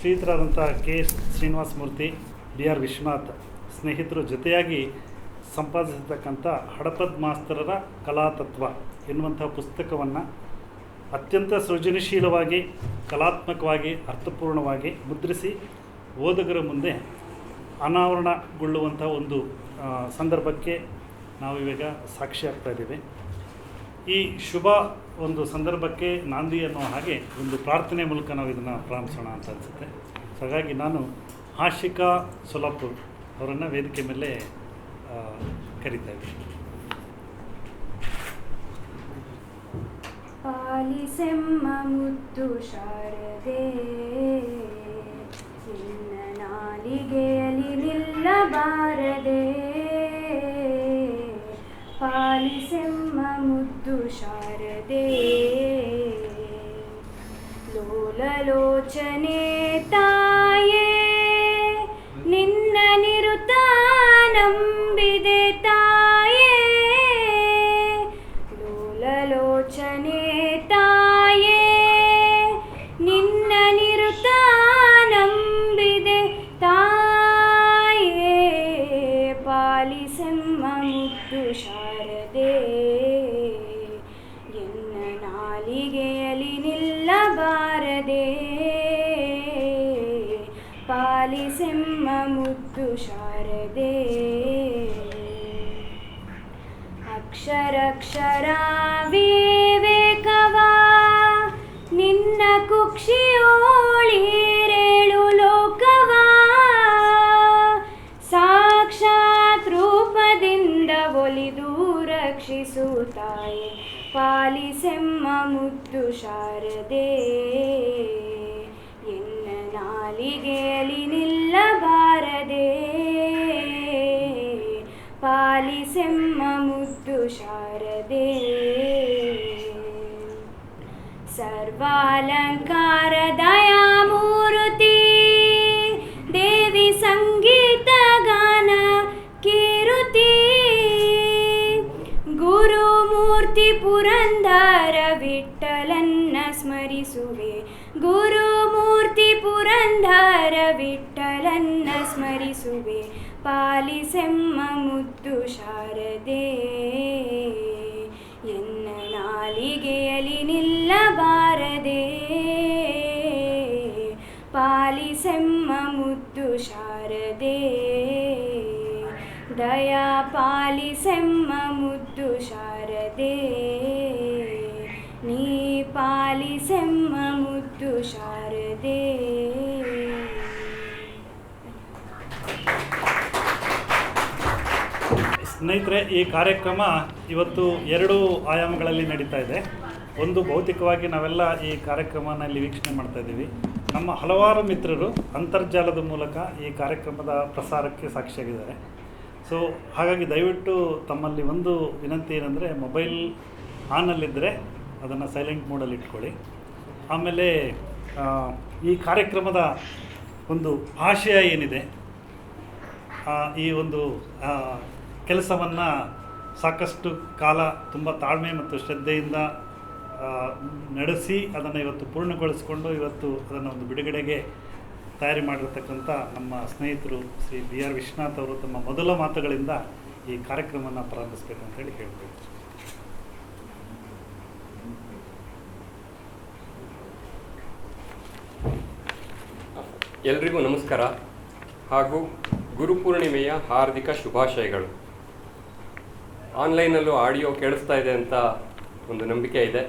ಶ್ರೀಯುತರಾದಂಥ K Srinivasa Murthy, B R Vishwanath ಸ್ನೇಹಿತರು ಜೊತೆಯಾಗಿ ಸಂಪಾದಿಸಿರ್ತಕ್ಕಂಥ ಹಡಪದ ಮಾಸ್ತರರ ಕಲಾತತ್ವ ಎನ್ನುವಂಥ ಪುಸ್ತಕವನ್ನು ಅತ್ಯಂತ ಸೃಜನಶೀಲವಾಗಿ, ಕಲಾತ್ಮಕವಾಗಿ, ಅರ್ಥಪೂರ್ಣವಾಗಿ ಮುದ್ರಿಸಿ ಓದುಗರ ಮುಂದೆ ಅನಾವರಣಗೊಳ್ಳುವಂಥ ಒಂದು ಸಂದರ್ಭಕ್ಕೆ ನಾವಿವಾಗ ಸಾಕ್ಷಿಯಾಗ್ತಾ ಇದ್ದೀವಿ. ಈ ಶುಭ ಒಂದು ಸಂದರ್ಭಕ್ಕೆ ನಾಂದಿ ಅನ್ನೋ ಹಾಗೆ ಒಂದು ಪ್ರಾರ್ಥನೆ ಮೂಲಕ ನಾವು ಇದನ್ನು ಪ್ರಾರಂಭಿಸೋಣ ಅಂತ ಅನಿಸುತ್ತೆ. ಹಾಗಾಗಿ ನಾನು ಆಶಿಕಾ ಸೊಲಾಪುರ್ ಅವರನ್ನು ವೇದಿಕೆ ಮೇಲೆ ಕರೀತಾ ಇದ್ದೀನಿ. ಪಾಲಿಸೆಮ್ಮ ಮುದ್ದು ಶಾರದೆ, ನಿನ್ನ ನಾಲಿಗೆಯಲ್ಲಿ ನಿಲ್ಲಬಾರದೆ. ಪಾಲಿಸೆಮ್ಮ ಮುದ್ದು ಶಾರದೆ, ಲೋಲಲೋಚನೆ ತಾಯೇ, ನಿನ್ನ ನಿರುತ ನಂಬಿದೆ ತಾಯೇ. ಲೋಲಲೋಚನೆ ತಾಯೇ, ನಿನ್ನ ನಿರುತ ನಂಬಿದೆ ತಾಯೇ. ಪಾಲಿಸೆಮ್ಮ ಮುದ್ದು ಶಾರದೆ, ಎನ್ನ ನಾಲಿಗೆಯಲ್ಲಿ ನಿಲ್ಲಬಾರದೆ. ಪಾಲಿಸೆಮ್ಮ ಮುದ್ದು ಶಾರದೆ, ಅಕ್ಷರಕ್ಷರ ವಿವೇಕವ ನಿನ್ನ ಕುಕ್ಷಿಯೋಳಿರೇಳು ಲೋಕವ. ಸಾಕ್ಷಾತ್ ರೂಪದಿಂದ ಒಲಿದು ರಕ್ಷಿಸುತ್ತಾಯೆ. ಪಾಲಿಸೆಮ್ಮ ಮುದ್ದು ಶಾರದೆ, ಎನ್ನ ನಾಲಿಗೆಯಲ್ಲಿ ನಿಲ್ಲಬಾರದೆ. ಪಾಲಿಸೆಮ್ಮ ಮುದ್ದು ಶಾರದೆ, ಸರ್ವಾಲಂಕಾರ ದಯಾಮೂರ್ತಿ ದೇವಿ, ಸಂಗೀತ ಗಾನ ಕೀರುತಿ. ಗುರುಮೂರ್ತಿ ಪುರಂದರ ವಿಠಲನ್ನ ಸ್ಮರಿಸುವೆ. ಗುರುಮೂರ್ತಿ ಪುರಂದರ ವಿಠಲನ್ನ ಸ್ಮರಿಸುವೆ. ಪಾಲಿಸೆಮ್ಮ ಮುದ್ದು ಶಾರದೆ, ಎನ್ನ ನಾಲಿಗೆಯಲ್ಲಿ ನಿಲ್ಲಬಾರದೆ. ಪಾಲಿಸೆಮ್ಮ ಮುದ್ದು ಶಾರದೆ, ದಯಾ ಪಾಲಿಸೆಮ್ಮ ಮುದ್ದು ಶಾರದೆ. ನೀ ಪಾಲಿಸೆಮ್ಮ ಮುದ್ದು ಶಾರದೆ. ಸ್ನೇಹಿತರೆ, ಈ ಕಾರ್ಯಕ್ರಮ ಇವತ್ತು 2 ಆಯಾಮಗಳಲ್ಲಿ ನಡೀತಾ ಇದೆ. ಒಂದು, ಭೌತಿಕವಾಗಿ ನಾವೆಲ್ಲ ಈ ಕಾರ್ಯಕ್ರಮನ ಇಲ್ಲಿ ವೀಕ್ಷಣೆ ಮಾಡ್ತಾ ಇದ್ದೀವಿ. ನಮ್ಮ ಹಲವಾರು ಮಿತ್ರರು ಅಂತರ್ಜಾಲದ ಮೂಲಕ ಈ ಕಾರ್ಯಕ್ರಮದ ಪ್ರಸಾರಕ್ಕೆ ಸಾಕ್ಷಿಯಾಗಿದ್ದಾರೆ. ಸೊ ಹಾಗಾಗಿ ದಯವಿಟ್ಟು ತಮ್ಮಲ್ಲಿ ಒಂದು ವಿನಂತಿ ಏನಂದರೆ, ಮೊಬೈಲ್ ಆನಲ್ಲಿದ್ದರೆ ಅದನ್ನು ಸೈಲೆಂಟ್ ಮೋಡಲ್ಲಿ ಇಟ್ಕೊಳ್ಳಿ. ಆಮೇಲೆ ಈ ಕಾರ್ಯಕ್ರಮದ ಒಂದು ಆಶಯ ಏನಿದೆ, ಈ ಒಂದು ಕೆಲಸವನ್ನು ಸಾಕಷ್ಟು ಕಾಲ ತುಂಬ ತಾಳ್ಮೆ ಮತ್ತು ಶ್ರದ್ಧೆಯಿಂದ ನಡೆಸಿ ಅದನ್ನು ಇವತ್ತು ಪೂರ್ಣಗೊಳಿಸಿಕೊಂಡು ಇವತ್ತು ಅದನ್ನು ಒಂದು ಬಿಡುಗಡೆಗೆ ತಯಾರಿ ಮಾಡಿರ್ತಕ್ಕಂಥ ನಮ್ಮ ಸ್ನೇಹಿತರು ಶ್ರೀ ಬಿ ಆರ್ ವಿಶ್ವನಾಥ್ ಅವರು ತಮ್ಮ ಮೊದಲ ಮಾತುಗಳಿಂದ ಈ ಕಾರ್ಯಕ್ರಮವನ್ನು ಪ್ರಾರಂಭಿಸಬೇಕು ಅಂತೇಳಿ ಹೇಳ್ಬೋದು. ಎಲ್ರಿಗೂ ನಮಸ್ಕಾರ ಹಾಗೂ ಗುರುಪೂರ್ಣಿಮೆಯ ಹಾರ್ದಿಕ ಶುಭಾಶಯಗಳು. ಆನ್ಲೈನಲ್ಲೂ ಆಡಿಯೋ ಕೇಳಿಸ್ತಾ ಇದೆ ಅಂತ ಒಂದು ನಂಬಿಕೆ ಇದೆ.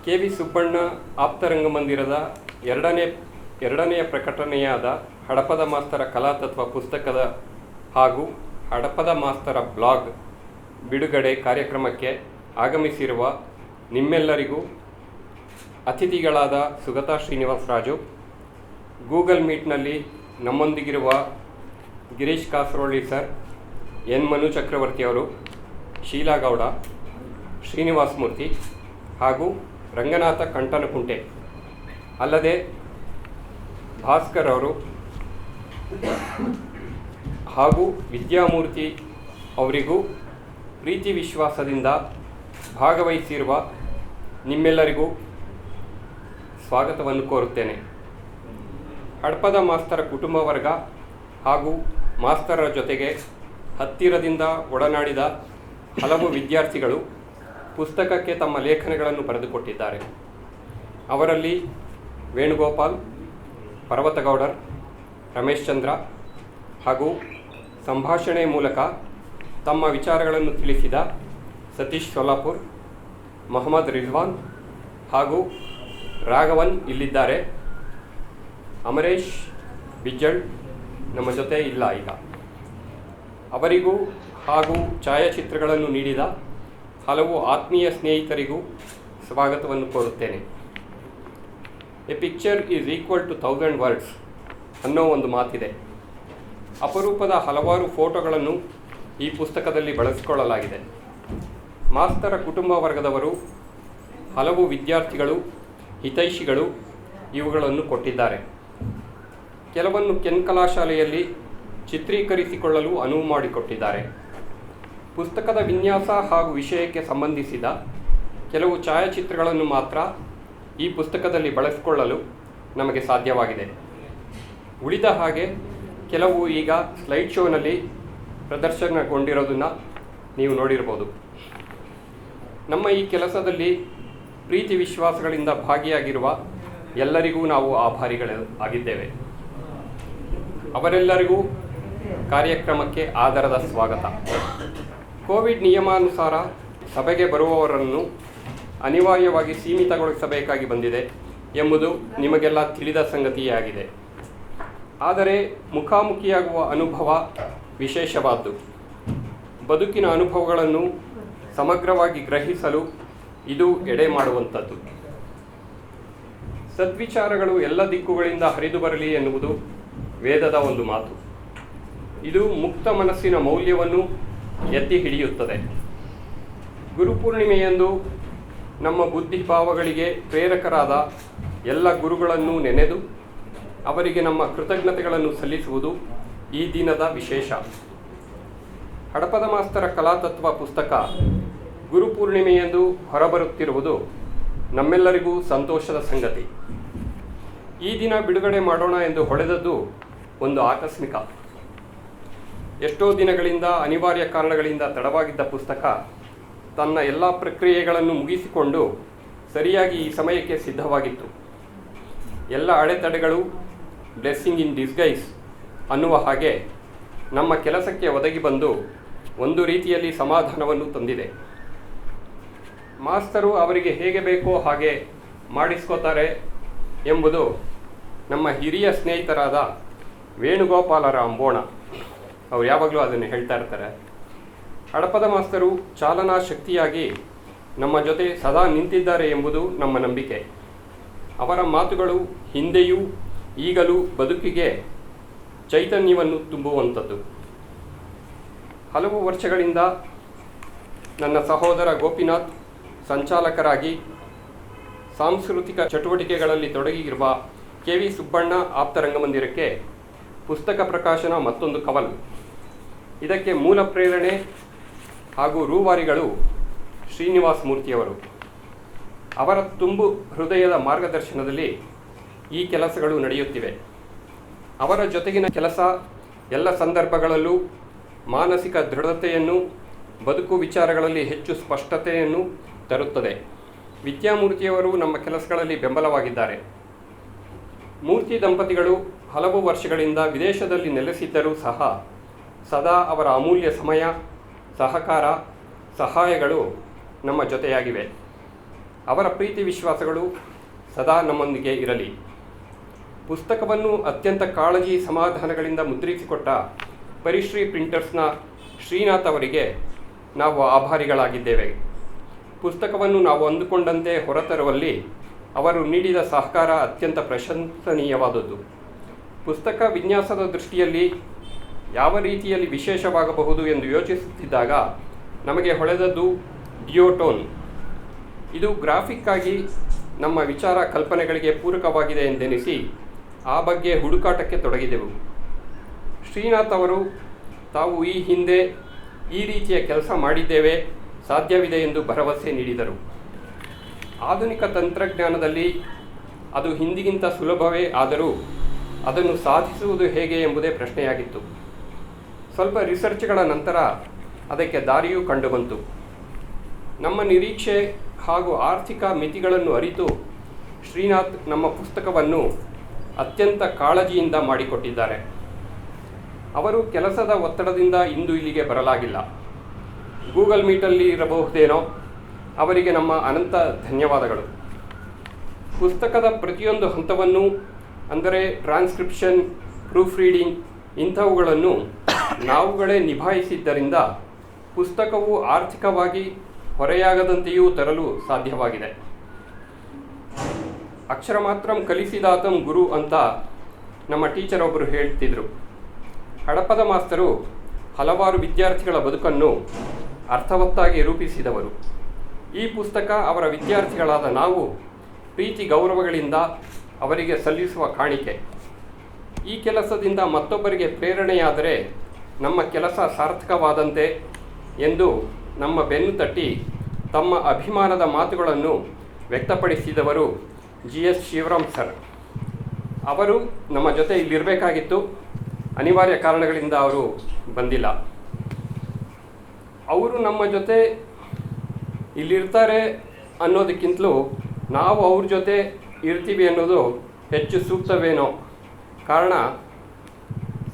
ಕೆ ವಿ ಸುಬ್ಬಣ್ಣ ಆಪ್ತರಂಗಮಂದಿರದ ಎರಡನೆಯ ಪ್ರಕಟಣೆಯಾದ ಹಡಪದ ಮಾಸ್ತರ ಕಲಾತತ್ವ ಪುಸ್ತಕದ ಹಾಗೂ ಹಡಪದ ಮಾಸ್ತರ ಬ್ಲಾಗ್ ಬಿಡುಗಡೆ ಕಾರ್ಯಕ್ರಮಕ್ಕೆ ಆಗಮಿಸಿರುವ ನಿಮ್ಮೆಲ್ಲರಿಗೂ ಅತಿಥಿಗಳಾದ ಸುಗತಾ ಶ್ರೀನಿವಾಸರಾಜು, ಗೂಗಲ್ ಮೀಟ್ನಲ್ಲಿ ನಮ್ಮೊಂದಿಗಿರುವ ಗಿರೀಶ್ ಕಾಸರೊಳ್ಳಿ ಸರ್, ಎನ್ ಮನು ಚಕ್ರವರ್ತಿ ಅವರು, ಶೀಲಾ ಗೌಡ, ಶ್ರೀನಿವಾಸ ಮೂರ್ತಿ ಹಾಗೂ ರಂಗನಾಥ ಕಂಠನಕುಂಟೆ, ಅಲ್ಲದೆ ಭಾಸ್ಕರ್ ಅವರು ಹಾಗೂ ವಿದ್ಯಾಮೂರ್ತಿ ಅವರಿಗೂ ಪ್ರೀತಿ ವಿಶ್ವಾಸದಿಂದ ಭಾಗವಹಿಸಿರುವ ನಿಮ್ಮೆಲ್ಲರಿಗೂ ಸ್ವಾಗತವನ್ನು ಕೋರುತ್ತೇನೆ. ಹಡಪದ ಮಾಸ್ತರ ಕುಟುಂಬ ವರ್ಗ ಹಾಗೂ ಮಾಸ್ತರರ ಜೊತೆಗೆ ಹತ್ತಿರದಿಂದ ಒಡನಾಡಿದ ಹಲವು ವಿದ್ಯಾರ್ಥಿಗಳು ಪುಸ್ತಕಕ್ಕೆ ತಮ್ಮ ಲೇಖನಗಳನ್ನು ಬರೆದುಕೊಟ್ಟಿದ್ದಾರೆ. ಅವರಲ್ಲಿ ವೇಣುಗೋಪಾಲ್, ಪರ್ವತಗೌಡರ್, ರಮೇಶ್ ಚಂದ್ರ ಹಾಗೂ ಸಂಭಾಷಣೆ ಮೂಲಕ ತಮ್ಮ ವಿಚಾರಗಳನ್ನು ತಿಳಿಸಿದ ಸತೀಶ್ ಸೋಲಾಪುರ್, ಮೊಹಮ್ಮದ್ ರಿಜ್ವಾನ್ ಹಾಗೂ ರಾಘವನ್ ಇಲ್ಲಿದ್ದಾರೆ. ಅಮರೇಶ್ ಬಿಜ್ಜಳ್ ನಮ್ಮ ಜೊತೆ ಇಲ್ಲ ಈಗ. ಅವರಿಗೂ ಹಾಗೂ ಛಾಯಾಚಿತ್ರಗಳನ್ನು ನೀಡಿದ ಹಲವು ಆತ್ಮೀಯ ಸ್ನೇಹಿತರಿಗೂ ಸ್ವಾಗತವನ್ನು ಕೋರುತ್ತೇನೆ. A picture is equal to 1000 words ಅನ್ನೋ ಒಂದು ಮಾತಿದೆ. ಅಪರೂಪದ ಹಲವಾರು ಫೋಟೋಗಳನ್ನು ಈ ಪುಸ್ತಕದಲ್ಲಿ ಬಳಸಿಕೊಳ್ಳಲಾಗಿದೆ. ಮಾಸ್ತರ ಕುಟುಂಬ ವರ್ಗದವರು, ಹಲವು ವಿದ್ಯಾರ್ಥಿಗಳು, ಹಿತೈಷಿಗಳು ಇವುಗಳನ್ನು ಕೊಟ್ಟಿದ್ದಾರೆ. ಕೆಲವನ್ನು ಕೆನ್ ಕಲಾಶಾಲೆಯಲ್ಲಿ ಚಿತ್ರೀಕರಿಸಿಕೊಳ್ಳಲು ಅನುವು ಮಾಡಿಕೊಟ್ಟಿದ್ದಾರೆ. ಪುಸ್ತಕದ ವಿನ್ಯಾಸ ಹಾಗೂ ವಿಷಯಕ್ಕೆ ಸಂಬಂಧಿಸಿದ ಕೆಲವು ಛಾಯಾಚಿತ್ರಗಳನ್ನು ಮಾತ್ರ ಈ ಪುಸ್ತಕದಲ್ಲಿ ಬಳಸಿಕೊಳ್ಳಲು ನಮಗೆ ಸಾಧ್ಯವಾಗಿದೆ. ಉಳಿದ ಹಾಗೆ ಕೆಲವು ಈಗ ಸ್ಲೈಡ್ ಶೋನಲ್ಲಿ ಪ್ರದರ್ಶನಗೊಂಡಿರೋದನ್ನು ನೀವು ನೋಡಿರ್ಬೋದು. ನಮ್ಮ ಈ ಕೆಲಸದಲ್ಲಿ ಪ್ರೀತಿ ವಿಶ್ವಾಸಗಳಿಂದ ಭಾಗಿಯಾಗಿರುವ ಎಲ್ಲರಿಗೂ ನಾವು ಆಭಾರಿಗಳಾಗಿದ್ದೇವೆ. ಅವರೆಲ್ಲರಿಗೂ ಕಾರ್ಯಕ್ರಮಕ್ಕೆ ಆದರದ ಸ್ವಾಗತ. ಕೋವಿಡ್ ನಿಯಮಾನುಸಾರ ಸಭೆಗೆ ಬರುವವರನ್ನು ಅನಿವಾರ್ಯವಾಗಿ ಸೀಮಿತಗೊಳಿಸಬೇಕಾಗಿ ಬಂದಿದೆ ಎಂಬುದು ನಿಮಗೆಲ್ಲ ತಿಳಿದ ಸಂಗತಿಯೇ ಆಗಿದೆ. ಆದರೆ ಮುಖಾಮುಖಿಯಾಗುವ ಅನುಭವ ವಿಶೇಷವಾದ್ದು. ಬದುಕಿನ ಅನುಭವಗಳನ್ನು ಸಮಗ್ರವಾಗಿ ಗ್ರಹಿಸಲು ಇದು ಎಡೆ ಮಾಡುವಂಥದ್ದು. ಸದ್ವಿಚಾರಗಳು ಎಲ್ಲ ದಿಕ್ಕುಗಳಿಂದ ಹರಿದು ಬರಲಿ ಎನ್ನುವುದು ವೇದದ ಒಂದು ಮಾತು. ಇದು ಮುಕ್ತ ಮನಸ್ಸಿನ ಮೌಲ್ಯವನ್ನು ಎತ್ತಿ ಹಿಡಿಯುತ್ತದೆ. ಗುರುಪೂರ್ಣಿಮೆಯಂದು ನಮ್ಮ ಬುದ್ಧಿಭಾವಗಳಿಗೆ ಪ್ರೇರಕರಾದ ಎಲ್ಲ ಗುರುಗಳನ್ನು ನೆನೆದು ಅವರಿಗೆ ನಮ್ಮ ಕೃತಜ್ಞತೆಗಳನ್ನು ಸಲ್ಲಿಸುವುದು ಈ ದಿನದ ವಿಶೇಷ. ಹಡಪದ ಮಾಸ್ತರ ಕಲಾತತ್ವ ಪುಸ್ತಕ ಗುರುಪೂರ್ಣಿಮೆಯಂದು ಹೊರಬರುತ್ತಿರುವುದು ನಮ್ಮೆಲ್ಲರಿಗೂ ಸಂತೋಷದ ಸಂಗತಿ. ಈ ದಿನ ಬಿಡುಗಡೆ ಮಾಡೋಣ ಎಂದು ಹೊಳೆದದ್ದು ಒಂದು ಆಕಸ್ಮಿಕ. ಎಷ್ಟೋ ದಿನಗಳಿಂದ ಅನಿವಾರ್ಯ ಕಾರಣಗಳಿಂದ ತಡವಾಗಿದ್ದ ಪುಸ್ತಕ ತನ್ನ ಎಲ್ಲ ಪ್ರಕ್ರಿಯೆಗಳನ್ನು ಮುಗಿಸಿಕೊಂಡು ಸರಿಯಾಗಿ ಈ ಸಮಯಕ್ಕೆ ಸಿದ್ಧವಾಗಿತ್ತು. ಎಲ್ಲ ಅಡೆತಡೆಗಳು ಬ್ಲೆಸ್ಸಿಂಗ್ ಇನ್ ಡಿಸ್ಗೈಸ್ ಅನ್ನುವ ಹಾಗೆ ನಮ್ಮ ಕೆಲಸಕ್ಕೆ ಒದಗಿ ಬಂದು ಒಂದು ರೀತಿಯಲ್ಲಿ ಸಮಾಧಾನವನ್ನು ತಂದಿದೆ. ಮಾಸ್ತರು ಅವರಿಗೆ ಹೇಗೆ ಬೇಕೋ ಹಾಗೆ ಮಾಡಿಸ್ಕೋತಾರೆ ಎಂಬುದು ನಮ್ಮ ಹಿರಿಯ ಸ್ನೇಹಿತರಾದ ವೇಣುಗೋಪಾಲರ ಅಂಬೋಣ. ಅವರು ಯಾವಾಗಲೂ ಅದನ್ನು ಹೇಳ್ತಾ ಇರ್ತಾರೆ. ಹಡಪದ ಮಾಸ್ತರು ಚಾಲನಾ ಶಕ್ತಿಯಾಗಿ ನಮ್ಮ ಜೊತೆ ಸದಾ ನಿಂತಿದ್ದಾರೆ ಎಂಬುದು ನಮ್ಮ ನಂಬಿಕೆ. ಅವರ ಮಾತುಗಳು ಹಿಂದೆಯೂ ಈಗಲೂ ಬದುಕಿಗೆ ಚೈತನ್ಯವನ್ನು ತುಂಬುವಂಥದ್ದು. ಹಲವು ವರ್ಷಗಳಿಂದ ನನ್ನ ಸಹೋದರ ಗೋಪಿನಾಥ್ ಸಂಚಾಲಕರಾಗಿ ಸಾಂಸ್ಕೃತಿಕ ಚಟುವಟಿಕೆಗಳಲ್ಲಿ ತೊಡಗಿರುವ KV ಸುಬ್ಬಣ್ಣ ಆಪ್ತ ರಂಗಮಂದಿರಕ್ಕೆ ಪುಸ್ತಕ ಪ್ರಕಾಶನ ಮತ್ತೊಂದು ಕವಲು. ಇದಕ್ಕೆ ಮೂಲ ಪ್ರೇರಣೆ ಹಾಗೂ ರೂವಾರಿಗಳು ಶ್ರೀನಿವಾಸ ಮೂರ್ತಿಯವರು. ಅವರ ತುಂಬು ಹೃದಯದ ಮಾರ್ಗದರ್ಶನದಲ್ಲಿ ಈ ಕೆಲಸಗಳು ನಡೆಯುತ್ತಿವೆ. ಅವರ ಜೊತೆಗಿನ ಕೆಲಸ ಎಲ್ಲ ಸಂದರ್ಭಗಳಲ್ಲೂ ಮಾನಸಿಕ ದೃಢತೆಯನ್ನು, ಬದುಕು ವಿಚಾರಗಳಲ್ಲಿ ಹೆಚ್ಚು ಸ್ಪಷ್ಟತೆಯನ್ನು ತರುತ್ತದೆ. ವಿದ್ಯಾಮೂರ್ತಿಯವರು ನಮ್ಮ ಕೆಲಸಗಳಲ್ಲಿ ಬೆಂಬಲವಾಗಿದ್ದಾರೆ. ಮೂರ್ತಿ ದಂಪತಿಗಳು ಹಲವು ವರ್ಷಗಳಿಂದ ವಿದೇಶದಲ್ಲಿ ನೆಲೆಸಿದ್ದರೂ ಸಹ ಸದಾ ಅವರ ಅಮೂಲ್ಯ ಸಮಯ, ಸಹಕಾರ, ಸಹಾಯಗಳು ನಮ್ಮ ಜೊತೆಯಾಗಿವೆ. ಅವರ ಪ್ರೀತಿ ವಿಶ್ವಾಸಗಳು ಸದಾ ನಮ್ಮೊಂದಿಗೆ ಇರಲಿ. ಪುಸ್ತಕವನ್ನು ಅತ್ಯಂತ ಕಾಳಜಿ ಸಮಾಧಾನಗಳಿಂದ ಮುದ್ರಿಸಿಕೊಟ್ಟ ಪರಿಶ್ರೀ ಪ್ರಿಂಟರ್ಸ್ನ ಶ್ರೀನಾಥ್ ಅವರಿಗೆ ನಾವು ಆಭಾರಿಗಳಾಗಿದ್ದೇವೆ. ಪುಸ್ತಕವನ್ನು ನಾವು ಅಂದುಕೊಂಡಂತೆ ಹೊರತರುವಲ್ಲಿ ಅವರು ನೀಡಿದ ಸಹಕಾರ ಅತ್ಯಂತ ಪ್ರಶಂಸನೀಯವಾದದ್ದು. ಪುಸ್ತಕ ವಿನ್ಯಾಸದ ದೃಷ್ಟಿಯಲ್ಲಿ ಯಾವ ರೀತಿಯಲ್ಲಿ ವಿಶೇಷವಾಗಬಹುದು ಎಂದು ಯೋಚಿಸುತ್ತಿದ್ದಾಗ ನಮಗೆ ಹೊಳೆದದ್ದು ಡಿಯೋಟೋನ್. ಇದು ಗ್ರಾಫಿಕ್ ಆಗಿ ನಮ್ಮ ವಿಚಾರ ಕಲ್ಪನೆಗಳಿಗೆ ಪೂರಕವಾಗಿದೆ ಎಂದೆನಿಸಿ ಆ ಬಗ್ಗೆ ಹುಡುಕಾಟಕ್ಕೆ ತೊಡಗಿದೆವು. ಶ್ರೀನಾಥ್ ಅವರು ತಾವು ಈ ಹಿಂದೆ ಈ ರೀತಿಯ ಕೆಲಸ ಮಾಡಿದ್ದೇವೆ, ಸಾಧ್ಯವಿದೆ ಎಂದು ಭರವಸೆ ನೀಡಿದರು. ಆಧುನಿಕ ತಂತ್ರಜ್ಞಾನದಲ್ಲಿ ಅದು ಹಿಂದಿಗಿಂತ ಸುಲಭವೇ ಆದರೂ ಅದನ್ನು ಸಾಧಿಸುವುದು ಹೇಗೆ ಎಂಬುದೇ ಪ್ರಶ್ನೆಯಾಗಿತ್ತು. ಸ್ವಲ್ಪ ರಿಸರ್ಚ್ಗಳ ನಂತರ ಅದಕ್ಕೆ ದಾರಿಯೂ ಕಂಡುಬಂತು. ನಮ್ಮ ನಿರೀಕ್ಷೆ ಹಾಗೂ ಆರ್ಥಿಕ ಮಿತಿಗಳನ್ನು ಅರಿತು ಶ್ರೀನಾಥ್ ನಮ್ಮ ಪುಸ್ತಕವನ್ನು ಅತ್ಯಂತ ಕಾಳಜಿಯಿಂದ ಮಾಡಿಕೊಟ್ಟಿದ್ದಾರೆ. ಅವರು ಕೆಲಸದ ಒತ್ತಡದಿಂದ ಇಂದು ಇಲ್ಲಿಗೆ ಬರಲಾಗಿಲ್ಲ. ಗೂಗಲ್ ಮೀಟಲ್ಲಿ ಇರಬಹುದೇನೋ. ಅವರಿಗೆ ನಮ್ಮ ಅನಂತ ಧನ್ಯವಾದಗಳು. ಪುಸ್ತಕದ ಪ್ರತಿಯೊಂದು ಹಂತವನ್ನು, ಅಂದರೆ ಟ್ರಾನ್ಸ್ಕ್ರಿಪ್ಷನ್, ಪ್ರೂಫ್ ರೀಡಿಂಗ್ ಇಂಥವುಗಳನ್ನು ನಾವುಗಳೇ ನಿಭಾಯಿಸಿದ್ದರಿಂದ ಪುಸ್ತಕವು ಆರ್ಥಿಕವಾಗಿ ಹೊರೆಯಾಗದಂತೆಯೂ ತರಲು ಸಾಧ್ಯವಾಗಿದೆ. ಅಕ್ಷರ ಮಾತ್ರಂ ಕಲಿಸಿದಾತಂ ಗುರು ಅಂತ ನಮ್ಮ ಟೀಚರ್ ಒಬ್ಬರು ಹೇಳ್ತಿದ್ರು. ಹಡಪದ ಮಾಸ್ತರು ಹಲವಾರು ವಿದ್ಯಾರ್ಥಿಗಳ ಬದುಕನ್ನು ಅರ್ಥವತ್ತಾಗಿ ರೂಪಿಸಿದವರು. ಈ ಪುಸ್ತಕ ಅವರ ವಿದ್ಯಾರ್ಥಿಗಳಾದ ನಾವು ಪ್ರೀತಿ ಗೌರವಗಳಿಂದ ಅವರಿಗೆ ಸಲ್ಲಿಸುವ ಕಾಣಿಕೆ. ಈ ಕೆಲಸದಿಂದ ಮತ್ತೊಬ್ಬರಿಗೆ ಪ್ರೇರಣೆಯಾದರೆ ನಮ್ಮ ಕೆಲಸ ಸಾರ್ಥಕವಾದಂತೆ ಎಂದು ನಮ್ಮ ಬೆನ್ನು ತಟ್ಟಿ ತಮ್ಮ ಅಭಿಮಾನದ ಮಾತುಗಳನ್ನು ವ್ಯಕ್ತಪಡಿಸಿದವರು GS ಶಿವರಾಮ್ ಸರ್. ಅವರು ನಮ್ಮ ಜೊತೆ ಇಲ್ಲಿರಬೇಕಾಗಿತ್ತು. ಅನಿವಾರ್ಯ ಕಾರಣಗಳಿಂದ ಅವರು ಬಂದಿಲ್ಲ. ಅವರು ನಮ್ಮ ಜೊತೆ ಇಲ್ಲಿರ್ತಾರೆ ಅನ್ನೋದಕ್ಕಿಂತಲೂ ನಾವು ಅವ್ರ ಜೊತೆ ಇರ್ತೀವಿ ಅನ್ನೋದು ಹೆಚ್ಚು ಸೂಕ್ತವೇನೋ. ಕಾರಣ,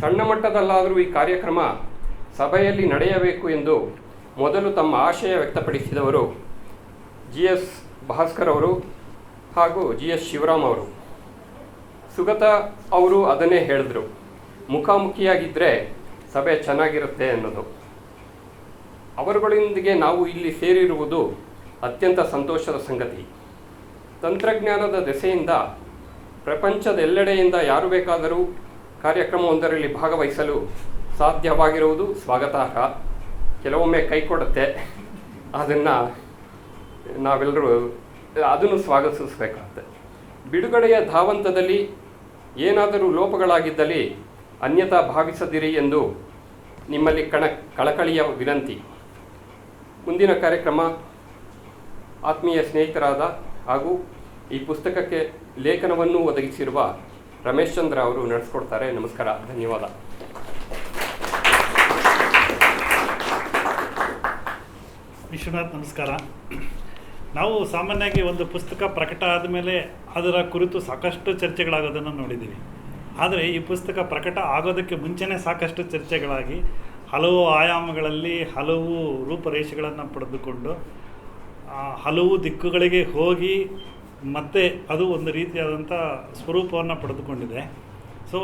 ಸಣ್ಣ ಮಟ್ಟದಲ್ಲಾದರೂ ಈ ಕಾರ್ಯಕ್ರಮ ಸಭೆಯಲ್ಲಿ ನಡೆಯಬೇಕು ಎಂದು ಮೊದಲು ತಮ್ಮ ಆಶಯ ವ್ಯಕ್ತಪಡಿಸಿದವರು GS ಭಾಸ್ಕರ್ ಅವರು ಹಾಗೂ GS ಶಿವರಾಮ್ ಅವರು. ಸುಗತ ಅವರು ಅದನ್ನೇ ಹೇಳಿದ್ರು, ಮುಖಾಮುಖಿಯಾಗಿದ್ದರೆ ಸಭೆ ಚೆನ್ನಾಗಿರುತ್ತೆ ಅನ್ನೋದು. ಅವರುಗಳೊಂದಿಗೆ ನಾವು ಇಲ್ಲಿ ಸೇರಿರುವುದು ಅತ್ಯಂತ ಸಂತೋಷದ ಸಂಗತಿ. ತಂತ್ರಜ್ಞಾನದ ದೆಸೆಯಿಂದ ಪ್ರಪಂಚದೆಲ್ಲೆಡೆಯಿಂದ ಯಾರು ಬೇಕಾದರೂ ಕಾರ್ಯಕ್ರಮವೊಂದರಲ್ಲಿ ಭಾಗವಹಿಸಲು ಸಾಧ್ಯವಾಗಿರುವುದು ಸ್ವಾಗತಾರ್ಹ. ಕೆಲವೊಮ್ಮೆ ಕೈ ಕೊಡುತ್ತೆ, ಅದನ್ನು ನಾವೆಲ್ಲರೂ ಅದನ್ನು ಸ್ವಾಗತಿಸಬೇಕಾಗುತ್ತೆ. ಬಿಡುಗಡೆಯ ಧಾವಂತದಲ್ಲಿ ಏನಾದರೂ ಲೋಪಗಳಾಗಿದ್ದಲ್ಲಿ ಅನ್ಯಥಾ ಭಾವಿಸದಿರಿ ಎಂದು ನಿಮ್ಮಲ್ಲಿ ಕಳಕಳಿಯ ವಿನಂತಿ. ಮುಂದಿನ ಕಾರ್ಯಕ್ರಮ ಆತ್ಮೀಯ ಸ್ನೇಹಿತರಾದ ಹಾಗೂ ಈ ಪುಸ್ತಕಕ್ಕೆ ಲೇಖನವನ್ನು ಒದಗಿಸಿರುವ ರಮೇಶ್ ಚಂದ್ರ ಅವರು ನಡೆಸ್ಕೊಡ್ತಾರೆ. ನಮಸ್ಕಾರ, ಧನ್ಯವಾದ. ವಿಶ್ವನಾಥ್, ನಮಸ್ಕಾರ. ನಾವು ಸಾಮಾನ್ಯವಾಗಿ ಒಂದು ಪುಸ್ತಕ ಪ್ರಕಟ ಆದಮೇಲೆ ಅದರ ಕುರಿತು ಸಾಕಷ್ಟು ಚರ್ಚೆಗಳಾಗೋದನ್ನು ನೋಡಿದ್ದೀವಿ. ಆದರೆ ಈ ಪುಸ್ತಕ ಪ್ರಕಟ ಆಗೋದಕ್ಕೆ ಮುಂಚೆನೇ ಸಾಕಷ್ಟು ಚರ್ಚೆಗಳಾಗಿ ಹಲವು ಆಯಾಮಗಳಲ್ಲಿ ಹಲವು ರೂಪರೇಷೆಗಳನ್ನು ಪಡೆದುಕೊಂಡು ಹಲವು ದಿಕ್ಕುಗಳಿಗೆ ಹೋಗಿ ಮತ್ತೆ ಅದು ಒಂದು ರೀತಿಯಾದಂಥ ಸ್ವರೂಪವನ್ನು ಪಡೆದುಕೊಂಡಿದೆ. ಸೊ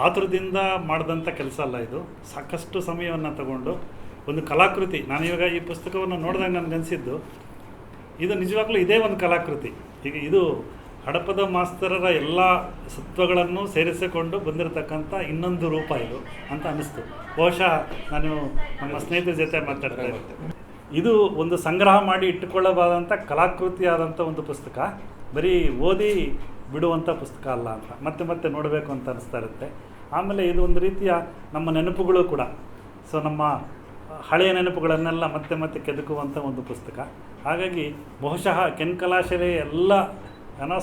ಆತುರದಿಂದ ಮಾಡಿದಂಥ ಕೆಲಸ ಅಲ್ಲ ಇದು. ಸಾಕಷ್ಟು ಸಮಯವನ್ನು ತಗೊಂಡು ಒಂದು ಕಲಾಕೃತಿ. ನಾನಿವಾಗ ಈ ಪುಸ್ತಕವನ್ನು ನೋಡಿದಾಗ ನನಗನ್ಸಿದ್ದು, ಇದು ನಿಜವಾಗ್ಲೂ ಇದೇ ಒಂದು ಕಲಾಕೃತಿ. ಈಗ ಇದು ಹಡಪದ ಮಾಸ್ತರರ ಎಲ್ಲ ಸತ್ವಗಳನ್ನು ಸೇರಿಸಿಕೊಂಡು ಬಂದಿರತಕ್ಕಂಥ ಇನ್ನೊಂದು ರೂಪ ಇದು ಅಂತ ಅನ್ನಿಸ್ತು. ಬಹುಶಃ ನಾನು ನಮ್ಮ ಸ್ನೇಹಿತರ ಜೊತೆ ಮಾತಾಡ್ತಾ ಇದ್ದೆ, ಇದು ಒಂದು ಸಂಗ್ರಹ ಮಾಡಿ ಇಟ್ಟುಕೊಳ್ಳಬಾದಂಥ ಕಲಾಕೃತಿಯಾದಂಥ ಒಂದು ಪುಸ್ತಕ, ಬರೀ ಓದಿ ಬಿಡುವಂಥ ಪುಸ್ತಕ ಅಲ್ಲ ಅಂತ ಮತ್ತೆ ಮತ್ತೆ ನೋಡಬೇಕು ಅಂತ ಅನಿಸ್ತಾ ಇರುತ್ತೆ. ಆಮೇಲೆ ಇದು ಒಂದು ರೀತಿಯ ನಮ್ಮ ನೆನಪುಗಳು ಕೂಡ. ಸೊ ನಮ್ಮ ಹಳೆಯ ನೆನಪುಗಳನ್ನೆಲ್ಲ ಮತ್ತೆ ಮತ್ತೆ ಕೆದಕುವಂಥ ಒಂದು ಪುಸ್ತಕ. ಹಾಗಾಗಿ ಬಹುಶಃ ಕೆನ್ ಕಲಾಶಾಲೆ ಎಲ್ಲ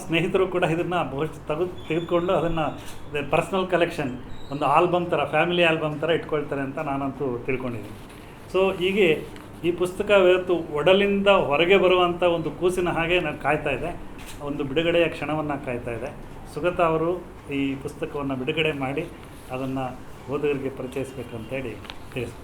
ಸ್ನೇಹಿತರು ಕೂಡ ಇದನ್ನು ಬಹುಶಃ ತೆಗೆದುಕೊಂಡು ಅದನ್ನು ಪರ್ಸ್ನಲ್ ಕಲೆಕ್ಷನ್, ಒಂದು ಆಲ್ಬಮ್ ಥರ, ಫ್ಯಾಮಿಲಿ ಆಲ್ಬಮ್ ಥರ ಇಟ್ಕೊಳ್ತಾರೆ ಅಂತ ನಾನಂತೂ ತಿಳ್ಕೊಂಡಿದ್ದೀನಿ. ಸೊ ಹೀಗೆ ಈ ಪುಸ್ತಕ ಇವತ್ತು ಒಡಲಿಂದ ಹೊರಗೆ ಬರುವಂಥ ಒಂದು ಕೂಸಿನ ಹಾಗೆ ನಾನು ಕಾಯ್ತಾ ಇದೆ, ಒಂದು ಬಿಡುಗಡೆಯ ಕ್ಷಣವನ್ನು ಕಾಯ್ತಾ ಇದೆ. ಸುಗತ ಅವರು ಈ ಪುಸ್ತಕವನ್ನು ಬಿಡುಗಡೆ ಮಾಡಿ ಅದನ್ನು ಓದುಗರಿಗೆ ಪರಿಚಯಿಸಬೇಕಂತೇಳಿ ತಿಳಿಸ್ತಾರೆ.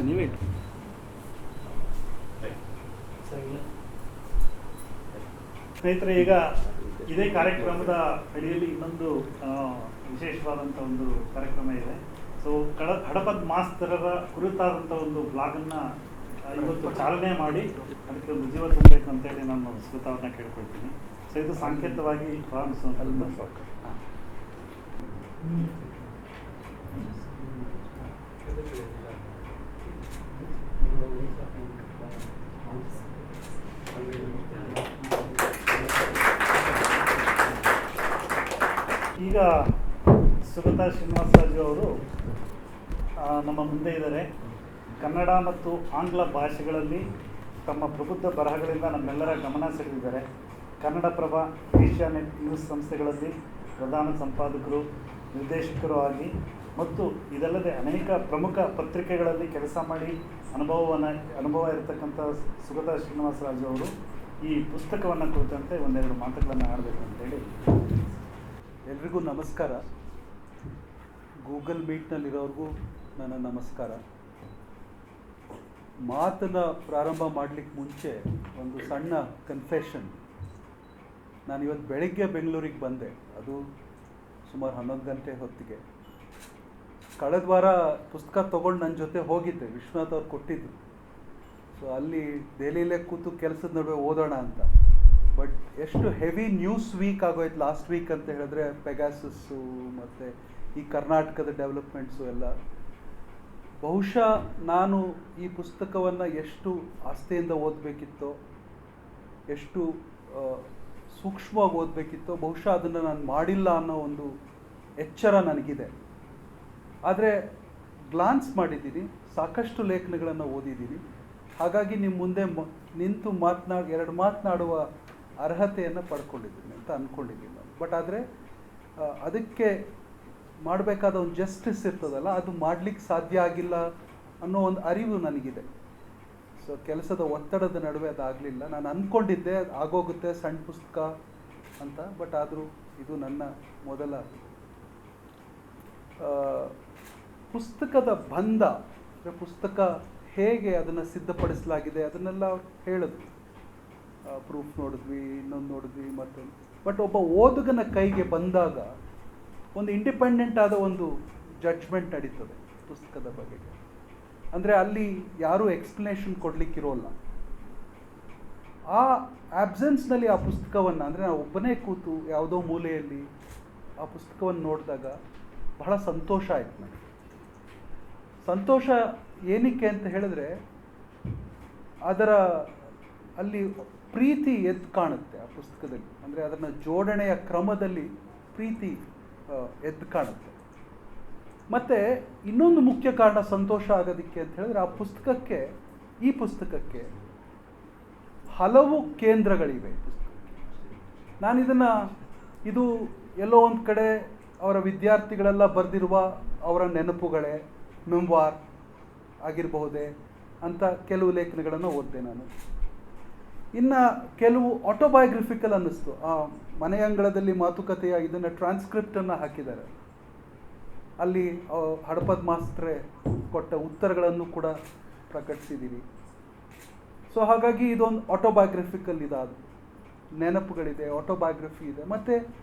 ನೀವೇ ಸ್ನೇಹಿತರೆ, ಈಗ ಇದೇ ಕಾರ್ಯಕ್ರಮದ ಅಡಿಯಲ್ಲಿ ಇನ್ನೊಂದು ವಿಶೇಷವಾದಂಥ ಒಂದು ಕಾರ್ಯಕ್ರಮ ಇದೆ. ಸೊ ಹಡಪದ ಮಾಸ್ತರರ ಕುರಿತಾದಂಥ ಒಂದು ಬ್ಲಾಗನ್ನು ಇವತ್ತು ಚಾಲನೆ ಮಾಡಿ ಅದಕ್ಕೆ ಒಂದು ಜೀವ ತುಂಬಬೇಕು ಅಂತೇಳಿ ನಾನು ಸುಗತವ್ರನ್ನ ಕೇಳ್ಕೊಳ್ತೀನಿ. ಸೊ ಇದು ಸಾಂಕೇತಿಕವಾಗಿ ಪ್ರಾರಂಭಿಸುವಂಥದ್ದು. ಈಗ ಸುಗತಾ ಶ್ರೀನಿವಾಸರಾಜು ಅವರು ನಮ್ಮ ಮುಂದೆ ಇದ್ದಾರೆ. ಕನ್ನಡ ಮತ್ತು ಆಂಗ್ಲ ಭಾಷೆಗಳಲ್ಲಿ ತಮ್ಮ ಪ್ರಬುದ್ಧ ಬರಹಗಳಿಂದ ನಮ್ಮೆಲ್ಲರ ಗಮನ ಸೆಳೆದಿದ್ದಾರೆ. ಕನ್ನಡಪ್ರಭ, ಏಷ್ಯಾನೆಟ್ ನ್ಯೂಸ್ ಸಂಸ್ಥೆಗಳಲ್ಲಿ ಪ್ರಧಾನ ಸಂಪಾದಕರು, ನಿರ್ದೇಶಕರು ಆಗಿ ಮತ್ತು ಇದಲ್ಲದೆ ಅನೇಕ ಪ್ರಮುಖ ಪತ್ರಿಕೆಗಳಲ್ಲಿ ಕೆಲಸ ಮಾಡಿ ಅನುಭವ ಇರತಕ್ಕಂಥ ಸುಗತಾ ಶ್ರೀನಿವಾಸರಾಜು ಅವರು ಈ ಪುಸ್ತಕವನ್ನು ಕುರಿತಂತೆ ಒಂದೆರಡು ಮಾತುಗಳನ್ನು ಆಡಬೇಕು ಅಂತೇಳಿ. ಎಲ್ರಿಗೂ ನಮಸ್ಕಾರ. ಗೂಗಲ್ ಮೀಟ್ನಲ್ಲಿರೋರಿಗೂ ನನ್ನ ನಮಸ್ಕಾರ. ಮಾತನ್ನು ಪ್ರಾರಂಭ ಮಾಡಲಿಕ್ಕೆ ಮುಂಚೆ ಒಂದು ಸಣ್ಣ ಕನ್ಫೆಷನ್. ನಾನಿವತ್ತು ಬೆಳಗ್ಗೆ ಬೆಂಗಳೂರಿಗೆ ಬಂದೆ, ಅದು ಸುಮಾರು 11 ಗಂಟೆ ಹೊತ್ತಿಗೆ. ಕಳೆದ ವಾರ ಪುಸ್ತಕ ತೊಗೊಂಡು ನನ್ನ ಜೊತೆ ಹೋಗಿದ್ದೆ, ವಿಶ್ವನಾಥ್ ಅವ್ರು ಕೊಟ್ಟಿದ್ರು. ಸೊ ಅಲ್ಲಿ ದೆಹಲಿಯಲ್ಲೇ ಕೂತು ಕೆಲಸದ ನಡುವೆ ಓದೋಣ ಅಂತ. ಬಟ್ ಎಷ್ಟು ಹೆವಿ ನ್ಯೂಸ್ ವೀಕ್ ಆಗೋಯ್ತು ಲಾಸ್ಟ್ ವೀಕ್ ಅಂತ ಹೇಳಿದ್ರೆ, ಪೆಗಾಸಸ್ಸು ಮತ್ತು ಈ ಕರ್ನಾಟಕದ ಡೆವಲಪ್ಮೆಂಟ್ಸು ಎಲ್ಲ. ಬಹುಶಃ ನಾನು ಈ ಪುಸ್ತಕವನ್ನು ಎಷ್ಟು ಆಸ್ಥೆಯಿಂದ ಓದಬೇಕಿತ್ತೋ, ಎಷ್ಟು ಸೂಕ್ಷ್ಮವಾಗಿ ಓದಬೇಕಿತ್ತೋ, ಬಹುಶಃ ಅದನ್ನು ನಾನು ಮಾಡಿಲ್ಲ ಅನ್ನೋ ಒಂದು ಎಚ್ಚರ ನನಗಿದೆ. ಆದರೆ ಗ್ಲಾನ್ಸ್ ಮಾಡಿದ್ದೀನಿ, ಸಾಕಷ್ಟು ಲೇಖನಗಳನ್ನು ಓದಿದ್ದೀನಿ. ಹಾಗಾಗಿ ನಿಮ್ಮ ಮುಂದೆ ನಿಂತು ಎರಡು ಮಾತನಾಡುವ ಅರ್ಹತೆಯನ್ನು ಪಡ್ಕೊಂಡಿದ್ದೀನಿ ಅಂತ ಅಂದ್ಕೊಂಡಿದ್ದೀನಿ ನಾನು. ಬಟ್ ಆದರೆ ಅದಕ್ಕೆ ಮಾಡಬೇಕಾದ ಒಂದು ಜಸ್ಟಿಸ್ ಇರ್ತದಲ್ಲ, ಅದು ಮಾಡಲಿಕ್ಕೆ ಸಾಧ್ಯ ಆಗಿಲ್ಲ ಅನ್ನೋ ಒಂದು ಅರಿವು ನನಗಿದೆ. ಸೊ ಕೆಲಸದ ಒತ್ತಡದ ನಡುವೆ ಅದಾಗಲಿಲ್ಲ. ನಾನು ಅಂದ್ಕೊಂಡಿದ್ದೆ ಆಗೋಗುತ್ತೆ ಸಣ್ಣ ಪುಸ್ತಕ ಅಂತ, ಬಟ್ ಆದರೂ ಇದು ನನ್ನ ಮೊದಲ ಪುಸ್ತಕದ ಬಂಧ. ಪುಸ್ತಕ ಹೇಗೆ ಅದನ್ನು ಸಿದ್ಧಪಡಿಸಲಾಗಿದೆ ಅದನ್ನೆಲ್ಲ ಹೇಳಿದ್ವಿ. ಪ್ರೂಫ್ ನೋಡಿದ್ವಿ, ಇನ್ನೊಂದು ನೋಡಿದ್ವಿ, ಮತ್ತೊಂದು. ಬಟ್ ಒಬ್ಬ ಓದುಗನ ಕೈಗೆ ಬಂದಾಗ ಒಂದು ಇಂಡಿಪೆಂಡೆಂಟ್ ಆದ ಒಂದು ಜಡ್ಜ್ಮೆಂಟ್ ನಡೀತದೆ ಪುಸ್ತಕದ ಬಗೆಗೆ. ಅಂದರೆ ಅಲ್ಲಿ ಯಾರೂ ಎಕ್ಸ್ಪ್ಲನೇಷನ್ ಕೊಡಲಿಕ್ಕಿರೋಲ್ಲ. ಆ ಆಬ್ಸೆನ್ಸ್ನಲ್ಲಿ ಆ ಪುಸ್ತಕವನ್ನು, ಅಂದರೆ ನಾವು ಒಬ್ಬನೇ ಕೂತು ಯಾವುದೋ ಮೂಲೆಯಲ್ಲಿ ಆ ಪುಸ್ತಕವನ್ನು ನೋಡಿದಾಗ ಬಹಳ ಸಂತೋಷ ಆಯಿತು ನನಗೆ. ಸಂತೋಷ ಏನಕ್ಕೆ ಅಂತ ಹೇಳಿದ್ರೆ, ಅಲ್ಲಿ ಪ್ರೀತಿ ಎದ್ದು ಕಾಣುತ್ತೆ ಆ ಪುಸ್ತಕದಲ್ಲಿ. ಅಂದರೆ ಅದನ್ನು ಜೋಡಣೆಯ ಕ್ರಮದಲ್ಲಿ ಪ್ರೀತಿ ಎದ್ದು ಕಾಣುತ್ತೆ. ಮತ್ತು ಇನ್ನೊಂದು ಮುಖ್ಯ ಕಾರಣ ಸಂತೋಷ ಆಗೋದಕ್ಕೆ ಅಂತ ಹೇಳಿದ್ರೆ, ಈ ಪುಸ್ತಕಕ್ಕೆ ಹಲವು ಕೇಂದ್ರಗಳಿವೆ. ಇದು ಎಲ್ಲೋ ಒಂದು ಕಡೆ ಅವರ ವಿದ್ಯಾರ್ಥಿಗಳೆಲ್ಲ ಬರೆದಿರುವ ಅವರ ನೆನಪುಗಳೇ, ಮೆಮ್ವಾರ್ ಆಗಿರಬಹುದೇ ಅಂತ ಕೆಲವು ಲೇಖನಗಳನ್ನು ಓದಿದೆ ನಾನು. ಇನ್ನು ಕೆಲವು ಆಟೋಬಯೋಗ್ರಫಿಕಲ್ ಅನ್ನಿಸ್ತು. ಆ ಮನೆಯಂಗಳದಲ್ಲಿ ಮಾತುಕತೆಯ ಇದನ್ನು ಟ್ರಾನ್ಸ್ಕ್ರಿಪ್ಟನ್ನು ಹಾಕಿದ್ದಾರೆ. ಅಲ್ಲಿ ಹಡಪದ ಮಾಸ್ತ್ರೆ ಕೊಟ್ಟ ಉತ್ತರಗಳನ್ನು ಕೂಡ ಪ್ರಕಟಿಸಿದ್ದೀವಿ. ಸೊ ಹಾಗಾಗಿ ಇದೊಂದು ಆಟೋಬಯೋಗ್ರಫಿಕಲ್ ಇದಾದ ನೆನಪುಗಳಿದೆ, ಆಟೋಬಯೋಗ್ರಫಿ ಇದೆ. ಮತ್ತು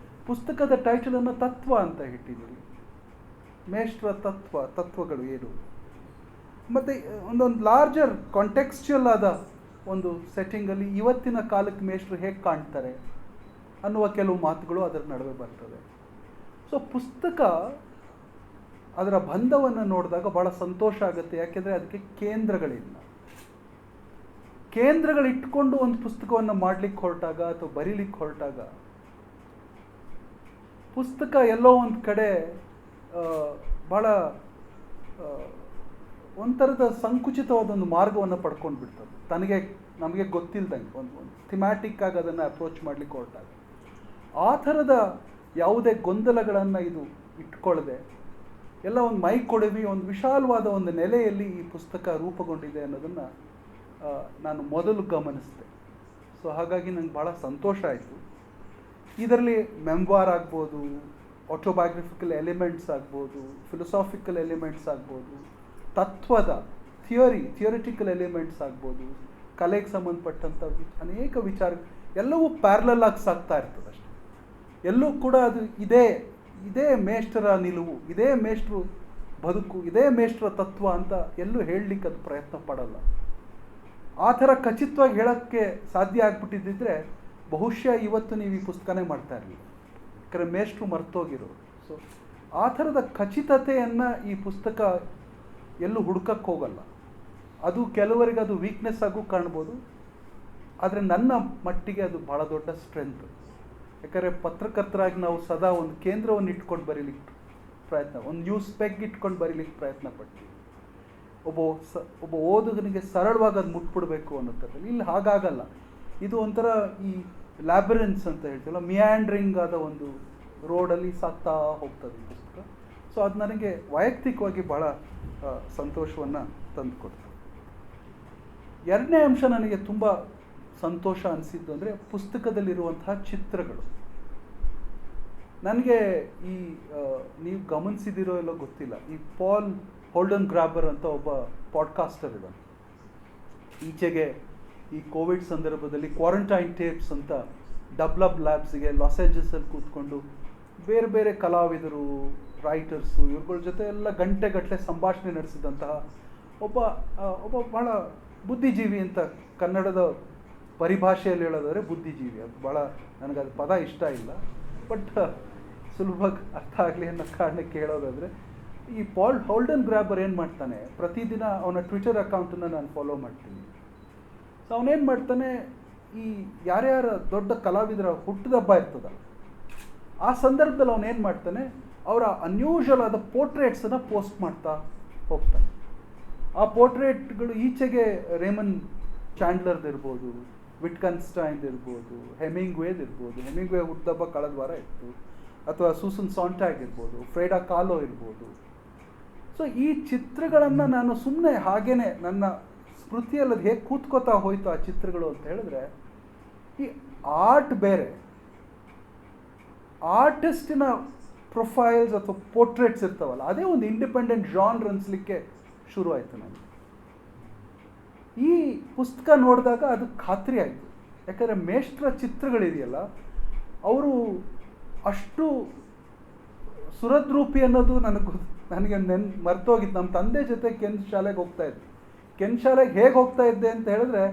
ಪುಸ್ತಕದ ಟೈಟಲನ್ನು ತತ್ವ ಅಂತ ಇಟ್ಟಿದ್ದೀವಿ. ಮೇಷ್ಟ್ರ ತತ್ವಗಳು ಏನು, ಮತ್ತು ಒಂದೊಂದು ಲಾರ್ಜರ್ ಕಾಂಟೆಕ್ಸ್ಚುಯಲ್ ಆದ ಒಂದು ಸೆಟ್ಟಿಂಗಲ್ಲಿ ಇವತ್ತಿನ ಕಾಲಕ್ಕೆ ಮೇಷ್ಟ್ರು ಹೇಗೆ ಕಾಣ್ತಾರೆ ಅನ್ನುವ ಕೆಲವು ಮಾತುಗಳು ಅದರ ನಡುವೆ ಬರ್ತದೆ. ಸೊ ಪುಸ್ತಕ ಅದರ ಬಂಧವನ್ನು ನೋಡಿದಾಗ ಭಾಳ ಸಂತೋಷ ಆಗುತ್ತೆ. ಯಾಕೆಂದರೆ ಅದಕ್ಕೆ ಕೇಂದ್ರಗಳಿಟ್ಕೊಂಡು ಒಂದು ಪುಸ್ತಕವನ್ನು ಮಾಡಲಿಕ್ಕೆ ಹೊರಟಾಗ ಅಥವಾ ಬರೀಲಿಕ್ಕೆ ಹೊರಟಾಗ ಪುಸ್ತಕ ಎಲ್ಲೋ ಒಂದು ಕಡೆ ಭಾಳ ಒಂಥರದ ಸಂಕುಚಿತವಾದ ಒಂದು ಮಾರ್ಗವನ್ನು ಪಡ್ಕೊಂಡು ಬಿಡ್ತದೆ. ನಮಗೆ ಗೊತ್ತಿಲ್ಲದಂಗೆ ಒಂದು ಥಿಮ್ಯಾಟಿಕ್ ಆಗಿ ಅದನ್ನು ಅಪ್ರೋಚ್ ಮಾಡಲಿಕ್ಕೆ ಹೊರಟಾಗ ಆ ಥರದ ಯಾವುದೇ ಗೊಂದಲಗಳನ್ನು ಇದು ಇಟ್ಕೊಳ್ಳದೆ ಎಲ್ಲ ಒಂದು ಮೈ ಕೊಡವಿ ಒಂದು ವಿಶಾಲವಾದ ಒಂದು ನೆಲೆಯಲ್ಲಿ ಈ ಪುಸ್ತಕ ರೂಪುಗೊಂಡಿದೆ ಅನ್ನೋದನ್ನು ನಾನು ಮೊದಲು ಗಮನಿಸಿದೆ. ಸೊ ಹಾಗಾಗಿ ನಂಗೆ ಭಾಳ ಸಂತೋಷ ಆಯಿತು. ಇದರಲ್ಲಿ ಮೆಮ್ವಾರ್ ಆಗ್ಬೋದು, ಆಟೋಬಯೋಗ್ರಫಿಕಲ್ ಎಲಿಮೆಂಟ್ಸ್ ಆಗ್ಬೋದು, ಫಿಲಸಾಫಿಕಲ್ ಎಲಿಮೆಂಟ್ಸ್ ಆಗ್ಬೋದು, ತತ್ವದ ಥಿಯರಿಟಿಕಲ್ ಎಲಿಮೆಂಟ್ಸ್ ಆಗ್ಬೋದು, ಕಲೆಗೆ ಸಂಬಂಧಪಟ್ಟಂಥ ಅನೇಕ ವಿಚಾರ ಎಲ್ಲವೂ ಪ್ಯಾರಲಲ್ ಆಗಿ ಸಾಗ್ತಾ ಇರ್ತದೆ ಅಷ್ಟೆ. ಎಲ್ಲೂ ಕೂಡ ಅದು ಇದೇ ಮೇಷ್ಟ್ರ ನಿಲುವು, ಇದೇ ಮೇಷ್ಟ್ರು ಬದುಕು, ಇದೇ ಮೇಷ್ಟ್ರ ತತ್ವ ಅಂತ ಎಲ್ಲೂ ಹೇಳಲಿಕ್ಕೆ ಅದು ಪ್ರಯತ್ನ ಪಡಲ್ಲ. ಆ ಥರ ಖಚಿತವಾಗಿ ಹೇಳೋಕ್ಕೆ ಸಾಧ್ಯ ಆಗ್ಬಿಟ್ಟಿದ್ದಿದ್ರೆ ಬಹುಶಃ ಇವತ್ತು ನೀವು ಈ ಪುಸ್ತಕನೇ ಮಾಡ್ತಾ ಇರಲಿಲ್ಲ. ಯಾಕಂದರೆ ಮೇಷ್ಟ್ರು ಮರ್ತೋಗಿರೋರು. ಸೊ ಆ ಥರದ ಖಚಿತತೆಯನ್ನು ಈ ಪುಸ್ತಕ ಎಲ್ಲೂ ಹುಡ್ಕಕ್ಕೆ ಹೋಗಲ್ಲ. ಅದು ಕೆಲವರಿಗೆ ಅದು ವೀಕ್ನೆಸ್ ಆಗೂ ಕಾಣ್ಬೋದು, ಆದರೆ ನನ್ನ ಮಟ್ಟಿಗೆ ಅದು ಭಾಳ ದೊಡ್ಡ ಸ್ಟ್ರೆಂತ್. ಯಾಕಂದರೆ ಪತ್ರಕರ್ತರಾಗಿ ನಾವು ಸದಾ ಒಂದು ಕೇಂದ್ರವನ್ನು ಇಟ್ಕೊಂಡು ಬರೀಲಿಕ್ಕೆ ಪ್ರಯತ್ನ, ಒಂದು ನ್ಯೂಸ್ ಪೆಗ್ ಇಟ್ಕೊಂಡು ಬರೀಲಿಕ್ಕೆ ಪ್ರಯತ್ನ ಪಡ್ತೀವಿ. ಒಬ್ಬ ಓದುಗನಿಗೆ ಸರಳವಾಗಿ ಅದು ಮುಟ್ಬಿಡ್ಬೇಕು ಅನ್ನೋ ಥರದಲ್ಲಿ. ಇಲ್ಲಿ ಹಾಗಾಗಲ್ಲ. ಇದು ಒಂಥರ ಈ ಲ್ಯಾಬರೆನ್ಸ್ ಅಂತ ಹೇಳ್ತೀವಲ್ಲ, ಮಿಯಾಂಡ್ರಿಂಗ್ ಆದ ಒಂದು ರೋಡಲ್ಲಿ ಸಾಗ್ತಾ ಹೋಗ್ತದೆ ಈ ಪುಸ್ತಕ. ಸೊ ಅದು ನನಗೆ ವೈಯಕ್ತಿಕವಾಗಿ ಭಾಳ ಸಂತೋಷವನ್ನು ತಂದುಕೊಡ್ತು. ಎರಡನೇ ಅಂಶ ನನಗೆ ತುಂಬ ಸಂತೋಷ ಅನಿಸಿದ್ದು ಅಂದರೆ ಪುಸ್ತಕದಲ್ಲಿರುವಂತಹ ಚಿತ್ರಗಳು. ನನಗೆ ಈ ನೀವು ಗಮನಿಸಿದಿರೋ ಎಲ್ಲೋ ಗೊತ್ತಿಲ್ಲ, ಈ ಪಾಲ್ ಹೋಲ್ಡನ್ ಗ್ರಾಬರ್ ಅಂತ ಒಬ್ಬ ಪಾಡ್ಕಾಸ್ಟರ್ ಇದ್ದಾನೆ. ಈಚೆಗೆ ಈ ಕೋವಿಡ್ ಸಂದರ್ಭದಲ್ಲಿ ಕ್ವಾರಂಟೈನ್ ಟೇಪ್ಸ್ ಅಂತ ಡಬ್ಲಬ್ ಲ್ಯಾಬ್ಸ್ಗೆ ಲಾಸ್ ಏಂಜಲ್ಸಲ್ಲಿ ಕೂತ್ಕೊಂಡು ಬೇರೆ ಬೇರೆ ಕಲಾವಿದರು, ರೈಟರ್ಸು ಇವ್ರುಗಳ ಜೊತೆ ಎಲ್ಲ ಗಂಟೆಗಟ್ಟಲೆ ಸಂಭಾಷಣೆ ನಡೆಸಿದಂತಹ ಒಬ್ಬ ಭಾಳ ಬುದ್ಧಿಜೀವಿ ಅಂತ ಕನ್ನಡದ ಪರಿಭಾಷೆಯಲ್ಲಿ ಹೇಳೋದಾದರೆ ಬುದ್ಧಿಜೀವಿ. ಅದು ಭಾಳ ನನಗದು ಪದ ಇಷ್ಟ ಇಲ್ಲ, ಬಟ್ ಸುಲಭವಾಗಿ ಅರ್ಥ ಆಗಲಿ ಅನ್ನೋ ಕಾರಣಕ್ಕೆ ಹೇಳೋದಾದರೆ, ಈ ಪಾಲ್ ಹೋಲ್ಡನ್ ಗ್ರಾಬರ್ ಏನು ಮಾಡ್ತಾನೆ, ಪ್ರತಿದಿನ ಅವನ ಟ್ವಿಟರ್ ಅಕೌಂಟನ್ನು ನಾನು ಫಾಲೋ ಮಾಡ್ತೀನಿ. ಸೊ ಅವನೇನು ಮಾಡ್ತಾನೆ, ಈ ಯಾರ್ಯಾರ ದೊಡ್ಡ ಕಲಾವಿದರ ಹುಟ್ಟಿದಬ್ಬ ಇರ್ತದಲ್ಲ, ಆ ಸಂದರ್ಭದಲ್ಲಿ ಅವನೇನು ಮಾಡ್ತಾನೆ, ಅವರ ಅನ್ಯೂಷಲ್ ಆದ ಪೋರ್ಟ್ರೇಟ್ಸನ್ನು ಪೋಸ್ಟ್ ಮಾಡ್ತಾ ಹೋಗ್ತಾನೆ. ಆ ಪೋರ್ಟ್ರೇಟ್ಗಳು ಈಚೆಗೆ ರೇಮನ್ ಚಾಂಡ್ಲರ್ದು ಇರ್ಬೋದು, ವಿಟ್ಕನ್ಸ್ಟೈನ್ದು ಇರ್ಬೋದು, ಹೆಮಿಂಗ್ವೇದು ಇರ್ಬೋದು. ಹೆಮಿಂಗ್ವೇ ಹುಟ್ಟಿದಬ್ಬ ಕಳೆದ ವಾರ ಇತ್ತು. ಅಥವಾ ಸೂಸನ್ ಸಾಂಟ್ಯಾಗ್ ಇರ್ಬೋದು, ಫ್ರೇಡಾ ಕಾಲೋ ಇರ್ಬೋದು. ಸೊ ಈ ಚಿತ್ರಗಳನ್ನು ನಾನು ಸುಮ್ಮನೆ ಹಾಗೇನೆ ನನ್ನ ಸ್ಮೃತಿಯಲ್ಲಿ ಅದು ಹೇಗೆ ಕೂತ್ಕೋತಾ ಹೋಯ್ತು ಆ ಚಿತ್ರಗಳು ಅಂತ ಹೇಳಿದ್ರೆ, ಈ ಆರ್ಟ್ ಬೇರೆ, ಆರ್ಟಿಸ್ಟಿನ ಪ್ರೊಫೈಲ್ಸ್ ಅಥವಾ ಪೋರ್ಟ್ರೇಟ್ಸ್ ಇರ್ತಾವಲ್ಲ, ಅದೇ ಒಂದು ಇಂಡಿಪೆಂಡೆಂಟ್ ಜಾನ್ರ್ ಅನಿಸ್ಲಿಕ್ಕೆ ಶುರು ಆಯಿತು ನನಗೆ. ಈ ಪುಸ್ತಕ ನೋಡಿದಾಗ ಅದು ಖಾತ್ರಿ ಆಯಿತು. ಯಾಕಂದರೆ ಮೇಷ್ಟ್ರ ಚಿತ್ರಗಳಿದೆಯಲ್ಲ, ಅವರು ಅಷ್ಟು ಸುರದ್ರೂಪಿ ಅನ್ನೋದು ನನಗೆ ಮರ್ತೋಗಿತ್ತು. ನಮ್ಮ ತಂದೆ ಜೊತೆ ಕೆನ್ ಶಾಲೆಗೆ ಹೋಗ್ತಾ ಇದ್ದೆ. ಕೆನ್ ಶಾಲೆಗೆ ಹೇಗೆ ಹೋಗ್ತಾ ಇದ್ದೆ ಅಂತ ಹೇಳಿದ್ರೆ,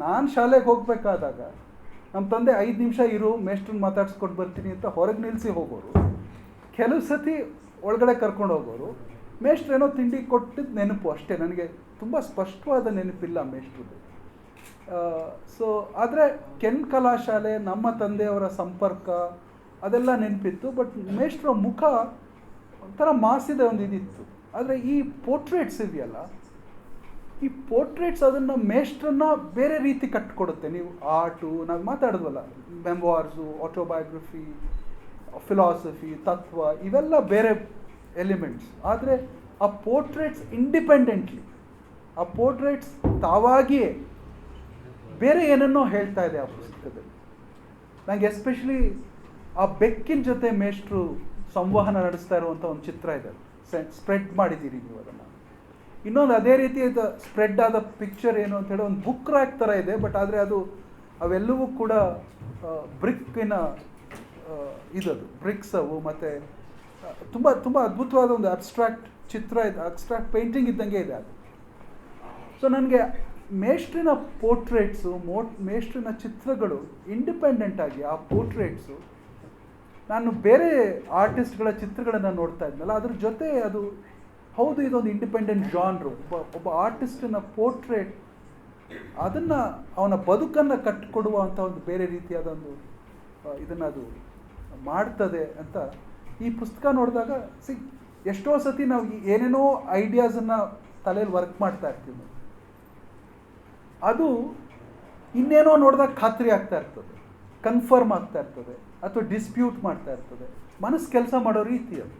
ನಾನು ಶಾಲೆಗೆ ಹೋಗಬೇಕಾದಾಗ ನಮ್ಮ ತಂದೆ 5 ನಿಮಿಷ ಇರು, ಮೇಷ್ಟ್ರನ್ನ ಮಾತಾಡ್ಸ್ಕೊಂಡು ಬರ್ತೀನಿ ಅಂತ ಹೊರಗೆ ನಿಲ್ಲಿಸಿ ಹೋಗೋರು. ಕೆಲವು ಸತಿ ಒಳಗಡೆ ಕರ್ಕೊಂಡು ಹೋಗೋರು. ಮೇಷ್ಟ್ರೇನೋ ತಿಂಡಿ ಕೊಟ್ಟಿದ್ದು ನೆನಪು ಅಷ್ಟೇ, ನನಗೆ ತುಂಬ ಸ್ಪಷ್ಟವಾದ ನೆನಪಿಲ್ಲ ಮೇಷ್ಟ್ರದ್ದು. ಸೊ ಆದರೆ ಕೆನ್ ಕಲಾಶಾಲೆ, ನಮ್ಮ ತಂದೆಯವರ ಸಂಪರ್ಕ ಅದೆಲ್ಲ ನೆನಪಿತ್ತು. ಬಟ್ ಮೇಷ್ಟ್ರ ಮುಖ ಒಂಥರ ಮಾಸಿದ ಒಂದು ಇದಿತ್ತು. ಆದರೆ ಈ ಪೋರ್ಟ್ರೇಟ್ಸ್ ಇದೆಯಲ್ಲ, ಈ ಪೋರ್ಟ್ರೇಟ್ಸ್ ಅದನ್ನು ಮೇಷ್ಟ್ರನ್ನ ಬೇರೆ ರೀತಿ ಕಟ್ಕೊಡುತ್ತೆ. ನೀವು ಆರ್ಟು, ನಾವು ಮಾತಾಡಿದ್ವಲ್ಲ, ಮೆಮೊವಾರ್ಸು, ಆಟೋಬಯೋಗ್ರಫಿ, ಫಿಲಾಸಫಿ, ತತ್ವ, ಇವೆಲ್ಲ ಬೇರೆ ಎಲಿಮೆಂಟ್ಸ್. ಆದರೆ ಆ ಪೋರ್ಟ್ರೇಟ್ಸ್ ಇಂಡಿಪೆಂಡೆಂಟ್ಲಿ, ಆ ಪೋರ್ಟ್ರೇಟ್ಸ್ ತಾವಾಗಿಯೇ ಬೇರೆ ಏನನ್ನೋ ಹೇಳ್ತಾ ಇದೆ ಆ ಪುಸ್ತಕದಲ್ಲಿ. ನನಗೆ ಎಸ್ಪೆಷಲಿ ಆ ಬೆಕ್ಕಿನ ಜೊತೆ ಮೇಷ್ಟ್ರು ಸಂವಹನ ನಡೆಸ್ತಾ ಇರುವಂಥ ಒಂದು ಚಿತ್ರ ಇದೆ, ಸ್ಪ್ರೆಡ್ ಮಾಡಿದ್ದೀರಿ ನೀವು ಅದನ್ನು. ಇನ್ನೊಂದು ಅದೇ ರೀತಿಯಾದ ಸ್ಪ್ರೆಡ್ ಆದ ಪಿಕ್ಚರ್ ಏನು ಅಂತ ಹೇಳಿ ಒಂದು ಬುಕ್ ರ್ಯಾಕ್ ಥರ ಇದೆ. ಬಟ್ ಆದರೆ ಅವೆಲ್ಲವೂ ಕೂಡ ಬ್ರಿಕ್ಕಿನ ಇದದು ಬ್ರಿಕ್ಸ್ ಅವು. ಮತ್ತು ತುಂಬ ತುಂಬ ಅದ್ಭುತವಾದ ಒಂದು ಅಬ್ಸ್ಟ್ರಾಕ್ಟ್ ಚಿತ್ರ ಇದೆ, ಅಬ್ಸ್ಟ್ರಾಕ್ಟ್ ಪೇಂಟಿಂಗ್ ಇದ್ದಂಗೆ ಇದೆ ಅದು. ಸೊ ನನಗೆ ಮೇಷ್ಟ್ರಿನ ಪೋರ್ಟ್ರೇಟ್ಸು, ಮೇಷ್ಟ್ರಿನ ಚಿತ್ರಗಳು ಇಂಡಿಪೆಂಡೆಂಟಾಗಿ ಆ ಪೋರ್ಟ್ರೇಟ್ಸು, ನಾನು ಬೇರೆ ಆರ್ಟಿಸ್ಟ್ಗಳ ಚಿತ್ರಗಳನ್ನು ನೋಡ್ತಾ ಇದ್ನಲ್ಲ, ಅದ್ರ ಜೊತೆ ಅದು ಹೌದು ಇದೊಂದು ಇಂಡಿಪೆಂಡೆಂಟ್ ಜಾನ್ರು. ಒಬ್ಬ ಆರ್ಟಿಸ್ಟಿನ ಪೋರ್ಟ್ರೇಟ್ ಅದನ್ನು ಅವನ ಬದುಕನ್ನು ಕಟ್ಟಿಕೊಡುವಂಥ ಒಂದು ಬೇರೆ ರೀತಿಯಾದ ಒಂದು ಇದನ್ನು ಅದು ಮಾಡ್ತದೆ ಅಂತ ಈ ಪುಸ್ತಕ ನೋಡಿದಾಗ ಎಷ್ಟೋ ಸತಿ ನಾವು ಏನೇನೋ ಐಡಿಯಾಸನ್ನು ತಲೆಯಲ್ಲಿ ವರ್ಕ್ ಮಾಡ್ತಾ ಇರ್ತೀವಿ ನಾವು. ಅದು ಇನ್ನೇನೋ ನೋಡಿದಾಗ ಖಾತ್ರಿ ಆಗ್ತಾ ಇರ್ತದೆ, ಕನ್ಫರ್ಮ್ ಆಗ್ತಾ ಇರ್ತದೆ, ಅಥವಾ ಡಿಸ್ಪ್ಯೂಟ್ ಮಾಡ್ತಾ ಇರ್ತದೆ. ಮನಸ್ಸು ಕೆಲಸ ಮಾಡೋ ರೀತಿ ಅದು.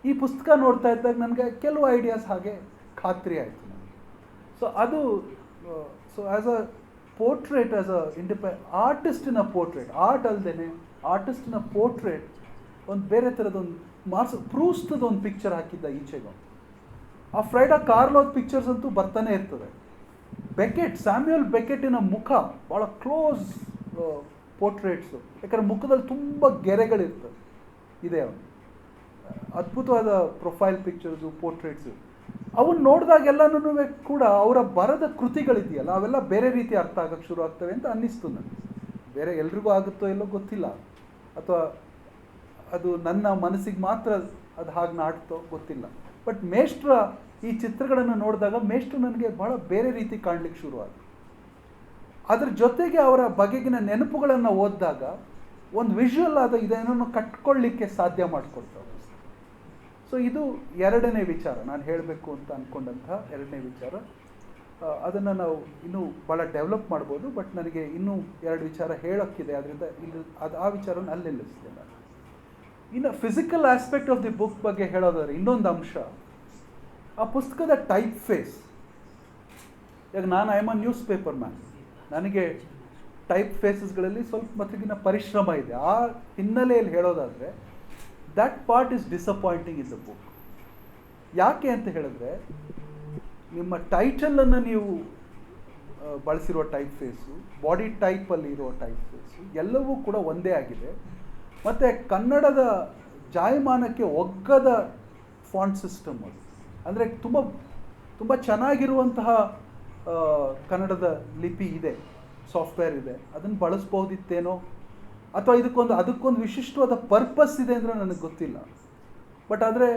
ಈ ಪುಸ್ತಕ ನೋಡ್ತಾ ಇದ್ದಾಗ ನನಗೆ ಕೆಲವು ಐಡಿಯಾಸ್ ಹಾಗೆ ಖಾತ್ರಿ ಆಯಿತು ನನಗೆ. ಸೊ ಅದು as a portrait, as a ಆರ್ಟಿಸ್ಟಿನ ಪೋರ್ಟ್ರೇಟ್, ಆರ್ಟ್ ಅಲ್ಲದೇ ಆರ್ಟಿಸ್ಟಿನ ಪೋರ್ಟ್ರೇಟ್ ಒಂದು ಬೇರೆ ಥರದೊಂದು ಪ್ರೂಸ್ತದ ಒಂದು ಪಿಕ್ಚರ್ ಹಾಕಿದ್ದ ಈಚೆಗೆ. ಆ ಫ್ರೈಡಾ ಕಾರ್ಲೋದ ಪಿಕ್ಚರ್ಸ್ ಅಂತೂ ಬರ್ತಾನೆ ಇರ್ತದೆ. ಬೆಕೆಟ್, ಸ್ಯಾಮ್ಯುಯಲ್ ಬೆಕೆಟಿನ ಮುಖ ಭಾಳ ಕ್ಲೋಸ್ ಪೋರ್ಟ್ರೇಟ್ಸು. ಯಾಕಂದರೆ ಮುಖದಲ್ಲಿ ತುಂಬ ಗೆರೆಗಳಿರ್ತವೆ, ಇದೆ ಅವನು. ಅದ್ಭುತವಾದ ಪ್ರೊಫೈಲ್ ಪಿಕ್ಚರ್ಸು, ಪೋರ್ಟ್ರೇಟ್ಸು. ಅವನ್ನ ನೋಡಿದಾಗೆಲ್ಲನೂ ಕೂಡ ಅವರ ಬರದ ಕೃತಿಗಳಿದೆಯಲ್ಲ, ಅವೆಲ್ಲ ಬೇರೆ ರೀತಿ ಅರ್ಥ ಆಗೋಕ್ಕೆ ಶುರು ಆಗ್ತವೆ ಅಂತ ಅನ್ನಿಸ್ತು ನನಗೆ. ಬೇರೆ ಎಲ್ರಿಗೂ ಆಗುತ್ತೋ ಎಲ್ಲೋ ಗೊತ್ತಿಲ್ಲ, ಅಥವಾ ಅದು ನನ್ನ ಮನಸ್ಸಿಗೆ ಮಾತ್ರ ಅದು ಹಾಗೆ ನಾಟ್ತೋ ಗೊತ್ತಿಲ್ಲ. ಬಟ್ ಮೇಷ್ಟ್ರ ಈ ಚಿತ್ರಗಳನ್ನು ನೋಡಿದಾಗ ಮೇಷ್ಟ್ರು ನನಗೆ ಬಹಳ ಬೇರೆ ರೀತಿ ಕಾಣಲಿಕ್ಕೆ ಶುರುವಾಯಿತು. ಅದ್ರ ಜೊತೆಗೆ ಅವರ ಬಗೆಗಿನ ನೆನಪುಗಳನ್ನು ಓದಿದಾಗ ಒಂದು ವಿಷುವಲ್ ಆದ ಇದನ್ನು ಕಟ್ಕೊಳ್ಳಿಕ್ಕೆ ಸಾಧ್ಯ ಮಾಡಿಕೊಡ್ತಾರೆ. ಸೊ ಇದು ಎರಡನೇ ವಿಚಾರ, ನಾನು ಹೇಳಬೇಕು ಅಂತ ಅಂದ್ಕೊಂಡಂತಹ ಎರಡನೇ ವಿಚಾರ. ಅದನ್ನು ನಾವು ಇನ್ನೂ ಭಾಳ ಡೆವಲಪ್ ಮಾಡ್ಬೋದು, ಬಟ್ ನನಗೆ ಇನ್ನೂ ಎರಡು ವಿಚಾರ ಹೇಳೋಕ್ಕಿದೆ, ಅದರಿಂದ ಆ ವಿಚಾರನ ಅಲ್ಲಿ ನಿಲ್ಲಿಸಿದೆ ನಾನು. ಇನ್ನು physical aspect of the book ಬಗ್ಗೆ ಹೇಳೋದಾದ್ರೆ ಇನ್ನೊಂದು ಅಂಶ, ಆ ಪುಸ್ತಕದ ಟೈಪ್ ಫೇಸ್. ಈಗ ನಾನು I am a newspaper man, ನನಗೆ ಟೈಪ್ ಫೇಸಸ್ಗಳಲ್ಲಿ ಸ್ವಲ್ಪ ಮಟ್ಟಿಗಿನ ಪರಿಶ್ರಮ ಇದೆ. ಆ ಹಿನ್ನೆಲೆಯಲ್ಲಿ ಹೇಳೋದಾದರೆ that part is disappointing in the book. ಯಾಕೆ ಅಂತ ಹೇಳಿದ್ರೆ, ನಿಮ್ಮ ಟೈಟಲನ್ನು ನೀವು ಬಳಸಿರೋ ಟೈಪ್ ಫೇಸು, ಬಾಡಿ ಟೈಪಲ್ಲಿ ಇರೋ ಟೈಪ್ ಫೇಸು ಎಲ್ಲವೂ ಕೂಡ ಒಂದೇ ಆಗಿದೆ. ಮತ್ತು ಕನ್ನಡದ ಜಾಯಮಾನಕ್ಕೆ ಒಗ್ಗದ ಫಾಂಟ್ ಸಿಸ್ಟಮ್ ಅದು. ಅಂದರೆ ತುಂಬ ತುಂಬ ಚೆನ್ನಾಗಿರುವಂತಹ ಕನ್ನಡದ ಲಿಪಿ ಇದೆ, ಸಾಫ್ಟ್ವೇರ್ ಇದೆ, ಅದನ್ನು ಬಳಸ್ಬೋದಿತ್ತೇನೋ, ಅಥವಾ ಅದಕ್ಕೊಂದು ವಿಶಿಷ್ಟವಾದ ಪರ್ಪಸ್ ಇದೆ ಅಂದರೆ ನನಗೆ ಗೊತ್ತಿಲ್ಲ. ಬಟ್ ಆದರೆ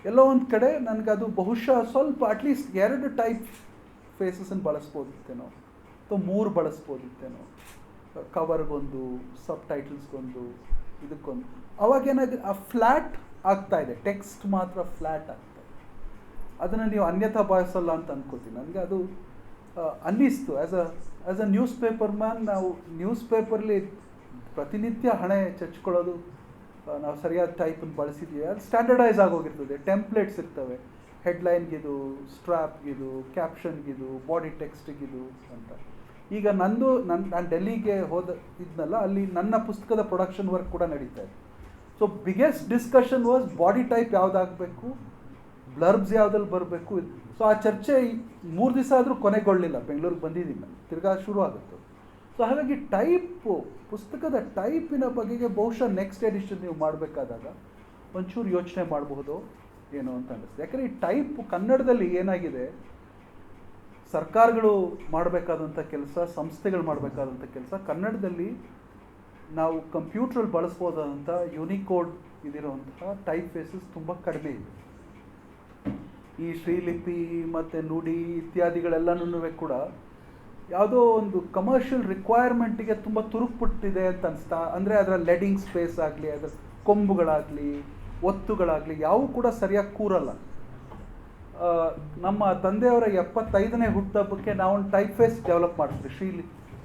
ಎಲ್ಲೋ ಒಂದು ಕಡೆ ನನಗದು ಬಹುಶಃ ಸ್ವಲ್ಪ ಅಟ್ಲೀಸ್ಟ್ 2 ಟೈಪ್ ಫೇಸಸನ್ನು ಬಳಸ್ಬೋದಿತ್ತೇನೋ, ಅಥವಾ 3 ಬಳಸ್ಬೋದಿತ್ತೇನೋ, ಕವರ್ಗೊಂದು, ಸಬ್ ಟೈಟಲ್ಸ್ಗೊಂದು, ಇದಕ್ಕೊಂದು. ಅವಾಗೇನಾಗಿ ಆ ಫ್ಲ್ಯಾಟ್ ಆಗ್ತಾಯಿದೆ, ಟೆಕ್ಸ್ಟ್ ಮಾತ್ರ ಫ್ಲ್ಯಾಟ್ ಆಗ್ತಾಯಿದೆ. ಅದನ್ನು ನೀವು ಅನ್ಯಥಾ ಭಾವಿಸಲ್ಲ ಅಂತ ಅಂದ್ಕೋತೀನಿ. ನನಗೆ ಅದು ಅನ್ನಿಸ್ತು. As a newspaper man, ನಾವು ನ್ಯೂಸ್ ಪೇಪರ್ಲಿ ಪ್ರತಿನಿತ್ಯ ಹಣೆ ಚಚ್ಕೊಳ್ಳೋದು, ನಾವು ಸರಿಯಾದ ಟೈಪನ್ನು ಬಳಸಿದ್ದೀವಿ, ಅದು ಸ್ಟ್ಯಾಂಡರ್ಡೈಸ್ ಆಗೋಗಿರ್ತದೆ. ಟೆಂಪ್ಲೇಟ್ಸ್ ಇರ್ತವೆ, ಹೆಡ್ಲೈನ್ಗಿದು, ಸ್ಟ್ರ್ಯಾಪ್ಗಿದು, ಕ್ಯಾಪ್ಷನ್ಗಿದು, ಬಾಡಿ ಟೆಕ್ಸ್ಟ್ಗಿದು ಅಂತ. ಈಗ ನಾನು ಡೆಲ್ಲಿಗೆ ಇದ್ನಲ್ಲ, ಅಲ್ಲಿ ನನ್ನ ಪುಸ್ತಕದ ಪ್ರೊಡಕ್ಷನ್ ವರ್ಕ್ ಕೂಡ ನಡೀತಾ ಇದೆ. So biggest discussion was body type ಯಾವುದಾಗಬೇಕು, ಬ್ಲರ್ಬ್ಸ್ ಯಾವುದಲ್ಲಿ ಬರಬೇಕು. ಸೊ ಆ ಚರ್ಚೆ 3 ದಿವಸ ಆದರೂ ಕೊನೆಗೊಳ್ಳಲಿಲ್ಲ. ಬೆಂಗಳೂರಿಗೆ ಬಂದಿದ್ದೀನಿ, ತಿರ್ಗಾ ಶುರು ಆಗುತ್ತೆ. ಸೊ ಹಾಗಾಗಿ ಪುಸ್ತಕದ ಟೈಪಿನ ಬಗೆಗೆ ಬಹುಶಃ ನೆಕ್ಸ್ಟ್ ಎಡಿಷನ್ ನೀವು ಮಾಡಬೇಕಾದಾಗ ಒಂಚೂರು ಯೋಚನೆ ಮಾಡಬಹುದು ಏನೋ ಅಂತ ಅನ್ನಿಸ್ತದೆ. ಯಾಕಂದರೆ ಈ ಟೈಪ್ ಕನ್ನಡದಲ್ಲಿ ಏನಾಗಿದೆ, ಸರ್ಕಾರಗಳು ಮಾಡಬೇಕಾದಂಥ ಕೆಲಸ, ಸಂಸ್ಥೆಗಳು ಮಾಡಬೇಕಾದಂಥ ಕೆಲಸ, ಕನ್ನಡದಲ್ಲಿ ನಾವು ಕಂಪ್ಯೂಟ್ರಲ್ಲಿ ಬಳಸ್ಬೋದಾದಂಥ ಯೂನಿಕೋಡ್ ಇದಿರುವಂತಹ ಟೈಪ್ ಫೇಸಸ್ ತುಂಬ ಕಡಿಮೆ ಇದೆ. ಈ ಶ್ರೀಲಿಪಿ ಮತ್ತು ನುಡಿ ಇತ್ಯಾದಿಗಳೆಲ್ಲನೂ ಕೂಡ ಯಾವುದೋ ಒಂದು ಕಮರ್ಷಿಯಲ್ ರಿಕ್ವೈರ್ಮೆಂಟಿಗೆ ತುಂಬ ತುರುಕ್ಬಿಟ್ಟಿದೆ ಅಂತ ಅನಿಸ್ತಾ. ಅಂದರೆ ಅದರ ಲೆಡಿಂಗ್ ಸ್ಪೇಸ್ ಆಗಲಿ, ಅದರ ಕೊಂಬುಗಳಾಗಲಿ, ಒತ್ತುಗಳಾಗಲಿ ಯಾವೂ ಕೂಡ ಸರಿಯಾಗಿ ಕೂರಲ್ಲ. ನಮ್ಮ ತಂದೆಯವರ 75ನೇ ಹುಟ್ಟುಹಬ್ಬಕ್ಕೆ ನಾವೊಂದು ಟೈಪ್ ಫೇಸ್ ಡೆವಲಪ್ ಮಾಡ್ತೀವಿ,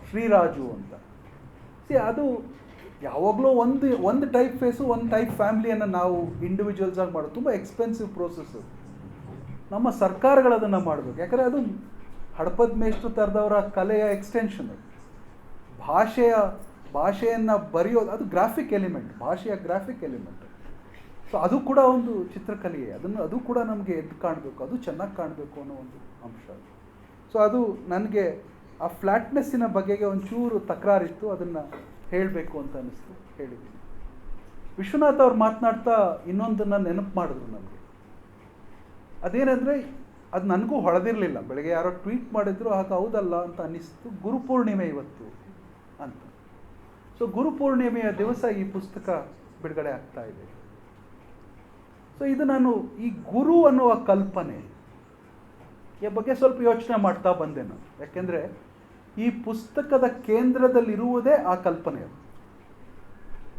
ಶ್ರೀರಾಜು ಅಂತ. ಅದು ಯಾವಾಗಲೂ ಒಂದು ಟೈಪ್ ಫೇಸು, ಒಂದು ಟೈಪ್ ಫ್ಯಾಮ್ಲಿಯನ್ನು ನಾವು ಇಂಡಿವಿಜುವಲ್ಸ್ ಆಗಿ ಮಾಡೋದು ತುಂಬ ಎಕ್ಸ್ಪೆನ್ಸಿವ್ ಪ್ರೋಸೆಸ್ಸು. ನಮ್ಮ ಸರ್ಕಾರಗಳದನ್ನು ಮಾಡಬೇಕು. ಯಾಕಂದರೆ ಅದು ಹಡಪದ ಮೇಷ್ಟ್ರು ಥರದವರ ಕಲೆಯ ಎಕ್ಸ್ಟೆನ್ಷನ್. ಭಾಷೆಯನ್ನು ಬರೆಯೋದು ಅದು ಗ್ರಾಫಿಕ್ ಎಲಿಮೆಂಟ್, ಭಾಷೆಯ ಗ್ರಾಫಿಕ್ ಎಲಿಮೆಂಟ್. ಸೊ ಅದು ಕೂಡ ಒಂದು ಚಿತ್ರಕಲೆಯೇ. ಅದು ಕೂಡ ನಮಗೆ ಎದ್ದು ಕಾಣಬೇಕು, ಅದು ಚೆನ್ನಾಗಿ ಕಾಣಬೇಕು ಅನ್ನೋ ಒಂದು ಅಂಶ. ಸೊ ಅದು ನನಗೆ ಆ ಫ್ಲ್ಯಾಟ್ನೆಸ್ಸಿನ ಬಗೆಗೆ ಒಂಚೂರು ತಕರಾರಿತ್ತು, ಅದನ್ನು ಹೇಳಬೇಕು ಅಂತ ಅನ್ನಿಸ್ತು, ಹೇಳಿದ್ದೀನಿ. ವಿಶ್ವನಾಥ್ ಅವ್ರು ಮಾತನಾಡ್ತಾ ಇನ್ನೊಂದನ್ನು ನೆನಪು ಮಾಡಿದ್ರು ನನಗೆ. ಅದೇನೆಂದರೆ, ಅದು ನನಗೂ ಹೊಳೆದಿರಲಿಲ್ಲ. ಬೆಳಗ್ಗೆ ಯಾರೋ ಟ್ವೀಟ್ ಮಾಡಿದ್ರು, ಆಗ ಹೌದಲ್ಲ ಅಂತ ಅನ್ನಿಸ್ತು. ಗುರುಪೂರ್ಣಿಮೆ ಇವತ್ತು ಅಂತ. ಸೊ ಗುರುಪೂರ್ಣಿಮೆಯ ದಿವಸ ಈ ಪುಸ್ತಕ ಬಿಡುಗಡೆ ಆಗ್ತಾ ಇದೆ. ಸೊ ಇದು ನಾನು ಈ ಗುರು ಅನ್ನುವ ಕಲ್ಪನೆ ಈ ಬಗ್ಗೆ ಸ್ವಲ್ಪ ಯೋಚನೆ ಮಾಡ್ತಾ ಬಂದೆ ನಾನು. ಯಾಕೆಂದರೆ ಈ ಪುಸ್ತಕದ ಕೇಂದ್ರದಲ್ಲಿರುವುದೇ ಆ ಕಲ್ಪನೆ.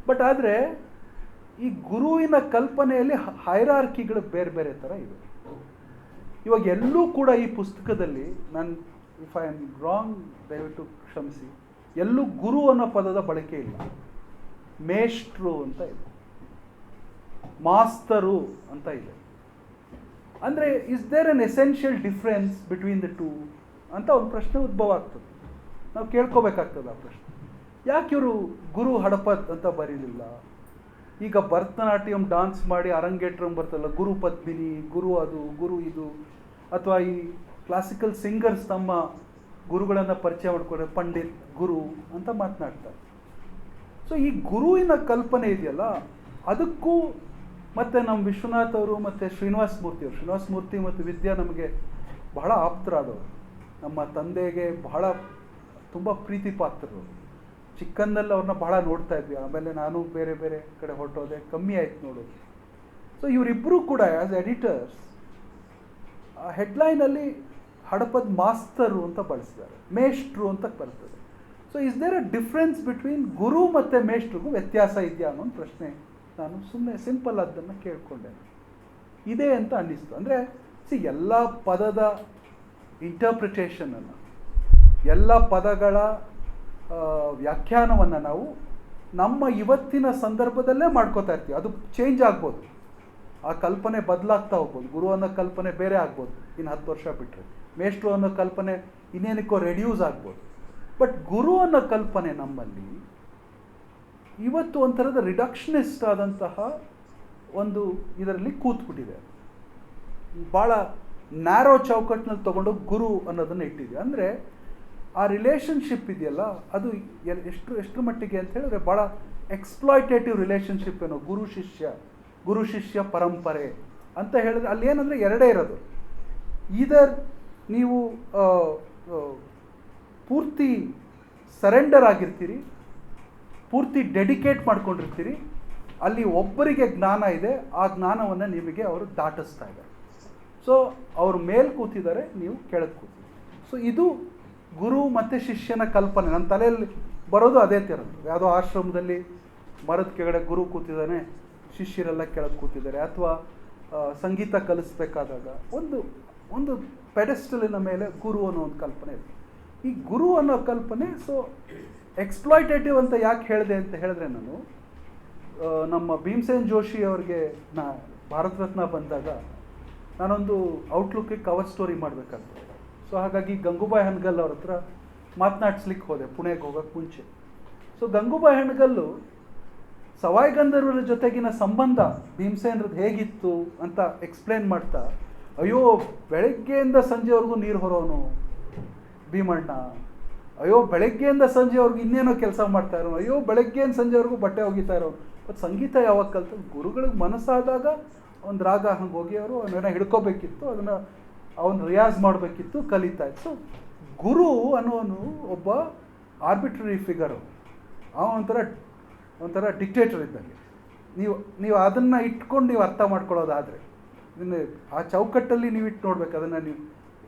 ಬಟ್ ಆದರೆ ಈ ಗುರುವಿನ ಕಲ್ಪನೆಯಲ್ಲಿ ಹೈರಾರ್ಕಿಗಳು ಬೇರೆ ಬೇರೆ ಥರ ಇವೆ. ಇವಾಗ ಎಲ್ಲೂ ಕೂಡ ಈ ಪುಸ್ತಕದಲ್ಲಿ, ನಾನು ಇಫ್ ಐ ಆಮ್ ರಾಂಗ್ ದಯವಿಟ್ಟು ಕ್ಷಮಿಸಿ, ಎಲ್ಲೂ ಗುರು ಅನ್ನೋ ಪದದ ಬಳಕೆ ಇಲ್ಲ. ಮೇಷ್ಟ್ರು ಅಂತ ಇದೆ, ಮಾಸ್ತರು ಅಂತ ಇದೆ. ಅಂದರೆ is there an essential difference between the two ಅಂತ ಒಂದು ಪ್ರಶ್ನೆ ಉದ್ಭವ ಆಗ್ತದೆ. ನಾವು ಕೇಳ್ಕೋಬೇಕಾಗ್ತದೆ ಆ ಪ್ರಶ್ನೆ. ಯಾಕೆ ಇವರು ಗುರು ಹಡಪದ್ ಅಂತ ಬರೀಲಿಲ್ಲ? ಈಗ ಭರತನಾಟ್ಯಂ ಡಾನ್ಸ್ ಮಾಡಿ ಅರಂಗೇಟ್ರಂ ಬರ್ತಲ್ಲ, ಗುರು ಪದ್ಮಿನಿ, ಗುರು ಅದು, ಗುರು ಇದು. ಅಥವಾ ಈ ಕ್ಲಾಸಿಕಲ್ ಸಿಂಗರ್ಸ್ ತಮ್ಮ ಗುರುಗಳನ್ನು ಪರಿಚಯ ಮಾಡ್ಕೊಂಡ್ರೆ ಪಂಡಿತ್, ಗುರು ಅಂತ ಮಾತನಾಡ್ತಾರೆ. ಸೊ ಈ ಗುರುವಿನ ಕಲ್ಪನೆ ಇದೆಯಲ್ಲ, ಅದಕ್ಕೂ ಮತ್ತು ನಮ್ಮ ವಿಶ್ವನಾಥ್ ಅವರು ಮತ್ತು ಶ್ರೀನಿವಾಸ ಮೂರ್ತಿ ಮತ್ತು ವಿದ್ಯಾ ನಮಗೆ ಬಹಳ ಆಪ್ತರಾದವರು. ನಮ್ಮ ತಂದೆಗೆ ಬಹಳ ತುಂಬ ಪ್ರೀತಿ ಪಾತ್ರರು. ಚಿಕ್ಕಂದಲ್ಲಿ ಅವ್ರನ್ನ ಬಹಳ ನೋಡ್ತಾ ಇದ್ವಿ, ಆಮೇಲೆ ನಾನು ಬೇರೆ ಬೇರೆ ಕಡೆ ಹೊರಟೋದೆ, ಕಮ್ಮಿ ಆಯ್ತು ನೋಡೋದು. ಸೊ ಇವರಿಬ್ಬರು ಕೂಡ ಆ್ಯಸ್ ಎಡಿಟರ್ಸ್ ಆ ಹೆಡ್ಲೈನಲ್ಲಿ ಹಡಪದ ಮಾಸ್ತರು ಅಂತ ಬಳಸಿದ್ದಾರೆ, ಮೇಷ್ಟ್ರು ಅಂತ ಬರ್ತದೆ. So is there a difference between ಗುರು ಮತ್ತು ಮೇಷ್ಟ್ರಿಗೂ ವ್ಯತ್ಯಾಸ ಇದೆಯಾ ಅನ್ನೋ ಒಂದು ಪ್ರಶ್ನೆ ನಾನು ಸುಮ್ಮನೆ ಸಿಂಪಲ್ ಅದನ್ನು ಕೇಳಿಕೊಂಡೆ. ಇದೆ ಅಂತ ಅನ್ನಿಸ್ತು. ಅಂದರೆ ಎಲ್ಲ ಪದದ ಇಂಟರ್ಪ್ರಿಟೇಷನನ್ನು, ಎಲ್ಲ ಪದಗಳ ವ್ಯಾಖ್ಯಾನವನ್ನು ನಾವು ನಮ್ಮ ಇವತ್ತಿನ ಸಂದರ್ಭದಲ್ಲೇ ಮಾಡ್ಕೋತಾ ಇರ್ತೀವಿ. ಅದು ಚೇಂಜ್ ಆಗ್ಬೋದು, ಆ ಕಲ್ಪನೆ ಬದಲಾಗ್ತಾ ಹೋಗ್ಬೋದು. ಗುರು ಅನ್ನೋ ಕಲ್ಪನೆ ಬೇರೆ ಆಗ್ಬೋದು ಇನ್ನು 10 ವರ್ಷ ಬಿಟ್ಟರೆ, ಮೇಷ್ಟ್ರು ಅನ್ನೋ ಕಲ್ಪನೆ ಇನ್ನೇನಕ್ಕೋ ರೆಡ್ಯೂಸ್ ಆಗ್ಬೋದು. ಬಟ್ ಗುರು ಅನ್ನೋ ಕಲ್ಪನೆ ನಮ್ಮಲ್ಲಿ ಇವತ್ತು ಒಂಥರದ ರಿಡಕ್ಷನಿಸ್ಟ್ ಆದಂತಹ ಒಂದು ಇದರಲ್ಲಿ ಕೂತ್ಬಿಟ್ಟಿದೆ. ಭಾಳ ನ್ಯಾರೋ ಚೌಕಟ್ಟಿನಲ್ಲಿ ತೊಗೊಂಡು ಗುರು ಅನ್ನೋದನ್ನು ಇಟ್ಟಿದ್ವಿ. ಅಂದರೆ ಆ ರಿಲೇಷನ್ಶಿಪ್ ಇದೆಯಲ್ಲ, ಅದು ಎಷ್ಟರ ಮಟ್ಟಿಗೆ ಅಂತ ಹೇಳಿದ್ರೆ ಭಾಳ ಎಕ್ಸ್ಪ್ಲಾಯ್ಟೇಟಿವ್ ರಿಲೇಷನ್ಶಿಪ್ ಏನೋ, ಗುರು ಶಿಷ್ಯ ಪರಂಪರೆ ಅಂತ ಹೇಳಿದ್ರೆ ಅಲ್ಲಿ ಏನಂದರೆ ಎರಡೇ ಇರೋದು. ಈದರ್ ನೀವು ಪೂರ್ತಿ ಸರೆಂಡರ್ ಆಗಿರ್ತೀರಿ, ಪೂರ್ತಿ ಡೆಡಿಕೇಟ್ ಮಾಡ್ಕೊಂಡಿರ್ತೀರಿ, ಅಲ್ಲಿ ಒಬ್ಬರಿಗೆ ಜ್ಞಾನ ಇದೆ, ಆ ಜ್ಞಾನವನ್ನು ನಿಮಗೆ ಅವರು ದಾಟಿಸ್ತಾ ಇದ್ದಾರೆ. ಸೊ ಅವರು ಮೇಲೆ ಕೂತಿದ್ದಾರೆ, ನೀವು ಕೆಳಗೆ ಕೂತಿದ್ದೀರಿ. ಸೊ ಇದು ಗುರು ಮತ್ತು ಶಿಷ್ಯನ ಕಲ್ಪನೆ ನನ್ನ ತಲೆಯಲ್ಲಿ ಬರೋದು ಅದೇ ಥರದ್ದು. ಯಾವುದೋ ಆಶ್ರಮದಲ್ಲಿ ಮರದ ಕೆಳಗಡೆ ಗುರು ಕೂತಿದ್ದಾನೆ, ಶಿಷ್ಯರೆಲ್ಲ ಕೆಳಗೆ ಕೂತಿದ್ದಾರೆ. ಅಥವಾ ಸಂಗೀತ ಕಲಿಸ್ಬೇಕಾದಾಗ ಒಂದು ಪೆಡೆಸ್ಟಲಿನ ಮೇಲೆ ಗುರು ಅನ್ನೋ ಒಂದು ಕಲ್ಪನೆ ಇದೆ. ಈ ಗುರು ಅನ್ನೋ ಕಲ್ಪನೆ ಸೊ ಎಕ್ಸ್ಪ್ಲಾಯ್ಟೇಟಿವ್ ಅಂತ ಯಾಕೆ ಹೇಳಿದೆ ಅಂತ ಹೇಳಿದ್ರೆ, ನಾನು ನಮ್ಮ ಭೀಮಸೇನ್ ಜೋಶಿ ಅವ್ರಿಗೆ ಭಾರತ ರತ್ನ ಬಂದಾಗ ನಾನೊಂದು ಔಟ್ಲುಕ್ಕಿಗೆ ಕವರ್ ಸ್ಟೋರಿ ಮಾಡಬೇಕಾಗ್ತದೆ. ಸೊ ಹಾಗಾಗಿ ಗಂಗೂಬಾಯಿ ಹನಗಲ್ ಅವ್ರ ಹತ್ರ ಮಾತನಾಡ್ಸ್ಲಿಕ್ಕೆ ಹೋದೆ ಪುಣೆಗೆ ಹೋಗೋಕ್ಕೆ ಮುಂಚೆ. ಸೊ ಗಂಗೂಬಾಯಿ ಹನಗಲ್ಲು ಸವಾಯಿ ಗಂಧರ್ವರ ಜೊತೆಗಿನ ಸಂಬಂಧ ಭೀಮಸೇನ್ರದ್ದು ಹೇಗಿತ್ತು ಅಂತ ಎಕ್ಸ್ಪ್ಲೇನ್ ಮಾಡ್ತಾ, ಅಯ್ಯೋ ಬೆಳಗ್ಗೆಯಿಂದ ಸಂಜೆವರೆಗೂ ನೀರು ಹೊರೋನು ಭೀಮಣ್ಣ, ಅಯ್ಯೋ ಬೆಳಗ್ಗೆಯಿಂದ ಸಂಜೆವರೆಗೂ ಇನ್ನೇನೋ ಕೆಲಸ ಮಾಡ್ತಾ ಇರೋನು, ಅಯ್ಯೋ ಬೆಳಗ್ಗೆಯಿಂದ ಸಂಜೆವರೆಗೂ ಬಟ್ಟೆ ಒಗಿತಾ ಇರೋನು. ಮತ್ತು ಸಂಗೀತ ಯಾವಾಗ ಕಲ್ತು, ಗುರುಗಳಿಗೆ ಮನಸ್ಸಾದಾಗ ಒಂದು ರಾಗ ಹಂಗೆ ಹೋಗಿ ಅವರು ಅದನ್ನು ಹಿಡ್ಕೋಬೇಕಿತ್ತು, ಅದನ್ನು ಅವನು ರಿಯಾಜ್ ಮಾಡಬೇಕಿತ್ತು, ಕಲಿತಾ ಇತ್ತು. ಸೊ ಗುರು ಅನ್ನೋನು ಒಬ್ಬ ಆರ್ಬಿಟ್ರರಿ ಫಿಗರು, ಒಂಥರ ಡಿಕ್ಟೇಟರ್ ಇದ್ದಂಗೆ. ನೀವು ಅದನ್ನು ಇಟ್ಕೊಂಡು ನೀವು ಅರ್ಥ ಮಾಡ್ಕೊಳ್ಳೋದಾದರೆ, ಇದನ್ನು ಆ ಚೌಕಟ್ಟಲ್ಲಿ ನೀವು ಇಟ್ಟು ನೋಡ್ಬೇಕು, ಅದನ್ನು ನೀವು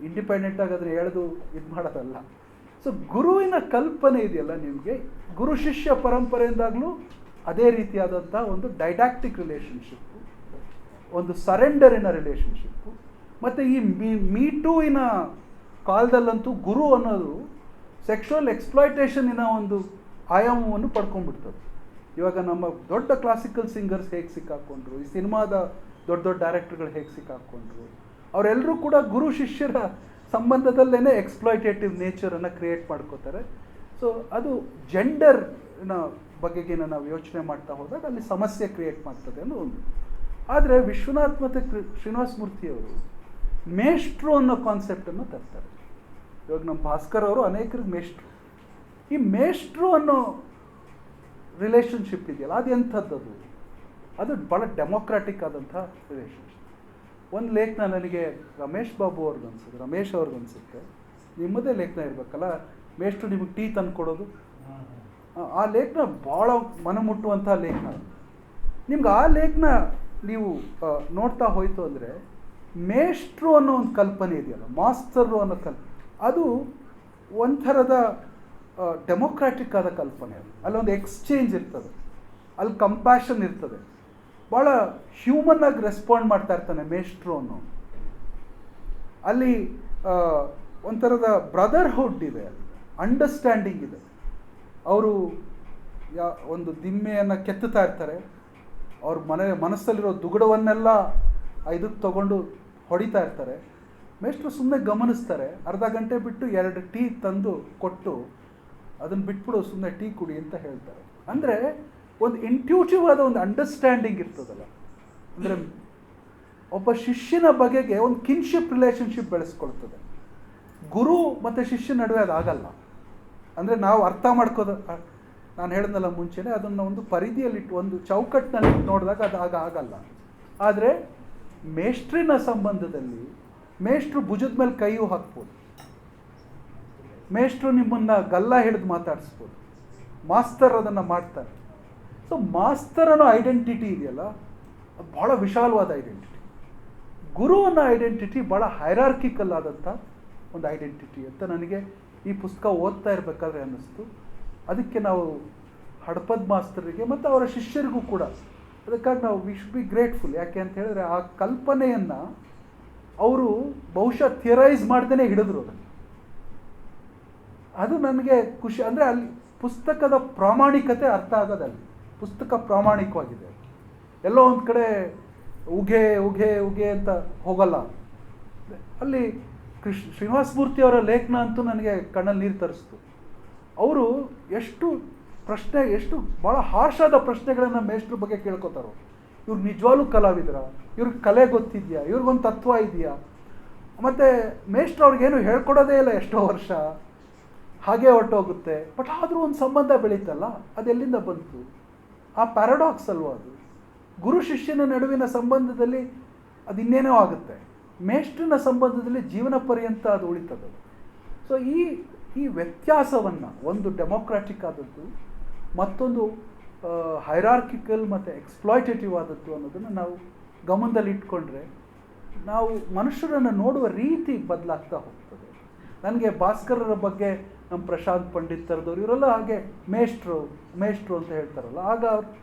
ಇಂಡಿಪೆಂಡೆಂಟಾಗಿ ಅದನ್ನು ಎಳೆದು ಇದು ಮಾಡೋದಲ್ಲ. ಸೊ ಗುರುವಿನ ಕಲ್ಪನೆ ಇದೆಯಲ್ಲ ನಿಮಗೆ, ಗುರು ಶಿಷ್ಯ ಪರಂಪರೆಯಿಂದಾಗಲೂ ಅದೇ ರೀತಿಯಾದಂಥ ಒಂದು ಡೈಡಾಕ್ಟಿಕ್ ರಿಲೇಷನ್ಶಿಪ್ಪು, ಒಂದು ಸರೆಂಡರಿನ ರಿಲೇಷನ್ಶಿಪ್ಪು. ಮತ್ತು ಈ ಮೀಟೂವಿನ ಕಾಲದಲ್ಲಂತೂ ಗುರು ಅನ್ನೋದು ಸೆಕ್ಷುವಲ್ ಎಕ್ಸ್ಪ್ಲಾಯ್ಟೇಷನಿನ ಒಂದು ಆಯಾಮವನ್ನು ಪಡ್ಕೊಂಡ್ಬಿಡ್ತದೆ. ಇವಾಗ ನಮ್ಮ ದೊಡ್ಡ ಕ್ಲಾಸಿಕಲ್ ಸಿಂಗರ್ಸ್ ಹೇಗೆ ಸಿಕ್ಕಾಕೊಂಡ್ರು, ಈ ಸಿನಿಮಾದ ದೊಡ್ಡ ಡೈರೆಕ್ಟರ್ಗಳು ಹೇಗೆ ಸಿಕ್ಕಾಕೊಂಡ್ರು, ಅವರೆಲ್ಲರೂ ಕೂಡ ಗುರು ಶಿಷ್ಯರ ಸಂಬಂಧದಲ್ಲೇ ಎಕ್ಸ್ಪ್ಲಾಯ್ಟೇಟಿವ್ ನೇಚರನ್ನು ಕ್ರಿಯೇಟ್ ಮಾಡ್ಕೋತಾರೆ. ಸೊ ಅದು ಜೆಂಡರ್ನ ಬಗೆಗೆ ನಾವು ಯೋಚನೆ ಮಾಡ್ತಾ ಹೋದಾಗ ಅಲ್ಲಿ ಸಮಸ್ಯೆ ಕ್ರಿಯೇಟ್ ಮಾಡ್ತದೆ ಅನ್ನೋ ಒಂದು. ಆದರೆ ವಿಶ್ವನಾಥ್ ಮತ್ತು ಶ್ರೀನಿವಾಸ ಮೂರ್ತಿಯವರು ಮೇಷ್ಟ್ರು ಅನ್ನೋ ಕಾನ್ಸೆಪ್ಟನ್ನು ತರ್ತಾರೆ. ಇವಾಗ ನಮ್ಮ ಭಾಸ್ಕರ್ ಅವರು ಅನೇಕರಿಗೆ ಮೇಷ್ಟ್ರು. ಈ ಮೇಷ್ಟ್ರು ಅನ್ನೋ ರಿಲೇಷನ್ಶಿಪ್ ಇದೆಯಲ್ಲ, ಅದು ಎಂಥದ್ದು? ಅದು ಭಾಳ ಡೆಮೋಕ್ರಾಟಿಕ್ ಆದಂಥ ರಿಲೇಷನ್ಶಿಪ್. ಒಂದು ಲೇಖನ ನನಗೆ ರಮೇಶ್ ಬಾಬು ಅವ್ರಿಗೆ ಅನಿಸುತ್ತೆ, ರಮೇಶ್ ಅವ್ರಿಗೆ ಅನಿಸುತ್ತೆ, ನಿಮ್ಮದೇ ಲೇಖನ ಇರಬೇಕಲ್ಲ, ಮೇಷ್ಟ್ರು ನಿಮಗೆ ಟೀ ತಂದು ಕೊಡೋದು. ಆ ಲೇಖನ ಭಾಳ ಮನಮುಟ್ಟುವಂಥ ಲೇಖನ. ನಿಮ್ಗೆ ಆ ಲೇಖನ ನೀವು ನೋಡ್ತಾ ಹೋಯಿತು ಅಂದರೆ, ಮೇಷ್ಟ್ರು ಅನ್ನೋ ಒಂದು ಕಲ್ಪನೆ ಇದೆಯಲ್ಲ, ಮಾಸ್ತರು ಅನ್ನೋ ಅದು ಒಂಥರದ ಡೆಮೋಕ್ರಾಟಿಕ್ ಆದ ಕಲ್ಪನೆ. ಅದು ಅಲ್ಲೊಂದು ಎಕ್ಸ್ಚೇಂಜ್ ಇರ್ತದೆ, ಅಲ್ಲಿ ಕಂಪ್ಯಾಷನ್ ಇರ್ತದೆ, ಭಾಳ ಹ್ಯೂಮನ್ ಆಗಿ ರೆಸ್ಪಾಂಡ್ ಮಾಡ್ತಾ ಇರ್ತಾನೆ ಮೇಷ್ಟ್ರು ಅನ್ನೋ. ಅಲ್ಲಿ ಒಂಥರದ ಬ್ರದರ್ಹುಡ್ ಇದೆ, ಅಂಡರ್ಸ್ಟ್ಯಾಂಡಿಂಗ್ ಇದೆ. ಅವರು ಒಂದು ದಿಮ್ಮೆಯನ್ನು ಕೆತ್ತುತ್ತಾ ಇರ್ತಾರೆ, ಅವ್ರ ಮನಸ್ಸಲ್ಲಿರೋ ದುಗುಡವನ್ನೆಲ್ಲ ಇದಕ್ಕೆ ತಗೊಂಡು ಹೊಡಿತಾ ಇರ್ತಾರೆ. ಮೇಷ್ಟ್ರು ಸುಮ್ಮನೆ ಗಮನಿಸ್ತಾರೆ, ಅರ್ಧ ಗಂಟೆ ಬಿಟ್ಟು 2 ಟೀ ತಂದು ಕೊಟ್ಟು ಅದನ್ನು ಬಿಟ್ಬಿಡು, ಸುಮ್ಮನೆ ಟೀ ಕುಡಿ ಅಂತ ಹೇಳ್ತಾರೆ. ಅಂದರೆ ಒಂದು ಇಂಟ್ಯೂಟಿವ್ ಆದ ಒಂದು ಅಂಡರ್ಸ್ಟ್ಯಾಂಡಿಂಗ್ ಇರ್ತದಲ್ಲ. ಅಂದರೆ ಒಬ್ಬ ಶಿಷ್ಯನ ಬಗೆಗೆ ಒಂದು ಕಿನ್ಶಿಪ್ ರಿಲೇಷನ್ಶಿಪ್ ಬೆಳೆಸ್ಕೊಳ್ತದೆ. ಗುರು ಮತ್ತು ಶಿಷ್ಯ ನಡುವೆ ಅದಾಗಲ್ಲ. ಅಂದರೆ ನಾವು ಅರ್ಥ ಮಾಡ್ಕೋದು, ನಾನು ಹೇಳಿದ್ನಲ್ಲ ಮುಂಚೆನೇ, ಅದನ್ನು ಒಂದು ಪರಿಧಿಯಲ್ಲಿಟ್ಟು ಒಂದು ಚೌಕಟ್ಟಿನಲ್ಲಿ ನೋಡಿದಾಗ ಅದು ಆಗಲ್ಲ. ಆದರೆ ಮೇಷ್ಟ್ರಿನ ಸಂಬಂಧದಲ್ಲಿ ಮೇಷ್ಟ್ರು ಭುಜದ ಮೇಲೆ ಕೈಯೂ ಹಾಕ್ಬೋದು, ಮೇಷ್ಟ್ರು ನಿಮ್ಮನ್ನು ಗಲ್ಲ ಹಿಡಿದು ಮಾತಾಡಿಸ್ಬೋದು, ಮಾಸ್ತರ್ ಅದನ್ನು ಮಾಡ್ತಾರೆ. ಸೊ ಮಾಸ್ತರ್ ಅನ್ನೋ ಐಡೆಂಟಿಟಿ ಇದೆಯಲ್ಲ, ಅದು ಭಾಳ ವಿಶಾಲವಾದ ಐಡೆಂಟಿಟಿ. ಗುರು ಅನ್ನೋ ಐಡೆಂಟಿಟಿ ಭಾಳ ಹೈರಾರ್ಕಿಕಲ್ ಆದಂಥ ಒಂದು ಐಡೆಂಟಿಟಿ ಅಂತ ನನಗೆ ಈ ಪುಸ್ತಕ ಓದ್ತಾ ಇರಬೇಕಾದ್ರೆ ಅನ್ನಿಸ್ತು. ಅದಕ್ಕೆ ನಾವು ಹಡಪದ್ ಮಾಸ್ತರಿಗೆ ಮತ್ತು ಅವರ ಶಿಷ್ಯರಿಗೂ ಕೂಡ ಅದಕ್ಕಾಗಿ ನಾವು ವಿ ಶುಡ್ ಬಿ ಗ್ರೇಟ್ಫುಲ್. ಯಾಕೆ ಅಂತ ಹೇಳಿದ್ರೆ ಆ ಕಲ್ಪನೆಯನ್ನು ಅವರು ಬಹುಶಃ ಥಿಯರೈಸ್ ಮಾಡ್ದೇ ಹಿಡಿದ್ರು ಅದನ್ನು. ಅದು ನನಗೆ ಖುಷಿ. ಅಂದರೆ ಅಲ್ಲಿ ಪುಸ್ತಕದ ಪ್ರಾಮಾಣಿಕತೆ ಅರ್ಥ ಆಗೋದಲ್ಲಿ, ಪುಸ್ತಕ ಪ್ರಾಮಾಣಿಕವಾಗಿದೆ. ಎಲ್ಲೋ ಒಂದು ಕಡೆ ಉಗೆ ಉಗೆ ಉಗೆ ಅಂತ ಹೋಗಲ್ಲ. ಅಲ್ಲಿ ಶ್ರೀನಿವಾಸ ಮೂರ್ತಿ ಅವರ ಲೇಖನ ಅಂತೂ ನನಗೆ ಕಣ್ಣಲ್ಲಿ ನೀರು ತರಿಸ್ತು. ಅವರು ಎಷ್ಟು ಭಾಳ ಹಾರ್ಷಾದ ಪ್ರಶ್ನೆಗಳನ್ನು ಮೇಷ್ಟ್ರ ಬಗ್ಗೆ ಕೇಳ್ಕೊತಾರೋ. ಇವ್ರು ನಿಜವಾಗ್ಲೂ ಕಲಾವಿದರ, ಇವ್ರಿಗೆ ಕಲೆ ಗೊತ್ತಿದೆಯಾ, ಇವ್ರಿಗೊಂದು ತತ್ವ ಇದೆಯಾ. ಮತ್ತು ಮೇಷ್ಟ್ರು ಅವ್ರಿಗೇನು ಹೇಳ್ಕೊಡೋದೇ ಇಲ್ಲ ಎಷ್ಟೋ ವರ್ಷ, ಹಾಗೆ ಹೊರಟೋಗುತ್ತೆ. ಬಟ್ ಆದರೂ ಒಂದು ಸಂಬಂಧ ಬೆಳೀತಲ್ಲ, ಅದೆಲ್ಲಿಂದ ಬಂತು? ಆ ಪ್ಯಾರಾಡಾಕ್ಸ್ ಅಲ್ವಾ ಅದು? ಗುರು ಶಿಷ್ಯನ ನಡುವಿನ ಸಂಬಂಧದಲ್ಲಿ ಅದು ಇನ್ನೇನೋ ಆಗುತ್ತೆ, ಮೇಷ್ಟ್ರನ ಸಂಬಂಧದಲ್ಲಿ ಜೀವನ ಪರ್ಯಂತ ಅದು ಉಳಿತದೆ. ಸೊ ಈ ವ್ಯತ್ಯಾಸವನ್ನು, ಒಂದು ಡೆಮೋಕ್ರಾಟಿಕ್ ಆದದ್ದು, ಮತ್ತೊಂದು ಹೈರಾರ್ಕಿಕಲ್ ಮತ್ತು ಎಕ್ಸ್ಪ್ಲಾಯ್ಟೇಟಿವ್ ಆದದ್ದು ಅನ್ನೋದನ್ನು ನಾವು ಗಮನದಲ್ಲಿ ಇಟ್ಕೊಂಡ್ರೆ ನಾವು ಮನುಷ್ಯರನ್ನು ನೋಡುವ ರೀತಿ ಬದಲಾಗ್ತಾ ಹೋಗ್ತದೆ. ನನಗೆ ಭಾಸ್ಕರರ ಬಗ್ಗೆ ನಮ್ಮ ಪ್ರಶಾಂತ್ ಪಂಡಿತ್ ಥರದವ್ರು ಇವರೆಲ್ಲ ಹಾಗೆ ಮೇಷ್ಟ್ರು ಅಂತ ಹೇಳ್ತಾರಲ್ಲ, ಆಗ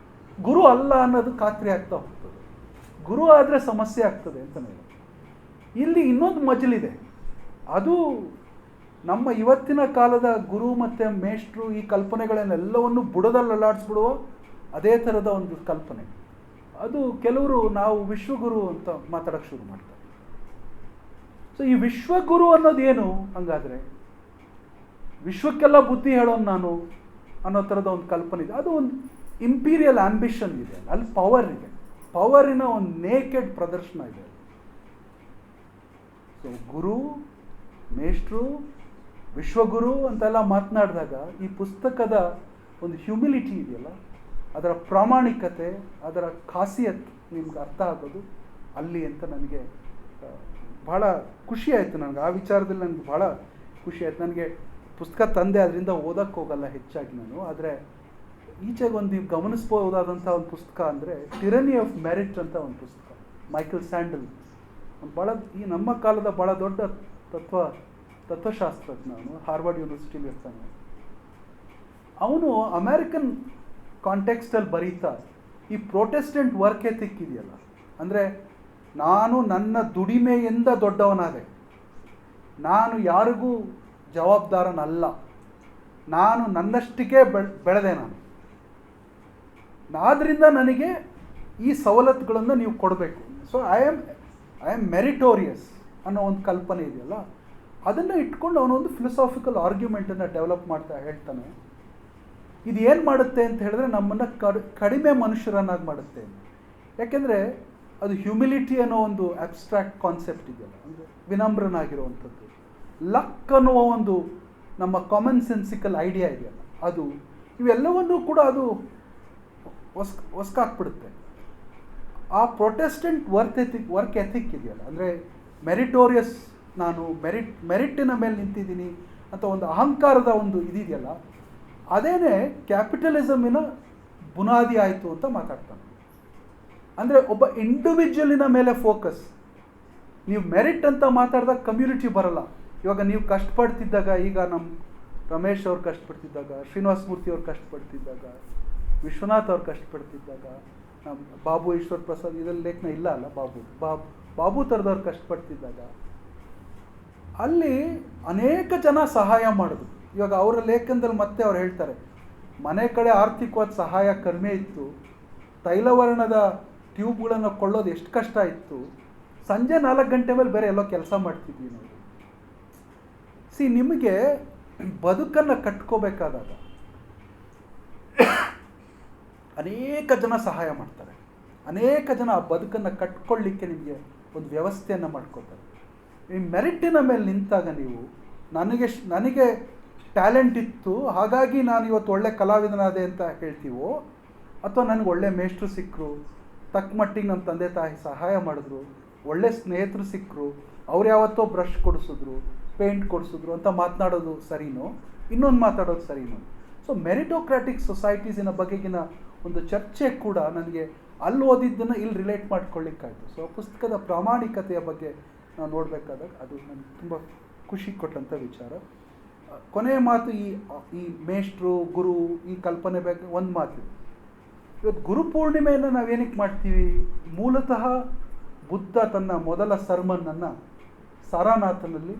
ಗುರು ಅಲ್ಲ ಅನ್ನೋದು ಖಾತ್ರಿ ಆಗ್ತಾ ಹೋಗ್ತದೆ. ಗುರು ಆದರೆ ಸಮಸ್ಯೆ ಆಗ್ತದೆ ಅಂತಲೇ. ಇಲ್ಲಿ ಇನ್ನೊಂದು ಮಜಲಿದೆ, ಅದು ನಮ್ಮ ಇವತ್ತಿನ ಕಾಲದ ಗುರು ಮತ್ತು ಮೇಷ್ಟ್ರು ಈ ಕಲ್ಪನೆಗಳನ್ನೆಲ್ಲವನ್ನು ಬುಡದಲ್ಲಿ ಅಲ್ಲಾಡಿಸ್ಬಿಡುವ ಅದೇ ಥರದ ಒಂದು ಕಲ್ಪನೆ. ಅದು ಕೆಲವರು ನಾವು ವಿಶ್ವಗುರು ಅಂತ ಮಾತಾಡೋಕ್ಕೆ ಶುರು ಮಾಡ್ತಾರೆ. ಸೊ ಈ ವಿಶ್ವಗುರು ಅನ್ನೋದೇನು ಹಂಗಾದರೆ? ವಿಶ್ವಕ್ಕೆಲ್ಲ ಬುದ್ಧಿ ಹೇಳೋನು ನಾನು ಅನ್ನೋ ಥರದ ಒಂದು ಕಲ್ಪನೆ ಇದೆ. ಅದು ಒಂದು ಇಂಪೀರಿಯಲ್ ಆಂಬಿಷನ್ ಇದೆ, ಅಲ್ಲಿ ಪವರ್ ಇದೆ, ಪವರಿನ ಒಂದು ನೇಕೆಡ್ ಪ್ರದರ್ಶನ ಇದೆ. ಸೊ ಗುರು, ಮೇಷ್ಟ್ರು, ವಿಶ್ವಗುರು ಅಂತೆಲ್ಲ ಮಾತನಾಡಿದಾಗ ಈ ಪುಸ್ತಕದ ಒಂದು ಹ್ಯುಮಿಲಿಟಿ ಇದೆಯಲ್ಲ, ಅದರ ಪ್ರಾಮಾಣಿಕತೆ, ಅದರ ಖಾಸಿಯತ್ ನಿಮ್ಗೆ ಅರ್ಥ ಆಗೋದು ಅಲ್ಲಿ ಅಂತ ನನಗೆ ಭಾಳ ಖುಷಿ ಆಯಿತು. ನನಗೆ ಆ ವಿಚಾರದಲ್ಲಿ ನನಗೆ ಭಾಳ ಖುಷಿ ಆಯಿತು. ನನಗೆ ಪುಸ್ತಕ ತಂದೆ, ಅದರಿಂದ ಓದಕ್ಕೆ ಹೋಗಲ್ಲ ಹೆಚ್ಚಾಗಿ ನಾನು. ಆದರೆ ಈಚೆಗೆ ಒಂದು ನೀವು ಗಮನಿಸ್ಬೋದಾದಂಥ ಒಂದು ಪುಸ್ತಕ ಅಂದರೆ ಟಿರನಿ ಆಫ್ ಮೆರಿಟ್ ಅಂತ ಒಂದು ಪುಸ್ತಕ, ಮೈಕಲ್ ಸ್ಯಾಂಡಲ್. ಭಾಳ ಈ ನಮ್ಮ ಕಾಲದ ಭಾಳ ದೊಡ್ಡ ತತ್ವಶಾಸ್ತ್ರಜ್ಞ. ಅವನು ಹಾರ್ವರ್ಡ್ ಯೂನಿವರ್ಸಿಟಿಲಿ ಇರ್ತಾನೆ. ಅವನು ಅಮೇರಿಕನ್ ಕಾಂಟೆಕ್ಸ್ಟಲ್ಲಿ ಬರೀತಾ ಈ ಪ್ರೊಟೆಸ್ಟೆಂಟ್ ವರ್ಕ್ ಎಥಿಕ್ ಇದೆಯಲ್ಲ, ಅಂದರೆ ನಾನು ನನ್ನ ದುಡಿಮೆಯಿಂದ ದೊಡ್ಡವನಾದೆ, ನಾನು ಯಾರಿಗೂ ಜವಾಬ್ದಾರನಲ್ಲ, ನಾನು ನನ್ನಷ್ಟಕ್ಕೆ ಬೆಳೆದೆ, ಆದ್ದರಿಂದ ನನಗೆ ಈ ಸವಲತ್ತುಗಳನ್ನು ನೀವು ಕೊಡಬೇಕು. ಸೊ ಐ ಆಮ್ ಮೆರಿಟೋರಿಯಸ್ ಅನ್ನೋ ಒಂದು ಕಲ್ಪನೆ ಇದೆಯಲ್ಲ, ಅದನ್ನು ಇಟ್ಕೊಂಡು ಅವನೊಂದು ಫಿಲಸಾಫಿಕಲ್ ಆರ್ಗ್ಯುಮೆಂಟನ್ನು ಡೆವಲಪ್ ಮಾಡ್ತಾ ಹೇಳ್ತಾನೆ. ಇದು ಏನು ಮಾಡುತ್ತೆ ಅಂತ ಹೇಳಿದ್ರೆ ನಮ್ಮನ್ನು ಕಡಿಮೆ ಮನುಷ್ಯರನ್ನಾಗಿ ಮಾಡುತ್ತೆ. ಯಾಕೆಂದರೆ ಅದು ಹ್ಯುಮಿಲಿಟಿ ಅನ್ನೋ ಒಂದು ಅಬ್ಸ್ಟ್ರಾಕ್ಟ್ ಕಾನ್ಸೆಪ್ಟ್ ಇದೆಯಲ್ಲ, ಅಂದರೆ ವಿನಮ್ರನಾಗಿರುವಂಥದ್ದು. ಲಕ್ ಅನ್ನುವ ಒಂದು ನಮ್ಮ ಕಾಮನ್ ಸೆನ್ಸಿಕಲ್ ಐಡಿಯಾ ಇದೆಯಲ್ಲ, ಅದು ಇವೆಲ್ಲವನ್ನೂ ಕೂಡ ಅದು ಹೊಸ್ಕಾಕ್ಬಿಡುತ್ತೆ. ಆ ಪ್ರೊಟೆಸ್ಟೆಂಟ್ ವರ್ಕ್ ಎಥಿಕ್ ಇದೆಯಲ್ಲ, ಅಂದರೆ ಮೆರಿಟೋರಿಯಸ್, ನಾನು ಮೆರಿಟ್ಟಿನ ಮೇಲೆ ನಿಂತಿದ್ದೀನಿ ಅಂತ ಒಂದು ಅಹಂಕಾರದ ಒಂದು ಇದೆಯಲ್ಲ, ಅದೇನೇ ಕ್ಯಾಪಿಟಲಿಸಮಿನ ಬುನಾದಿ ಆಯಿತು ಅಂತ ಮಾತಾಡ್ತಾನೆ. ಅಂದರೆ ಒಬ್ಬ ಇಂಡಿವಿಜುವಲಿನ ಮೇಲೆ ಫೋಕಸ್. ನೀವು ಮೆರಿಟ್ ಅಂತ ಮಾತಾಡಿದಾಗ ಕಮ್ಯುನಿಟಿ ಬರಲ್ಲ. ಇವಾಗ ನೀವು ಕಷ್ಟಪಡ್ತಿದ್ದಾಗ, ಈಗ ನಮ್ಮ ರಮೇಶ್ ಅವ್ರು ಕಷ್ಟಪಡ್ತಿದ್ದಾಗ, ಶ್ರೀನಿವಾಸ ಮೂರ್ತಿ ಅವ್ರು ಕಷ್ಟಪಡ್ತಿದ್ದಾಗ, ವಿಶ್ವನಾಥ್ ಅವ್ರು ಕಷ್ಟಪಡ್ತಿದ್ದಾಗ, ನಮ್ಮ ಬಾಬು ಈಶ್ವರ್ ಪ್ರಸಾದ್ ಇದರಲ್ಲಿ ಲೇಖನ ಇಲ್ಲ ಅಲ್ಲ, ಬಾಬು ಥರದವ್ರು ಕಷ್ಟಪಡ್ತಿದ್ದಾಗ ಅಲ್ಲಿ ಅನೇಕ ಜನ ಸಹಾಯ ಮಾಡಿದ್ರು. ಇವಾಗ ಅವರ ಲೇಖನದಲ್ಲಿ ಮತ್ತೆ ಅವ್ರು ಹೇಳ್ತಾರೆ, ಮನೆ ಕಡೆ ಆರ್ಥಿಕವಾದ ಸಹಾಯ ಕಡಿಮೆ ಇತ್ತು, ತೈಲವರ್ಣದ ಟ್ಯೂಬ್ಗಳನ್ನು ಕೊಳ್ಳೋದು ಎಷ್ಟು ಕಷ್ಟ ಇತ್ತು, ಸಂಜೆ 4 ಗಂಟೆ ಮೇಲೆ ಬೇರೆ ಎಲ್ಲೋ ಕೆಲಸ ಮಾಡ್ತಿದ್ವಿ ನಾವು. ನಿಮಗೆ ಬದುಕನ್ನು ಕಟ್ಕೋಬೇಕಾದಾಗ ಅನೇಕ ಜನ ಸಹಾಯ ಮಾಡ್ತಾರೆ, ಅನೇಕ ಜನ ಆ ಬದುಕನ್ನು ಕಟ್ಕೊಳ್ಳಿಕ್ಕೆ ನಿಮಗೆ ಒಂದು ವ್ಯವಸ್ಥೆಯನ್ನು ಮಾಡ್ಕೋತಾರೆ. ಈ ಮೆರಿಟಿನ ಮೇಲೆ ನಿಂತಾಗ ನೀವು ನನಗೆ ಟ್ಯಾಲೆಂಟ್ ಇತ್ತು, ಹಾಗಾಗಿ ನಾನು ಇವತ್ತು ಒಳ್ಳೆ ಕಲಾವಿದನಾದೆ ಅಂತ ಹೇಳ್ತೀವೋ, ಅಥವಾ ನನಗೆ ಒಳ್ಳೆ ಮೇಷ್ಟ್ರು ಸಿಕ್ಕರು, ತಕ್ಕ ಮಟ್ಟಿಗೆ ನಮ್ಮ ತಂದೆ ತಾಯಿ ಸಹಾಯ ಮಾಡಿದ್ರು, ಒಳ್ಳೆ ಸ್ನೇಹಿತರು ಸಿಕ್ಕರು, ಅವ್ರು ಯಾವತ್ತೋ ಬ್ರಷ್ ಕೊಡಿಸಿದ್ರು, ಪೇಂಟ್ ಕೊಡಿಸಿದ್ರು ಅಂತ ಮಾತನಾಡೋದು ಸರಿನೋ, ಇನ್ನೊಂದು ಮಾತಾಡೋದು ಸರಿನೋ? ಸೊ ಮೆರಿಟೋಕ್ರಾಟಿಕ್ ಸೊಸೈಟೀಸಿನ ಬಗೆಗಿನ ಒಂದು ಚರ್ಚೆ ಕೂಡ ನನಗೆ ಅಲ್ಲಿ ಓದಿದ್ದನ್ನು ಇಲ್ಲಿ ರಿಲೇಟ್ ಮಾಡ್ಕೊಳ್ಳಿಕ್ಕಾಯ್ತು. ಸೊ ಪುಸ್ತಕದ ಪ್ರಾಮಾಣಿಕತೆಯ ಬಗ್ಗೆ ನಾವು ನೋಡಬೇಕಾದಾಗ ಅದು ನನಗೆ ತುಂಬ ಖುಷಿ ಕೊಟ್ಟಂಥ ವಿಚಾರ. ಕೊನೆಯ ಮಾತು, ಈ ಮೇಷ್ಟ್ರು ಗುರು ಈ ಕಲ್ಪನೆ ಬಗ್ಗೆ ಒಂದು ಮಾತು. ಇವತ್ತು ಗುರುಪೂರ್ಣಿಮೆಯನ್ನು ನಾವೇನಕ್ಕೆ ಮಾಡ್ತೀವಿ? ಮೂಲತಃ ಬುದ್ಧ ತನ್ನ ಮೊದಲ ಸರ್ಮನ್ನನ್ನು ಸಾರಾನಾಥನಲ್ಲಿ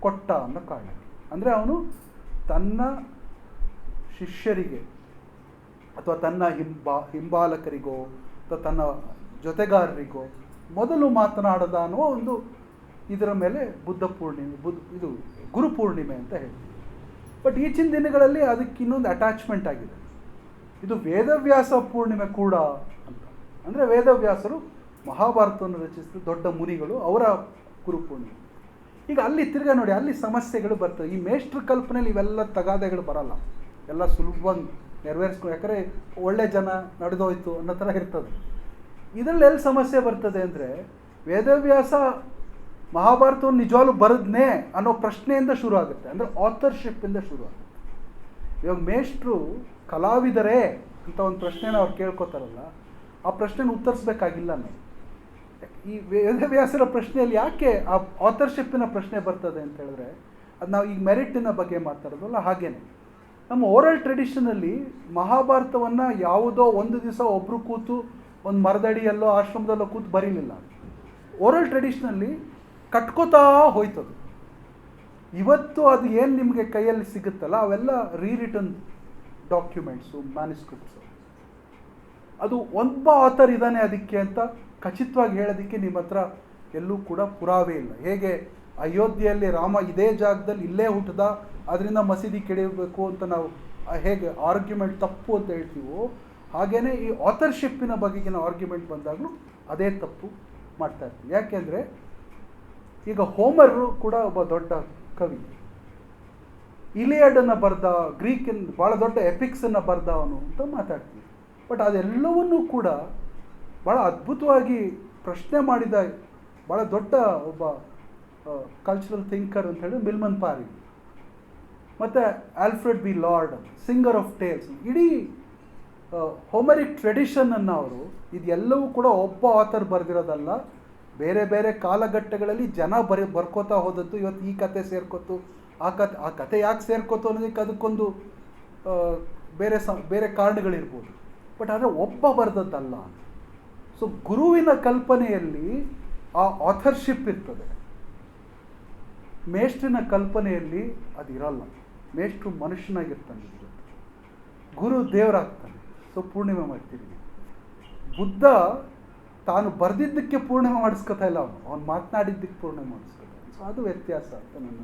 ಕೊಟ್ಟ ಅನ್ನೋ ಕಾರಣ. ಅಂದರೆ ಅವನು ತನ್ನ ಶಿಷ್ಯರಿಗೆ ಅಥವಾ ತನ್ನ ಹಿಂಬಾಲಕರಿಗೋ ಅಥವಾ ತನ್ನ ಜೊತೆಗಾರರಿಗೋ ಮೊದಲು ಮಾತನಾಡದ ಅನ್ನೋ ಒಂದು ಇದರ ಮೇಲೆ ಬುದ್ಧ ಪೂರ್ಣಿಮೆ ಇದು ಗುರುಪೂರ್ಣಿಮೆ ಅಂತ ಹೇಳ್ತೀವಿ. ಬಟ್ ಈಚಿನ ದಿನಗಳಲ್ಲಿ ಅದಕ್ಕೆ ಇನ್ನೊಂದು ಅಟ್ಯಾಚ್ಮೆಂಟ್ ಆಗಿದೆ, ಇದು ವೇದವ್ಯಾಸ ಪೂರ್ಣಿಮೆ ಕೂಡ ಅಂತ. ಅಂದರೆ ವೇದವ್ಯಾಸರು ಮಹಾಭಾರತವನ್ನು ರಚಿಸಿದ ದೊಡ್ಡ ಮುನಿಗಳು, ಅವರ ಗುರುಪೂರ್ಣಿಮೆ. ಈಗ ಅಲ್ಲಿ ತಿರ್ಗಾ ನೋಡಿ, ಅಲ್ಲಿ ಸಮಸ್ಯೆಗಳು ಬರ್ತವೆ. ಈ ಮೇಷ್ಟ್ರ ಕಲ್ಪನೆಯಲ್ಲಿ ಇವೆಲ್ಲ ತಗಾದೆಗಳು ಬರಲ್ಲ, ಎಲ್ಲ ಸುಲಭವಾಗಿ ನೆರವೇರಿಸ್ಕೊಂಡು, ಯಾಕಂದರೆ ಒಳ್ಳೆ ಜನ ನಡೆದೋಯ್ತು ಅನ್ನೋ ಥರ ಇರ್ತದೆ. ಇದರಲ್ಲಿ ಎಲ್ಲಿ ಸಮಸ್ಯೆ ಬರ್ತದೆ ಅಂದರೆ, ವೇದವ್ಯಾಸ ಮಹಾಭಾರತವನ್ನು ನಿಜವಾಗ್ಲೂ ಬರೆದ್ನೇ ಅನ್ನೋ ಪ್ರಶ್ನೆಯಿಂದ ಶುರು ಆಗುತ್ತೆ. ಅಂದರೆ ಆಥರ್ಶಿಪ್ಪಿಂದ ಶುರು ಆಗುತ್ತೆ. ಇವಾಗ ಮೇಷ್ಟ್ರು ಕಲಾವಿದರೇ ಅಂತ ಒಂದು ಪ್ರಶ್ನೆನ ಅವ್ರು ಕೇಳ್ಕೊತಾರಲ್ಲ, ಆ ಪ್ರಶ್ನೆನ ಉತ್ತರಿಸ್ಬೇಕಾಗಿಲ್ಲ ನಾವು. ಈ ವೇದವ್ಯಾಸರ ಪ್ರಶ್ನೆಯಲ್ಲಿ ಯಾಕೆ ಆ ಆಥರ್ಶಿಪ್ಪಿನ ಪ್ರಶ್ನೆ ಬರ್ತದೆ ಅಂತ ಹೇಳಿದ್ರೆ, ಅದು ನಾವು ಈಗ ಮೆರಿಟಿನ ಬಗ್ಗೆ ಮಾತಾಡೋದಲ್ಲ, ಹಾಗೇನೆ ನಮ್ಮ ಓರಲ್ ಟ್ರೆಡಿಷನಲ್ಲಿ ಮಹಾಭಾರತವನ್ನು ಯಾವುದೋ ಒಂದು ದಿವಸ ಒಬ್ಬರು ಕೂತು ಒಂದು ಮರದಡಿಯಲ್ಲೋ ಆಶ್ರಮದಲ್ಲೋ ಕೂತು ಬರೀಲಿಲ್ಲ. ಓರಲ್ ಟ್ರೆಡಿಷನಲ್ಲಿ ಕಟ್ಕೋತಾ ಹೋಯ್ತದು. ಇವತ್ತು ಅದು ಏನು ನಿಮಗೆ ಕೈಯಲ್ಲಿ ಸಿಗುತ್ತಲ್ಲ, ಅವೆಲ್ಲ ರೀರಿಟನ್ ಡಾಕ್ಯುಮೆಂಟ್ಸು, ಮ್ಯಾನುಸ್ಕ್ರಿಪ್ಟ್ಸು. ಅದು ಒಬ್ಬ ಆಥರ್ ಇದ್ದಾನೆ ಅದಕ್ಕೆ ಅಂತ ಖಚಿತವಾಗಿ ಹೇಳೋದಕ್ಕೆ ನಿಮ್ಮ ಹತ್ರ ಎಲ್ಲೂ ಕೂಡ ಪುರಾವೆ ಇಲ್ಲ. ಹೇಗೆ ಅಯೋಧ್ಯೆಯಲ್ಲಿ ರಾಮ ಇದೇ ಜಾಗದಲ್ಲಿ ಇಲ್ಲೇ ಹುಟ್ಟಿದ, ಅದರಿಂದ ಮಸೀದಿ ಕೆಡಬೇಕು ಅಂತ ನಾವು ಹೇಗೆ ಆರ್ಗ್ಯುಮೆಂಟ್ ತಪ್ಪು ಅಂತ ಹೇಳ್ತೀವೋ, ಹಾಗೆಯೇ ಈ ಆಥರ್ಶಿಪ್ಪಿನ ಬಗೆಗಿನ ಆರ್ಗ್ಯುಮೆಂಟ್ ಬಂದಾಗಲೂ ಅದೇ ತಪ್ಪು ಮಾಡ್ತಾ ಇರ್ತೀವಿ. ಯಾಕೆಂದರೆ ಈಗ ಹೋಮರು ಕೂಡ ಒಬ್ಬ ದೊಡ್ಡ ಕವಿ, ಇಲಿಯಡನ್ನು ಬರೆದ, ಗ್ರೀಕಿನ ಭಾಳ ದೊಡ್ಡ ಎಪಿಕ್ಸನ್ನು ಬರೆದ ಅವನು ಅಂತ ಮಾತಾಡ್ತೀವಿ. ಬಟ್ ಅದೆಲ್ಲವನ್ನೂ ಕೂಡ ಭಾಳ ಅದ್ಭುತವಾಗಿ ಪ್ರಶ್ನೆ ಮಾಡಿದ ಭಾಳ ದೊಡ್ಡ ಒಬ್ಬ ಕಲ್ಚರಲ್ ಥಿಂಕರ್ ಅಂತ ಹೇಳಿ ಮಿಲ್ಮನ್ ಪಾರಿ, ಮತ್ತು Alfred B Lord, singer of tales. ಇಡೀ ಹೋಮರಿಕ್ ಟ್ರೆಡಿಷನನ್ನು ಅವರು, ಇದೆಲ್ಲವೂ ಕೂಡ ಒಬ್ಬ ಆಥರ್ ಬರೆದಿರೋದಲ್ಲ, ಬೇರೆ ಬೇರೆ ಕಾಲಘಟ್ಟಗಳಲ್ಲಿ ಜನ ಬರ್ಕೋತಾ ಹೋದದ್ದು. ಇವತ್ತು ಈ ಕತೆ ಸೇರ್ಕೋತು, ಆ ಕತೆ ಯಾಕೆ ಸೇರ್ಕೋತು ಅನ್ನೋದಕ್ಕೆ ಅದಕ್ಕೊಂದು ಬೇರೆ ಕಾರಣಗಳಿರ್ಬೋದು. ಬಟ್ ಆದರೆ ಒಬ್ಬ ಬರೆದದ್ದಲ್ಲ. ಸೊ ಗುರುವಿನ ಕಲ್ಪನೆಯಲ್ಲಿ ಆ ಆಥರ್ಶಿಪ್ ಇರ್ತದೆ, ಮೇಷ್ಟ್ರಿನ ಕಲ್ಪನೆಯಲ್ಲಿ ಅದಿರಲ್ಲ. ಮೇಷ್ಟ್ರು ಮನುಷ್ಯನಾಗಿರ್ತಾನೆ, ಗುರು ದೇವರಾಗ್ತಾನೆ. ಸೊ ಪೂರ್ಣಿಮೆ ಮಾಡ್ತೀವಿ. ಬುದ್ಧ ತಾನು ಬರೆದಿದ್ದಕ್ಕೆ ಪೂರ್ಣಿಮೆ ಮಾಡಿಸ್ಕೊತಾ ಇಲ್ಲ, ಅವನು ಮಾತನಾಡಿದ್ದಕ್ಕೆ ಪೂರ್ಣಿಮೆ ಮಾಡಿಸ್ಕೊತಾನೆ. ಸೊ ಅದು ವ್ಯತ್ಯಾಸ ಅಂತ ನನ್ನ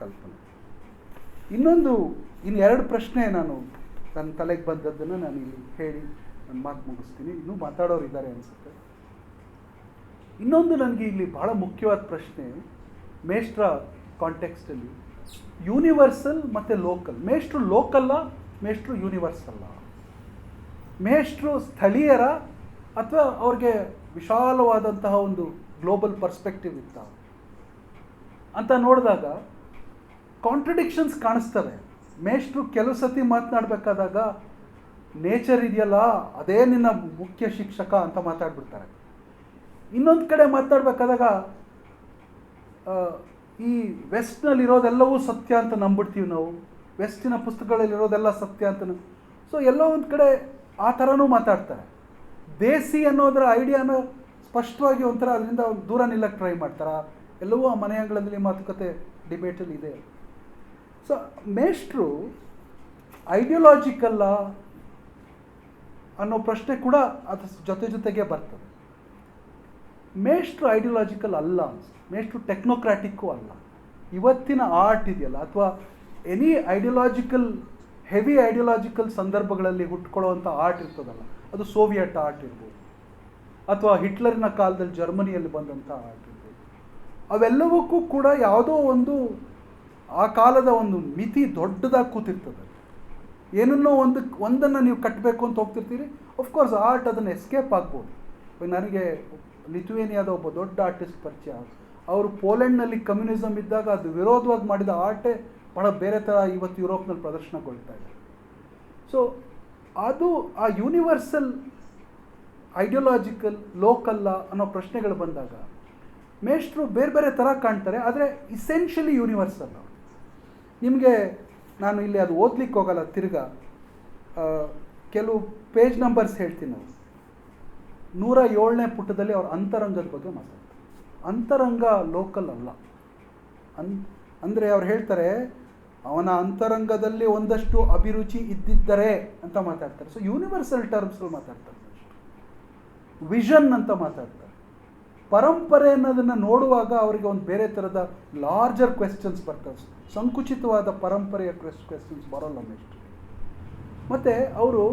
ಕಲ್ಪನೆ. ಇನ್ನೆರಡು ಪ್ರಶ್ನೆ ನಾನು ನನ್ನ ತಲೆಗೆ ಬಂದದ್ದನ್ನು ನಾನು ಇಲ್ಲಿ ಹೇಳಿ ನನ್ನ ಮಾತು ಮುಗಿಸ್ತೀನಿ. ಇನ್ನೂ ಮಾತಾಡೋರು ಇದ್ದಾರೆ ಅನಿಸುತ್ತೆ. ಇನ್ನೊಂದು ನನಗೆ ಇಲ್ಲಿ ಬಹಳ ಮುಖ್ಯವಾದ ಪ್ರಶ್ನೆ, ಮೇಷ್ಟ್ರ ಕಾಂಟೆಕ್ಸ್ಟಲ್ಲಿ ಯೂನಿವರ್ಸಲ್ ಮತ್ತು ಲೋಕಲ್. ಮೇಷ್ಟ್ರು ಲೋಕಲ್ಲ, ಮೇಷ್ಟ್ರು ಯೂನಿವರ್ಸಲ್ಲ. ಮೇಷ್ಟ್ರು ಸ್ಥಳೀಯರ ಅಥವಾ ಅವ್ರಿಗೆ ವಿಶಾಲವಾದಂತಹ ಒಂದು ಗ್ಲೋಬಲ್ ಪರ್ಸ್ಪೆಕ್ಟಿವ್ ಇತ್ತ ಅಂತ ನೋಡಿದಾಗ ಕಾಂಟ್ರಡಿಕ್ಷನ್ಸ್ ಕಾಣಿಸ್ತವೆ. ಮೇಷ್ಟ್ರು ಕೆಲವು ಸತಿ ಮಾತನಾಡಬೇಕಾದಾಗ ನೇಚರ್ ಇದೆಯಲ್ಲ ಅದೇ ನಿನ್ನ ಮುಖ್ಯ ಶಿಕ್ಷಕ ಅಂತ ಮಾತಾಡ್ಬಿಡ್ತಾರೆ. ಇನ್ನೊಂದು ಕಡೆ ಮಾತನಾಡಬೇಕಾದಾಗ ಈ ವೆಸ್ಟ್ನಲ್ಲಿರೋದೆಲ್ಲವೂ ಸತ್ಯ ಅಂತ ನಂಬಿಡ್ತೀವಿ ನಾವು, ವೆಸ್ಟಿನ ಪುಸ್ತಕಗಳಲ್ಲಿರೋದೆಲ್ಲ ಸತ್ಯ ಅಂತ. ಸೊ ಎಲ್ಲೋ ಒಂದು ಕಡೆ ಆ ಥರನೂ ಮಾತಾಡ್ತಾರೆ. ದೇಸಿ ಅನ್ನೋದರ ಐಡಿಯಾನ ಸ್ಪಷ್ಟವಾಗಿ ಒಂಥರ ಅದರಿಂದ ದೂರ ನಿಲ್ಲಕ್ಕೆ ಟ್ರೈ ಮಾಡ್ತಾರೆ. ಎಲ್ಲವೂ ಆ ಮನೆ ಅಂಗಳದಲ್ಲಿ ಮಾತುಕತೆ ಡಿಬೇಟಲ್ಲಿ ಇದೆ. ಸೊ ಮೇಷ್ಟ್ರು ಐಡಿಯಾಲಜಿಕಲ್ಲ ಅನ್ನೋ ಪ್ರಶ್ನೆ ಕೂಡ ಅದ್ರ ಜೊತೆಗೆ ಬರ್ತದೆ. ಮೇಷ್ಟ್ರು ಐಡಿಯಾಲಜಿಕಲ್ ಅಲ್ಲ, ಮೇಷ್ಟ್ರು ಟೆಕ್ನೋಕ್ರಾಟಿಕ್ಕು ಅಲ್ಲ. ಇವತ್ತಿನ ಆರ್ಟ್ ಇದೆಯಲ್ಲ, ಅಥವಾ ಎನಿ ಹೆವಿ ಐಡಿಯಾಲಜಿಕಲ್ ಸಂದರ್ಭಗಳಲ್ಲಿ ಹುಟ್ಕೊಳ್ಳೋವಂಥ ಆರ್ಟ್ ಇರ್ತದಲ್ಲ, ಅದು ಸೋವಿಯಟ್ ಆರ್ಟ್ ಇರ್ಬೋದು, ಅಥವಾ ಹಿಟ್ಲರ್ನ ಕಾಲದಲ್ಲಿ ಜರ್ಮನಿಯಲ್ಲಿ ಬಂದಂಥ ಆರ್ಟ್ ಇರ್ಬೋದು. ಅವೆಲ್ಲವಕ್ಕೂ ಕೂಡ ಯಾವುದೋ ಆ ಕಾಲದ ಒಂದು ಮಿತಿ ದೊಡ್ಡದಾಗಿ ಕೂತಿರ್ತದೆ. ಏನನ್ನೋ ಒಂದನ್ನು ನೀವು ಕಟ್ಟಬೇಕು ಅಂತ ಹೋಗ್ತಿರ್ತೀರಿ. ಆಫ್ಕೋರ್ಸ್ ಆರ್ಟ್ ಅದನ್ನು ಎಸ್ಕೇಪ್ ಆಗ್ಬೋದು. ನನಗೆ ಲಿಥುವೇನಿಯಾದ ಒಬ್ಬ ದೊಡ್ಡ ಆರ್ಟಿಸ್ಟ್ ಪರಿಚಯ. ಅವರು ಪೋಲೆಂಡ್ನಲ್ಲಿ ಕಮ್ಯುನಿಸಮ್ ಇದ್ದಾಗ ಅದು ವಿರೋಧವಾಗಿ ಮಾಡಿದ ಆರ್ಟೇ ಬಹಳ ಬೇರೆ ಥರ ಇವತ್ತು ಯುರೋಪ್ನಲ್ಲಿ ಪ್ರದರ್ಶನಗೊಳ್ತಾ ಇದೆ. ಸೊ ಅದು ಆ ಯೂನಿವರ್ಸಲ್ ಐಡಿಯಾಲಜಿಕಲ್ ಲೋಕಲ್ಲ ಅನ್ನೋ ಪ್ರಶ್ನೆಗಳು ಬಂದಾಗ ಮೇಷ್ಟ್ರು ಬೇರೆ ಬೇರೆ ಥರ ಕಾಣ್ತಾರೆ, ಆದರೆ ಇಸೆನ್ಷಿಯಲಿ ಯೂನಿವರ್ಸಲ್. ನಿಮಗೆ ನಾನು ಇಲ್ಲಿ ಅದು ಓದ್ಲಿಕ್ಕೆ ಹೋಗಲ್ಲ, ತಿರ್ಗಾ ಕೆಲವು ಪೇಜ್ ನಂಬರ್ಸ್ ಹೇಳ್ತೀನಿ. ನಾವು 107ನೇ ಪುಟದಲ್ಲಿ ಅವ್ರ ಅಂತರಂಗದ ಬಗ್ಗೆ ಮಾತಾಡ್ತಾರೆ. ಅಂತರಂಗ ಲೋಕಲ್ ಅಲ್ಲ. ಅಂದರೆ ಅವ್ರು ಹೇಳ್ತಾರೆ ಅವನ ಅಂತರಂಗದಲ್ಲಿ ಒಂದಷ್ಟು ಅಭಿರುಚಿ ಇದ್ದಿದ್ದರೆ ಅಂತ ಮಾತಾಡ್ತಾರೆ. ಸೊ ಯೂನಿವರ್ಸಲ್ ಟರ್ಮ್ಸಲ್ಲಿ ಮಾತಾಡ್ತಾರೆ. ವಿಷನ್ ಅಂತ ಮಾತಾಡ್ತಾರೆ. ಪರಂಪರೆ ಅನ್ನೋದನ್ನು ನೋಡುವಾಗ ಅವರಿಗೆ ಒಂದು ಬೇರೆ ಥರದ ಲಾರ್ಜರ್ ಕ್ವೆಶ್ಚನ್ಸ್ ಬರ್ತವೆ. ಸಂಕುಚಿತವಾದ ಪರಂಪರೆಯ ಕ್ವೆಶ್ಚನ್ಸ್ ಬರೋಲ್ಲ ನೆಕ್ಸ್ಟ್. ಮತ್ತು ಅವರು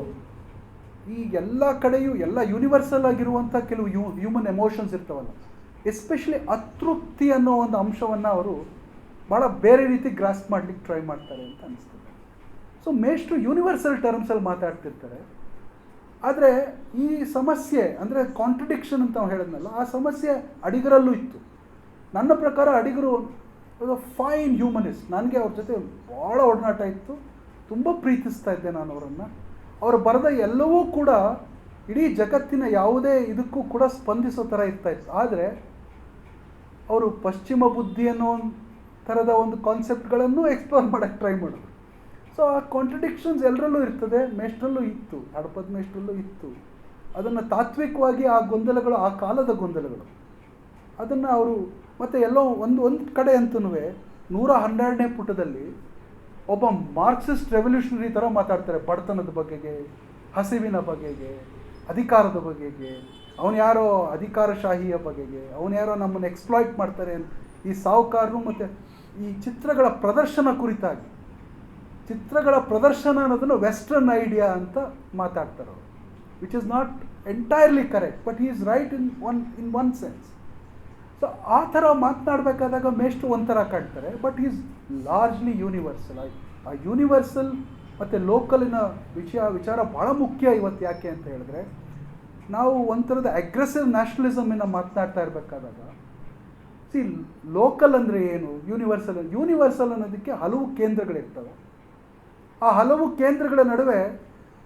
ಈ ಎಲ್ಲ ಕಡೆಯೂ ಎಲ್ಲ ಯೂನಿವರ್ಸಲ್ ಆಗಿರುವಂಥ ಕೆಲವು ಹ್ಯೂಮನ್ ಎಮೋಷನ್ಸ್ ಇರ್ತಾವಲ್ಲ, ಎಸ್ಪೆಷಲಿ ಅತೃಪ್ತಿ ಅನ್ನೋ ಒಂದು ಅಂಶವನ್ನು ಅವರು ಭಾಳ ಬೇರೆ ರೀತಿ ಗ್ರಾಸ್ಪ್ ಮಾಡಲಿಕ್ಕೆ ಟ್ರೈ ಮಾಡ್ತಾರೆ ಅಂತ ಅನಿಸ್ತದೆ. ಸೊ ಮೇಷ್ಟ್ರು ಯೂನಿವರ್ಸಲ್ ಟರ್ಮ್ಸಲ್ಲಿ ಮಾತಾಡ್ತಿರ್ತಾರೆ. ಆದರೆ ಈ ಸಮಸ್ಯೆ ಅಂದರೆ ಕಾಂಟ್ರಡಿಕ್ಷನ್ ಅಂತ ನಾವು ಹೇಳಿದ್ನಲ್ಲ, ಆ ಸಮಸ್ಯೆ ಅಡಿಗರಲ್ಲೂ ಇತ್ತು. ನನ್ನ ಪ್ರಕಾರ ಅಡಿಗರು ಫೈನ್ ಹ್ಯೂಮನಿಸ್ಟ್. ನನಗೆ ಅವ್ರ ಜೊತೆ ಭಾಳ ಒಡನಾಟ ಇತ್ತು, ತುಂಬ ಪ್ರೀತಿಸ್ತಾ ಇದ್ದೆ ನಾನು ಅವರನ್ನು. ಅವರು ಬರೆದ ಎಲ್ಲವೂ ಕೂಡ ಇಡೀ ಜಗತ್ತಿನ ಯಾವುದೇ ಇದಕ್ಕೂ ಕೂಡ ಸ್ಪಂದಿಸೋ ಥರ ಇರ್ತಾಯಿತ್ತು. ಆದರೆ ಅವರು ಪಶ್ಚಿಮ ಬುದ್ಧಿ ಅನ್ನೋ ಥರದ ಒಂದು ಕಾನ್ಸೆಪ್ಟ್ಗಳನ್ನು ಎಕ್ಸ್ಪ್ಲೋರ್ ಮಾಡೋಕ್ಕೆ ಟ್ರೈ ಮಾಡೋದು. ಸೊ ಆ ಕಾಂಟ್ರಡಿಕ್ಷನ್ಸ್ ಎಲ್ಲರಲ್ಲೂ ಇರ್ತದೆ, ಮೇಷ್ಟ್ರಲ್ಲೂ ಇತ್ತು, ಹಡಪದ ಮೇಷ್ಟ್ರಲ್ಲೂ ಇತ್ತು. ಅದನ್ನು ತಾತ್ವಿಕವಾಗಿ ಆ ಗೊಂದಲಗಳು, ಆ ಕಾಲದ ಗೊಂದಲಗಳು, ಅದನ್ನು ಅವರು ಮತ್ತು ಎಲ್ಲೋ ಒಂದು ಕಡೆ ಅಂತೂ 112ನೇ ಪುಟದಲ್ಲಿ ಒಬ್ಬ ಮಾರ್ಕ್ಸಿಸ್ಟ್ ರೆವಲ್ಯೂಷನರಿ ಥರ ಮಾತಾಡ್ತಾರೆ. ಬಡತನದ ಬಗೆಗೆ, ಹಸಿವಿನ ಬಗೆಗೆ, ಅಧಿಕಾರದ ಬಗೆಗೆ, ಅವನು ಯಾರೋ ಅಧಿಕಾರಶಾಹಿಯ ಬಗೆಗೆ, ಅವನು ಯಾರೋ ನಮ್ಮನ್ನು ಎಕ್ಸ್ಪ್ಲಾಯ್ಟ್ ಮಾಡ್ತಾರೆ ಈ ಸಾಹುಕಾರರು. ಮತ್ತು ಈ ಚಿತ್ರಗಳ ಪ್ರದರ್ಶನ ಕುರಿತಾಗಿ, ಚಿತ್ರಗಳ ಪ್ರದರ್ಶನ ಅನ್ನೋದನ್ನು ವೆಸ್ಟರ್ನ್ ಐಡಿಯಾ ಅಂತ ಮಾತಾಡ್ತಾರೆ ಅವರು, which is not entirely correct, but he is right in one sense. So ಆ ಥರ ಮಾತನಾಡಬೇಕಾದಾಗ ಮೇಷ್ಟ್ರು ಒಂಥರ ಕಾಣ್ತಾರೆ, ಬಟ್ ಈಸ್ ಲಾರ್ಜ್ಲಿ ಯೂನಿವರ್ಸಲ್. ಆ ಯೂನಿವರ್ಸಲ್ ಮತ್ತು ಲೋಕಲಿನ ವಿಚಾರ ಭಾಳ ಮುಖ್ಯ ಇವತ್ತು. ಯಾಕೆ ಅಂತ ಹೇಳಿದ್ರೆ, ನಾವು ಒಂಥರದ ಅಗ್ರೆಸಿವ್ ನ್ಯಾಷನಲಿಸಮಿನ ಮಾತನಾಡ್ತಾ ಇರಬೇಕಾದಾಗ, ಸಿ ಲೋಕಲ್ ಅಂದರೆ ಏನು, ಯೂನಿವರ್ಸಲ್ ಅನ್ನೋದಕ್ಕೆ ಹಲವು ಕೇಂದ್ರಗಳಿರ್ತವೆ. ಆ ಹಲವು ಕೇಂದ್ರಗಳ ನಡುವೆ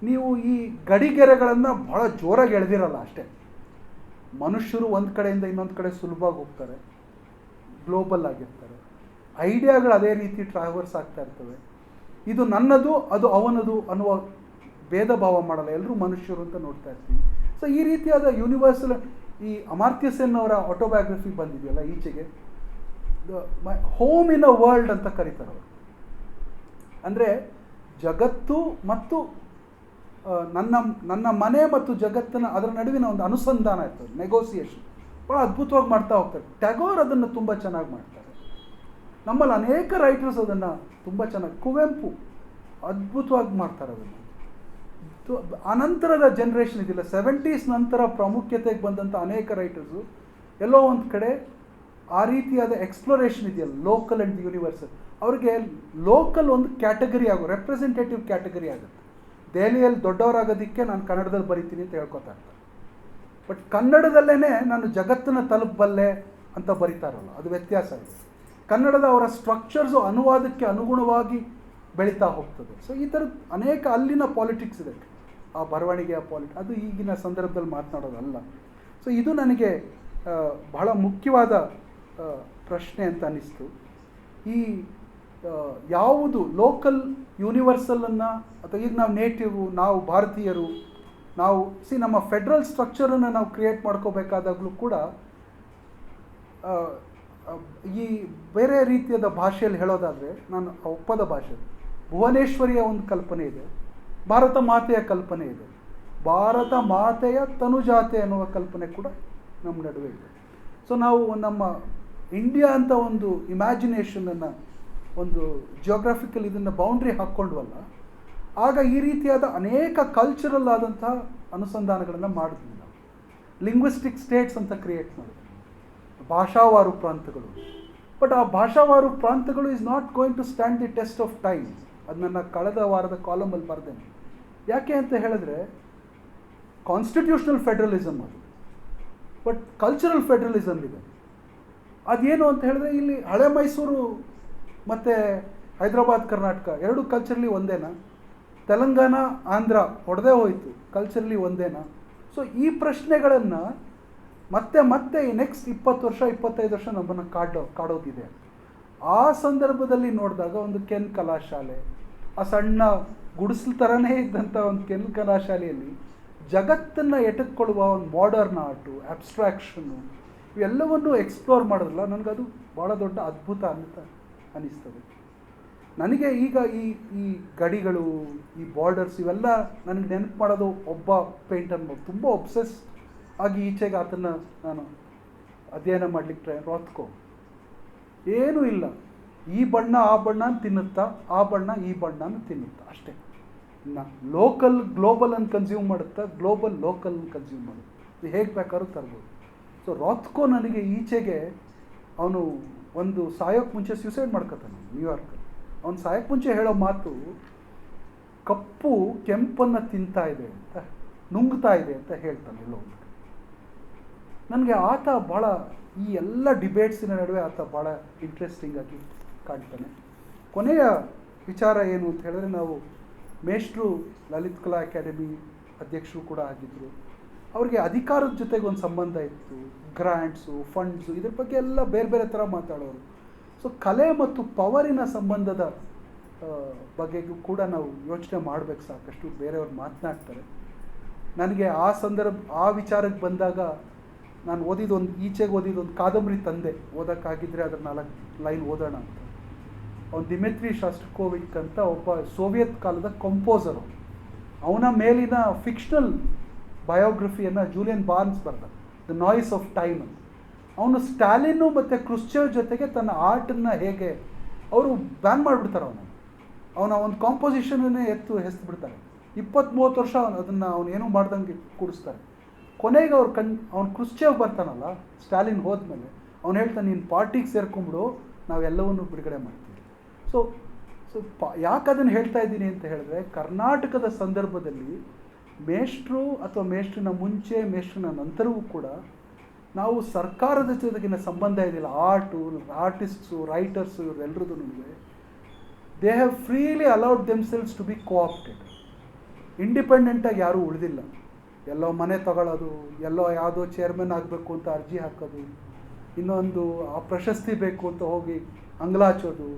ನೀವು ಈ ಗಡಿಗೆರೆಗಳನ್ನು ಭಾಳ ಜೋರಾಗಿ ಎಳೆದಿರಲ್ಲ ಅಷ್ಟೇ. ಮನುಷ್ಯರು ಒಂದು ಕಡೆಯಿಂದ ಇನ್ನೊಂದು ಕಡೆ ಸುಲಭವಾಗಿ ಹೋಗ್ತಾರೆ, ಗ್ಲೋಬಲ್ ಆಗಿರ್ತಾರೆ. ಐಡಿಯಾಗಳು ಅದೇ ರೀತಿ ಟ್ರಾವರ್ಸ್ ಆಗ್ತಾ ಇರ್ತವೆ. ಇದು ನನ್ನದು, ಅದು ಅವನದು ಅನ್ನುವ ಭೇದ ಭಾವ ಮಾಡಲ್ಲ, ಎಲ್ಲರೂ ಮನುಷ್ಯರು ಅಂತ ನೋಡ್ತಾ ಇರ್ತೀವಿ. ಸೊ ಈ ರೀತಿಯಾದ ಯೂನಿವರ್ಸಲ್, ಈ ಅಮರ್ತ್ಯ ಸೇನ್ ಅವರ ಆಟೋಬಯೋಗ್ರಫಿ ಬಂದಿದೆಯಲ್ಲ ಈಚೆಗೆ, ಹೋಮ್ ಇನ್ ಅ ವರ್ಲ್ಡ್ ಅಂತ ಕರೀತಾರೆ ಅವರು. ಅಂದರೆ ಜಗತ್ತು ಮತ್ತು ನನ್ನ ಮನೆ ಮತ್ತು ಜಗತ್ತಿನ ಅದರ ನಡುವಿನ ಒಂದು ಅನುಸಂಧಾನ ಇರ್ತದೆ, ನೆಗೋಸಿಯೇಷನ್ ಭಾಳ ಅದ್ಭುತವಾಗಿ ಮಾಡ್ತಾ ಹೋಗ್ತಾರೆ. ಟ್ಯಾಗೋರ್ ಅದನ್ನು ತುಂಬ ಚೆನ್ನಾಗಿ ಮಾಡ್ತಾರೆ. ನಮ್ಮಲ್ಲಿ ಅನೇಕ ರೈಟರ್ಸ್ ಅದನ್ನು ತುಂಬ ಚೆನ್ನಾಗಿ, ಕುವೆಂಪು ಅದ್ಭುತವಾಗಿ ಮಾಡ್ತಾರೆ ಅದನ್ನು. ಅನಂತರದ ಜನ್ರೇಷನ್ ಇದಿಲ್ಲ, 70s ನಂತರ ಪ್ರಾಮುಖ್ಯತೆಗೆ ಬಂದಂಥ ಅನೇಕ ರೈಟರ್ಸು ಎಲ್ಲೋ ಒಂದು ಕಡೆ ಆ ರೀತಿಯಾದ ಎಕ್ಸ್ಪ್ಲೋರೇಷನ್ ಇದೆಯಲ್ಲ, ಲೋಕಲ್ ಆ್ಯಂಡ್ ಯೂನಿವರ್ಸಲ್, ಅವ್ರಿಗೆ ಲೋಕಲ್ ಒಂದು ಕ್ಯಾಟಗರಿ ರೆಪ್ರೆಸೆಂಟೇಟಿವ್ ಕ್ಯಾಟಗರಿ ಆಗುತ್ತೆ. ದೆಹಲಿಯಲ್ಲಿ ದೊಡ್ಡವರಾಗೋದಕ್ಕೆ ನಾನು ಕನ್ನಡದಲ್ಲಿ ಬರಿತೀನಿ ಅಂತ ಹೇಳ್ಕೊತಾ ಇರ್ತಾರೆ, ಬಟ್ ಕನ್ನಡದಲ್ಲೇ ನಾನು ಜಗತ್ತನ್ನು ತಲುಪಬಲ್ಲೆ ಅಂತ ಬರೀತಾರಲ್ಲ, ಅದು ವ್ಯತ್ಯಾಸ ಇದೆ. ಕನ್ನಡದ ಅವರ ಸ್ಟ್ರಕ್ಚರ್ಸು ಅನುವಾದಕ್ಕೆ ಅನುಗುಣವಾಗಿ ಬೆಳೀತಾ ಹೋಗ್ತದೆ. ಸೊ ಈ ಥರದ್ದು ಅನೇಕ ಅಲ್ಲಿನ ಪಾಲಿಟಿಕ್ಸ್ ಇದೆ, ಆ ಬರವಣಿಗೆಯ ಅದು ಈಗಿನ ಸಂದರ್ಭದಲ್ಲಿ ಮಾತನಾಡೋದಲ್ಲ. ಸೊ ಇದು ನನಗೆ ಬಹಳ ಮುಖ್ಯವಾದ ಪ್ರಶ್ನೆ ಅಂತ ಅನ್ನಿಸ್ತು. ಈ ಯಾವುದು ಲೋಕಲ್ ಯೂನಿವರ್ಸಲನ್ನು, ಅಥವಾ ಈಗ ನಾವು ನೇಟಿವು, ನಾವು ಭಾರತೀಯರು, ನಾವು ನಮ್ಮ ಫೆಡ್ರಲ್ ಸ್ಟ್ರಕ್ಚರನ್ನು ನಾವು ಕ್ರಿಯೇಟ್ ಮಾಡ್ಕೋಬೇಕಾದಾಗಲೂ ಕೂಡ ಈ ಬೇರೆ ರೀತಿಯಾದ ಭಾಷೆಯಲ್ಲಿ ಹೇಳೋದಾದರೆ, ನಾನು ಒಪ್ಪದ ಭಾಷೆ, ಭುವನೇಶ್ವರಿಯ ಒಂದು ಕಲ್ಪನೆ ಇದೆ, ಭಾರತ ಮಾತೆಯ ಕಲ್ಪನೆ ಇದೆ, ಭಾರತ ಮಾತೆಯ ತನುಜಾತೆ ಅನ್ನುವ ಕಲ್ಪನೆ ಕೂಡ ನಮ್ಮ ನಡುವೆ ಇದೆ. ಸೊ ನಾವು ನಮ್ಮ ಇಂಡಿಯಾ ಅಂತ ಒಂದು ಇಮ್ಯಾಜಿನೇಷನನ್ನು, ಒಂದು ಜಿಯೋಗ್ರಫಿಕಲ್ ಇದನ್ನು ಬೌಂಡ್ರಿ ಹಾಕ್ಕೊಂಡ್ವಲ್ಲ, ಆಗ ಈ ರೀತಿಯಾದ ಅನೇಕ ಕಲ್ಚರಲ್ ಆದಂತಹ ಅನುಸಂಧಾನಗಳನ್ನು ಮಾಡಿದ್ವಿ ನಾವು. ಲಿಂಗ್ವಿಸ್ಟಿಕ್ ಸ್ಟೇಟ್ಸ್ ಅಂತ ಕ್ರಿಯೇಟ್ ಮಾಡಿದ್ವಿ, ಭಾಷಾವಾರು ಪ್ರಾಂತಗಳು. ಬಟ್ ಆ ಭಾಷಾವಾರು ಪ್ರಾಂತಗಳು is not going to stand the test of time. ಅದು ನನ್ನ ಕಳೆದ ವಾರದ ಕಾಲಮಲ್ಲಿ ಬರೆದೇನೆ. ಯಾಕೆ ಅಂತ ಹೇಳಿದ್ರೆ, ಕಾನ್ಸ್ಟಿಟ್ಯೂಷನಲ್ ಫೆಡ್ರಲಿಸಮ್ ಅದು, ಬಟ್ ಕಲ್ಚರಲ್ ಫೆಡ್ರಲಿಸಮ್ ಇದೆ. ಅದೇನು ಅಂತ ಹೇಳಿದ್ರೆ, ಇಲ್ಲಿ ಹಳೆ ಮೈಸೂರು ಮತ್ತು ಹೈದರಾಬಾದ್ ಕರ್ನಾಟಕ ಎರಡು ಕಲ್ಚರ್ಲಿ ಒಂದೇನಾ? ತೆಲಂಗಾಣ ಆಂಧ್ರ ಹೊಡೆದೇ ಹೋಯಿತು, ಕಲ್ಚರಲಿ ಒಂದೇನಾ? ಸೊ ಈ ಪ್ರಶ್ನೆಗಳನ್ನು ಮತ್ತೆ ಮತ್ತೆ ನೆಕ್ಸ್ಟ್ 20 ವರ್ಷ 25 ವರ್ಷ ನಮ್ಮನ್ನು ಕಾಡೋದಿದೆ. ಆ ಸಂದರ್ಭದಲ್ಲಿ ನೋಡಿದಾಗ ಒಂದು ಕೆನ್ ಕಲಾಶಾಲೆ, ಆ ಸಣ್ಣ ಗುಡಿಸಲು ಥರನೇ ಇದ್ದಂಥ ಒಂದು ಕೆನ್ ಕಲಾಶಾಲೆಯಲ್ಲಿ ಜಗತ್ತನ್ನು ಎಟೆದುಕೊಳ್ಳುವ ಒಂದು ಮಾಡರ್ನ್ ಆರ್ಟು, ಅಬ್ಸ್ಟ್ರಾಕ್ಷನ್ನು, ಇವೆಲ್ಲವನ್ನು ಎಕ್ಸ್ಪ್ಲೋರ್ ಮಾಡೋದಿಲ್ಲ. ನನಗದು ಭಾಳ ದೊಡ್ಡ ಅದ್ಭುತ ಅಂತ ಅನ್ನಿಸ್ತದೆ. ನನಗೆ ಈಗ ಈ ಗಡಿಗಳು, ಈ ಬಾರ್ಡರ್ಸ್ ಇವೆಲ್ಲ ನನಗೆ ನೆನಪು ಮಾಡೋದು ಒಬ್ಬ ಪೇಂಟರ್ ತುಂಬ ಒಬ್ಸೆಸ್ ಆಗಿ ಈಚೆಗೆ ಆತನ್ನು ನಾನು ಅಧ್ಯಯನ ಮಾಡಲಿಕ್ಕೆ ರಾತ್ಕೋ. ಏನೂ ಇಲ್ಲ, ಈ ಬಣ್ಣ ಆ ಬಣ್ಣನ ತಿನ್ನುತ್ತಾ, ಆ ಬಣ್ಣ ಈ ಬಣ್ಣನ ತಿನ್ನುತ್ತಾ ಅಷ್ಟೇ. ಲೋಕಲ್ ಗ್ಲೋಬಲ್ ಅನ್ನು ಕನ್ಸ್ಯೂಮ್ ಮಾಡುತ್ತಾ, ಗ್ಲೋಬಲ್ ಲೋಕಲ್ ಕನ್ಸ್ಯೂಮ್ ಮಾಡುತ್ತೆ. ಇದು ಹೇಗೆ ಬೇಕಾದ್ರೂ ತರ್ಬೋದು. ಸೊ ರಾತ್ಕೋ ನನಗೆ ಈಚೆಗೆ ಅವನು ಒಂದು ಸಾಯೋಕ್ಕೆ ಮುಂಚೆ ಸ್ಯೂಸೈಡ್ ಮಾಡ್ಕೊತಾನೆ ನ್ಯೂಯಾರ್ಕಲ್ಲಿ. ಅವನು ಸಾಯೋಕ್ಕೆ ಮುಂಚೆ ಹೇಳೋ ಮಾತು, ಕಪ್ಪು ಕೆಂಪನ್ನು ತಿಂತಾ ಇದೆ ಅಂತ, ನುಂಗ್ತಾ ಇದೆ ಅಂತ ಹೇಳ್ತಾನೆ ಎಲ್ಲೋ. ನನಗೆ ಆತ ಭಾಳ ಈ ಎಲ್ಲ ಡಿಬೇಟ್ಸಿನ ನಡುವೆ ಆತ ಭಾಳ ಇಂಟ್ರೆಸ್ಟಿಂಗ್ ಆಗಿ ಕಾಣ್ತಾನೆ. ಕೊನೆಯ ವಿಚಾರ ಏನು ಅಂತ ಹೇಳಿದ್ರೆ, ನಾವು ಮೇಷ್ಟ್ರು ಲಲಿತ್ ಕಲಾ ಅಕಾಡೆಮಿ ಅಧ್ಯಕ್ಷರು ಕೂಡ ಆಗಿದ್ದರು. ಅವ್ರಿಗೆ ಅಧಿಕಾರದ ಜೊತೆಗೆ ಒಂದು ಸಂಬಂಧ ಇತ್ತು, ಗ್ರ್ಯಾಂಟ್ಸು, ಫಂಡ್ಸು, ಇದ್ರ ಬಗ್ಗೆ ಎಲ್ಲ ಬೇರೆ ಬೇರೆ ಥರ ಮಾತಾಡೋರು. ಸೊ ಕಲೆ ಮತ್ತು ಪವರಿನ ಸಂಬಂಧದ ಬಗ್ಗೆಗೂ ಕೂಡ ನಾವು ಯೋಚನೆ ಮಾಡಬೇಕು. ಸಾಕಷ್ಟು ಬೇರೆಯವ್ರು ಮಾತನಾಡ್ತಾರೆ. ನನಗೆ ಆ ವಿಚಾರಕ್ಕೆ ಬಂದಾಗ ನಾನು ಈಚೆಗೆ ಓದಿದ್ದೊಂದು ಕಾದಂಬರಿ ತಂದೆ, ಓದೋಕ್ಕಾಗಿದ್ದರೆ ಅದರ 4 ಲೈನ್ ಓದೋಣ ಅಂತ. ಅವನು ದಿಮಿತ್ರಿ ಶಾಸ್ಟ್ರೋಕೋವಿಕ್ ಅಂತ ಒಬ್ಬ ಸೋವಿಯತ್ ಕಾಲದ ಕಂಪೋಸರು. ಅವನ ಮೇಲಿನ ಫಿಕ್ಷನಲ್ ಬಯೋಗ್ರಫಿಯನ್ನು ಜೂಲಿಯನ್ ಬಾರ್ನ್ಸ್ ಬರೆದ, ದ ನಾಯ್ಸ್ ಆಫ್ ಟೈಮ್ ಅಂತ. ಅವನು ಸ್ಟಾಲಿನ್ನು ಮತ್ತು ಕ್ರುಶ್ಚೇವ್ ಜೊತೆಗೆ ತನ್ನ ಆರ್ಟನ್ನು ಹೇಗೆ ಅವರು ಬ್ಯಾನ್ ಮಾಡಿಬಿಡ್ತಾರೆ. ಅವನ ಒಂದು ಕಾಂಪೋಸಿಷನ್ನೇ ಹೆಸ್ಬಿಡ್ತಾರೆ. 20-30 ವರ್ಷ ಅದನ್ನು ಅವನೇನೂ ಮಾಡ್ದಂಗೆ ಕೂಡಿಸ್ತಾರೆ. ಕೊನೆಗೆ ಅವ್ನು ಕ್ರುಶ್ಚೇವ್ ಬರ್ತಾನಲ್ಲ, ಸ್ಟಾಲಿನ್ ಹೋದ್ಮೇಲೆ ಅವ್ನು ಹೇಳ್ತಾನೆ, ನೀನು ಪಾರ್ಟಿಗೆ ಸೇರ್ಕೊಂಬಿಡು, ನಾವೆಲ್ಲವನ್ನೂ ಬಿಡುಗಡೆ ಮಾಡ್ತೀವಿ. ಸೊ ಯಾಕೆ ಅದನ್ನು ಹೇಳ್ತಾ ಇದ್ದೀನಿ ಅಂತ ಹೇಳಿದ್ರೆ, ಕರ್ನಾಟಕದ ಸಂದರ್ಭದಲ್ಲಿ ಮೇಷ್ಟ್ರು ಅಥವಾ ಮೇಷ್ಟ್ರಿನ ಮುಂಚೆ, ಮೇಷ್ಟ್ರಿನ ನಂತರವೂ ಕೂಡ ನಾವು ಸರ್ಕಾರದ ಜೊತೆಗಿನ ಸಂಬಂಧ ಇದೆಯಲ್ಲ, ಆರ್ಟಿಸ್ಟ್ಸು, ರೈಟರ್ಸು, ಇವರೆಲ್ಲರದ್ದು they have freely allowed themselves to be coopted. ಇಂಡಿಪೆಂಡೆಂಟಾಗಿ ಯಾರೂ ಉಳಿದಿಲ್ಲ. ಎಲ್ಲೋ ಮನೆ ತಗೊಳ್ಳೋದು, ಎಲ್ಲೋ ಯಾವುದೋ ಚೇರ್ಮನ್ ಆಗಬೇಕು ಅಂತ ಅರ್ಜಿ ಹಾಕೋದು, ಇನ್ನೊಂದು ಆ ಪ್ರಶಸ್ತಿ ಬೇಕು ಅಂತ ಹೋಗಿ ಅಂಗಲಾಚೋದು,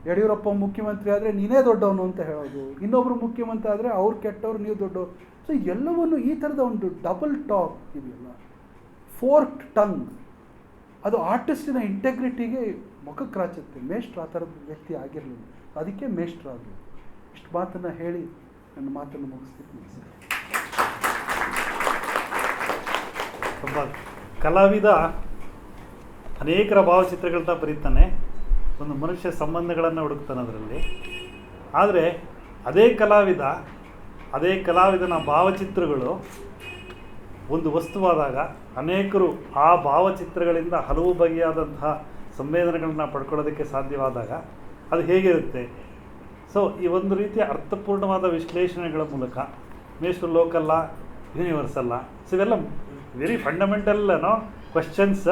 ಯಡಿಯೂರಪ್ಪ ಮುಖ್ಯಮಂತ್ರಿ ಆದರೆ ನೀನೇ ದೊಡ್ಡವನು ಅಂತ ಹೇಳೋದು, ಇನ್ನೊಬ್ಬರು ಮುಖ್ಯಮಂತ್ರಿ ಆದರೆ ಅವ್ರು ಕೆಟ್ಟವ್ರು, ನೀವು ದೊಡ್ಡವರು. ಸೊ ಎಲ್ಲವನ್ನೂ ಈ ಥರದ ಒಂದು ಡಬಲ್ ಟಾಕ್ ಇದೆಯಲ್ಲ, ಫೋರ್ಕ್ಡ್ ಟಂಗ್, ಅದು ಆರ್ಟಿಸ್ಟಿನ ಇಂಟೆಗ್ರಿಟಿಗೆ ಮುಖಕ್ಕೆ ರಾಚುತ್ತೆ. ಮೇಷ್ಟ್ರು ಆ ಥರದ ವ್ಯಕ್ತಿ ಆಗಿರಲಿಲ್ಲ, ಅದಕ್ಕೆ ಮೇಷ್ಟ್ರಾಗಲಿ. ಇಷ್ಟು ಮಾತನ್ನು ಹೇಳಿ ನನ್ನ ಮಾತನ್ನು ಮುಗಿಸ್ತೀನಿ ಸರ್. ಒಬ್ಬ ಕಲಾವಿದ ಅನೇಕರ ಭಾವಚಿತ್ರಗಳನ್ನ ಬರೀತಾನೆ, ಒಂದು ಮನುಷ್ಯ ಸಂಬಂಧಗಳನ್ನು ಹುಡುಕ್ತಾನೆ ಅದರಲ್ಲಿ. ಆದರೆ ಅದೇ ಕಲಾವಿದನ ಭಾವಚಿತ್ರಗಳು ಒಂದು ವಸ್ತುವಾದಾಗ ಅನೇಕರು ಆ ಭಾವಚಿತ್ರಗಳಿಂದ ಹಲವು ಬಗೆಯಾದಂತಹ ಸಂವೇದನೆಗಳನ್ನ ಪಡ್ಕೊಳ್ಳೋದಕ್ಕೆ ಸಾಧ್ಯವಾದಾಗ ಅದು ಹೇಗಿರುತ್ತೆ? ಸೊ ಈ ಒಂದು ರೀತಿಯ ಅರ್ಥಪೂರ್ಣವಾದ ವಿಶ್ಲೇಷಣೆಗಳ ಮೂಲಕ ಮೇಷ್ಟ್ರು ಲೋಕಲ್ಲ, ಯೂನಿವರ್ಸಲ್ಲ, ಸೊ ಇವೆಲ್ಲ ವೆರಿ ಫಂಡಮೆಂಟಲ್ ಕ್ವೆಶ್ಚನ್ಸ್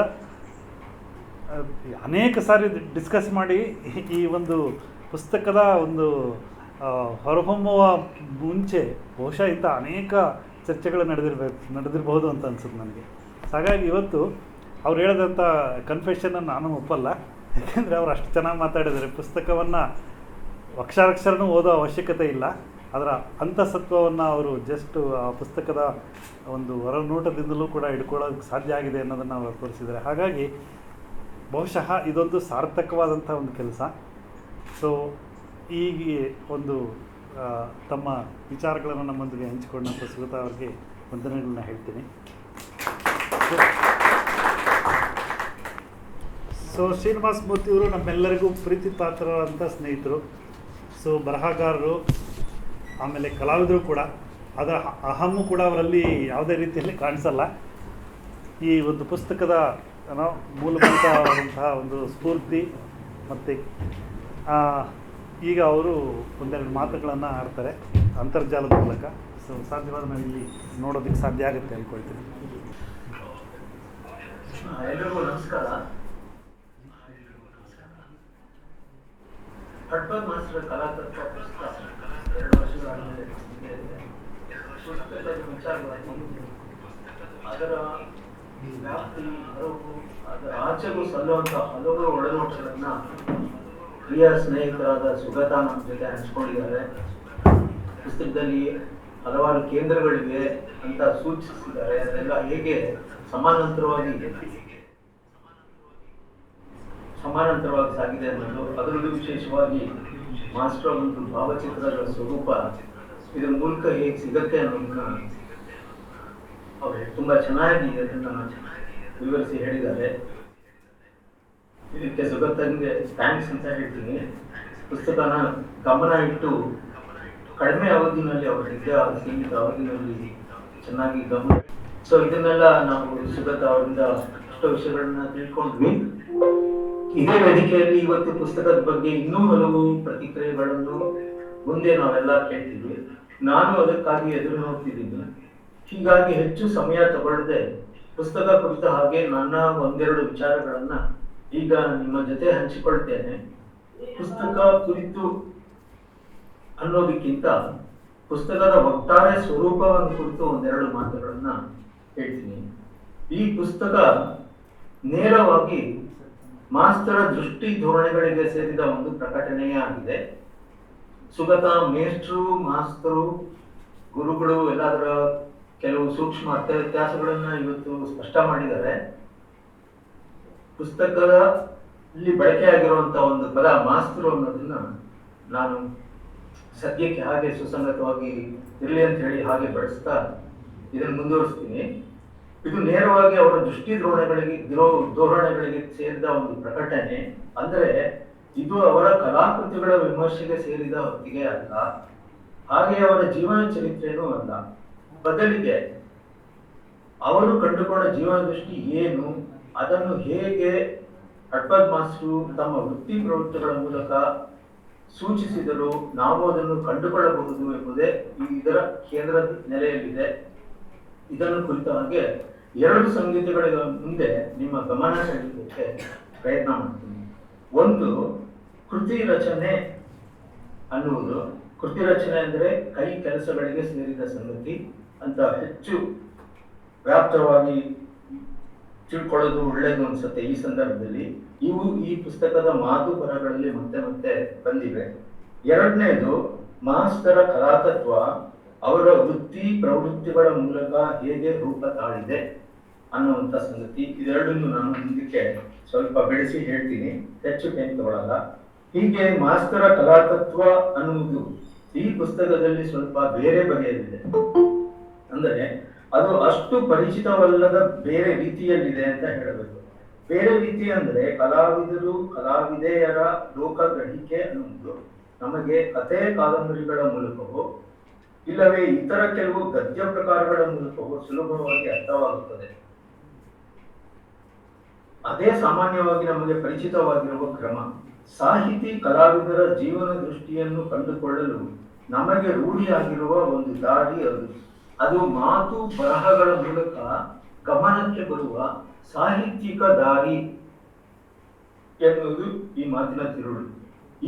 ಅನೇಕ ಸಾರಿ ಡಿಸ್ಕಸ್ ಮಾಡಿ ಈ ಒಂದು ಪುಸ್ತಕದ ಒಂದು ಹೊರಹೊಮ್ಮುವ ಮುಂಚೆ ಬಹುಶಃ ಇಂಥ ಅನೇಕ ಚರ್ಚೆಗಳು ನಡೆದಿರಬಹುದು ಅಂತ ಅನ್ಸುತ್ತೆ ನನಗೆ. ಹಾಗಾಗಿ ಇವತ್ತು ಅವ್ರು ಹೇಳಿದಂಥ ಕನ್ಫೆಷನ್ನು ನಾನು ಒಪ್ಪಲ್ಲ. ಯಾಕೆಂದರೆ ಅವ್ರು ಅಷ್ಟು ಚೆನ್ನಾಗಿ ಮಾತಾಡಿದ್ದಾರೆ. ಪುಸ್ತಕವನ್ನು ಅಕ್ಷರಾಕ್ಷರನೂ ಓದೋ ಅವಶ್ಯಕತೆ ಇಲ್ಲ, ಅದರ ಅಂತಸತ್ವವನ್ನು ಅವರು ಜಸ್ಟ್ ಆ ಪುಸ್ತಕದ ಒಂದು ಹೊರನೋಟದಿಂದಲೂ ಕೂಡ ಇಟ್ಕೊಳ್ಳೋದಕ್ಕೆ ಸಾಧ್ಯ ಆಗಿದೆ ಅನ್ನೋದನ್ನು ಅವರು ತೋರಿಸಿದ್ದಾರೆ. ಹಾಗಾಗಿ ಬಹುಶಃ ಇದೊಂದು ಸಾರ್ಥಕವಾದಂಥ ಒಂದು ಕೆಲಸ. ಸೊ ಈಗ ಒಂದು ತಮ್ಮ ವಿಚಾರಗಳನ್ನು ನಮ್ಮೊಂದಿಗೆ ಹಂಚಿಕೊಂಡಂಥ ಸುಗತ ಅವರಿಗೆ ವಂದನೆಗಳನ್ನ ಹೇಳ್ತೀನಿ. ಸೊ ಶ್ರೀನಿವಾಸ ಮೂರ್ತಿಯವರು ನಮ್ಮೆಲ್ಲರಿಗೂ ಪ್ರೀತಿ ಪಾತ್ರರಾದಂಥ ಸ್ನೇಹಿತರು. ಸೊ ಬರಹಗಾರರು, ಆಮೇಲೆ ಕಲಾವಿದರು ಕೂಡ. ಅದರ ಅಹಮ್ಮು ಕೂಡ ಅವರಲ್ಲಿ ಯಾವುದೇ ರೀತಿಯಲ್ಲಿ ಕಾಣಿಸಲ್ಲ. ಈ ಒಂದು ಪುಸ್ತಕದ ಮೂಲಭೂತವಾದಂತಹ ಒಂದು ಸ್ಫೂರ್ತಿ ಮತ್ತು ಈಗ ಅವರು ಒಂದೆರಡು ಮಾತುಗಳನ್ನು ಆಡ್ತಾರೆ ಅಂತರ್ಜಾಲದ ಮೂಲಕ. ಸೊ ಸಾಧ್ಯವಾದ ನಾವು ಇಲ್ಲಿ ನೋಡೋದಕ್ಕೆ ಸಾಧ್ಯ ಆಗುತ್ತೆ ಅಂದ್ಕೊಳ್ತೀನಿ. ಎಲ್ಲರಿಗೂ ನಮಸ್ಕಾರ. ಭಟ್ವಾರ್ ಮಾಸ್ಟರ್ ಕಲಾತತ್ವ ಪುಸ್ತಕ 2 ವರ್ಷಗಳಾದಮೇಲೆ ಪುಸ್ತಕದ ವಿಚಾರವಾಗಿ ಅದರ ವ್ಯಾಪ್ತಿ ಹರವು ಅದರ ಆಚೆಗೂ ಸಲ್ಲುವಂಥ ಹಲವು ಒಳನೋಟಗಳನ್ನು ಪ್ರಿಯ ಸ್ನೇಹಿತರಾದ ಸುಗತ ನಮ್ಮ ಜೊತೆ ಹಂಚ್ಕೊಂಡಿದ್ದಾರೆ. ಪುಸ್ತಕದಲ್ಲಿ ಹಲವಾರು ಕೇಂದ್ರಗಳಿವೆ ಅಂತ ಸೂಚಿಸಿದ್ದಾರೆ. ಅದೆಲ್ಲ ಹೇಗೆ ಸಮಾನಾಂತರವಾಗಿ ಸಾಗಿದೆ ಅನ್ನೋದು, ಅದರಲ್ಲೂ ವಿಶೇಷವಾಗಿ ಮಾಸ್ಟರ್ ಒಂದು ಭಾವಚಿತ್ರದ ಸ್ವರೂಪ ಇದರ ಮೂಲಕ ಹೇಗೆ ಸಿಗತ್ತೆ ಅನ್ನೋದನ್ನ ಅವರು ತುಂಬಾ ಚೆನ್ನಾಗಿ ಅದನ್ನ ವಿವರಿಸಿ ಹೇಳಿದ್ದಾರೆ. ಇದಕ್ಕೆ ಸುಗತನಿಗೆ ಥ್ಯಾಂಕ್ಸ್ ಅಂತ ಹೇಳ್ತೀನಿ. ಪುಸ್ತಕನ ಗಮನ ಇಟ್ಟು ಕಡಿಮೆ ಅವಧಿನಲ್ಲಿ ಅವರಿದ್ದ ಸೀಮಿತ ಅವಧಿನಲ್ಲಿ ಚೆನ್ನಾಗಿ ಗಮನ. ಸೊ ಇದನ್ನೆಲ್ಲ ನಾವು ಸುಗತ ಅವರಿಂದ ಎಷ್ಟೋ ವಿಷಯಗಳನ್ನ ತಿಳ್ಕೊಂಡ್ವಿ. ಇದೇ ವೇದಿಕೆಯಲ್ಲಿ ಇವತ್ತು ಪುಸ್ತಕದ ಬಗ್ಗೆ ಇನ್ನೂ ಹಲವು ಪ್ರತಿಕ್ರಿಯೆಗಳನ್ನು ಮುಂದೆ ನಾವೆಲ್ಲ ಕೇಳ್ತೀವಿ. ನಾನು ಅದಕ್ಕಾಗಿ ಎದುರು ನೋಡ್ತಿದ್ದೀನಿ. ಹೀಗಾಗಿ ಹೆಚ್ಚು ಸಮಯ ತಗೊಳ್ಳದೆ ಪುಸ್ತಕ ಕುರಿತ ಹಾಗೆ ನನ್ನ ಒಂದೆರಡು ವಿಚಾರಗಳನ್ನ ಈಗ ನಿಮ್ಮ ಜೊತೆ ಹಂಚಿಕೊಳ್ತೇನೆ. ಪುಸ್ತಕ ಕುರಿತು ಅನ್ನೋದಕ್ಕಿಂತ ಪುಸ್ತಕದ ಒಟ್ಟಾರೆ ಸ್ವರೂಪವನ್ನು ಕುರಿತು ಒಂದೆರಡು ಮಾತುಗಳನ್ನ ಹೇಳ್ತೀನಿ. ಈ ಪುಸ್ತಕ ನೇರವಾಗಿ ಮಾಸ್ತರ ದೃಷ್ಟಿ ಧೋರಣೆಗಳಿಗೆ ಸೇರಿದ ಒಂದು ಪ್ರಕಟಣೆಯೇ ಆಗಿದೆ. ಸುಗತ ಮೇಷ್ಟ್ರು, ಮಾಸ್ತರು, ಗುರುಗಳು ಎಲ್ಲದರ ಕೆಲವು ಸೂಕ್ಷ್ಮ ಅರ್ಥ ವ್ಯತ್ಯಾಸಗಳನ್ನ ಇವತ್ತು ಸ್ಪಷ್ಟ ಮಾಡಿದ್ದಾರೆ. ಪುಸ್ತಕದಲ್ಲಿ ಬಳಕೆಯಾಗಿರುವಂತ ಒಂದು ಪದ ಮಾಸ್ತರು ಅನ್ನೋದನ್ನ ನಾನು ಸದ್ಯಕ್ಕೆ ಹಾಗೆ ಸುಸಂಗತವಾಗಿ ಇರಲಿ ಅಂತ ಹೇಳಿ ಹಾಗೆ ಬಳಸ್ತಾ ಇದನ್ನು ಮುಂದುವರಿಸ್ತೀನಿ. ಇದು ನೇರವಾಗಿ ಅವರ ದೃಷ್ಟಿ ಧೋರಣೆಗಳಿಗೆ ಸೇರಿದ ಒಂದು ಪ್ರಕಟಣೆ. ಅಂದರೆ ಇದು ಅವರ ಕಲಾಕೃತಿಗಳ ವಿಮರ್ಶೆಗೆ ಸೇರಿದ ಹೊತ್ತಿಗೆ ಅಲ್ಲ, ಹಾಗೆ ಅವರ ಜೀವನ ಚರಿತ್ರೆನೂ ಅಲ್ಲ. ಬದಲಿಗೆ ಅವರು ಕಂಡುಕೊಂಡ ಜೀವನ ದೃಷ್ಟಿ ಏನು, ಅದನ್ನು ಹೇಗೆ ಹಡ್ಪದ್ ಮಾಸ್ಟ್ರು ತಮ್ಮ ವೃತ್ತಿ ಪ್ರವೃತ್ತಿಗಳ ಮೂಲಕ ಸೂಚಿಸಿದರು, ನಾವು ಅದನ್ನು ಕಂಡುಕೊಳ್ಳಬಹುದು ಎಂಬುದೇ ಇದರ ಕೇಂದ್ರದ ನೆಲೆಯಲ್ಲಿದೆ. ಇದನ್ನು ಕುರಿತ ಹಾಗೆ 2 ಸಂಗತಿಗಳ ಮುಂದೆ ನಿಮ್ಮ ಗಮನ ಸೆಳೆಯಲಿಕ್ಕೆ ಪ್ರಯತ್ನ ಮಾಡ್ತೀನಿ. ಒಂದು, ಕೃತಿ ರಚನೆ ಅನ್ನುವುದು. ಕೃತಿ ರಚನೆ ಅಂದರೆ ಕೈ ಕೆಲಸಗಳಿಗೆ ಸೇರಿದ ಸಂಗತಿ ಅಂತ ಹೆಚ್ಚು ವ್ಯಾಪ್ತವಾಗಿ ತಿಳ್ಕೊಳ್ಳೋದು ಒಳ್ಳೆಯದು ಅನ್ಸುತ್ತೆ ಈ ಸಂದರ್ಭದಲ್ಲಿ. ಇವು ಈ ಪುಸ್ತಕದ ಮಾತು ಬರಹಗಳಲ್ಲಿ ಮತ್ತೆ ಮತ್ತೆ ಬಂದಿವೆ. ಎರಡನೇದು, ಮಾಸ್ತರ ಕಲಾತತ್ವ ಅವರ ವೃತ್ತಿ ಪ್ರವೃತ್ತಿಗಳ ಮೂಲಕ ಹೇಗೆ ರೂಪ ತಾಳಿದೆ ಅನ್ನುವಂಥ ಸಂಗತಿ. ಇದೆರಡನ್ನು ನಾನು ಮುಂದಕ್ಕೆ ಸ್ವಲ್ಪ ಬೆಳೆಸಿ ಹೇಳ್ತೀನಿ, ಹೆಚ್ಚು ಟೈಮ್ ತಗೊಳ್ಳಲ್ಲ. ಹೀಗೆ ಮಾಸ್ತರ ಕಲಾತತ್ವ ಅನ್ನುವುದು ಈ ಪುಸ್ತಕದಲ್ಲಿ ಸ್ವಲ್ಪ ಬೇರೆ ಬಗೆಯಲ್ಲಿದೆ. ಅಂದರೆ ಅದು ಅಷ್ಟು ಪರಿಚಿತವಲ್ಲದ ಬೇರೆ ರೀತಿಯಲ್ಲಿದೆ ಅಂತ ಹೇಳಬೇಕು. ಬೇರೆ ರೀತಿ ಅಂದ್ರೆ ಕಲಾವಿದರು ಕಲಾವಿದೆಯರ ಲೋಕ ಗ್ರಹಿಕೆ ಅನ್ನುವುದು ನಮಗೆ ಕಥೆ ಕಾದಂಬರಿಗಳ ಮೂಲಕವೋ ಇಲ್ಲವೇ ಇತರ ಕೆಲವು ಗದ್ಯ ಪ್ರಕಾರಗಳ ಮೂಲಕವೋ ಸುಲಭವಾಗಿ ಅರ್ಥವಾಗುತ್ತದೆ. ಅದೇ ಸಾಮಾನ್ಯವಾಗಿ ನಮಗೆ ಪರಿಚಿತವಾಗಿರುವ ಕ್ರಮ. ಸಾಹಿತಿ ಕಲಾವಿದರ ಜೀವನ ದೃಷ್ಟಿಯನ್ನು ಕಂಡುಕೊಳ್ಳಲು ನಮಗೆ ರೂಢಿಯಾಗಿರುವ ಒಂದು ದಾರಿ ಅದು ಮಾತು ಬರಹಗಳ ಮೂಲಕ ಗಮನಕ್ಕೆ ಬರುವ ಸಾಹಿತ್ಯಿಕ ದಾರಿ ಎನ್ನುವುದು ಈ ಮಾತಿನ ತಿರುಳು.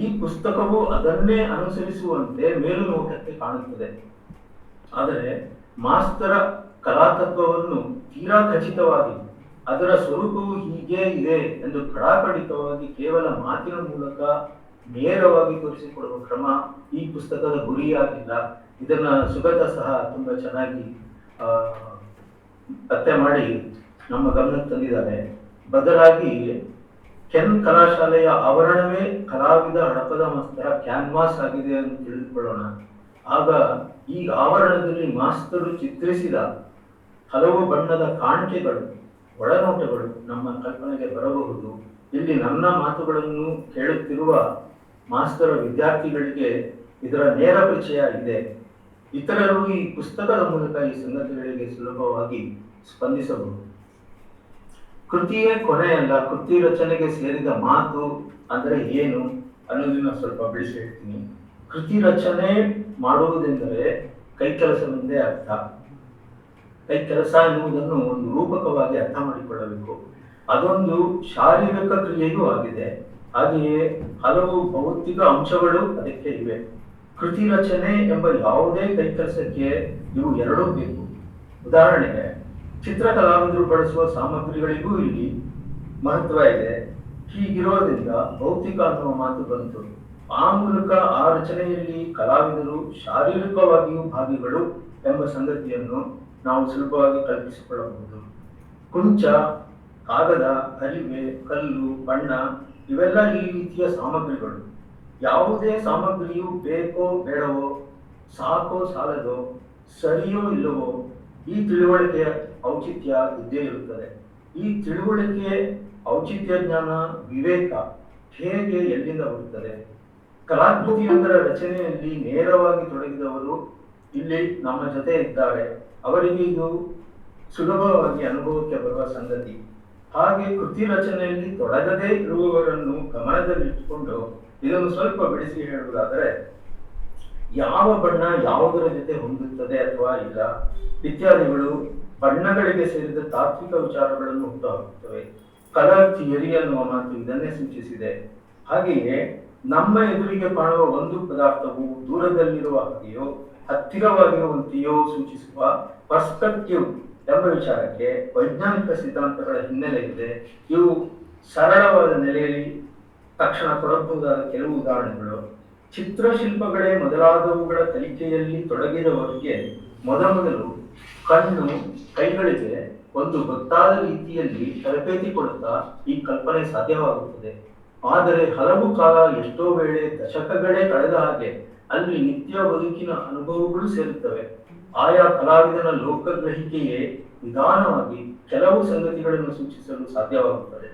ಈ ಪುಸ್ತಕವು ಅದನ್ನೇ ಅನುಸರಿಸುವಂತೆ ಮೇಲುನೋಟಕ್ಕೆ ಕಾಣುತ್ತದೆ. ಆದರೆ ಮಾಸ್ತರ ಕಲಾತತ್ವವನ್ನು ತೀರಾ ಖಚಿತವಾಗಿ ಅದರ ಸ್ವರೂಪವು ಹೀಗೆ ಇದೆ ಎಂದು ಕಡಾಖಂಡಿತವಾಗಿ ಕೇವಲ ಮಾತಿನ ಮೂಲಕ ನೇರವಾಗಿ ತೋರಿಸಿಕೊಡುವ ಕ್ರಮ ಈ ಪುಸ್ತಕದ ಗುರಿಯಾಗಿಲ್ಲ. ಇದನ್ನ ಸುಗತ ಸಹ ತುಂಬಾ ಚೆನ್ನಾಗಿ ಪತ್ತೆ ಮಾಡಿ ನಮ್ಮ ಗಮನಕ್ಕೆ ತಂದಿದ್ದಾರೆ. ಬದಲಾಗಿ ಕೆನ್ ಕಲಾಶಾಲೆಯ ಆವರಣವೇ ಕಲಾವಿದ ಹಡಪದ ಮಾಸ್ತರ ಕ್ಯಾನ್ವಾಸ್ ಆಗಿದೆ ಎಂದು ತಿಳಿದುಕೊಳ್ಳೋಣ. ಆಗ ಈ ಆವರಣದಲ್ಲಿ ಮಾಸ್ತರು ಚಿತ್ರಿಸಿದ ಹಲವು ಬಣ್ಣದ ಕಾಣಿಕೆಗಳು, ಒಳನೋಟಗಳು ನಮ್ಮ ಕಲ್ಪನೆಗೆ ಬರಬಹುದು. ಇಲ್ಲಿ ನನ್ನ ಮಾತುಗಳನ್ನು ಕೇಳುತ್ತಿರುವ ಮಾಸ್ತರ ವಿದ್ಯಾರ್ಥಿಗಳಿಗೆ ಇದರ ನೇರ ಪರಿಚಯ ಇದೆ. ಇತರರು ಈ ಪುಸ್ತಕದ ಮೂಲಕ ಈ ಸಂಗತಿಗಳಿಗೆ ಸುಲಭವಾಗಿ ಸ್ಪಂದಿಸಬಹುದು. ಕೃತಿಯೇ ಕೊನೆಯಲ್ಲ, ಕೃತಿ ರಚನೆಗೆ ಸೇರಿದ ಮಾತು ಅಂದರೆ ಏನು ಅನ್ನೋದನ್ನ ಸ್ವಲ್ಪ ಬಿಡಿಸಿ ಹೇಳ್ತೀನಿ. ಕೃತಿ ರಚನೆ ಮಾಡುವುದೆಂದರೆ ಕೈ ಕೆಲಸವೆಂದೇ ಅರ್ಥ. ಕೈ ಕೆಲಸ ಎನ್ನುವುದನ್ನು ಒಂದು ರೂಪಕವಾಗಿ ಅರ್ಥ ಮಾಡಿಕೊಳ್ಳಬೇಕು. ಅದೊಂದು ಶಾರೀರಿಕ ಕ್ರಿಯೆಯೂ ಆಗಿದೆ. ಹಾಗೆಯೇ ಹಲವು ಭೌತಿಕ ಅಂಶಗಳು ಅದಕ್ಕೆ ಇವೆ. ಕೃತಿ ರಚನೆ ಎಂಬ ಯಾವುದೇ ಕೈಕೆಲಸಕ್ಕೆ ಇವು ಎರಡೂ ಬೇಕು. ಉದಾಹರಣೆಗೆ ಚಿತ್ರಕಲಾವಿದರು ಬಳಸುವ ಸಾಮಗ್ರಿಗಳಿಗೂ ಇಲ್ಲಿ ಮಹತ್ವ ಇದೆ. ಹೀಗಿರೋದ್ರಿಂದ ಭೌತಿಕ ಅನ್ನುವ ಮಾತು ಬಂತು. ಆ ಮೂಲಕ ಆ ರಚನೆಯಲ್ಲಿ ಕಲಾವಿದರು ಶಾರೀರಿಕವಾಗಿಯೂ ಭಾಗಿಗಳು ಎಂಬ ಸಂಗತಿಯನ್ನು ನಾವು ಸುಲಭವಾಗಿ ಕಲ್ಪಿಸಿಕೊಳ್ಳಬಹುದು. ಕುಂಚ, ಕಾಗದ, ಅರಿವೆ, ಕಲ್ಲು, ಬಣ್ಣ ಇವೆಲ್ಲ ಈ ರೀತಿಯ ಸಾಮಗ್ರಿಗಳು. ಯಾವುದೇ ಸಾಮಗ್ರಿಯು ಬೇಕೋ ಬೇಡವೋ, ಸಾಕೋ ಸಾಲದೋ, ಸರಿಯೋ ಇಲ್ಲವೋ, ಈ ತಿಳುವಳಿಕೆಯ ಔಚಿತ್ಯ ಇದ್ದೇ ಇರುತ್ತದೆ. ಈ ತಿಳುವಳಿಕೆ, ಔಚಿತ್ಯ ಜ್ಞಾನ, ವಿವೇಕ ಹೇಗೆ ಎಲ್ಲಿಂದ ಬರುತ್ತದೆ? ಕಲಾಕೃತಿಯೊಂದರ ರಚನೆಯಲ್ಲಿ ನೇರವಾಗಿ ತೊಡಗಿದವರು ಇಲ್ಲಿ ನಮ್ಮ ಜೊತೆ ಇದ್ದಾರೆ. ಅವರಿಗೆ ಇದು ಸುಲಭವಾಗಿ ಅನುಭವಕ್ಕೆ ಬರುವ ಸಂಗತಿ. ಹಾಗೆ ಕೃತಿ ರಚನೆಯಲ್ಲಿ ತೊಡಗದೇ ಇರುವವರನ್ನು ಗಮನದಲ್ಲಿಟ್ಟುಕೊಂಡು ಇದನ್ನು ಸ್ವಲ್ಪ ಬಿಡಿಸಿ ಹೇಳುವುದಾದರೆ, ಯಾವ ಬಣ್ಣ ಯಾವುದರ ಜೊತೆ ಹೊಂದುತ್ತದೆ ಅಥವಾ ಇಲ್ಲ ಇತ್ಯಾದಿಗಳು ಬಣ್ಣಗಳಿಗೆ ಸೇರಿದ ತಾತ್ವಿಕ ವಿಚಾರಗಳನ್ನು ಹುಟ್ಟುಹಾಕುತ್ತವೆ. ಕಲರ್ ಥಿಯರಿ ಅನ್ನುವ ಮಾತು ಇದನ್ನೇ ಸೂಚಿಸಿದೆ. ಹಾಗೆಯೇ ನಮ್ಮ ಎದುರಿಗೆ ಕಾಣುವ ಒಂದು ಪದಾರ್ಥವು ದೂರದಲ್ಲಿರುವ ಹಾಗೆಯೋ ಹತ್ತಿರವಾಗಿರುವಂತೆಯೋ ಸೂಚಿಸುವ ಪರ್ಸ್ಪೆಕ್ಟಿವ್ ಎಂಬ ವಿಚಾರಕ್ಕೆ ವೈಜ್ಞಾನಿಕ ಸಿದ್ಧಾಂತಗಳ ಹಿನ್ನೆಲೆ ಇದೆ. ಇವು ಸರಳವಾದ ನೆಲೆಯಲ್ಲಿ ತಕ್ಷಣ ಕೊಡಬಹುದಾದ ಕೆಲವು ಉದಾಹರಣೆಗಳು. ಚಿತ್ರಶಿಲ್ಪಗಳೇ ಮೊದಲಾದವುಗಳ ಕಲಿಕೆಯಲ್ಲಿ ತೊಡಗಿದವರಿಗೆ ಮೊದಲು ಕಣ್ಣು, ಕೈಗಳಿಗೆ ಒಂದು ಗೊತ್ತಾದ ರೀತಿಯಲ್ಲಿ ತರಬೇತಿ ಕೊಡುತ್ತಾ ಈ ಕಲ್ಪನೆ ಸಾಧ್ಯವಾಗುತ್ತದೆ. ಆದರೆ ಹಲವು ಕಾಲ, ಎಷ್ಟೋ ವೇಳೆ ದಶಕಗಳೇ ಕಳೆದ ಹಾಗೆ ಅಲ್ಲಿ ನಿತ್ಯ ಬದುಕಿನ ಅನುಭವಗಳು ಸೇರುತ್ತವೆ. ಆಯಾ ಕಲಾವಿದನ ಲೋಕಗ್ರಹಿಕೆಯೇ ನಿಧಾನವಾಗಿ ಕೆಲವು ಸಂಗತಿಗಳನ್ನು ಸೂಚಿಸಲು ಸಾಧ್ಯವಾಗುತ್ತದೆ.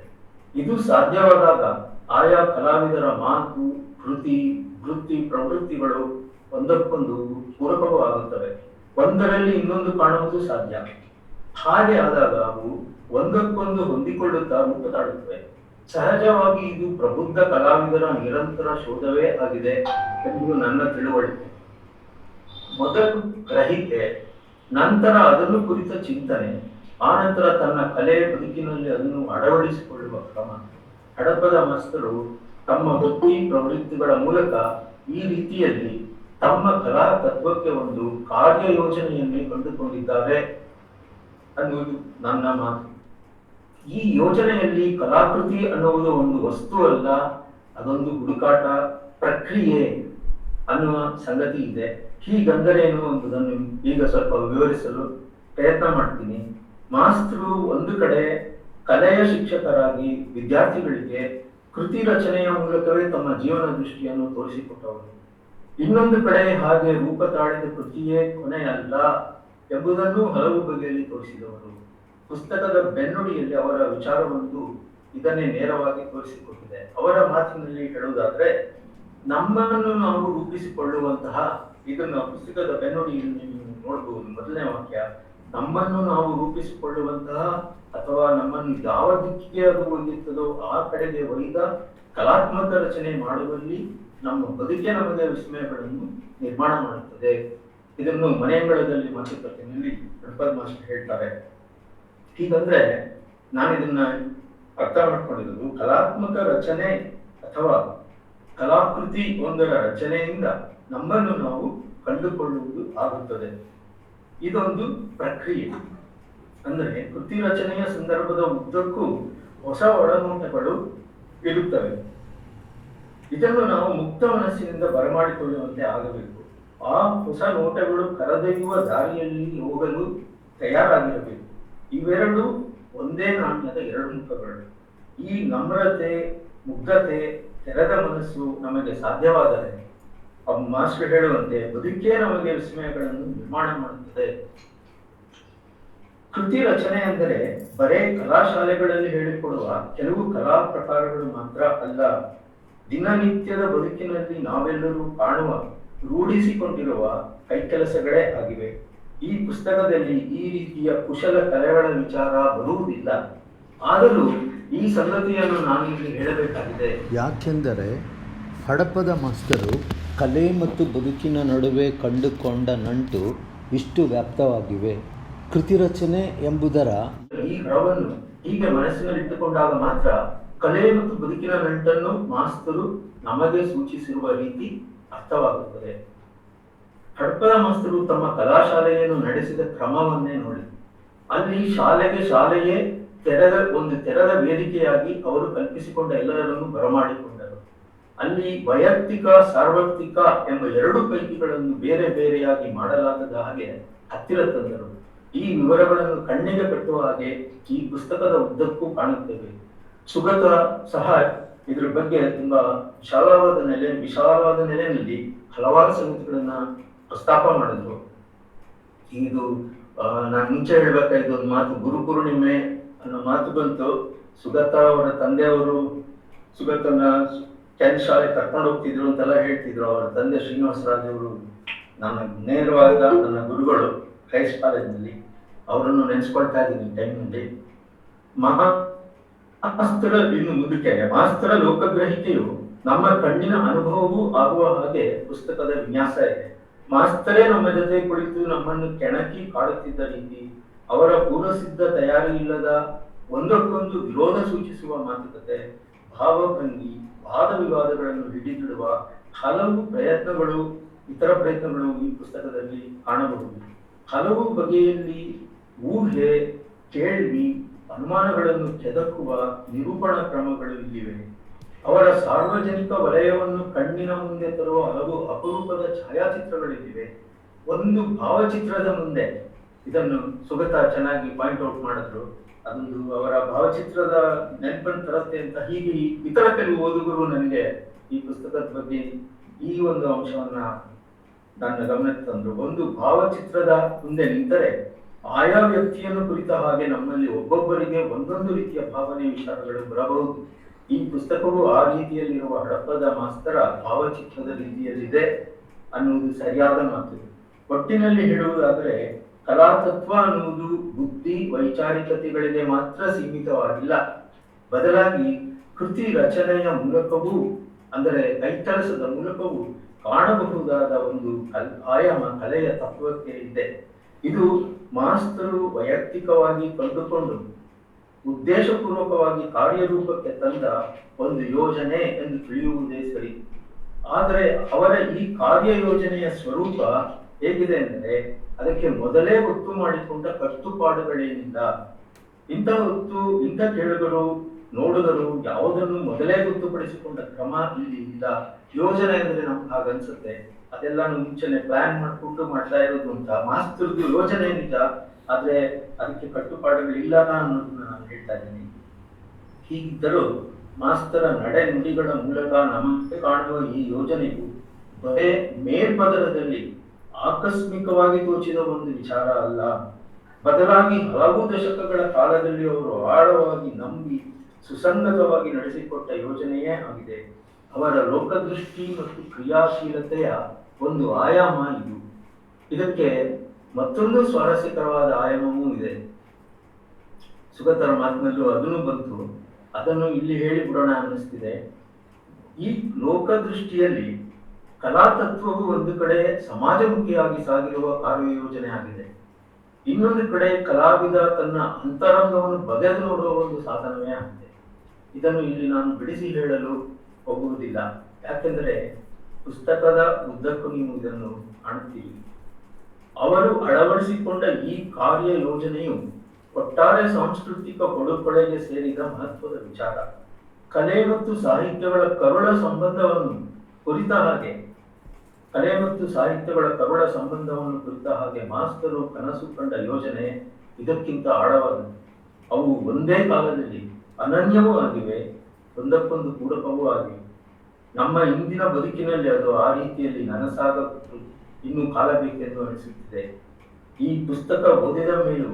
ಇದು ಸಾಧ್ಯವಾದಾಗ ಆಯಾ ಕಲಾವಿದರ ಮಾತು, ಕೃತಿ, ವೃತ್ತಿ, ಪ್ರವೃತ್ತಿಗಳು ಒಂದಕ್ಕೊಂದು ಪೂರಕವೂ ಆಗುತ್ತವೆ. ಒಂದರಲ್ಲಿ ಇನ್ನೊಂದು ಕಾಣುವುದು ಸಾಧ್ಯ. ಹಾಗೆ ಆದಾಗ ಅವು ಒಂದಕ್ಕೊಂದು ಹೊಂದಿಕೊಳ್ಳುತ್ತಾ ರೂಪ ತಾಳುತ್ತವೆ. ಸಹಜವಾಗಿ ಇದು ಪ್ರಬುದ್ಧ ಕಲಾವಿದರ ನಿರಂತರ ಶೋಧವೇ ಆಗಿದೆ ಎಂಬುದು ನನ್ನ ತಿಳುವಳಿಕೆ. ಮೊದಲು ಗ್ರಹಿಕೆ, ನಂತರ ಅದನ್ನು ಕುರಿತ ಚಿಂತನೆ, ಆನಂತರ ತನ್ನ ಕಲೆ ಬದುಕಿನಲ್ಲಿ ಅದನ್ನು ಅಳವಡಿಸಿಕೊಳ್ಳುವ ಕ್ರಮ. ಹಡಪದ ಮಾಸ್ತರು ತಮ್ಮ ವೃತ್ತಿ ಪ್ರವೃತ್ತಿಗಳ ಮೂಲಕ ಈ ರೀತಿಯಲ್ಲಿ ತಮ್ಮ ಕಲಾ ತತ್ವಕ್ಕೆ ಒಂದು ಕಾರ್ಯಯೋಜನೆಯನ್ನೇ ಕಂಡುಕೊಂಡಿದ್ದಾರೆ ಅನ್ನುವುದು ನನ್ನ ಮಾತು. ಈ ಯೋಜನೆಯಲ್ಲಿ ಕಲಾಕೃತಿ ಅನ್ನುವುದು ಒಂದು ವಸ್ತು ಅಲ್ಲ, ಅದೊಂದು ಹುಡುಕಾಟ, ಪ್ರಕ್ರಿಯೆ ಅನ್ನುವ ಸಂಗತಿ ಇದೆ. ಹೀಗಂದರೇನು ಎಂಬುದನ್ನು ಈಗ ಸ್ವಲ್ಪ ವಿವರಿಸಲು ಪ್ರಯತ್ನ ಮಾಡ್ತೀನಿ. ಮಾಸ್ತರು ಒಂದು ಕಡೆ ಕಲೆಯ ಶಿಕ್ಷಕರಾಗಿ ವಿದ್ಯಾರ್ಥಿಗಳಿಗೆ ಕೃತಿ ರಚನೆಯ ಮೂಲಕವೇ ತಮ್ಮ ಜೀವನ ದೃಷ್ಟಿಯನ್ನು ತೋರಿಸಿಕೊಟ್ಟವರು. ಇನ್ನೊಂದು ಕಡೆ ಹಾಗೆ ರೂಪ ತಾಳಿದ ಕೃತಿಯೇ ಕೊನೆಯಲ್ಲ ಎಂಬುದನ್ನು ಹಲವು ಬಗೆಯಲ್ಲಿ ತೋರಿಸಿದವರು. ಪುಸ್ತಕದ ಬೆನ್ನುಡಿಯಲ್ಲಿ ಅವರ ವಿಚಾರವೊಂದು ಇದನ್ನೇ ನೇರವಾಗಿ ತೋರಿಸಿಕೊಟ್ಟಿದೆ. ಅವರ ಮಾತಿನಲ್ಲಿ ಹೇಳುವುದಾದ್ರೆ, ನಮ್ಮನ್ನು ನಾವು ರೂಪಿಸಿಕೊಳ್ಳುವಂತಹ, ಇದನ್ನು ಪುಸ್ತಕದ ಬೆನ್ನುಡಿಯಲ್ಲಿ ನೀವು ನೋಡಬಹುದು. ಮೊದಲನೇ ವಾಕ್ಯ, ನಮ್ಮನ್ನು ನಾವು ರೂಪಿಸಿಕೊಳ್ಳುವಂತಹ ಅಥವಾ ನಮ್ಮನ್ನು ಯಾವ ದಿಕ್ಕಿಗೆ ಅದು ಒಯ್ಯುತ್ತದೋ ಆ ಕಡೆಗೆ ಒಯ್ದ ಕಲಾತ್ಮಕ ರಚನೆ ಮಾಡುವಲ್ಲಿ ನಮ್ಮ ಬದುಕೆ ನಮಗೆ ವಿಸ್ಮಯಗಳನ್ನು ನಿರ್ಮಾಣ ಮಾಡುತ್ತದೆ. ಇದನ್ನು ಮನೆಯಂಗಳದಲ್ಲಿ ಮಾತುಕತೆಯಲ್ಲಿ ಗಣಪತ್ ಮಾಸ್ಟರ್ ಹೇಳ್ತಾರೆ. ಹೀಗಂದ್ರೆ ನಾನು ಇದನ್ನ ಅರ್ಥ ಮಾಡ್ಕೊಂಡಿರೋದು, ಕಲಾತ್ಮಕ ರಚನೆ ಅಥವಾ ಕಲಾಕೃತಿ ಒಂದರ ರಚನೆಯಿಂದ ನಮ್ಮನ್ನು ನಾವು ಕಂಡುಕೊಳ್ಳುವುದು ಆಗುತ್ತದೆ. ಇದೊಂದು ಪ್ರಕ್ರಿಯೆ. ಅಂದರೆ ಕೃತಿ ರಚನೆಯ ಸಂದರ್ಭದ ಉದ್ದಕ್ಕೂ ಹೊಸ ಒಳನೋಟಗಳು ಇರುತ್ತವೆ. ಇದನ್ನು ನಾವು ಮುಕ್ತ ಮನಸ್ಸಿನಿಂದ ಬರಮಾಡಿಕೊಳ್ಳುವಂತೆ ಆಗಬೇಕು. ಆ ಹೊಸ ನೋಟಗಳು ಕರೆದೊಯ್ಯುವ ದಾರಿಯಲ್ಲಿ ಹೋಗಲು ತಯಾರಾಗಿರಬೇಕು. ಇವೆರಡು ಒಂದೇ ನಾಣ್ಯದ ಎರಡು ಮುಖಗಳು. ಈ ನಮ್ರತೆ, ಮುಗ್ಧತೆ, ತೆರೆದ ಮನಸ್ಸು ನಮಗೆ ಸಾಧ್ಯವಾದರೆ ಮಾಸ್ಟರ್ ಹೇಳುವಂತೆ ಬದುಕೇ ನಮಗೆ ವಿಸ್ಮಯಗಳನ್ನು ನಿರ್ಮಾಣ ಮಾಡುತ್ತದೆ. ಕೃತಿ ರಚನೆ ಅಂದರೆ ಬರೇ ಕಲಾಶಾಲೆಗಳಲ್ಲಿ ಹೇಳಿಕೊಡುವ ಕೆಲವು ಕಲಾ ಪ್ರಕಾರಗಳು ಮಾತ್ರ ಅಲ್ಲ, ದಿನನಿತ್ಯದ ಬದುಕಿನಲ್ಲಿ ನಾವೆಲ್ಲರೂ ಕಾಣುವ, ರೂಢಿಸಿಕೊಂಡಿರುವ ಕೈಕೆಲಸಗಳೇ ಆಗಿವೆ. ಈ ಪುಸ್ತಕದಲ್ಲಿ ಈ ರೀತಿಯ ಕುಶಲ ಕಲೆಗಳ ವಿಚಾರ ಬರುವುದಿಲ್ಲ. ಆದರೂ ಈ ಸಂಗತಿಯನ್ನು ನಾನು ಇಲ್ಲಿ ಹೇಳಬೇಕಾಗಿದೆ. ಯಾಕೆಂದರೆ ಹಡಪದ ಮಾಸ್ತರು ಕಲೆ ಮತ್ತು ಬದುಕಿನ ನಡುವೆ ಕಂಡುಕೊಂಡ ನಂಟು ಇಷ್ಟು ವ್ಯಾಪ್ತವಾಗಿವೆ. ಕೃತಿ ರಚನೆ ಎಂಬುದರ ಈ ಹರವನ್ನು ಹೀಗೆ ಮನಸ್ಸಿನಲ್ಲಿಟ್ಟುಕೊಂಡಾಗ ಮಾತ್ರ ಕಲೆ ಮತ್ತು ಬದುಕಿನ ನಂಟನ್ನು ಮಾಸ್ತರು ನಮಗೆ ಸೂಚಿಸಿರುವ ರೀತಿ ಅರ್ಥವಾಗುತ್ತದೆ. ಹಡಪದ ಮಾಸ್ತರು ತಮ್ಮ ಕಲಾಶಾಲೆಯನ್ನು ನಡೆಸಿದ ಕ್ರಮವನ್ನೇ ನೋಡಿ. ಅಲ್ಲಿ ಶಾಲೆಯೇ ತೆರೆದ ವೇದಿಕೆಯಾಗಿ ಅವರು ಕಲ್ಪಿಸಿಕೊಂಡ ಎಲ್ಲರನ್ನು ಬರಮಾಡಿಕೊಂಡರು. ಅಲ್ಲಿ ವೈಯಕ್ತಿಕ ಸಾರ್ವತ್ರಿಕ ಎಂಬ ಎರಡು ಪೈಕಿಗಳನ್ನು ಬೇರೆ ಬೇರೆಯಾಗಿ ಮಾಡಲಾಗದ ಹಾಗೆ ಹತ್ತಿರ ತಂದರು. ಈ ವಿವರಗಳನ್ನು ಕಣ್ಣಿಗೆ ಕಟ್ಟುವ ಹಾಗೆ ಈ ಪುಸ್ತಕದ ಉದ್ದಕ್ಕೂ ಕಾಣುತ್ತೇವೆ. ಸುಗತ ಸಹ ಇದ್ರ ಬಗ್ಗೆ ತುಂಬಾ ವಿಶಾಲವಾದ ನೆಲೆಯಲ್ಲಿ ಹಲವಾರು ಸಂಗತಿಗಳನ್ನ ಪ್ರಸ್ತಾಪ ಮಾಡಿದ್ರು. ಇದು ನಾನು ಮುಂಚೆ ಹೇಳ್ಬೇಕಾಯ್ತು ಒಂದು ಮಾತು, ಗುರುಪೂರ್ಣಿಮೆ ಅನ್ನೋ ಮಾತು ಬಂತು. ಸುಗತ ಅವರ ತಂದೆಯವರು ಸುಗತನ ಕೆನ್ ಶಾಲೆ ಕರ್ಕೊಂಡು ಹೋಗ್ತಿದ್ರು ಅಂತೆಲ್ಲ ಹೇಳ್ತಿದ್ರು. ಅವರ ತಂದೆ ಶ್ರೀನಿವಾಸರಾಜ್ ಅವರು ನೇರವಾದ ನನ್ನ ಗುರುಗಳು ಕ್ರೈಸ್ಟ್ ಕಾಲೇಜಿನಲ್ಲಿ. ಅವರನ್ನು ನೆನೆಸ್ಕೊಳ್ತಾ ಇದ್ದೀನಿ ಟೈಮ್ನಲ್ಲಿ. ಮಾಸ್ತರ ಇನ್ನು ಮುಂದಕ್ಕೆ ಮಾಸ್ತರ ಲೋಕಗ್ರಹಿಕೆಯು ನಮ್ಮ ಕಣ್ಣಿನ ಅನುಭವವೂ ಆಗುವ ಹಾಗೆ ಪುಸ್ತಕದ ವಿನ್ಯಾಸ ಇದೆ. ಮಾಸ್ತರೇ ನಮ್ಮ ಜೊತೆ ಕುಳಿತು ನಮ್ಮನ್ನು ಕೆಣಕಿ ಕಾಡುತ್ತಿದ್ದ ರೀತಿ, ಅವರ ಪೂರ್ವಸಿದ್ಧ ತಯಾರಿ ಇಲ್ಲದ ಒಂದಕ್ಕೊಂದು ವಿರೋಧ ಸೂಚಿಸುವ ಮಾತುಕತೆ, ಭಾವಭಂಗಿ, ವಾದ ವಿವಾದಗಳನ್ನು ಹಿಡಿದಿಡುವ ಹಲವು ಇತರ ಪ್ರಯತ್ನಗಳು ಈ ಪುಸ್ತಕದಲ್ಲಿ ಕಾಣಬಹುದು. ಹಲವು ಬಗೆಯಲ್ಲಿ ಊಹೆ, ಕೇಳ್ವಿ, ಅನುಮಾನಗಳನ್ನು ಕೆದಕುವ ನಿರೂಪಣಾ ಕ್ರಮಗಳು ಇಲ್ಲಿವೆ. ಅವರ ಸಾರ್ವಜನಿಕ ವಲಯವನ್ನು ಕಣ್ಣಿನ ಮುಂದೆ ತರುವ ಹಲವು ಅಪರೂಪದ ಛಾಯಾಚಿತ್ರಗಳಿವೆ. ಒಂದು ಭಾವಚಿತ್ರದ ಮುಂದೆ, ಇದನ್ನು ಸುಗತ ಚೆನ್ನಾಗಿ ಪಾಯಿಂಟ್ ಔಟ್ ಮಾಡಿದ್ರು, ಅದೊಂದು ಅವರ ಭಾವಚಿತ್ರದ ನೆನಪನ್ನು ತರುತ್ತೆ ಅಂತ. ಹೀಗೆ ಇತರ ಕೆಲವು ಓದುಗರು ನನಗೆ ಈ ಪುಸ್ತಕದ ಬಗ್ಗೆ ಈ ಒಂದು ಅಂಶವನ್ನ ನನ್ನ ಗಮನಕ್ಕೆ ತಂದ್ರು. ಒಂದು ಭಾವಚಿತ್ರದ ಮುಂದೆ ನಿಂತರೆ ಆಯಾ ವ್ಯಕ್ತಿಯನ್ನು ಕುರಿತ ಹಾಗೆ ನಮ್ಮಲ್ಲಿ ಒಬ್ಬೊಬ್ಬರಿಗೆ ಒಂದೊಂದು ರೀತಿಯ ಭಾವನೆ ವಿಚಾರಗಳು ಬರಬಹುದು. ಈ ಪುಸ್ತಕವು ಆ ರೀತಿಯಲ್ಲಿರುವ ಹಡಪದ ಮಾಸ್ತರ ಭಾವಚಿತ್ರದ ರೀತಿಯಲ್ಲಿದೆ ಅನ್ನುವುದು ಸರಿಯಾದ ಮಾತು. ಒಟ್ಟಿನಲ್ಲಿ ಹೇಳುವುದಾದರೆ ಕಲಾತತ್ವ ಅನ್ನುವುದು ಬುದ್ಧಿ ವೈಚಾರಿಕತೆಗಳಿಗೆ ಮಾತ್ರ ಸೀಮಿತವಾಗಿಲ್ಲ. ಬದಲಾಗಿ ಕೃತಿ ರಚನೆಯ ಮೂಲಕವೂ, ಅಂದರೆ ಕೈಕೆಲಸದ ಮೂಲಕವೂ ಕಾಣಬಹುದಾದ ಒಂದು ಆಯಾಮ ಕಲೆಯ ತತ್ವಕ್ಕೆ ಇದೆ. ಇದು ಮಾಸ್ತರು ವೈಯಕ್ತಿಕವಾಗಿ ಕಂಡುಕೊಂಡು ಉದ್ದೇಶಪೂರ್ವಕವಾಗಿ ಕಾರ್ಯರೂಪಕ್ಕೆ ತಂದ ಒಂದು ಯೋಜನೆ ಎಂದು ತಿಳಿಯುವುದೇ ಸರಿ. ಆದರೆ ಅವರ ಈ ಕಾರ್ಯಯೋಜನೆಯ ಸ್ವರೂಪ ಹೇಗಿದೆ ಅಂದರೆ, ಅದಕ್ಕೆ ಮೊದಲೇ ಗೊತ್ತು ಮಾಡಿಕೊಂಡ ಕಟ್ಟುಪಾಡುಗಳೇನಿಲ್ಲ. ಇಂಥ ಕೇಳುಗರು ನೋಡುಗರು ಯಾವುದನ್ನು ಮೊದಲೇ ಗೊತ್ತುಪಡಿಸಿಕೊಂಡ ಕ್ರಮ ಇಲ್ಲಿ ಇಲ್ಲ. ಯೋಜನೆ ಅಂದ್ರೆ ನಮ್ಗೆ ಹಾಗನ್ಸುತ್ತೆ, ಅದೆಲ್ಲ ಮುಂಚೆನೆ ಪ್ಲಾನ್ ಮಾಡ್ಕೊಂಡು ಮಾಡ್ತಾ ಇರೋದು ಅಂತ. ಮಾಸ್ತರ್ದು ಯೋಜನೆ ನಿಜ, ಆದ್ರೆ ಅದಕ್ಕೆ ಕಟ್ಟುಪಾಡುಗಳಿಲ್ಲ ಅನ್ನೋದನ್ನ ನಾನು ಹೇಳ್ತಾ ಇದ್ದೀನಿ. ಹೀಗಿದ್ದರೂ ಮಾಸ್ತರ ನಡೆ ನುಡಿಗಳ ಮೂಲಕ ನಮಗೆ ಕಾಣುವ ಈ ಯೋಜನೆಯು ಬರೇ ಮೇಲ್ಪದರದಲ್ಲಿ ಆಕಸ್ಮಿಕವಾಗಿ ತೋಚಿದ ಒಂದು ವಿಚಾರ ಅಲ್ಲ. ಬದಲಾಗಿ ಹಲವು ದಶಕಗಳ ಕಾಲದಲ್ಲಿ ಅವರು ಆಳವಾಗಿ ನಂಬಿ ಸುಸಂಗತವಾಗಿ ನಡೆಸಿಕೊಟ್ಟ ಯೋಜನೆಯೇ ಆಗಿದೆ. ಅವರ ಲೋಕದೃಷ್ಟಿ ಮತ್ತು ಕ್ರಿಯಾಶೀಲತೆಯ ಒಂದು ಆಯಾಮ ಇದು. ಇದಕ್ಕೆ ಮತ್ತೊಂದು ಸ್ವಾರಸ್ಯಕರವಾದ ಆಯಾಮವೂ ಇದೆ. ಸುಗತರ ಮಾತಿನಲ್ಲೂ ಅದನ್ನು ಬಂತು, ಅದನ್ನು ಇಲ್ಲಿ ಹೇಳಿಬಿಡೋಣ ಅನ್ನಿಸ್ತಿದೆ. ಈ ಲೋಕದೃಷ್ಟಿಯಲ್ಲಿ ಕಲಾತತ್ವವು ಒಂದು ಕಡೆ ಸಮಾಜಮುಖಿಯಾಗಿ ಸಾಗಿರುವ ಕಾರ್ಯಯೋಜನೆ ಆಗಿದೆ. ಇನ್ನೊಂದು ಕಡೆ ಕಲಾವಿದ ತನ್ನ ಅಂತರಂಗವನ್ನು ಬಗೆದು ನೋಡುವ ಒಂದು ಸಾಧನವೇ ಆಗಿದೆ. ಇದನ್ನು ಇಲ್ಲಿ ನಾನು ಬಿಡಿಸಿ ಹೇಳಲು ಹೋಗುವುದಿಲ್ಲ, ಯಾಕೆಂದರೆ ಪುಸ್ತಕದ ಉದ್ದಕ್ಕೂ ನೀವು ಇದನ್ನು ಕಾಣುತ್ತೀರಿ. ಅವರು ಅಳವಡಿಸಿಕೊಂಡ ಈ ಕಾರ್ಯ ಯೋಜನೆಯು ಒಟ್ಟಾರೆ ಸಾಂಸ್ಕೃತಿಕ ಕೊಡುಕೊಳೆಗೆ ಸೇರಿದ ಮಹತ್ವದ ವಿಚಾರ. ಕಲೆ ಮತ್ತು ಸಾಹಿತ್ಯಗಳ ಕರುಳ ಸಂಬಂಧವನ್ನು ಕುರಿತ ಹಾಗೆ ಮಾಸ್ತರು ಕನಸು ಕಂಡ ಯೋಜನೆ ಇದಕ್ಕಿಂತ ಆಳವಾದದ್ದು. ಅವು ಒಂದೇ ಕಾಲದಲ್ಲಿ ಅನನ್ಯವೂ ಆಗಿವೆ, ಒಂದಕ್ಕೊಂದು ಪೂರಕವೂ ಆಗಿವೆ. ನಮ್ಮ ಇಂದಿನ ಬದುಕಿನಲ್ಲಿ ಅದು ಆ ರೀತಿಯಲ್ಲಿ ನನಸಾಗಲು ಇನ್ನೂ ಕಾಲ ಬೇಕೆಂದು ಅನಿಸುತ್ತಿದೆ. ಈ ಪುಸ್ತಕ ಓದಿದ ಮೇಲೂ,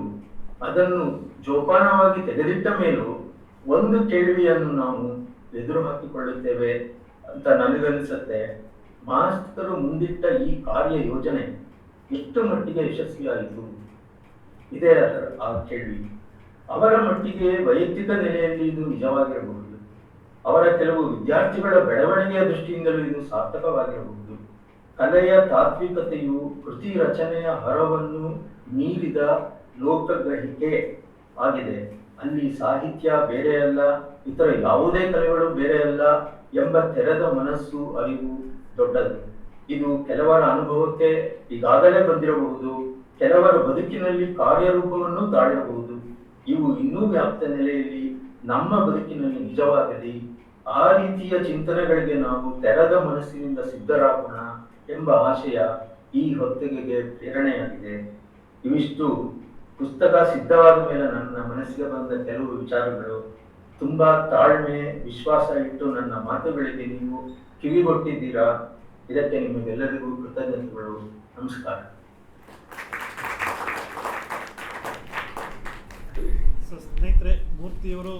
ಅದನ್ನು ಜೋಪಾನವಾಗಿ ತೆಗೆದಿಟ್ಟ ಮೇಲೂ ಒಂದು ಕೇಳ್ವಿಯನ್ನು ನಾವು ಎದುರು ಹಾಕಿಕೊಳ್ಳುತ್ತೇವೆ ಅಂತ ನನಗನ್ನಿಸುತ್ತೆ. ಮಾಸ್ತರು ಮುಂದಿಟ್ಟ ಈ ಕಾರ್ಯ ಯೋಜನೆ ಎಷ್ಟು ಮಟ್ಟಿಗೆ ಯಶಸ್ವಿಯಾಯಿತು ಇದೇ ಆ ಕೇಳ್ವಿ. ಅವರ ಮಟ್ಟಿಗೆ ವೈಯಕ್ತಿಕ ನೆಲೆಯಲ್ಲಿ ಇದು ನಿಜವಾಗಿರಬಹುದು. ಅವರ ಕೆಲವು ವಿದ್ಯಾರ್ಥಿಗಳ ಬೆಳವಣಿಗೆಯ ದೃಷ್ಟಿಯಿಂದಲೂ ಇದು ಸಾರ್ಥಕವಾಗಿರಬಹುದು. ಕಲೆಯ ತಾತ್ವಿಕತೆಯು ಕೃತಿ ರಚನೆಯ ಹರವನ್ನು ಮೀರಿದ ಲೋಕಗ್ರಹಿಕೆ ಆಗಿದೆ. ಅಲ್ಲಿ ಸಾಹಿತ್ಯ ಬೇರೆಯಲ್ಲ, ಇತರ ಯಾವುದೇ ಕಲೆಗಳು ಬೇರೆಯಲ್ಲ ಎಂಬ ತೆರೆದ ಮನಸ್ಸು, ಅರಿವು ದೊಡ್ಡದು. ಇದು ಕೆಲವರ ಅನುಭವಕ್ಕೆ ಈಗಾಗಲೇ ಬಂದಿರಬಹುದು, ಕೆಲವರ ಬದುಕಿನಲ್ಲಿ ಕಾರ್ಯರೂಪವನ್ನು ತಾಳಿರಬಹುದು. ಇವು ಇನ್ನೂ ವ್ಯಾಪ್ತ ನೆಲೆಯಲ್ಲಿ ನಮ್ಮ ಬದುಕಿನಲ್ಲಿ ನಿಜವಾಗಲಿ. ಆ ರೀತಿಯ ಚಿಂತನೆಗಳಿಗೆ ನಾವು ತೆರೆದ ಮನಸ್ಸಿನಿಂದ ಸಿದ್ಧರಾಗೋಣ ಎಂಬ ಆಶಯ ಈ ಹೊತ್ತಿಗೆಗೆ ಪ್ರೇರಣೆಯಾಗಿದೆ. ಇವಿಷ್ಟು ಪುಸ್ತಕ ಸಿದ್ಧವಾದ ಮೇಲೆ ನನ್ನ ಮನಸ್ಸಿಗೆ ಬಂದ ಕೆಲವು ವಿಚಾರಗಳು. ತುಂಬಾ ತಾಳ್ಮೆ, ವಿಶ್ವಾಸ ಇಟ್ಟು ನನ್ನ ಮಾತುಗಳಿಗೆ ನೀವು ಕಿವಿಗೊಟ್ಟಿದ್ದೀರಾ. ಇದಕ್ಕೆ ನಿಮಗೆಲ್ಲರಿಗೂ ಕೃತಜ್ಞತೆಗಳು. ನಮಸ್ಕಾರ. ಸ್ನೇಹಿತರೆ, ಮೂರ್ತಿಯವರು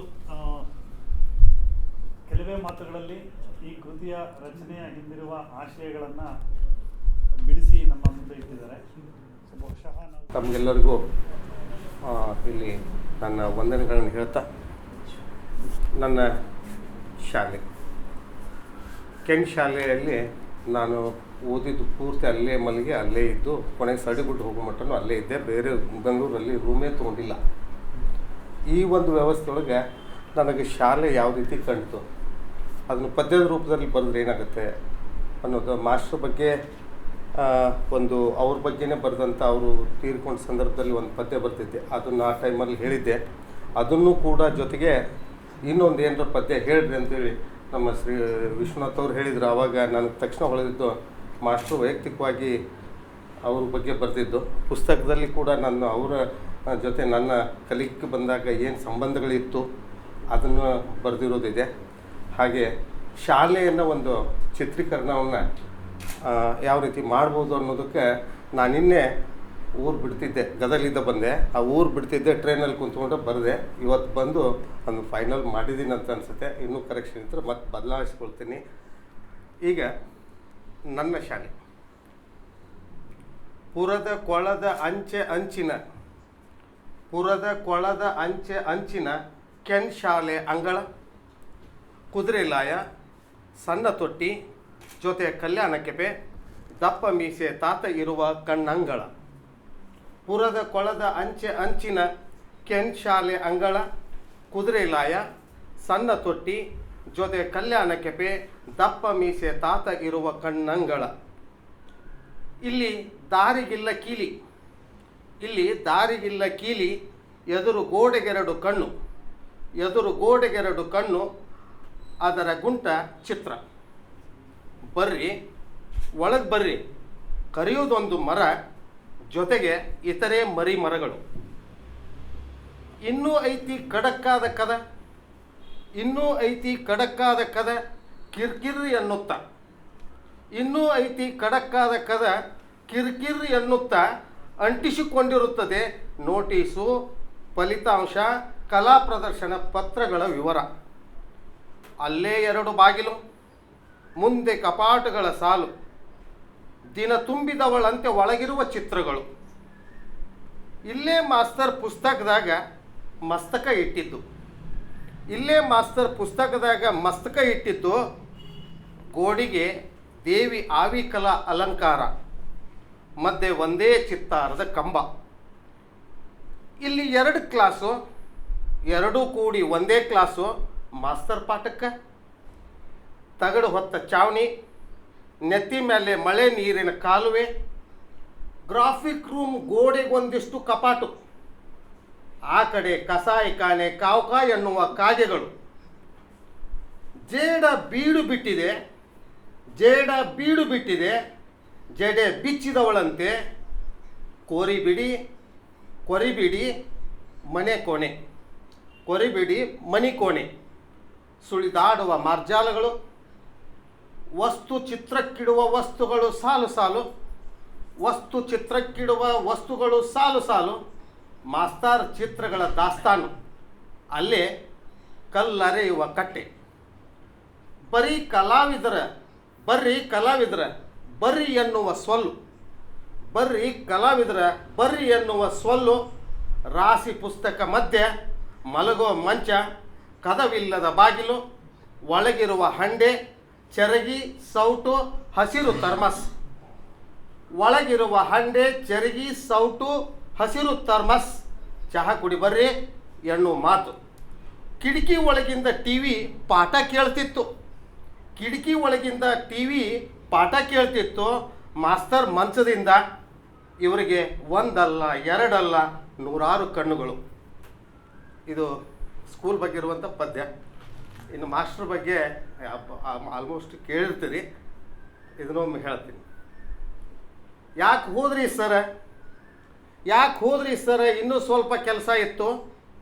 ಕೆಲವೇ ಮಾತುಗಳಲ್ಲಿ ಈ ಕೃತಿಯ ರಚನೆಯ ಹಿಂದಿರುವ ಆಶಯಗಳನ್ನು ಬಿಡಿಸಿ ನಮ್ಮ ಮುಂದೆ ಇಟ್ಟಿದ್ದಾರೆ. ಬಹುಶಃ ನಾವು ತಮಗೆಲ್ಲರಿಗೂ ಇಲ್ಲಿ ನನ್ನ ವಂದನೆಗಳನ್ನು ಹೇಳ್ತಾ, ನನ್ನ ಶಾಲೆ ಕೆನ್ ಶಾಲೆಯಲ್ಲಿ ನಾನು ಓದಿದ್ದು ಪೂರ್ತಿ ಅಲ್ಲೇ ಮಲ್ಲಿಗೆ ಅಲ್ಲೇ ಇದ್ದು ಕೊನೆಗೆ ಸಡಿಗುಡ್ಡು ಹೋಗೋ ಮಟ್ಟನೂ ಅಲ್ಲೇ ಇದ್ದೆ. ಬೇರೆ ಬೆಂಗಳೂರಲ್ಲಿ ರೂಮೇ ತೊಗೊಂಡಿಲ್ಲ. ಈ ಒಂದು ವ್ಯವಸ್ಥೆಯೊಳಗೆ ನನಗೆ ಶಾಲೆ ಯಾವ ರೀತಿ ಕಂಡಿತು, ಅದನ್ನು ಪದ್ಯದ ರೂಪದಲ್ಲಿ ಬರೆದ್ರೆ ಏನಾಗುತ್ತೆ ಅನ್ನೋದು, ಮಾಸ್ಟ್ರ್ ಬಗ್ಗೆ ಒಂದು ಅವ್ರ ಬಗ್ಗೆನೇ ಬರೆದಂಥ ಅವರು ತೀರ್ಕೊಂಡ ಸಂದರ್ಭದಲ್ಲಿ ಒಂದು ಪದ್ಯ ಬರ್ತಿದ್ದೆ, ಅದನ್ನು ಆ ಟೈಮಲ್ಲಿ ಹೇಳಿದ್ದೆ. ಅದನ್ನು ಕೂಡ ಜೊತೆಗೆ ಇನ್ನೊಂದು ಏನಾರ ಪದ್ಯ ಹೇಳಿದ್ರಿ ಅಂತೇಳಿ ನಮ್ಮ ಶ್ರೀ ವಿಶ್ವನಾಥ್ ಅವ್ರು ಹೇಳಿದರು. ಆವಾಗ ನನಗೆ ತಕ್ಷಣ ಹೊಳೆದಿದ್ದು ಮಾಸ್ಟ್ರು ವೈಯಕ್ತಿಕವಾಗಿ ಅವ್ರ ಬಗ್ಗೆ ಬರೆದಿದ್ದು. ಪುಸ್ತಕದಲ್ಲಿ ಕೂಡ ನಾನು ಅವರ ಜೊತೆ ನನ್ನ ಕಲಿಕೆ ಬಂದಾಗ ಏನು ಸಂಬಂಧಗಳಿತ್ತು ಅದನ್ನು ಬರೆದಿರೋದಿದೆ. ಹಾಗೆ ಶಾಲೆಯನ್ನು ಒಂದು ಚಿತ್ರೀಕರಣವನ್ನು ಯಾವ ರೀತಿ ಮಾಡ್ಬೋದು ಅನ್ನೋದಕ್ಕೆ ನಾನಿನ್ನೆ ಊರು ಬಿಡ್ತಿದ್ದೆ, ಗದಲಿಂದ ಬಂದೆ. ಆ ಊರು ಬಿಡ್ತಿದ್ದೆ, ಟ್ರೈನಲ್ಲಿ ಕುಂತ್ಕೊಂಡು ಬರೆದೆ. ಇವತ್ತು ಬಂದು ಒಂದು ಫೈನಲ್ ಮಾಡಿದ್ದೀನಿ ಅಂತ ಅನಿಸುತ್ತೆ. ಇನ್ನೂ ಕರೆಕ್ಷನ್ ಇದ್ದರೆ ಮತ್ತೆ ಬದಲಾಯಿಸ್ಕೊಳ್ತೀನಿ. ಈಗ ನನ್ನ ಶಾಲೆ ಪುರದ ಕೊಳದ ಅಂಚೆ ಅಂಚಿನ ಕೆನ್ ಶಾಲೆ ಅಂಗಳ, ಕುದುರೆಲಾಯ, ಸಣ್ಣ ತೊಟ್ಟಿ, ಜೊತೆ ಕಲ್ಯಾಣ ಕೆಪೆ, ದಪ್ಪ ಮೀಸೆ ತಾತ ಇರುವ ಕಣ್ಣಂಗಳ. ಪುರದ ಕೊಳದ ಅಂಚಿನ ಕೆನ್ ಶಾಲೆ ಅಂಗಳ, ಕುದುರೆಲಾಯ, ಸಣ್ಣ ತೊಟ್ಟಿ, ಜೊತೆ ಕಲ್ಯಾಣ ಕೆಪೆ, ದಪ್ಪ ಮೀಸೆ ತಾತ ಇರುವ ಕಣ್ಣಂಗಳ. ಇಲ್ಲಿ ದಾರಿಗಿಲ್ಲ ಕೀಲಿ, ಎದುರು ಗೋಡೆಗೆರಡು ಕಣ್ಣು, ಅದರ ಗುಂಟ ಚಿತ್ರ. ಒಳಗೆ ಬರ್ರಿ, ಕರೆಯೋದೊಂದು ಮರ, ಜೊತೆಗೆ ಇತರೆ ಮರಿ ಮರಗಳು. ಇನ್ನೂ ಐತಿ ಕಡಕ್ಕಾದ ಕದ ಕಿರ್ಕಿರ್ರಿ ಅನ್ನುತ್ತಾ ಅಂಟಿಸಿಕೊಂಡಿರುತ್ತದೆ ನೋಟಿಸು, ಫಲಿತಾಂಶ, ಕಲಾ ಪ್ರದರ್ಶನ ಪತ್ರಗಳ ವಿವರ. ಅಲ್ಲೇ 2 ಬಾಗಿಲು, ಮುಂದೆ ಕಪಾಟುಗಳ ಸಾಲು, ದಿನ ತುಂಬಿದವಳಂತೆ ಒಳಗಿರುವ ಚಿತ್ರಗಳು. ಇಲ್ಲೇ ಮಾಸ್ತರ್ ಪುಸ್ತಕದಾಗ ಮಸ್ತಕ ಇಟ್ಟಿದ್ದು, ಗೋಡಿಗೆ ದೇವಿ ಆವಿಕಲ ಅಲಂಕಾರ, ಮಧ್ಯೆ ಒಂದೇ ಚಿತ್ತಾರದ ಕಂಬ. ಇಲ್ಲಿ 2 ಕ್ಲಾಸು, 2 ಕೂಡಿ ಒಂದೇ ಕ್ಲಾಸು. ಮಾಸ್ತರ್ ಪಾಠಕ್ಕೆ ತಗಡು ಹೊತ್ತ ಚಾವಣಿ, ನೆತ್ತಿ ಮೇಲೆ ಮಳೆ ನೀರಿನ ಕಾಲುವೆ, ಗ್ರಾಫಿಕ್ ರೂಮ್ ಗೋಡೆಗೊಂದಿಷ್ಟು ಕಪಾಟು, ಆ ಕಡೆ ಕಸಾಯಿ ಕಾಣೆ ಕಾವುಕ ಎನ್ನುವ ಕಾಗೆಗಳು. ಜೇಡ ಬೀಡು ಬಿಟ್ಟಿದೆ, ಜಡೆ ಬಿಚ್ಚಿದವಳಂತೆ, ಕೊರಿಬಿಡಿ ಮನೆ ಕೋಣೆ, ಸುಳಿದಾಡುವ ಮಾರ್ಜಾಲಗಳು, ವಸ್ತು ಚಿತ್ರಕ್ಕಿಡುವ ವಸ್ತುಗಳು ಸಾಲು, ಮಾಸ್ತಾರ್ ಚಿತ್ರಗಳ ದಾಸ್ತಾನು, ಅಲ್ಲೇ ಕಲ್ಲರೆಯುವ ಕಟ್ಟೆ. ಬರ್ರಿ ಕಲಾವಿದರ ಬರ್ರಿ ಎನ್ನುವ ಸೊಲ್ಲು, ರಾಶಿ ಪುಸ್ತಕ ಮಧ್ಯೆ ಮಲಗೋ ಮಂಚ, ಕದವಿಲ್ಲದ ಬಾಗಿಲು, ಒಳಗಿರುವ ಹಂಡೆ, ಚರಗಿ, ಸೌಟು, ಹಸಿರು ಥರ್ಮಸ್, ಚಹಾ ಕುಡಿ ಬರ್ರಿ ಎನ್ನುವ ಮಾತು. ಕಿಟಕಿ ಒಳಗಿಂದ ಟಿವಿ ಪಾಠ ಪಾಠ ಕೇಳ್ತಿತ್ತು. ಮಾಸ್ತರ್ ಮಂಚದಿಂದ ಇವರಿಗೆ ಒಂದಲ್ಲ ಎರಡಲ್ಲ ನೂರಾರು ಕಣ್ಣುಗಳು. ಇದು ಸ್ಕೂಲ್ ಬಗ್ಗೆ ಇರುವಂಥ ಪದ್ಯ. ಇನ್ನು ಮಾಸ್ಟರ್ ಬಗ್ಗೆ ಆಲ್ಮೋಸ್ಟ್ ಕೇಳಿರ್ತೀರಿ, ಇದನ್ನೊಮ್ಮೆ ಹೇಳ್ತೀನಿ. ಯಾಕೆ ಹೋದ್ರಿ ಸರ, ಯಾಕೆ ಹೋದ್ರಿ ಸರ, ಇನ್ನೂ ಸ್ವಲ್ಪ ಕೆಲಸ ಇತ್ತು.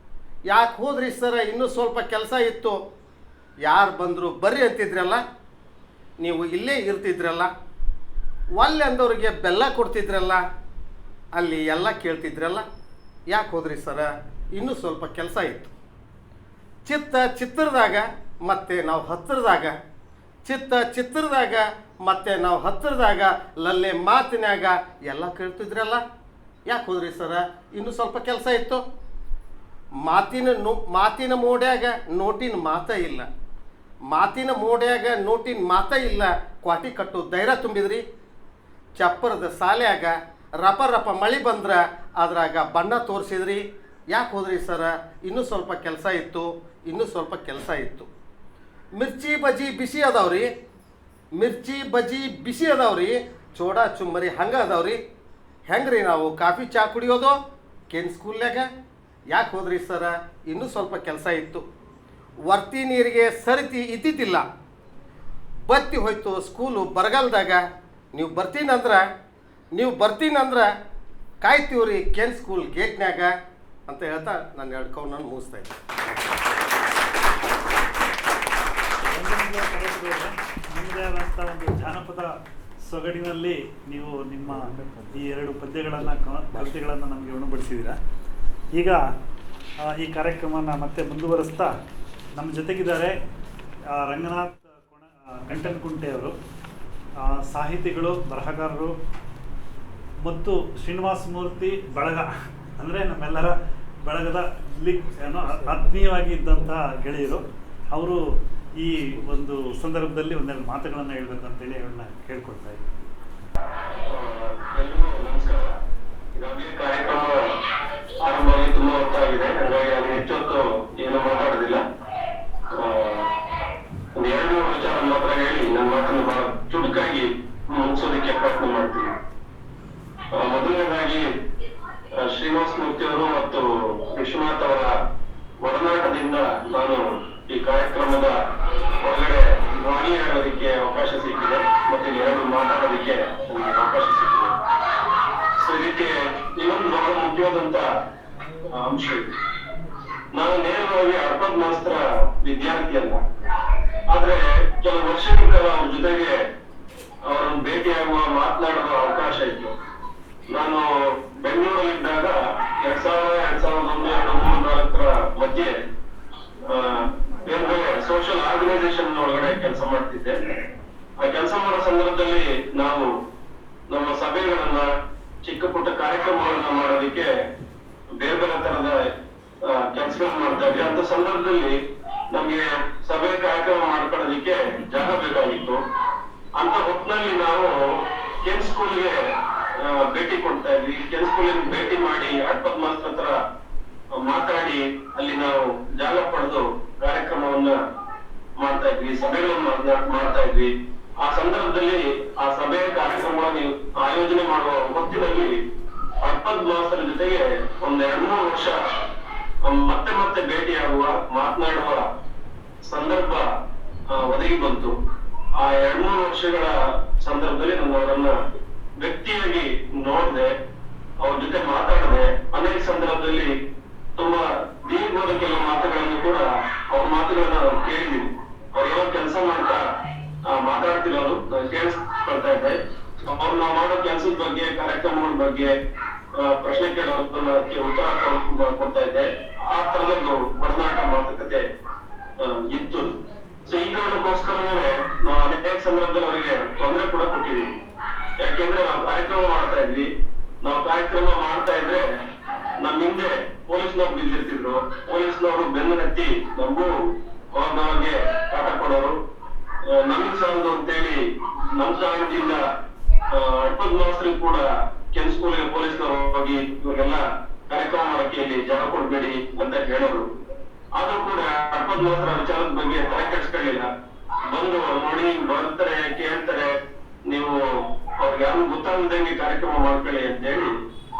ಯಾಕೆ ಹೋದ್ರಿ ಸರ, ಇನ್ನೂ ಸ್ವಲ್ಪ ಕೆಲಸ ಇತ್ತು. ಯಾರು ಬಂದರು ಬರ್ರಿ ಅಂತಿದ್ರಲ್ಲ, ನೀವು ಇಲ್ಲೇ ಇರ್ತಿದ್ರಲ್ಲ. ಒಲ್ಲೆ ಅಂದವ್ರಿಗೆ ಬೆಲ್ಲ ಕೊಡ್ತಿದ್ರಲ್ಲ, ಅಲ್ಲಿ ಎಲ್ಲ ಕೇಳ್ತಿದ್ರಲ್ಲ. ಯಾಕೆ ಹೋದ್ರಿ ಸರ, ಇನ್ನೂ ಸ್ವಲ್ಪ ಕೆಲಸ ಇತ್ತು. ಚಿತ್ರದಾಗ ಮತ್ತೆ ನಾವು ಹತ್ತಿರದಾಗ, ಚಿತ್ರದಾಗ ಮತ್ತೆ ನಾವು ಹತ್ತಿರದಾಗ, ಲಲ್ಲೆ ಮಾತಿನಾಗ ಎಲ್ಲ ಕೇಳ್ತಿದ್ರಲ್ಲ. ಯಾಕೆ ಹೋದ್ರಿ ಸರ, ಇನ್ನೂ ಸ್ವಲ್ಪ ಕೆಲಸ ಇತ್ತು. ಮಾತಿನ ಮೋಡ್ಯಾಗ ನೋಟಿನ ಮಾತ ಇಲ್ಲ, ಮಾತಿನ ಮೋಡ್ಯಾಗ ನೋಟಿನ ಮಾತ ಇಲ್ಲ. ಕ್ವಾಟಿ ಕಟ್ಟು ಧೈರ್ಯ ತುಂಬಿದ್ರಿ. ಚಪ್ಪರದ ಸಾಲ್ಯಾಗ ರಪ ಮಳೆ ಬಂದ್ರೆ ಅದ್ರಾಗ ಬಣ್ಣ ತೋರಿಸಿದ್ರಿ. ಯಾಕೆ ಹೋದ್ರಿ ಸರ, ಇನ್ನೂ ಸ್ವಲ್ಪ ಕೆಲಸ ಇತ್ತು, ಇನ್ನೂ ಸ್ವಲ್ಪ ಕೆಲಸ ಇತ್ತು. ಮಿರ್ಚಿ ಬಜ್ಜಿ ಬಿಸಿ ಅದಾವ್ರಿ, ಮಿರ್ಚಿ ಬಜ್ಜಿ ಬಿಸಿ ಅದಾವ್ರಿ. ಚೋಡ ಚುಮ್ಮರಿ ಹಂಗೆ ಅದಾವ್ರಿ. ಹೆಂಗ್ರಿ ನಾವು ಕಾಫಿ ಚಾ ಕುಡಿಯೋದು ಕೇನ್ ಸ್ಕೂಲ್ನಾಗ. ಯಾಕೆ ಹೋದ್ರಿ ಸರ, ಇನ್ನೂ ಸ್ವಲ್ಪ ಕೆಲಸ ಇತ್ತು. ವರ್ತಿ ನೀರಿಗೆ ಸರಿತಿ ಇದ್ದಿದ್ದಿಲ್ಲ, ಬತ್ತಿ ಹೋಯ್ತು ಸ್ಕೂಲು ಬರಗಾಲದಾಗ. ನೀವು ಬರ್ತೀನಂದ್ರೆ ಕಾಯ್ತೀವ್ರಿ ಕೇನ್ ಸ್ಕೂಲ್ ಗೇಟ್ನ್ಯಾಗ ಅಂತ ಹೇಳ್ತಾ ನಾನು ಹೇಳ್ಕೊಂಡು ನಾನು ಮುಗಿಸ್ತಾ ಇದ್ದೆ. ನಿಮ್ಮದೇ ಆದಂಥ ಒಂದು ಜಾನಪದ ಸೊಗಡಿನಲ್ಲಿ ನೀವು ನಿಮ್ಮ ಈ 2 ಪದ್ಯಗಳನ್ನು ಕವಿತೆಗಳನ್ನು ನಮಗೆ ಉಣಬಡಿಸಿದ್ದೀರಾ. ಈಗ ಈ ಕಾರ್ಯಕ್ರಮನ ಮತ್ತೆ ಮುಂದುವರಿಸ್ತಾ ನಮ್ಮ ಜೊತೆಗಿದ್ದಾರೆ ರಂಗನಾಥ್ ಗಂಟನಕುಂಟೆ ಅವರು, ಸಾಹಿತಿಗಳು, ಬರಹಗಾರರು ಮತ್ತು ಶ್ರೀನಿವಾಸ ಮೂರ್ತಿ ಬಳಗ, ಅಂದರೆ ನಮ್ಮೆಲ್ಲರ ಬಳಗದ ಆತ್ಮೀಯವಾಗಿ ಇದ್ದಂಥ ಗೆಳೆಯರು. ಅವರು ಈ ಒಂದು ಸಂದರ್ಭದಲ್ಲಿ ಒಂದೆರಡು ಮಾತುಗಳನ್ನು ಹೇಳ್ಬೇಕಂತೇಳಿ ಅವ್ರನ್ನ ಕೇಳ್ಕೊಳ್ತಾ ಇದ್ದೀವಿ. ಎಲ್ರಿಗೂ ನಮಸ್ಕಾರ. ಈಗಾಗಲೇ ಕಾರ್ಯಕ್ರಮ ಆರಂಭವಾಗಿ ತುಂಬಾ ಹೊತ್ತಾಗಿದೆ, ಹಾಗಾಗಿ ನಾನು ಹೆಚ್ಚೊತ್ತು ಏನು ಮಾತಾಡೋದಿಲ್ಲ. ಒಂದು 2-3 ವಿಚಾರ ಮಾತ್ರ ಹೇಳಿ ನನ್ನ ಮಾತನ್ನು ಬಹಳ ಚುರುಕಾಗಿ ಮುಗಿಸೋದಕ್ಕೆ ಪ್ರಯತ್ನ ಮಾಡ್ತೀನಿ. ಮೊದಲನೇದಾಗಿ ಶ್ರೀನಿವಾಸ ಮೂರ್ತಿ ಅವರು ಮತ್ತು ವಿಶ್ವನಾಥ್ ಅವರ ಒಡನಾಟದಿಂದ ನಾನು ಈ ಕಾರ್ಯಕ್ರಮದ ಒಳಗಡೆ ಧ್ವನಿ ಹೇಳೋದಕ್ಕೆ ಅವಕಾಶ ಸಿಕ್ಕಿದೆ ಮತ್ತು 2 ಮಾತಾಡೋದಕ್ಕೆ ನನಗೆ ಅವಕಾಶ ಸಿಕ್ಕಿದೆ. ಸೊ ಇದಕ್ಕೆ ಇನ್ನೊಂದು ಬಹಳ ಮುಖ್ಯವಾದಂತ ಅಂಶ ಇದೆ. ನಾನು ನೇರವಾಗಿ ಅರ್ಪದ್ ಮಾಸ್ತರ ವಿದ್ಯಾರ್ಥಿ ಅಲ್ಲ, ಆದ್ರೆ ಕೆಲವು ವರ್ಷಗಳ ಕಾಲ ಅವ್ರ ಜೊತೆಗೆ ಅವರನ್ನು ಭೇಟಿಯಾಗುವ, ಮಾತನಾಡುವ ಅವಕಾಶ ಇತ್ತು. ನಾನು ಬೆಂಗಳೂರಲ್ಲಿದ್ದಾಗ 2000, 2001, 2003, 2004 ಮಧ್ಯೆ ಬೇರೆ ಸೋಷಿಯಲ್ ಆರ್ಗನೈಸೇಷನ್ ಒಳಗಡೆ ಕೆಲಸ ಮಾಡ್ತಿದ್ದೆ. ಆ ಕೆಲಸ ಮಾಡೋ ಸಂದರ್ಭದಲ್ಲಿ ನಾವು ನಮ್ಮ ಸಭೆಗಳನ್ನ, ಚಿಕ್ಕ ಪುಟ್ಟ ಕಾರ್ಯಕ್ರಮಗಳನ್ನ ಮಾಡೋದಕ್ಕೆ ಬೇರೆ ಬೇರೆ ತರದ ಕೆಲಸಗಳನ್ನ ಮಾಡ್ತಾ ಇದ್ವಿ. ಅಂತ ಸಂದರ್ಭದಲ್ಲಿ ನಮ್ಗೆ ಸಭೆ ಕಾರ್ಯಕ್ರಮ ಮಾಡ್ಕೊಳ್ಳೋದಕ್ಕೆ ಜಾಗ ಬೇಕಾಗಿತ್ತು. ಅಂತ ಹೊತ್ತಿನಲ್ಲಿ ನಾವು ಕೆನ್ ಸ್ಕೂಲ್ಗೆ ಭೇಟಿ ಕೊಡ್ತಾ ಇದ್ವಿ. ಕೆನ್ ಸ್ಕೂಲಿಗೆ ಭೇಟಿ ಮಾಡಿ ಅರ್ಪದ್ ಮಾಸ್ತರ ಹತ್ರ ಮಾತಾಡಿ ಅಲ್ಲಿ ನಾವು ಜಾಗ ಪಡೆದು ಕಾರ್ಯಕ್ರಮವನ್ನ ಮಾಡ್ತಾ ಇದ್ವಿ, ಸಭೆಗಳನ್ನ ಮಾಡ್ತಾ ಇದ್ವಿ. ಆ ಸಂದರ್ಭದಲ್ಲಿ ಆ ಸಭೆಯ ಕಾರ್ಯಕ್ರಮವನ್ನು ಆಯೋಜನೆ ಮಾಡುವ ಹೊತ್ತಿನಲ್ಲಿ ಅರ್ಪದ್ ಮಾಸ್ತರ ಜೊತೆಗೆ ಒಂದ್ 2-3 ವರ್ಷ ಮತ್ತೆ ಭೇಟಿಯಾಗುವ, ಮಾತನಾಡುವ ಸಂದರ್ಭ ಒದಗಿ ಬಂತು. ಆ 2-3 ವರ್ಷಗಳ ಸಂದರ್ಭದಲ್ಲಿ ನಾನು ಅವರನ್ನ ವ್ಯಕ್ತಿಯಾಗಿ ನೋಡಿದೆ, ಅವ್ರ ಜೊತೆ ಮಾತಾಡಿದೆ. ಅನೇಕ ಸಂದರ್ಭದಲ್ಲಿ ತುಂಬಾ ದೀರ್ಘವಾದ ಕೆಲವು ಮಾತುಗಳನ್ನು ಕೂಡ ಅವ್ರ ಮಾತುಗಳನ್ನ ನಾವು ಕೇಳಿದ್ವಿ. ಅವ್ರು ಏನೋ ಕೆಲಸ ಮಾಡ್ತಾ ಮಾತಾಡ್ತಿರೋದು ಕೇಳಿಸ್ಕೊಳ್ತಾ ಇದ್ದೆ. ಅವ್ರು ನಾವು ಮಾಡೋ ಕೆಲಸದ ಬಗ್ಗೆ, ಕಾರ್ಯಕ್ರಮಗಳ ಬಗ್ಗೆ ಪ್ರಶ್ನೆ ಕೇಳೋದಕ್ಕೆ ಉತ್ತರ ಕೊಡ್ತಾ ಇದ್ದೆ. ಆ ತರದ್ದು ಒಡನಾಟ ಮಾತುಕತೆ ಇತ್ತು. ಸೊ ಈ ಕಾರಣಕ್ಕೋಸ್ಕರನೇ ನಾವು ಅನೇಕ ಸಂದರ್ಭದಲ್ಲಿ ಅವರಿಗೆ ತೊಂದರೆ ಕೂಡ ಕೊಟ್ಟಿದ್ದೀವಿ. ಯಾಕೆಂದ್ರೆ ನಾವು ಕಾರ್ಯಕ್ರಮ ಮಾಡ್ತಾ ಇದ್ವಿ. ನಾವು ಕಾರ್ಯಕ್ರಮ ಮಾಡ್ತಾ ಇದ್ರೆ ನಮ್ಮ ಹಿಂದೆ ಪೊಲೀಸ್ನವ್ರು ಬಿದ್ದಿರ್ತಿದ್ರು. ಪೊಲೀಸ್ನವರು ಬೆನ್ನು ಹತ್ತಿ ನಮಗೂ ಅವ್ರಿಗೆ ಕಾಟ ಕೊಡೋರು. ನಮಗ್ ಸಾಲದು ಅಂತೇಳಿ ನಮ್ಮ ಕಾರಣದಿಂದ ಅರ್ಪದ್ ಮಾಸ್ತ್ರಿಗೆ ಕೂಡ ಕೆನ್ ಸ್ಕೂಲ್ಗೆ ಪೊಲೀಸ್ನವರು ಹೋಗಿ ಇವ್ರಿಗೆಲ್ಲ ಕಾರ್ಯಕ್ರಮ ಮಾಡಕ್ಕೆ ಇಲ್ಲಿ ಜಾಗ ಕೊಡ್ಬೇಡಿ ಅಂತ ಹೇಳೋರು. ಆದ್ರೂ ಕೂಡ ಅರ್ಪದ್ ಮಾಸ್ತರ ವಿಚಾರದ ಬಗ್ಗೆ ತಲೆ ಕೆಡಿಸ್ಕೊಳ್ಳಿಲ್ಲ. ಬಂದು ನೋಡಿ ಬರ್ತಾರೆ, ಕೇಳ್ತಾರೆ, ನೀವು ಅವ್ರಿಗೆ ಯಾರು ಗೊತ್ತಾಗದಂಗೆ ಕಾರ್ಯಕ್ರಮ ಮಾಡ್ಕೊಳ್ಳಿ ಅಂತ ಹೇಳಿ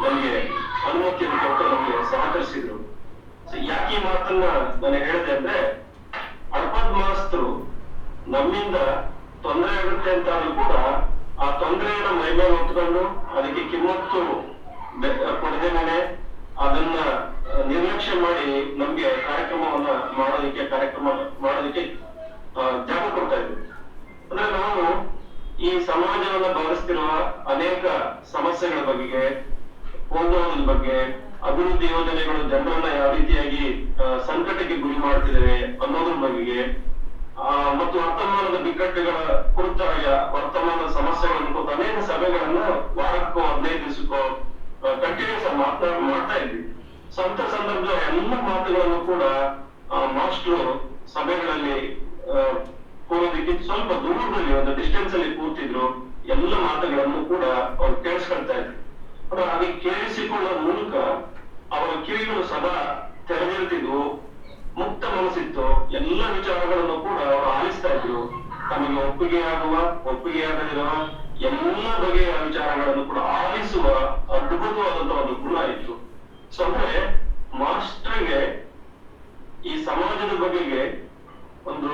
ನಮ್ಗೆ ಅನುಮತಿಯನ್ನು ಕೊಟ್ಟು ನಮ್ಗೆ ಸಹಕರಿಸಿದ್ರು. ಯಾಕೆ ಈ ಮಾತನ್ನ ನಾನು ಹೇಳಿದೆ ಅಂದ್ರೆ, ಅರ್ಪದ್ ಮಾಸ್ತರು ನಮ್ಮಿಂದ ತೊಂದರೆ ಆಗುತ್ತೆ ಅಂತ ಆದ್ರೂ ಕೂಡ ಆ ತೊಂದರೆಯನ್ನ ಮೈಮೇಲೆ ಹೊತ್ಕೊಂಡು ಅದಕ್ಕೆ ಕಿಮ್ಮತ್ತು ಕೊಡದೇನೆ ಅದನ್ನ ನಿರ್ಲಕ್ಷ್ಯ ಮಾಡಿ ನಮ್ಗೆ ಕಾರ್ಯಕ್ರಮ ಮಾಡೋದಕ್ಕೆ ಜಾಗ ಕೊಡ್ತಾ ಇದ್ವಿ. ಅಂದ್ರೆ ನಾವು ಈ ಸಮಾಜವನ್ನ ಬಳಸ್ತಿರುವ ಅನೇಕ ಸಮಸ್ಯೆಗಳ ಬಗ್ಗೆ, ಓದೋದ್ರ ಬಗ್ಗೆ, ಅಭಿವೃದ್ಧಿ ಯೋಜನೆಗಳು ಜನರನ್ನ ಯಾವ ರೀತಿಯಾಗಿ ಸಂಕಟಕ್ಕೆ ಗುರಿ ಮಾಡ್ತಿದ್ದೇವೆ ಅನ್ನೋದ್ರ ಬಗ್ಗೆ, ಮತ್ತು ವರ್ತಮಾನದ ಬಿಕ್ಕಟ್ಟುಗಳ ಕುರಿತಾಗ ವರ್ತಮಾನದ ಸಮಸ್ಯೆಗಳನ್ನು ಕುರಿತು ಅನೇಕ ಸಭೆಗಳನ್ನ ವಾರಕ್ಕೋ 15 ದಿವಸಕ್ಕೋ ಕಂಟಿನ್ಯೂಸ್ ಮಾಡ್ತಾ ಇದ್ವಿ. ಸ್ವಂತ ಸಂದರ್ಭದ ಎಲ್ಲ ಮಾತುಗಳನ್ನು ಕೂಡ ಮಾಸ್ಟರ್ ಸಭೆಗಳಲ್ಲಿ ಕೂರೋದಕ್ಕೆ ಸ್ವಲ್ಪ ದೂರದಲ್ಲಿ ಒಂದು ಡಿಸ್ಟೆನ್ಸ್ ಅಲ್ಲಿ ಕೂರ್ತಿದ್ರು. ಎಲ್ಲ ಮಾತುಗಳನ್ನು ಕೂಡ ಅವ್ರು ಕೇಳಿಸ್ಕೊಳ್ತಾ ಇದ್ರು. ಹಾಗೆ ಕೇಳಿಸಿಕೊಳ್ಳುವ ಮೂಲಕ ಅವರ ಕಿವಿಗಳು ಸದಾ ತೆರೆದಿರ್ತಿದ್ವು, ಮುಕ್ತ ಮನಸ್ಸಿತ್ತು. ಎಲ್ಲ ವಿಚಾರಗಳನ್ನು ಕೂಡ ಅವರು ಆಲಿಸ್ತಾ ಇದ್ರು. ತಮಗೆ ಒಪ್ಪಿಗೆಯಾಗದಿರುವ ಎಲ್ಲ ಬಗೆಯ ವಿಚಾರಗಳನ್ನು ಕೂಡ ಆಲಿಸುವ ಅದ್ಭುತವಾದಂತಹ ಒಂದು ಗುಣ ಇತ್ತು. ಸೊ ಅಂದ್ರೆ ಮಾಸ್ಟರ್ಗೆ ಈ ಸಮಾಜದ ಬಗೆಗೆ ಒಂದು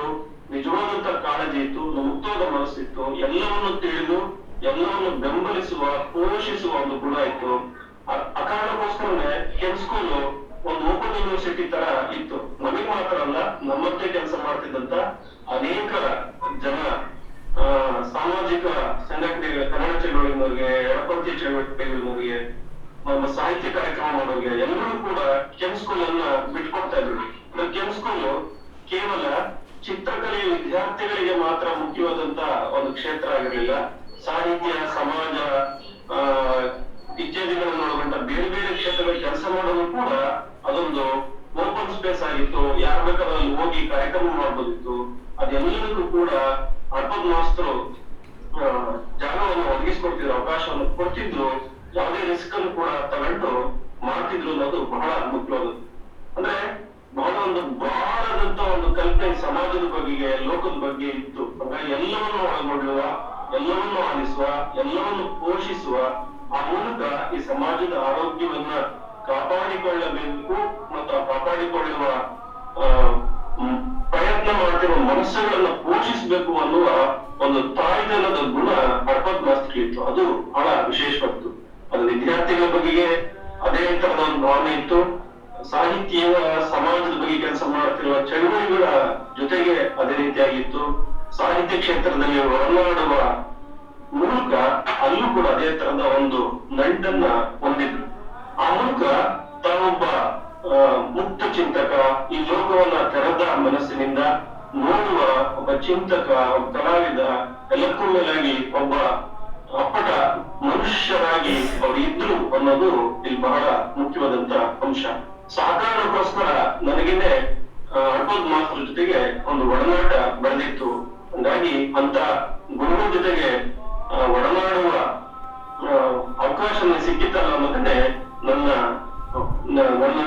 ನಿಜವಾದಂತ ಕಾಳಜಿ ಇತ್ತು, ಮುಕ್ತವಾದ ಮನಸ್ಸಿತ್ತು, ಎಲ್ಲವನ್ನು ತಿಳಿದು ಎಲ್ಲವನ್ನು ಬೆಂಬಲಿಸುವ ಪೋಷಿಸುವ ಒಂದು ಗುಣ ಇತ್ತು. ಆ ಕಾರಣಕ್ಕೋಸ್ಕರನೇ ಕೆನ್ಸ್ಕೂಲು ಒಂದು ಓಪನ್ ಯೂನಿವರ್ಸಿಟಿ ತರ ಇತ್ತು. ನಮಗೆ ಮಾತ್ರ ಅಲ್ಲ, ನಮ್ಮಂತೆ ಕೆಲಸ ಮಾಡ್ತಿದ್ದಂತ ಅನೇಕ ಜನ ಸಾಮಾಜಿಕ ಸಂಘಟನೆಗಳ, ಕನ್ನಡ ಚಳವಳಿನವ್ರಿಗೆ, ಎಡಪಂಥಿ ಚಳವಳಿನವ್ರಿಗೆ, ನಮ್ಮ ಸಾಹಿತ್ಯ ಕಾರ್ಯಕ್ರಮ ಮಾಡೋರಿಗೆ ಎಲ್ಲರೂ ಕೂಡ ಕೆನ್ಸ್ಕೂಲ್ ಅನ್ನ ಬಿಟ್ಕೊಡ್ತಾ ಇದ್ರು. ಕೆನ್ಸ್ಕೂಲ್ ಕೇವಲ ಚಿತ್ರಕಲೆಯ ವಿದ್ಯಾರ್ಥಿಗಳಿಗೆ ಮಾತ್ರ ಮುಖ್ಯವಾದಂತ ಒಂದು ಕ್ಷೇತ್ರ ಆಗಿರ್ಲಿಲ್ಲ. ಸಾಹಿತ್ಯ, ಸಮಾಜ ಇತ್ಯಾದಿಗಳನ್ನು ಒಳಗೊಂಡ ಬೇರೆ ಬೇರೆ ಕ್ಷೇತ್ರಗಳಲ್ಲಿ ಕೆಲಸ ಮಾಡೋದು ಕೂಡ ಅದೊಂದು ಓಪನ್ ಸ್ಪೇಸ್ ಆಗಿತ್ತು. ಯಾರು ಬೇಕಾದ್ರೂ ಹೋಗಿ ಕಾರ್ಯಕ್ರಮ ಮಾಡ್ಬೋದಿತ್ತು. ಅದೆಲ್ಲದಕ್ಕೂ ಕೂಡ ಅರ್ಪದ್ ಮಾಸ್ತರು ಜಾಗವನ್ನು ಒದಗಿಸ್ಕೊಡ್ತಿದ್ರು, ಅವಕಾಶವನ್ನು ಕೊಡ್ತಿದ್ರು. ಯಾವುದೇ ರಿಸ್ಕ್ ಅನ್ನು ಕೂಡ ತಗೊಂಡು ಮಾಡ್ತಿದ್ರು ಅನ್ನೋದು ಬಹಳ ಮುಖ್ಯವಾದದ್ದು. ಅಂದ್ರೆ ಬಹಳ ಒಂದು ಬಹಳದಂತ ಒಂದು ಕಲ್ಪನೆ ಸಮಾಜದ ಬಗೆಗೆ, ಲೋಕದ ಬಗ್ಗೆ ಇತ್ತು. ಹಾಗಾಗಿ ಎಲ್ಲವನ್ನು ಒಳಗೊಳ್ಳುವ, ಎಲ್ಲವನ್ನು ಆಲಿಸುವ, ಎಲ್ಲವನ್ನು ಪೋಷಿಸುವ, ಆ ಮೂಲಕ ಈ ಸಮಾಜದ ಆರೋಗ್ಯವನ್ನ ಕಾಪಾಡಿಕೊಳ್ಳಬೇಕು ಮತ್ತು ಆ ಕಾಪಾಡಿಕೊಳ್ಳುವ ಪ್ರಯತ್ನ ಮಾಡ್ತಿರುವ ಮನಸ್ಸುಗಳನ್ನ ಪೋಷಿಸಬೇಕು ಅನ್ನುವ ಒಂದು ತಾಯ್ತನದ ಗುಣ ಅರ್ಪದ್ ಮಾಸ್ತರಿಗೆ ಇತ್ತು. ಅದು ಬಹಳ ವಿಶೇಷವಾದ್ದು. ಅದು ವಿದ್ಯಾರ್ಥಿಗಳ ಬಗೆಗೆ ಅದೇ ತರದ ಒಂದು ಭಾವನೆ ಇತ್ತು. ಸಾಹಿತ್ಯ, ಸಮಾಜದ ಬಗ್ಗೆ ಕೆಲಸ ಮಾಡುತ್ತಿರುವ ಚಳುವಳಿಗಳ ಜೊತೆಗೆ ಅದೇ ರೀತಿಯಾಗಿತ್ತು. ಸಾಹಿತ್ಯ ಕ್ಷೇತ್ರದಲ್ಲಿ ಹೊರನಾಡುವ ಮೂಲಕ ಅಲ್ಲೂ ಕೂಡ ಅದೇ ತರದ ಒಂದು ನಂಟನ್ನ ಹೊಂದಿದ್ರು. ಆ ಮೂಲಕ ತಾನೊಬ್ಬ ಮುಕ್ತ ಚಿಂತಕ, ಈ ಲೋಕವನ್ನ ತೆರೆದ ಮನಸ್ಸಿನಿಂದ ನೋಡುವ ಒಬ್ಬ ಚಿಂತಕ, ಒಬ್ಬ ಕಲಾವಿದ, ಎಲ್ಲಕ್ಕೂ ಮೇಲಾಗಿ ಒಬ್ಬ ಅಪ್ಪಟ ಮನುಷ್ಯರಾಗಿ ಅವರು ಇದ್ರು ಅನ್ನೋದು ಇಲ್ಲಿ ಬಹಳ ಮುಖ್ಯವಾದಂತ ಅಂಶ. ಆ ಕಾರಣಕ್ಕೋಸ್ಕರ ನನಗೇನೆ ಅರ್ಪದ್ ಮಾಸ್ತರ ಜೊತೆಗೆ ಒಂದು ಒಡನಾಟ ಬೆಳೆದಿತ್ತು. ಹಾಗಾಗಿ ಅಂತ ಗುರುಗಳ ಜೊತೆಗೆ ಒಡನಾಡುವ ಅವಕಾಶ ಸಿಕ್ಕಿತ್ತಲ್ಲ ಅನ್ನೋದನ್ನೇ ನನ್ನ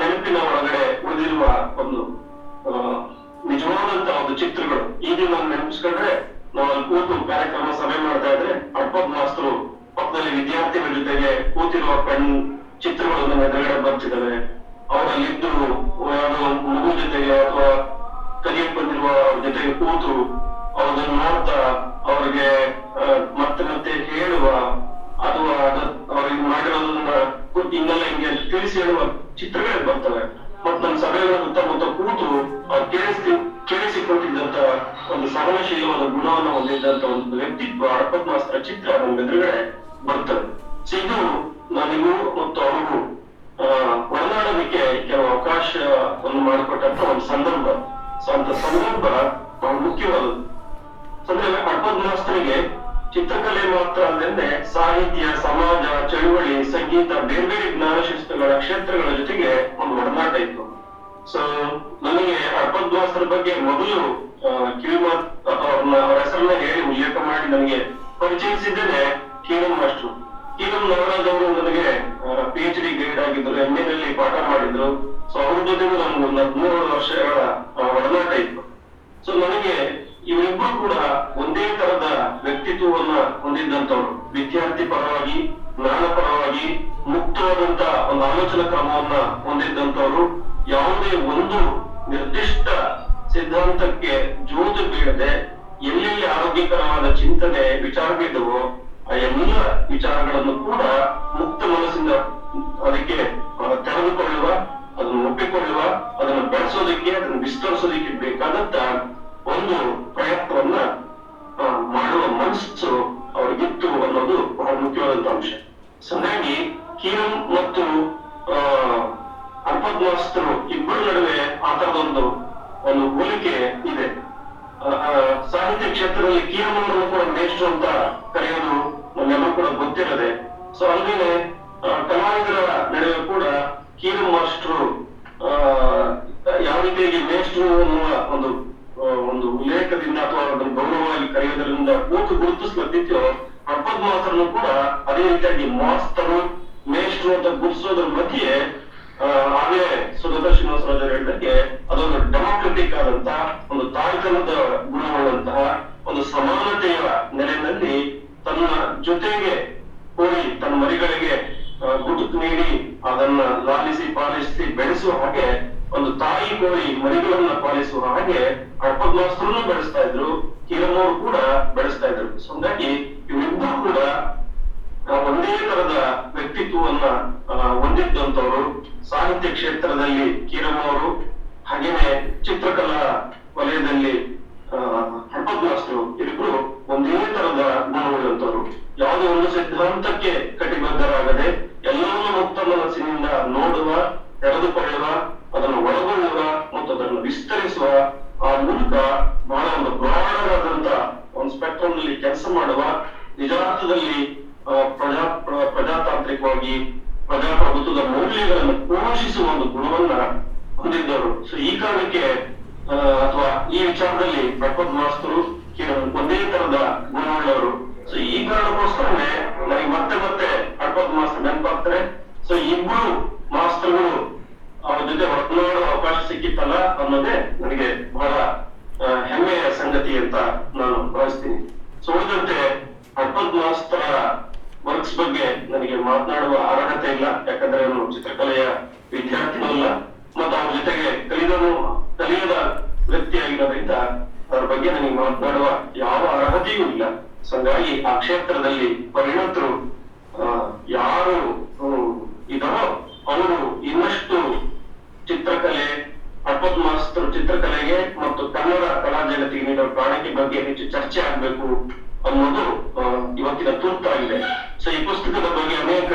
ನೆನಪಿನ ಒಳಗಡೆ ಉಳಿದಿರುವ ಒಂದು ನಿಜವಾದಂತ ಒಂದು ಚಿತ್ರಗಳು. ಈಗ ನಾನು ನೆನಪಿಸ್ಕೊಂಡ್ರೆ, ನಾವು ಅಲ್ಲಿ ಕೂತು ಕಾರ್ಯಕ್ರಮ ಸಭೆ ಮಾಡ್ತಾ ಇದ್ರೆ ಅರ್ಪದ್ ಮಾಸ್ತರು ಪಕ್ಕದಲ್ಲಿ ವಿದ್ಯಾರ್ಥಿಗಳ ಜೊತೆಗೆ ಕೂತಿರುವ ಚಿತ್ರಗಳು ನನ್ನ ಎದುರುಗಡೆ ಬರ್ತಿದ್ದಾವೆ. ಅವರಲ್ಲಿದ್ದು ಯಾವುದೋ ಒಂದು ಮಗು ಜೊತೆಗೆ ಅಥವಾ ಕಲಿಯಕ್ ಬಂದಿರುವ ಅವ್ರ ಜೊತೆಗೆ ಕೂತು ಅವ್ರನ್ನ ನೋಡ್ತಾ ಅವ್ರಿಗೆ ಮತ್ತೆ ಮತ್ತೆ ಹೇಳುವ ಅಥವಾ ಅವ್ರಿಗೆ ಮಾಡಿರೋದನ್ನ ಹಿಂಗೆಲ್ಲ ಹಿಂಗೆ ತಿಳಿಸಿ ಹೇಳುವ ಚಿತ್ರಗಳೇ ಬರ್ತವೆ. ಮತ್ ನನ್ನ ಸಭೆಗಳ ಸುತ್ತಮುತ್ತ ಕೂತು ಅವ್ರು ಕೇಳಿಸಿಕೊಟ್ಟಿದ್ದಂತ ಒಂದು ಸಹನಶೀಲವಾದ ಗುಣವನ್ನು ಹೊಂದಿದ್ದಂತ ಒಂದು ವ್ಯಕ್ತಿತ್ವ ಅರ್ಪದ್ ಮಾಸ್ತರ ಚಿತ್ರ ನಮ್ಮ ಎದುರುಗಡೆ ಬರ್ತದೆ. ಇದು ನನಗೂ ಮತ್ತು ಅವ್ರಿಗೂ ಒಡನಾಡೋದಕ್ಕೆ ಕೆಲವು ಅವಕಾಶವನ್ನು ಮಾಡಿಕೊಟ್ಟಂತ ಒಂದು ಸಂದರ್ಭ. ಅಂತ ಸಂದರ್ಭ ಬಹಳ ಮುಖ್ಯವಾದದ್ದು. ಅಂದ್ರೆ ಅರ್ಪದ್ ಮಾಸ್ತರಿಗೆ ಚಿತ್ರಕಲೆ ಮಾತ್ರ ಅಲ್ಲದೆ ಸಾಹಿತ್ಯ, ಸಮಾಜ, ಚಳುವಳಿ, ಸಂಗೀತ, ಬೇರೆ ಬೇರೆ ಜ್ಞಾನ ಶಿಸ್ತುಗಳ ಕ್ಷೇತ್ರಗಳ ಜೊತೆಗೆ ಒಂದು ಒಡನಾಟ ಇತ್ತು. ಸೊ ನನಗೆ ಅರ್ಪದ್ ಮಾಸ್ತರ ಬಗ್ಗೆ ಮೊದಲು ಕಿವಿಮಾತ್ ಅವ್ರ ಹೆಸರನ್ನ ಹೇಳಿ ಉಲ್ಲೇಖ ಮಾಡಿ ನನಗೆ ಪರಿಚಯಿಸಿದ್ದೇನೆ ಕೀರಂ ಮಾಸ್ಟರ್. ಕೀರಂ ನಾಗರಾಜ್ ಅವರು ನನಗೆ PhD ಗೈಡ್ ಆಗಿದ್ರು, MA ನಲ್ಲಿ ಪಾಠ ಮಾಡಿದ್ರು. ಸೊ ಅವ್ರ ಜೊತೆಗೂ ನಮ್ಗೆ ಒಂದು 13 ವರ್ಷಗಳ ಒಡನಾಟ ಇತ್ತು. ಸೊ ನನಗೆ ಇವರಿಬ್ಬರು ಕೂಡ ಒಂದೇ ತರದ ವ್ಯಕ್ತಿತ್ವವನ್ನ ಹೊಂದಿದ್ದಂತವ್ರು. ವಿದ್ಯಾರ್ಥಿ ಪರವಾಗಿ, ಜ್ಞಾನ ಪರವಾಗಿ ಮುಕ್ತವಾದಂತ ಒಂದು ಆಲೋಚನಾ ಕ್ರಮವನ್ನ ಹೊಂದಿದ್ದಂತವ್ರು. ಯಾವುದೇ ಒಂದು ನಿರ್ದಿಷ್ಟ ಸಿದ್ಧಾಂತಕ್ಕೆ ಜೋತು ಬೀಳದೆ ಎಲ್ಲೆಲ್ಲಿ ಆರೋಗ್ಯಕರವಾದ ಚಿಂತನೆ ವಿಚಾರಗಳಿದ್ದವೋ ಆ ಎಲ್ಲ ವಿಚಾರಗಳನ್ನು ಕೂಡ ಮುಕ್ತ ಮನಸ್ಸಿಂದ ಅದಕ್ಕೆ ತೆರೆದುಕೊಳ್ಳುವ, ಅದನ್ನು ಒಪ್ಪಿಕೊಳ್ಳುವ, ಅದನ್ನು ಬೆಳೆಸೋದಕ್ಕೆ, ಅದನ್ನು ವಿಸ್ತರಿಸೋದಕ್ಕೆ ಬೇಕಾದಂತ ಒಂದು ಪ್ರಯತ್ನವನ್ನ ಮಾಡುವ ಮನಸ್ಸು ಅವ್ರಿಗಿತ್ತು ಅನ್ನೋದು ಬಹಳ ಮುಖ್ಯವಾದಂತ ಅಂಶ. ಹಾಗಾಗಿ ಕೀರಂ ಮತ್ತು ಅರ್ಪದ್ಮಾಸ್ತರು ಇಬ್ಬರ ನಡುವೆ ಆ ತರದೊಂದು ಹೋಲಿಕೆ ಇದೆ. ಸಾಹಿತ್ಯ ಕ್ಷೇತ್ರದಲ್ಲಿ ಕೀರಂ ಅವರನ್ನು ಕೂಡ ಮೇಷ್ಟ್ರು ಅಂತ ಕರೆಯೋದು ನಮ್ಮೆಲ್ಲರೂ ಕೂಡ ಗೊತ್ತಿರದೆ. ಸೊ ಅಲ್ಲಿಗೆ ಕಲಾವಿದರ ನಡುವೆ ಕೂಡ ಕೀರಂ ಮಾಸ್ಟ್ರು ಯಾವ ರೀತಿಯಾಗಿ ಮೇಷ್ಟ್ರು ಅನ್ನುವ ಒಂದು ಉಲ್ಲೇಖದಿಂದ ಅಥವಾ ಅದನ್ನು ಗೌರವವಾಗಿ ಕರೆಯೋದ್ರಿಂದ ಗುರುತಿಸ್ಲತ್ತಿತ್ತು, ಅರ್ಪದ್ಮಾಸ್ತರನ್ನು ಕೂಡ ಅದೇ ರೀತಿಯಾಗಿ ಮಾಸ್ತರು, ಮೇಷ್ಟ್ರು ಅಂತ ಗುರುತಿಸೋದ್ರ ಮಧ್ಯೆ ಹಾಗೆ ಸುಧಾಕರ್ ಶ್ರೀನಿವಾಸರಾಜ್ ಹೇಳಿದಂಗೆ ಅದೊಂದು ಡೆಮೋಕ್ರೆಟಿಕ್ ಆದಂತ ಒಂದು ತಾಯ್ತನದ ಗುಣವುಳ್ಳಂತಹ ಒಂದು ಸಮಾನತೆಯ ನೆಲೆಯಲ್ಲಿ ತನ್ನ ಜೊತೆಗೆ ಕೋರಿ ತನ್ನ ಮರಿಗಳಿಗೆ ಗುರುತು ನೀಡಿ ಅದನ್ನ ಲಾಲಿಸಿ ಪಾಲಿಸಿ ಬೆಳೆಸುವ ಹಾಗೆ, ಒಂದು ತಾಯಿ ಕೋರಿ ಮರಿಗಳನ್ನ ಪಾಲಿಸುವ ಹಾಗೆ ಅರ್ಪದ್ಮಾಸ್ತರನ್ನು ಬೆಳೆಸ್ತಾ ಇದ್ರು, ಕೀರಂ ಅವರು ಕೂಡ ಬೆಳೆಸ್ತಾ ಇದ್ರು. ಹಾಗಾಗಿ ಇವರಿಬ್ಬರು ಕೂಡ ಒಂದೇ ತರದ ವ್ಯಕ್ತಿತ್ವವನ್ನ ಹೊಂದಿದ್ದಂತವರು. ಸಾಹಿತ್ಯ ಕ್ಷೇತ್ರದಲ್ಲಿ ಕೀರಂ ಅವರು, ಹಾಗೇನೆ ಚಿತ್ರಕಲಾ ವಲಯದಲ್ಲಿ ಅರ್ಪದ್ಮಾಸ್ತರು, ಇವರಿಬ್ರು ಒಂದೇ ತರದ ಗುಣವುಳ್ಳಂತವರು. ಯಾವುದೇ ಒಂದು ಸಿದ್ಧಾಂತಕ್ಕೆ ಕಟಿಬದ್ಧರಾಗದೆ ಎಲ್ಲವನ್ನೂ ಮುಕ್ತ ಮನಸ್ಸಿನಿಂದ ನೋಡುವ, ತೆರೆದುಕೊಳ್ಳುವ, ಅದನ್ನು ಒಳಗೊಳ್ಳುವ ಮತ್ತು ಅದನ್ನು ವಿಸ್ತರಿಸುವ ಆ ಮೂಲಕ ಬಹಳ ಒಂದು ಬ್ರಾಡಾದಂತ ಒಂದು ಸ್ಪೆಕ್ಟ್ರಮ್ ನಲ್ಲಿ ಕೆಲಸ ಮಾಡುವ, ನಿಜಾರ್ಥದಲ್ಲಿ ಪ್ರಜಾತಾಂತ್ರಿಕವಾಗಿ ಪ್ರಜಾಪ್ರಭುತ್ವದ ಮೌಲ್ಯಗಳನ್ನು ಪೋಷಿಸುವ ಒಂದು ಗುಣವನ್ನ ಹೊಂದಿದ್ದವರು. ಸೊ ಈ ಕಾರಣಕ್ಕೆ ಅಥವಾ ಈ ವಿಚಾರದಲ್ಲಿ ಅರ್ಪದ್ಮಾಸ್ತರು ಒಂದೇ ತರದ ಗುಣವುಳ್ಳವರು. ಸೊ ಈ ಕಾರಣಕ್ಕೋಸ್ಕರನೇ ನನಗೆ ಮತ್ತೆ ಮತ್ತೆ ಅರ್ಪದ್ಮಾಸ್ತರು ನೆನಪಾಗ್ತಾರೆ. ಸೊ ಇಬ್ಬರು ಮಾಸ್ತರುಗಳು ಅವ್ರ ಜೊತೆ ಹೊರನಾಡುವ ಅವಕಾಶ ಸಿಕ್ಕಿತ್ತಲ್ಲ ಅನ್ನೋದೇ ನನಗೆ ಬಹಳ ಹೆಮ್ಮೆಯ ಸಂಗತಿ ಅಂತ ನಾನು ಭಾವಿಸ್ತೀನಿ. ಸೊ ಉಳಿದಂತೆ ಅರ್ಪದ್ಮಾಸ್ತರ ವರ್ಕ್ಸ್ ಬಗ್ಗೆ ನನಗೆ ಮಾತನಾಡುವ ಅರ್ಹತೆ ಇಲ್ಲ, ಯಾಕಂದ್ರೆ ನಾನು ಚಿತ್ರಕಲೆಯ ವಿದ್ಯಾರ್ಥಿನೂ ಅಲ್ಲ ಮತ್ತು ಅವ್ರ ಜೊತೆಗೆ ಕಲಿಯದ ವ್ಯಕ್ತಿಯಾಗಿರೋದ್ರಿಂದ ಅದ್ರ ಬಗ್ಗೆ ನನಗೆ ಮಾತನಾಡುವ ಯಾವ ಅರ್ಹತೆಯೂ ಇಲ್ಲ. ಸೊ ಹಾಗಾಗಿ ಆ ಕ್ಷೇತ್ರದಲ್ಲಿ ಪರಿಣತರು ಯಾರು ಇದಾರೋ ಅವರು ಇನ್ನಷ್ಟು ಚಿತ್ರಕಲೆ, ಅರ್ಪದ್ಮಾಸ್ತರು ಚಿತ್ರಕಲೆಗೆ ಮತ್ತು ಕನ್ನಡ ಕಲಾ ಜಗತ್ತಿಗೆ ನೀಡುವ ಕಾಣಿಕೆ ಬಗ್ಗೆ ಹೆಚ್ಚು ಚರ್ಚೆ ಆಗ್ಬೇಕು ಅನ್ನೋದು ಇವತ್ತಿನ ತುರ್ತಾಗಿದೆ. ಸೊ ಈ ಪುಸ್ತಕದ ಬಗ್ಗೆ ಅನೇಕ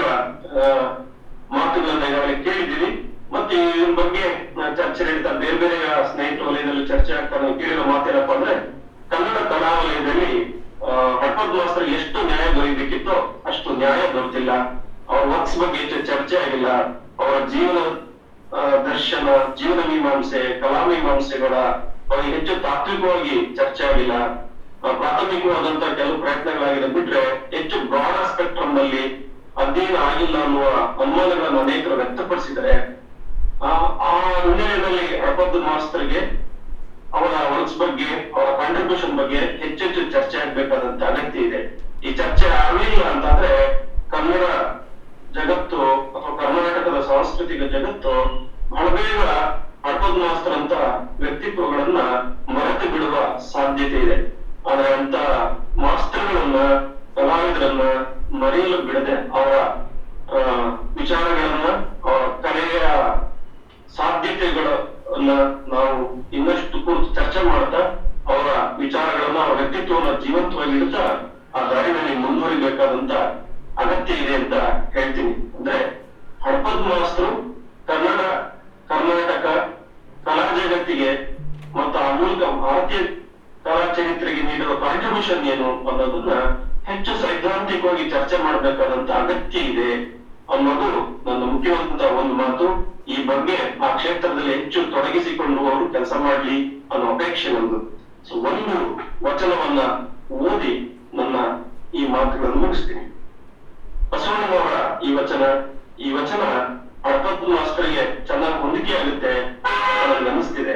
ಮಾತುಗಳನ್ನ ಈಗಾಗಲೇ ಕೇಳಿದ್ದೀವಿ. ಮತ್ತೆ ಇದ್ರ ಬಗ್ಗೆ ಚರ್ಚೆ ನಡೀತಾ ಬೇರೆ ಬೇರೆ ಸ್ನೇಹಿತರ ವಲಯದಲ್ಲಿ ಚರ್ಚೆ ಆಗ್ತಾ ನಾವು ಕೇಳಿರೋ ಮಾತೇನಪ್ಪ ಅಂದ್ರೆ, ಕನ್ನಡ ಕಲಾ ವಲಯದಲ್ಲಿ ಅರ್ಪದ್ಮಾಸ್ತರು ಎಷ್ಟು ನ್ಯಾಯ ದೊರೆಯಬೇಕಿತ್ತೋ ಅಷ್ಟು ನ್ಯಾಯ ದೊರೆತಿಲ್ಲ. ಅವ್ರ ವರ್ಕ್ಸ್ ಬಗ್ಗೆ ಹೆಚ್ಚು ಚರ್ಚೆ ಆಗಿಲ್ಲ. ಅವರ ಜೀವನ ದರ್ಶನ, ಜೀವನ ಮೀಮಾಂಸೆ, ಕಲಾ ಮೀಮಾಂಸೆಗಳ ಅವ್ರಿಗೆ ಹೆಚ್ಚು ತಾತ್ವಿಕವಾಗಿ ಚರ್ಚೆ ಆಗಿಲ್ಲ. ಪ್ರಾಥಮಿಕವಾದಂತ ಕೆಲವು ಪ್ರಯತ್ನಗಳಾಗಿದೆ ಬಿಟ್ರೆ ಹೆಚ್ಚು ಬ್ರಾಡ್ ಸ್ಪೆಕ್ಟ್ರಮ್ ನಲ್ಲಿ ಅಧ್ಯಯನ ಆಗಿಲ್ಲ ಅನ್ನುವ ಅನುಮಾನಗಳನ್ನು ಅನೇಕರು ವ್ಯಕ್ತಪಡಿಸಿದರೆ, ಆ ಹಿನ್ನೆಲೆಯಲ್ಲಿ ಅರ್ಪದ್ಮಾಸ್ತರಿಗೆ ಅವರ ವರ್ಕ್ಸ್ ಬಗ್ಗೆ, ಅವರ ಕಾಂಟ್ರಿಬ್ಯೂಷನ್ ಬಗ್ಗೆ ಹೆಚ್ಚೆಚ್ಚು ಚರ್ಚೆ ಆಗ್ಬೇಕಾದಂತ ಅಗತ್ಯ ಇದೆ. ಈ ಚರ್ಚೆ ಆಗಲಿಲ್ಲ ಅಂತಂದ್ರೆ ಕನ್ನಡ ಜಗತ್ತು ಅಥವಾ ಕರ್ನಾಟಕದ ಸಾಂಸ್ಕೃತಿಕ ಜಗತ್ತು ಬಹಳ ಬೇಗ ಅರ್ಪದ್ಮಾಸ್ತರಂತ ವ್ಯಕ್ತಿತ್ವಗಳನ್ನ ಮರೆತು ಬಿಡುವ ಸಾಧ್ಯತೆ ಇದೆ. ಆದ್ರೆ ಅಂತ ಮಾಸ್ತರ್ಗಳನ್ನ, ಕಲಾವಿದರನ್ನ ಮರೆಯಲು ಬಿಡದೆ ಅವರ ವಿಚಾರಗಳನ್ನ, ಅವರ ಕಲೆಯ ಸಾಧ್ಯತೆಗಳನ್ನ ನಾವು ಇನ್ನಷ್ಟು ಕುರಿತು ಚರ್ಚೆ ಮಾಡ್ತಾ ಅವರ ವಿಚಾರಗಳನ್ನ, ಅವರ ವ್ಯಕ್ತಿತ್ವವನ್ನ ಜೀವಂತವಾಗಿ ಇಡ್ತಾ ಆ ದಾರಿನಲ್ಲಿ ಮುಂದುವರಿಬೇಕಾದಂತ ಅಗತ್ಯ ಇದೆ ಅಂತ ಹೇಳ್ತೀನಿ. ಅಂದ್ರೆ ಅರ್ಪದ್ಮಾಸ್ತರು ಕರ್ನಾಟಕ ಕಲಾ ಜಗತ್ತಿಗೆ ಮತ್ತು ಆ ಮೂಲಕ ಭಾರತೀಯ ಕಲಾ ಚರಿತ್ರೆಗೆ ನೀಡುವ ಕಾಂಟ್ರಿಬ್ಯೂಷನ್ ಏನು ಅನ್ನೋದನ್ನ ಹೆಚ್ಚು ಸೈದ್ಧಾಂತಿಕವಾಗಿ ಚರ್ಚೆ ಮಾಡಬೇಕಾದಂತ ಅಗತ್ಯ ಇದೆ ಅನ್ನೋದು ನನ್ನ ಮುಖ್ಯವಾದಂತ ಒಂದು ಮಾತು. ಈ ಬಗ್ಗೆ ಆ ಕ್ಷೇತ್ರದಲ್ಲಿ ಹೆಚ್ಚು ತೊಡಗಿಸಿಕೊಳ್ಳುವವರು ಕೆಲಸ ಮಾಡ್ಲಿ ಅನ್ನೋ ಅಪೇಕ್ಷೆ ನಂದು. ಸೊ ಒಂದು ವಚನವನ್ನ ಓದಿ ನನ್ನ ಈ ಮಾತುಗಳನ್ನು ಮುಗಿಸ್ತೀನಿ. ಬಸವಣ್ಣನವರ ಈ ವಚನ ಅರ್ಪದ್ಮಾಸ್ತರಿಗೆ ಚೆನ್ನಾಗಿ ಹೊಂದಿಕೆ ಆಗುತ್ತೆ ನನಗೆ ಅನಿಸ್ತಿದೆ.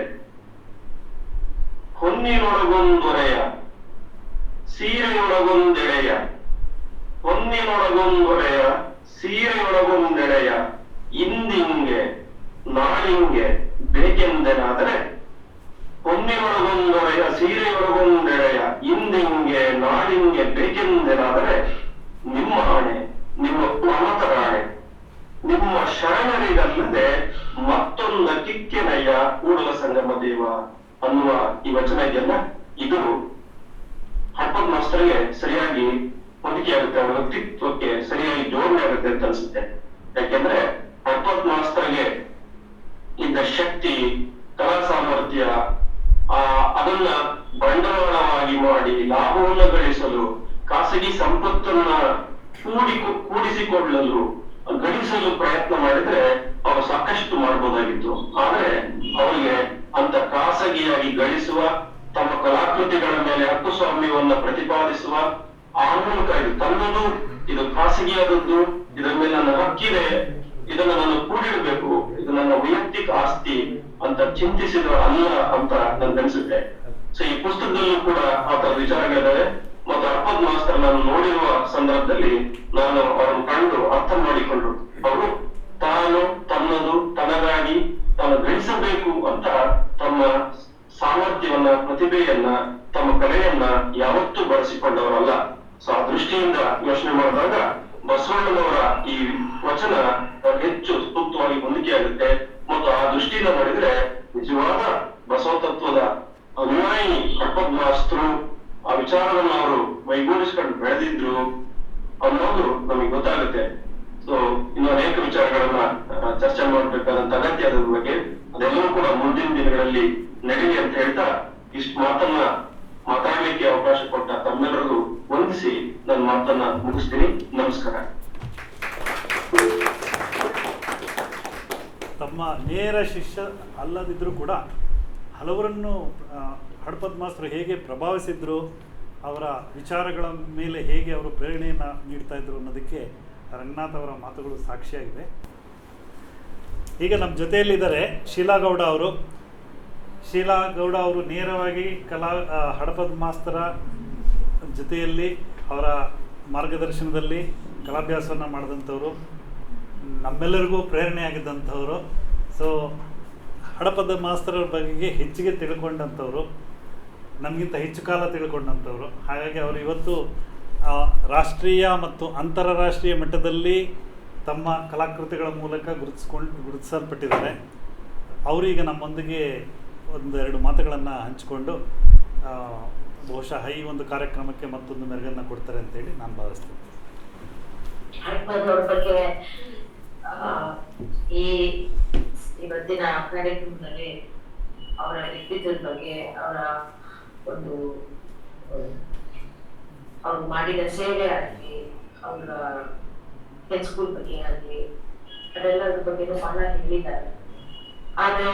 ಹೊನ್ನಿನೊಳಗು ಹೊನ್ನಿನೊಳಗೊಂದೊರೆಯ ಸೀರೆಯೊಳಗೊಂದೆಳೆಯ ಹೊನ್ನಿನೊಳಗೊಂದೊರೆಯ ಸೀರೆಯೊಳಗೊಂದೆಳೆಯ ಇಂದಿಂಗೆ ನಾಳಿಂಗೆ ಬೇಕೆಂದೆನಾದರೆ ಹೊನ್ನಿನೊಳಗೊಂದೊರೆಯ ಸೀರೆಯೊಳಗೊಂದೆಳೆಯ ಇಂದಿಂಗೆ ನಾಳಿಂಗೆ ಬೇಕೆಂದೆನಾದರೆ ನಿಮ್ಮ ಆಣೆ ನಿಮ್ಮ ಮಮತರಾಣೆ ನಿಮ್ಮ ಶರಣರಿಗಲ್ಲದೆ ಮತ್ತೊಂದ ಕಿಕ್ಕೆನಯ್ಯ ಕೂಡಲ ಸಂಗಮ ದೇವ ಅನ್ನುವ ಈ ವಚನ ಇದೆಯಲ್ಲ, ಇದು ಹಡ್ಪದ್ ಮಾಸ್ತರ್ಗೆ ಸರಿಯಾಗಿ ಹೊಂದಿಕೆಯಾಗುತ್ತೆ, ಅವರ ವ್ಯಕ್ತಿತ್ವಕ್ಕೆ ಸರಿಯಾಗಿ ಜೋಡಣೆ ಆಗುತ್ತೆ ಅಂತ ಅನ್ಸುತ್ತೆ. ಯಾಕೆಂದ್ರೆ ಹಡ್ಪದ್ ಮಾಸ್ತರ್ಗೆ ಇದ್ದ ಶಕ್ತಿ, ಕಲಾ ಸಾಮರ್ಥ್ಯ, ಅದನ್ನ ಬಂಡವಾಳವಾಗಿ ಮಾಡಿ ಲಾಭವನ್ನು ಗಳಿಸಲು, ಖಾಸಗಿ ಸಂಪತ್ತನ್ನ ಕೂಡಿಸಿಕೊಳ್ಳಲು, ಗಳಿಸಲು ಪ್ರಯತ್ನ ಮಾಡಿದ್ರೆ ಅವರು ಸಾಕಷ್ಟು ಮಾಡಬಹುದಾಗಿತ್ತು. ಆದ್ರೆ ಅವರಿಗೆ ಅಂತ ಖಾಸಗಿಯಾಗಿ ಗಳಿಸುವ, ತಮ್ಮ ಕಲಾಕೃತಿಗಳ ಮೇಲೆ ಹಕ್ಕುಸ್ವಾಮ್ಯವನ್ನ ಪ್ರತಿಪಾದಿಸುವ, ಆ ಮೂಲಕ ಇದು ತನ್ನದು, ಇದು ಖಾಸಗಿಯಾದದ್ದು, ಇದರ ಮೇಲೆ ನನ್ನ ಹಕ್ಕಿದೆ, ಇದನ್ನ ನಾನು ಕೂಡಿಡಬೇಕು, ಇದು ನನ್ನ ವೈಯಕ್ತಿಕ ಆಸ್ತಿ ಅಂತ ಚಿಂತಿಸಿದ ಅಲ್ಲ ಅಂತ ನನ್ಗನ್ಸುತ್ತೆ. ಸೊ ಈ ಪುಸ್ತಕದಲ್ಲೂ ಕೂಡ ಆ ತರ ವಿಚಾರಗಳಿದ್ದಾವೆ. ಮತ್ತು ಹಡ್ಪದ್ ಮಾಸ್ತರ್ ನಾನು ನೋಡಿರುವ ಸಂದರ್ಭದಲ್ಲಿ ನಾನು ಅವರನ್ನು ಕಂಡು ಅರ್ಥ ಮಾಡಿಕೊಂಡು, ಅವರು ತಾನು ತನ್ನದು ತನಗಾಗಿ ತಾನು ಗಳಿಸಬೇಕು ಅಂತ ತಮ್ಮ ಸಾಮರ್ಥ್ಯವನ್ನ, ಪ್ರತಿಭೆಯನ್ನ, ತಮ್ಮ ಕಲೆಯನ್ನ ಯಾವತ್ತೂ ಬಳಸಿಕೊಂಡವರಲ್ಲ. ಸೊ ಆ ದೃಷ್ಟಿಯಿಂದ ಯೋಚನೆ ಮಾಡಿದಾಗ ಬಸವಣ್ಣನವರ ಈ ವಚನ ಹೆಚ್ಚು ಸೂಕ್ತವಾಗಿ ಹೊಂದಿಕೆಯಾಗುತ್ತೆ. ಮತ್ತು ಆ ದೃಷ್ಟಿಯಿಂದ ನೋಡಿದ್ರೆ ನಿಜವಾದ ಬಸವ ತತ್ವದ ಅನುಯಾಯಿ ಹಡ್ಪದ್ ಮಾಸ್ತರು ಆ ವಿಚಾರವನ್ನು ಅವರು ವೈಗೂಡಿಸ್ಕೊಂಡು ಬೆಳೆದಿದ್ರು ಅನ್ನೋದು ನಮಗೆ ಗೊತ್ತಾಗುತ್ತೆ. ಸೊ ಇನ್ನು ಅನೇಕ ವಿಚಾರಗಳನ್ನ ಚರ್ಚೆ ಮಾಡಬೇಕಾದಂತ ಅಗತ್ಯ ಅದ್ರ ಬಗ್ಗೆ, ಅದೆಲ್ಲವೂ ಕೂಡ ಮುಂದಿನ ದಿನಗಳಲ್ಲಿ ನಡೀಲಿ ಅಂತ ಹೇಳ್ತಾ ಇಷ್ಟು ಮಾತನ್ನ ಮಾತಾಡ್ಲಿಕ್ಕೆ ಅವಕಾಶ ಕೊಟ್ಟ ತಮ್ಮೆಲ್ಲರಿಗೂ ವಂದಿಸಿ ನನ್ನ ಮಾತನ್ನ ಮುಗಿಸ್ತೀನಿ. ನಮಸ್ಕಾರ. ತಮ್ಮ ನೇರ ಶಿಷ್ಯ ಅಲ್ಲದಿದ್ರೂ ಕೂಡ ಹಲವರನ್ನು ಹಡ್ಪದ್ ಮಾಸ್ತರು ಹೇಗೆ ಪ್ರಭಾವಿಸಿದ್ರು, ಅವರ ವಿಚಾರಗಳ ಮೇಲೆ ಹೇಗೆ ಅವರು ಪ್ರೇರಣೆಯನ್ನು ನೀಡ್ತಾ ಇದ್ರು ಅನ್ನೋದಕ್ಕೆ ರಂಗನಾಥ್ ಅವರ ಮಾತುಗಳು ಸಾಕ್ಷಿಯಾಗಿದೆ. ಈಗ ನಮ್ಮ ಜೊತೆಯಲ್ಲಿದ್ದಾರೆ ಶೀಲಾಗೌಡ ಅವರು. ಶೀಲಾಗೌಡ ಅವರು ನೇರವಾಗಿ ಹಡ್ಪದ್ ಮಾಸ್ತರ ಜೊತೆಯಲ್ಲಿ ಅವರ ಮಾರ್ಗದರ್ಶನದಲ್ಲಿ ಕಲಾಭ್ಯಾಸವನ್ನು ಮಾಡಿದಂಥವರು, ನಮ್ಮೆಲ್ಲರಿಗೂ ಪ್ರೇರಣೆ ಆಗಿದ್ದಂಥವರು. ಸೊ ಹಡಪದ ಮಾಸ್ತರರ ಬಗ್ಗೆ ಹೆಚ್ಚಿಗೆ ತಿಳ್ಕೊಂಡಂಥವ್ರು, ನಮಗಿಂತ ಹೆಚ್ಚು ಕಾಲ ತಿಳ್ಕೊಂಡಂಥವ್ರು. ಹಾಗಾಗಿ ಅವರು ಇವತ್ತು ರಾಷ್ಟ್ರೀಯ ಮತ್ತು ಅಂತಾರಾಷ್ಟ್ರೀಯ ಮಟ್ಟದಲ್ಲಿ ತಮ್ಮ ಕಲಾಕೃತಿಗಳ ಮೂಲಕ ಗುರುತಿಸಲ್ಪಟ್ಟಿದ್ದಾರೆ. ಅವರೀಗ ನಮ್ಮೊಂದಿಗೆ ಒಂದೆರಡು ಮಾತುಗಳನ್ನು ಹಂಚಿಕೊಂಡು ಬಹುಶಃ ಈ ಒಂದು ಕಾರ್ಯಕ್ರಮಕ್ಕೆ ಮತ್ತೊಂದು ಮೆರುಗನ್ನು ಕೊಡ್ತಾರೆ ಅಂತೇಳಿ ನಾನು ಭಾವಿಸ್ತೀನಿ. ಹಡ್ಪದವ್ರ ಬಗ್ಗೆ ಈ ಇವತ್ತಿನ ಕಾರ್ಯಕ್ರಮದಲ್ಲಿ ಅವರ ವ್ಯಕ್ತಿತ್ವದ ಬಗ್ಗೆ, ಅವರ ಒಂದು ಅವ್ರು ಮಾಡಿದ ಸೇವೆ ಆಗಲಿ, ಅವರ ಸ್ಕೂಲ್ ಬಗ್ಗೆ ಆಗಲಿ, ಅದೆಲ್ಲದ್ರ ಬಗ್ಗೆನೂ ಬಹಳ ಹೇಳಿದ್ದಾರೆ. ಆದ್ರೆ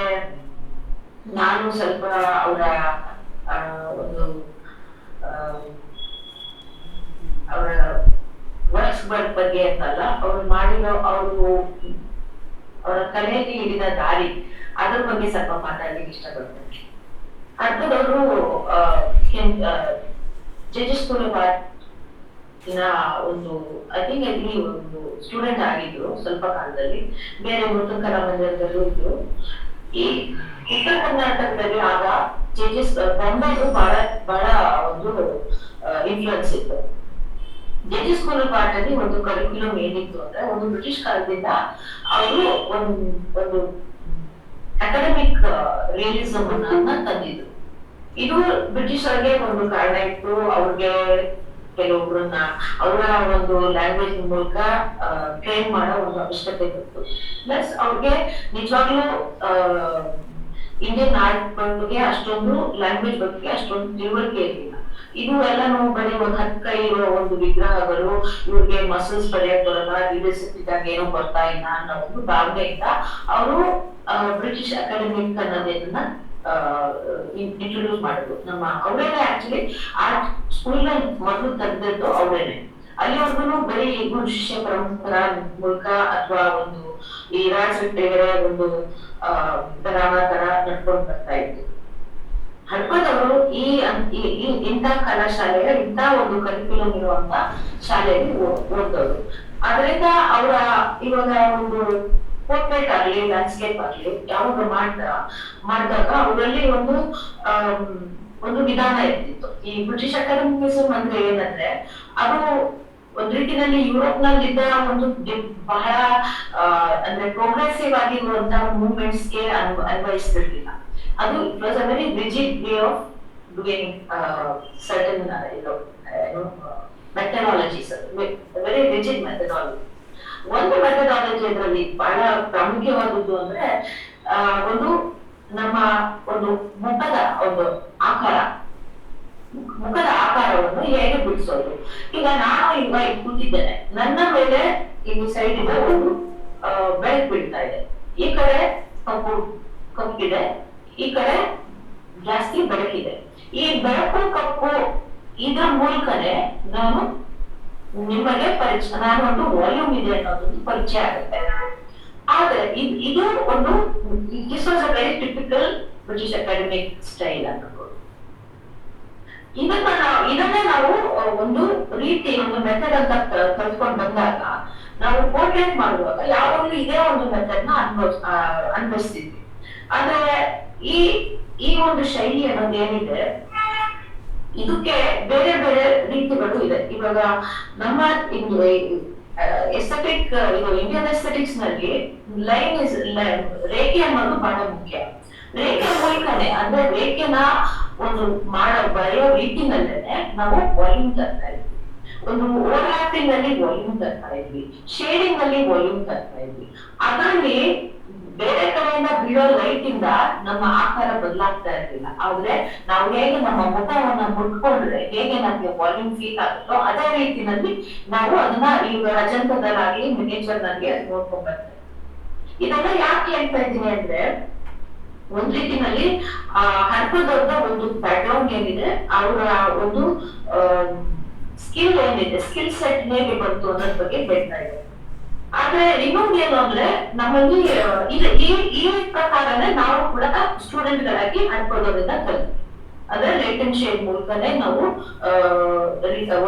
ನಾನು ಸ್ವಲ್ಪ ಅವರ ಒಂದು ಅವರ ವರ್ಕ್ಸ್ ಬಗ್ಗೆ ಅಂತಲ್ಲ, ಅವ್ರು ಮಾಡಿರೋ ಅವರ ಕಲೆಯಲ್ಲಿ ಹಿಡಿದ ದಾರಿ, ಅದ್ರ ಬಗ್ಗೆ ಸ್ವಲ್ಪ ಮಾತಾಡ್ಲಿಕ್ಕೆ ಇಷ್ಟಪಡ್ತೇನೆ. ಹಡ್ಪದವರು ಜೆಜಸ್ ಸ್ಕೂಲ್ ಆಫ್ ಆರ್ಟ್ ಒಂದು ಐ ಥಿಂಕ್ ಅಲ್ಲಿ ಒಂದು ಸ್ಟೂಡೆಂಟ್ ಆಗಿದ್ರು ಸ್ವಲ್ಪ ಕಾಲದಲ್ಲಿ. ಬೇರೆ ನೂತನ ಕಲಾಮಂದಿರದಲ್ಲೂ ಇದ್ರು. ಈ ಉತ್ತರ ಕರ್ನಾಟಕದಲ್ಲಿ ಆಗ ಜೆಜಸ್ ಬೊಂಬೆದು ಬಹಳ ಒಂದು ಇನ್ಫ್ಲುಯೆನ್ಸ್ ಇತ್ತು. ಜೆಜಸ್ ಸ್ಕೂಲ್ ಆಫ್ ಆರ್ಟ್ ಅಲ್ಲಿ ಒಂದು ಕರಿಕ್ಯುಲಮ್ ಏನಿತ್ತು ಅಂದ್ರೆ, ಒಂದು ಬ್ರಿಟಿಷ್ ಕಾಲದಿಂದ ಅವರು ಒಂದು ಅಕಾಡೆಮಿಕ್ ರಿಯಲಿಸಮ್ ಅನ್ನ ತಂದಿದ್ರು. ಇದು ಬ್ರಿಟಿಷರಿಗೆ ಒಂದು ಕಾರಣ ಇತ್ತು. ಅವ್ರಿಗೆ ಕೆಲವೊಬ್ಬರನ್ನ ಅವರ ಒಂದು ಲ್ಯಾಂಗ್ವೇಜ್ ಮೂಲಕ ಟ್ರೈನ್ ಮಾಡೋ ಒಂದು ಅವಶ್ಯಕತೆ ಇತ್ತು. ಪ್ಲಸ್ ಅವ್ರಿಗೆ ನಿಜವಾಗ್ಲೂ ಇಂಡಿಯನ್ ಆರ್ಟ್ ಬಗ್ಗೆ ಅಷ್ಟೊಂದು, ಲ್ಯಾಂಗ್ವೇಜ್ ಬಗ್ಗೆ ಅಷ್ಟೊಂದು ತಿಳುವಳಿಕೆ ಇರಲಿಲ್ಲ. ಇದು ಎಲ್ಲಾನು ಬರೀ ಒಂದು ಹತ್ತು ಕೈ ಇರೋ ಒಂದು ವಿಗ್ರಹಗಳು, ಇವ್ರಿಗೆ ಮಸಲ್ಸ್ ಬರೆಯಕ್ ಬರಲ್ಲ, ಲೀಡರ್ಶಿಪ್ ಇದ್ದಾಗ ಏನೋ ಬರ್ತಾ ಇಲ್ಲ ಅನ್ನೋ ಒಂದು ಭಾವನೆಯಿಂದ ಅವರು ಬ್ರಿಟಿಷ್ ಅಕಾಡೆಮಿಕ್ ಅನ್ನೋದನ್ನ ಇಂಟ್ರೊಡ್ಯೂಸ್ ಮಾಡಿದ್ರು. ಅವರೇನೆ ಆಕ್ಚುಲಿ ಆರ್ಟ್ ಸ್ಕೂಲ್ ಮೊದಲು ತೆಗೆದದ್ದು ಅವರೇನೆ. ಅಲ್ಲಿವರೆಗೂ ಬರೀ ಗುರು ಶಿಷ್ಯ ಪರಂಪರಾ ಮೂಲಕ ಅಥವಾ ಒಂದು ಈ ರಾಜ ಒಂದು ತರ ನಡ್ಕೊಂಡು ಬರ್ತಾ ಇತ್ತು. ಹಡ್ಪದವರು ಈ ಇಂಥ ಕಲಾಶಾಲೆಯ ಇಂಥ ಒಂದು ಕರಿಕ್ಯುಲಮ್ ಇರುವಂತ ಶಾಲೆಯಲ್ಲಿ ಓದೋರು. ಅದರಿಂದ ಅವರ ಇವಾಗ ಒಂದು ಪೋರ್ಟ್ರೇಟ್ ಆಗ್ಲಿ ಲ್ಯಾಂಡ್ಸ್ಕೇಪ್ ಆಗ್ಲಿ ಯಾವಾಗ ಮಾಡಿದಾಗ ಅವರಲ್ಲಿ ಒಂದು ವಿಧಾನ ಇರ್ತಿತ್ತು. ಈ ಬ್ರಿಟಿಷ್ ಅಕಾಡೆಮಿಸಮ್ ಅಂದ್ರೆ ಏನಂದ್ರೆ ಅದು ಒಂದ್ ರೀತಿಯಲ್ಲಿ ಯುರೋಪ್ ನಲ್ಲಿದ್ದ ಒಂದು ಬಹಳ ಅಂದ್ರೆ ಪ್ರೋಗ್ರೆಸಿವ್ ಆಗಿರುವಂತಹ ಮೂವ್ಮೆಂಟ್ಸ್ ಗೆ ಅನ್ವಯಿಸ್ತಿರ್ಲಿಲ್ಲ. ಅದು it was a very rigid way of doing certain methodologies, very rigid methodology. ಒಂದು ಮೆಥಡಾಲಜಿ ಅದರಲ್ಲಿ ಬಹಳ ಪ್ರಾಮುಖ್ಯವಾದದ್ದು ಅಂದ್ರೆ ಒಂದು ನಮ್ಮ ಒಂದು ಮುಖದ ಆಕಾರವನ್ನು ಹೇಗೆ ಬಿಡಿಸೋದು. ಈಗ ನಾನು ಈಗ ಕೂತಿದ್ದೇನೆ, ನನ್ನ ಮೇಲೆ ಇಲ್ಲಿ ಸೈಡ್ ಇದೆ ಒಂದು ಬೆಳಕು ಬೀಳ್ತಾ ಇದೆ, ಈ ಕಡೆ ಕಪ್ಪಿದೆ, ಈ ಕಡೆ ಜಾಸ್ತಿ ಬೆಳಕಿದೆ. ಈ ಬೆಳಕು ಕಪ್ಪು ಇದರ ಮೂಲಕನೇ ನಾನು ನಿಮಗೆ ನಾನು ಒಂದು ವಾಲ್ಯೂಮ್ ಇದೆ ಅನ್ನೋದೊಂದು ಪರಿಚಯ ಆಗುತ್ತೆ. ಆದ್ರೆ ಇದು ಒಂದು this was a very typical British academic style ಅನ್ನೋದು. ಇದನ್ನೇ ನಾವು ಒಂದು ರೀತಿ ಒಂದು ಮೆಥಡ್ ಅಂತ ಕಲ್ತ್ಕೊಂಡು ಬಂದಾಗ ನಾವು ಪೋರ್ಟ್ರೇಟ್ ಮಾಡುವಾಗ ಯಾವಾಗಲೂ ಇದೇ ಒಂದು ಮೆಥಡ್ ನ ಅನ್ಭವಿಸ್ತಿದ್ವಿ. ಆದ್ರೆ ಈ ಒಂದು ಶೈಲಿ ಅನ್ನೋದು ಏನಿದೆ ಇದಕ್ಕೆ ಬೇರೆ ಬೇರೆ ರೀತಿಗಳು ಇದೆ. ಇವಾಗ ನಮ್ಮ ಎಸ್ಥೆಟಿಕ್ ಇದು ಇಂಡಿಯನ್ ಎಸ್ಥೆಟಿಕ್ಸ್ ನಲ್ಲಿ ರೇಖೆ ಅನ್ನೋದು ಬಹಳ ಮುಖ್ಯ. ರೇಖೆ ಮೂಲಕನೇ ಅಂದ್ರೆ ರೇಖೆನ ಒಂದು ಬರೆಯೋ ರೀತಿನಲ್ಲೇನೆ ನಾವು ವಾಲ್ಯೂಮ್ ತರ್ತಾ ಇದ್ವಿ, ಒಂದು ಓವರ್ಲ್ಯಾಪಿಂಗ್ ಅಲ್ಲಿ ವಾಲ್ಯೂಮ್ ತರ್ತಾ ಇದ್ವಿ, ಶೇಡಿಂಗ್ ಅಲ್ಲಿ ವಾಲ್ಯೂಮ್ ತರ್ತಾ ಇದ್ವಿ. ಅದರಲ್ಲಿ ಬೇರೆ ಕಡೆಯಿಂದ ಬೀಳೋ ಲೈಟ್ ಇಂದ ನಮ್ಮ ಆಕಾರ ಬದಲಾಗ್ತಾ ಇರ್ಲಿಲ್ಲ. ಆದ್ರೆ ನಾವು ಹೇಗೆ ನಮ್ಮ ಮುಖವನ್ನ ಮುಟ್ಕೊಂಡ್ರೆ ಹೇಗೆ ನಮ್ಗೆ ವಾಲ್ಯೂಮ್ ಫೀಲ್ ಆಗುತ್ತೋ ಅದೇ ರೀತಿನಲ್ಲಿ ನಾವು ಅದನ್ನ ಈಗ ಅಜಂತದಲ್ಲಾಗ್ಲಿ ಮಿನಿಯೇಚರ್ ನಲ್ಲಿ ಅದು ನೋಡ್ಕೊಂಡ್ ಬರ್ತೇವೆ. ಇದೆಲ್ಲ ಯಾಕೆ ಹೇಳ್ತಾ ಇದ್ದೀನಿ ಅಂದ್ರೆ ಒಂದ್ ರೀತಿನಲ್ಲಿ ಹರ್ಪದವ್ರದ ಒಂದು ಬ್ಯಾಕ್ಗ್ರೌಂಡ್ ಏನಿದೆ, ಅವರ ಒಂದು ಸ್ಕಿಲ್ ಏನಿದೆ, ಸ್ಕಿಲ್ ಸೆಟ್ ಹೇಗೆ ಬಂತು ಅನ್ನೋದ್ರ ಬಗ್ಗೆ ಹೇಳ್ತಾ ಇದೆ. ಆದ್ರೆ ಇನ್ನೊಂದು ಏನು ಅಂದ್ರೆ ನಮ್ಮಲ್ಲಿ ಈ ಪ್ರಕಾರನೇ ನಾವು ಕೂಡ ಸ್ಟೂಡೆಂಟ್ ಗಳಾಗಿ ಹರ್ಪದವರಿಂದ ಕಲಿತೀವಿ. ಅಂದ್ರೆ ಲೈಟನ್ ಶೇಡ್ ಮೂಲಕನೇ ನಾವು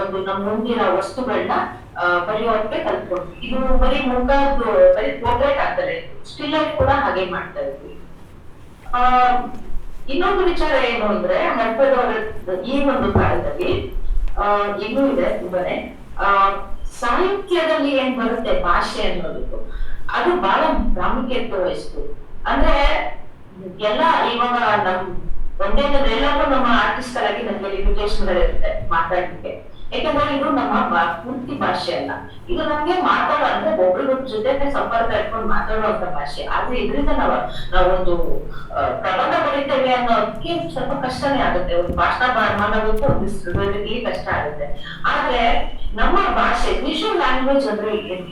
ಒಂದು ನಮ್ಮ ಮುಂದಿನ ವಸ್ತುಗಳನ್ನ ಬರೆಯೋಕೆ ಕಲ್ತ್ಕೊಂಡ್ವಿ. ಇದು ಬರೀ ಬರೀ ಪೋರ್ಟ್ರೇಟ್ ಆಗ್ತಾರೆ, ಸ್ಟಿಲ್ ಲೈಫ್ ಕೂಡ ಹಾಗೆ ಮಾಡ್ತಾ ಇದ್ವಿ. ಇನ್ನೊಂದು ವಿಚಾರ ಏನು ಅಂದ್ರೆ ಹರ್ಪದವರ ಈ ಒಂದು ಕಾಲದಲ್ಲಿ ಇನ್ನೂ ಇದೆ ತುಂಬಾನೇ ಸಾಹಿತ್ಯದಲ್ಲಿ ಏನ್ ಬರುತ್ತೆ ಭಾಷೆ ಅನ್ನೋದು ಅದು ಬಹಳ ಪ್ರಾಮುಖ್ಯತೆ ವಹಿಸ್ತು. ಅಂದ್ರೆ ಎಲ್ಲ ಇವಾಗ ಒಂದೇನಂದ್ರೆ ಎಲ್ಲರೂ ನಮ್ಮ ಆರ್ಟಿಸ್ಟ್ ಗಳಾಗಿ ನಮ್ಗೆ ಲಿಮಿಟೇಷನ್ ಗಳಿರುತ್ತೆ ಮಾತಾಡ್ಲಿಕ್ಕೆ. ಯಾಕಂದ್ರೆ ಇದು ನಮ್ಮ ಪೂರ್ತಿ ಭಾಷೆ ಅಲ್ಲ, ಇದು ನಮ್ಗೆ ಮಾತಾಡೋ ಅಂದ್ರೆ ಒಬ್ರಿಗೊಬ್ಬರ ಜೊತೆ ಸಂಪರ್ಕ ಇಟ್ಕೊಂಡು ಮಾತಾಡುವಂತ ಭಾಷೆ. ಆದ್ರೆ ಇದರಿಂದ ನಾವೊಂದು ಪ್ರಬಂಧ ಬರೀತೇವೆ ಅನ್ನೋದಕ್ಕೆ ಸ್ವಲ್ಪ ಕಷ್ಟನೇ ಆಗುತ್ತೆ. ಒಂದು ಭಾಷಣ ಮಾಡೋದಕ್ಕೆ ಒಂದು ಕಷ್ಟ ಆಗುತ್ತೆ. ಆದ್ರೆ ನಮ್ಮ ಭಾಷೆ ವಿಜುವಲ್ ಲ್ಯಾಂಗ್ವೇಜ್ ಅಂದ್ರೆ ಏನು,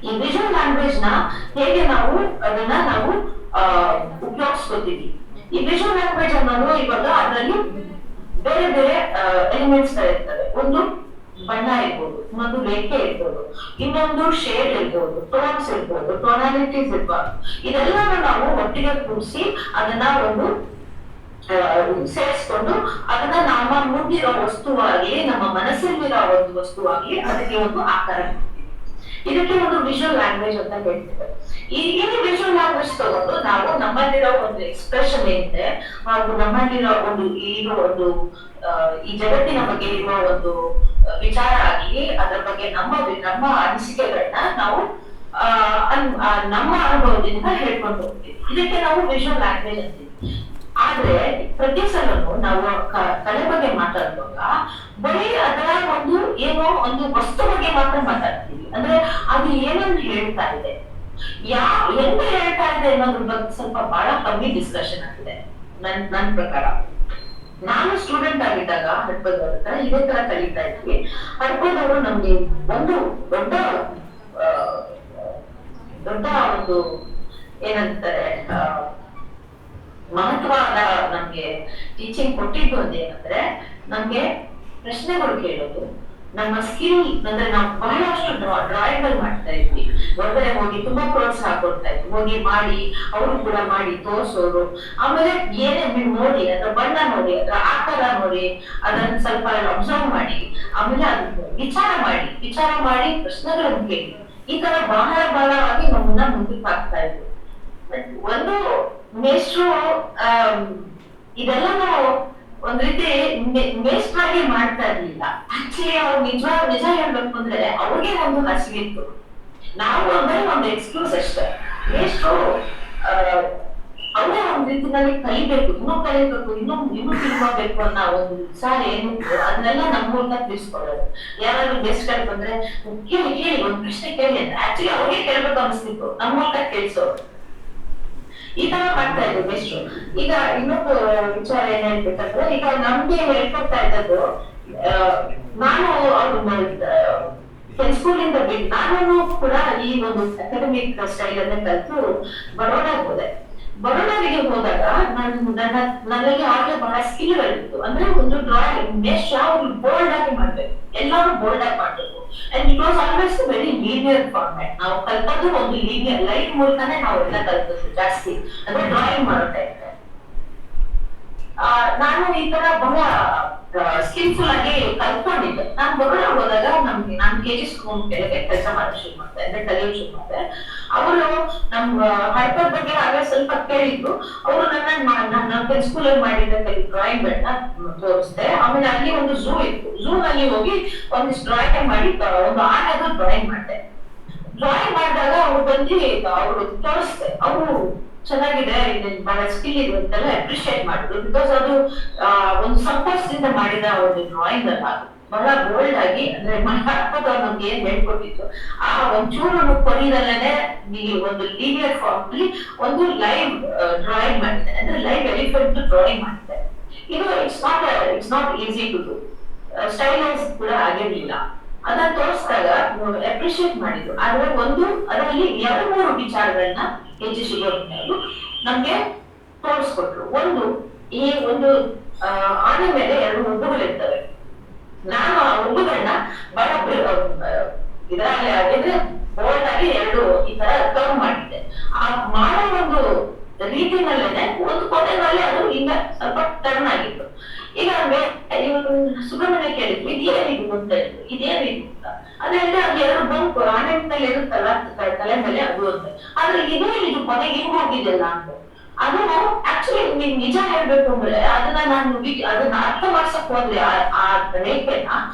ಈ ವಿಜುವಲ್ ಲ್ಯಾಂಗ್ವೇಜ್ ನ ಹೇಗೆ ಅದನ್ನ ನಾವು ಉಪಯೋಗಿಸ್ಕೊತೀವಿ. ಈ ವಿಜುವಲ್ ಲ್ಯಾಂಗ್ವೇಜ್ ಅನ್ನೋದು ಇವಾಗ ಅದರಲ್ಲಿ ಬೇರೆ ಬೇರೆ ಎಲಿಮೆಂಟ್ಸ್ ಇರ್ತವೆ. ಒಂದು ಬಣ್ಣ ಇರ್ಬೋದು, ಇನ್ನೊಂದು ರೇಖೆ ಇರ್ಬೋದು, ಇನ್ನೊಂದು ಶೇಡ್ ಇರ್ಬೋದು, ಟೋನ್ಸ್ ಇರ್ಬೋದು, ಟೋನಾಲಿಟೀಸ್ ಇರ್ಬೋದು. ಇದೆಲ್ಲನೂ ನಾವು ಒಟ್ಟಿಗೆ ಕೂರಿಸಿ ಅದನ್ನ ಒಂದು ಸೇರಿಸ್ಕೊಂಡು ಅದನ್ನ ನಮ್ಮ ಮುಂದಿರೋ ವಸ್ತುವಾಗ್ಲಿ ನಮ್ಮ ಮನಸ್ಸಲ್ಲಿರೋ ಒಂದು ವಸ್ತುವಾಗ್ಲಿ ಅದಕ್ಕೆ ಒಂದು ಆಕಾರ ಕೊಡ್ತೀವಿ. ಇದಕ್ಕೆ ಒಂದು ವಿಜುವಲ್ ಲ್ಯಾಂಗ್ವೇಜ್ ಅಂತ ಹೇಳ್ತೇವೆ. ಈ ವಿಜುವಲ್ ಲ್ಯಾಂಗ್ವೇಜ್ ತಗೊಂಡು ನಾವು ನಮ್ಮಲ್ಲಿರೋ ಒಂದು ಎಕ್ಸ್ಪ್ರೆಷನ್ ಏನಿದೆ ಹಾಗೂ ನಮ್ಮಲ್ಲಿರೋ ಒಂದು ಈ ಜಗತ್ತಿನ ಬಗ್ಗೆ ಇರುವ ಒಂದು ವಿಚಾರ ಆಗಲಿ ಅದರ ಬಗ್ಗೆ ನಮ್ಮ ಅನಿಸಿಕೆಗಳನ್ನ ನಾವು ನಮ್ಮ ಅನುಭವದಿಂದ ಹೇಳ್ಕೊಂಡು ಹೋಗ್ತೀವಿ. ಇದಕ್ಕೆ ನಾವು ವಿಜುವಲ್ ಲ್ಯಾಂಗ್ವೇಜ್ ಅಂತೀವಿ. ಆದ್ರೆ ಪ್ರತಿ ಸಲನು ನಾವು ಕಲೆ ಬಗ್ಗೆ ಮಾತಾಡುವಾಗ ಬರೀ ಅದರ ಒಂದು ವಸ್ತು ಬಗ್ಗೆ ಮಾತ್ರ ಮಾತಾಡ್ತೀವಿ. ಅಂದ್ರೆ ಅದು ಏನನ್ನು ಹೇಳ್ತಾ ಇದೆ, ಎಂತ ಹೇಳ್ತಾ ಇದೆ ಅನ್ನೋದ್ರ ಬಗ್ಗೆ ಸ್ವಲ್ಪ ಬಹಳ ಕಮ್ಮಿ ಡಿಸ್ಕಷನ್ ಆಗಿದೆ ನನ್ ಪ್ರಕಾರ. ನಾನು ಸ್ಟೂಡೆಂಟ್ ಆಗಿದ್ದಾಗ ಹರ್ಪದವ್ರ ಹತ್ರ ಇದೇ ತರ ಕಲಿತಾ ಇದ್ವಿ. ಹರ್ಪದವರು ನಮ್ಗೆ ಒಂದು ದೊಡ್ಡ ಒಂದು ಏನಂತಾರೆ ಮಹತ್ವದ ನಮ್ಗೆ ಟೀಚಿಂಗ್ ಕೊಟ್ಟಿದ್ದು ಅಂತ ಏನಂದ್ರೆ ನಮ್ಗೆ ಪ್ರಶ್ನೆಗಳು ಕೇಳೋದು, ನಮ್ಮ ಸ್ಕಿಲ್ ಅಂದ್ರೆ ನಾವು ಬಹಳಷ್ಟು ಡ್ರಾಯಿಂಗ್ ಮಾಡ್ತಾ ಇದ್ವಿ. ಹೊರಗಡೆ ಹೋಗಿ ತುಂಬಾ ಪ್ರೋತ್ಸಾಹ ಕೊಡ್ತಾ ಇದ್ವಿ, ಹೋಗಿ ಮಾಡಿ ಅವರು ಕೂಡ ಮಾಡಿ ತೋರ್ಸೋರು. ಆಮೇಲೆ ಏನೇ ನೋಡಿ ಅದ್ರ ಬಣ್ಣ ನೋಡಿ ಅದ್ರ ಆಕಾರ ನೋಡಿ ಅದನ್ನ ಸ್ವಲ್ಪ ಅಬ್ಸರ್ವ್ ಮಾಡಿ ಆಮೇಲೆ ಅದನ್ನ ವಿಚಾರ ಮಾಡಿ ಪ್ರಶ್ನೆಗಳನ್ನು ಕೇಳಿ ಈ ತರ ಬಹಳವಾಗಿ ನಮ್ಮನ್ನ ಮುಂದಕ್ಕೆ ಹಾಕ್ತಾ ಇದ್ವಿ. ಒಂದು ಮೇಷ್ಟ್ರು ಇದೆಲ್ಲ ನಾವು ಒಂದ್ ರೀತಿ ಮೇಷ್ಟ್ರಾಗಿ ಮಾಡ್ತಾ ಇರ್ಲಿಲ್ಲ. ಆಕ್ಚುಲಿ ಅವ್ರು ನಿಜ ಹೇಳ್ಬೇಕು ಅಂದ್ರೆ ಅವ್ರಿಗೆ ಒಂದು ಹಸಿವಿತ್ತು. ನಾವು ಅಂದ್ರೆ ಒಂದು ಎಕ್ಸ್ಕ್ಯೂಸ್ ಅಷ್ಟೇ. ಮೇಷ್ಟ್ರು ಅವರೇ ಒಂದ್ ರೀತಿನಲ್ಲಿ ಕಲಿಬೇಕು, ಇನ್ನೂ ತಿಳ್ಕೊಬೇಕು ಅನ್ನೋ ಒಂದು ವಿಚಾರ ಏನಿತ್ತು ಅದನ್ನೆಲ್ಲ ನಮ್ಮ ಮೂಲಕ ತಿಳಿಸ್ಕೊಳ್ಳೋದು. ಯಾರಾದ್ರೂ ಗೆಸ್ಟ್ ಗಳು ಬಂದ್ರೆ ಕೇಳಿ ಒಂದ್ ಪ್ರಶ್ನೆ ಕೇಳಿ ಅಂತ ಆಕ್ಚುಲಿ ಅವ್ರಿಗೆ ಕೇಳ್ಬೇಕು ಅನಿಸ್ತಿತ್ತು, ನಮ್ಮ ಮೂಲಕ ಕೇಳಿಸೋರು. ಈ ತರ ಮಾಡ್ತಾ ಇದ್ರು ಬೆಸ್ಟ್ರು. ಈಗ ಇನ್ನೊಂದು ವಿಚಾರ ಏನ್ ಹೇಳ್ಬೇಕಂದ್ರೆ, ಈಗ ನಮ್ಗೆ ಹೇಳ್ಕೊಡ್ತಾ ಇದ್ದದ್ದು ನಾನು ಸ್ಕೂಲ್ ಇಂದ ಬಿಟ್ಟು ನಾನು ಕೂಡ ಈ ಒಂದು ಅಕಾಡೆಮಿಕ್ ಸ್ಟೈಲ್ ಅನ್ನ ಕಲಿತು ಬರೋಡಾಗ್ ಹೋದೆ. ಬರೋಡಾಗೆ ಹೋದಾಗ ನನ್ನಲ್ಲಿ ಆಗ್ಲೇ ಬಹಳ ಸ್ಕಿಲ್ಗಳಿತ್ತು. ಅಂದ್ರೆ ಒಂದು ಡ್ರಾಯಿಂಗ್ ನೆಕ್ಸ್ಟ್ ಯಾವ್ದು ಬೋಲ್ಡ್ ಆಗಿ ಮಾಡ್ಬೇಕು, ಎಲ್ಲರೂ ಬೋಲ್ಡ್ ಆಗಿ ಮಾಡ್ಬೇಕು. And it was always very linear format. ನಾವು ಕಲ್ತದ್ದು ಒಂದು ಲೀನಿಯರ್ ಲೈಟ್ ಮೂಲಕನೇ ನಾವೆಲ್ಲ ಕಲ್ತದ್ದು ಜಾಸ್ತಿ, ಅಂದ್ರೆ ಡ್ರಾಯಿಂಗ್ ಮಾಡೋ ಟೈಮ್. ನಾನು ಈ ತರ ಬಹಳ ಸ್ಕಿಲ್ಫುಲ್ ಆಗಿ ಕಲ್ತ್ಕೊಂಡಿದ್ದೆ. ನಾನು ಬರೋಡ ಹೋದಾಗ ನಾನು ಕೆಜಿ ಸ್ಕೂಲ್ ಕೆಳಗೆ ಕೆಲಸ ಮಾಡೋದು ಶುರು ಮಾಡ್ದೆ, ಅಂದ್ರೆ ಕಲಿಯೋದು ಶುರು ಮಾಡ್ದೆ. ಅವರು ನಮ್ಮ ಹೈಪರ್ ಬಗ್ಗೆ ಹಾಗೆ ಸ್ವಲ್ಪ ಕೇಳಿದ್ರು. ಅವರು ನನ್ನ ಸ್ಕೂಲ್ ಅಲ್ಲಿ ಮಾಡಿದ್ದ ಡ್ರಾಯಿಂಗ್ ಗಳನ್ನ ತೋರಿಸ್ದೆ. ಆಮೇಲೆ ಅಲ್ಲಿ ಒಂದು ಝೂ ಇತ್ತು, ಝೂ ನಲ್ಲಿ ಹೋಗಿ ಒಂದಿಷ್ಟು ಡ್ರಾಯಿಂಗ್ ಮಾಡಿ ಒಂದು ಆನೆದು ಡ್ರಾಯಿಂಗ್ ಮಾಡಿದೆ. ಡ್ರಾಯಿಂಗ್ ಮಾಡಿದಾಗ ಅವ್ರು ಬಂದು ಅವರು ತೋರಿಸ್ದೆ. ಅವರು ಚೆನ್ನಾಗಿದೆ, ಬಹಳ ಸ್ಕಿಲ್ ಇದೆ ಅಂತೆಲ್ಲ ಅಪ್ರಿಶಿಯೇಟ್ ಮಾಡಿದ್ರು. ಬಿಕಾಸ್ ಅದು ಒಂದು ಸಂಕೋಚದಿಂದ ಮಾಡಿದ ಒಂದು ಡ್ರಾಯಿಂಗ್ ಅಲ್ಲ, ಅದು ಬಹಳ ಬೋಲ್ಡ್ ಆಗಿ, ಅಂದ್ರೆ ನಮ್ಗೆ ಏನ್ ಹೇಳ್ಕೊಟ್ಟಿತ್ತು ಆ ಒಂಚೂರು ಕೊರಿದಲ್ಲೇನೆ ಒಂದು ಲೀನಿಯರ್ ಫಾರ್ಮ್ ಅಲ್ಲಿ ಒಂದು ಲೈವ್ ಡ್ರಾಯಿಂಗ್ ಮಾಡಿದೆ, ಅಂದ್ರೆ ಲೈವ್ ಎಲಿಫೆಂಟ್ ಡ್ರಾಯಿಂಗ್ ಮಾಡಿದೆ. ಇದು it's not easy to do. Stylise ಕೂಡ ಆಗಿರ್ಲಿಲ್ಲ. ಅದನ್ನ ತೋರಿಸಿದಾಗ ಅಪ್ರಿಶಿಯೇಟ್ ಮಾಡಿದ್ರು. ಆದ್ರೆ ಅದರಲ್ಲಿ 2-3 ವಿಚಾರಗಳನ್ನ ನಮ್ಗೆ ತೋರಿಸ್ಕೊಟ್ರು. ಈ ಒಂದು ಆನೆ ಮೇಲೆ 2 ಹುಬ್ಬುಗಳಿರ್ತವೆ. ನಾನು ಆ ಹುಬ್ಬುಗಳನ್ನ ಬಹಳ ಇದರಲ್ಲಿ ಆಗಿದ್ರೆ ಬೋಲ್ಡ್ ಆಗಿ 2 ಈ ತರ ಕರ್ವ್ ಮಾಡಿದ್ದೆ. ಆ ಮಾಡೋ ಒಂದು ರೀತಿನಲ್ಲೇನೆ ಒಂದು ಕೊನೆಯಲ್ಲಿ ಅದು ಈಗ ಸ್ವಲ್ಪ ಟರ್ನ್ ಆಗಿತ್ತು. ಈಗ ಸುಬ್ರಹ್ಮಣ್ಯ ಕೇಳಿದ್ರು ಇದೇನಿದು ಅಂತ ಹೇಳಿದ್ರು, ಇದೇನಿದು ಅಂತ. ಅದ್ರಲ್ಲಿ ಅದು 2 ಬಂಕು ಆನೆ ಮೇಲೆ ಇರುತ್ತಲ್ಲ ತಲೆ ಮೇಲೆ ಅದು ಅಂತ. ಆದ್ರೆ ಇದು ಕೊನೆಗೆ ಹಿಂಗ್ ಹೋಗಿದೆಯಲ್ಲ ಅಂತ. ಅದು ಆಕ್ಚುಲಿ ನಿಜ ಹೇಳ್ಬೇಕು ಅಂದ್ರೆ ಅದನ್ನ ಅರ್ಥ ಮಾಡ್ಸಕ್ ಹೋದ್ರೆ ಆ ರೇಖೆನ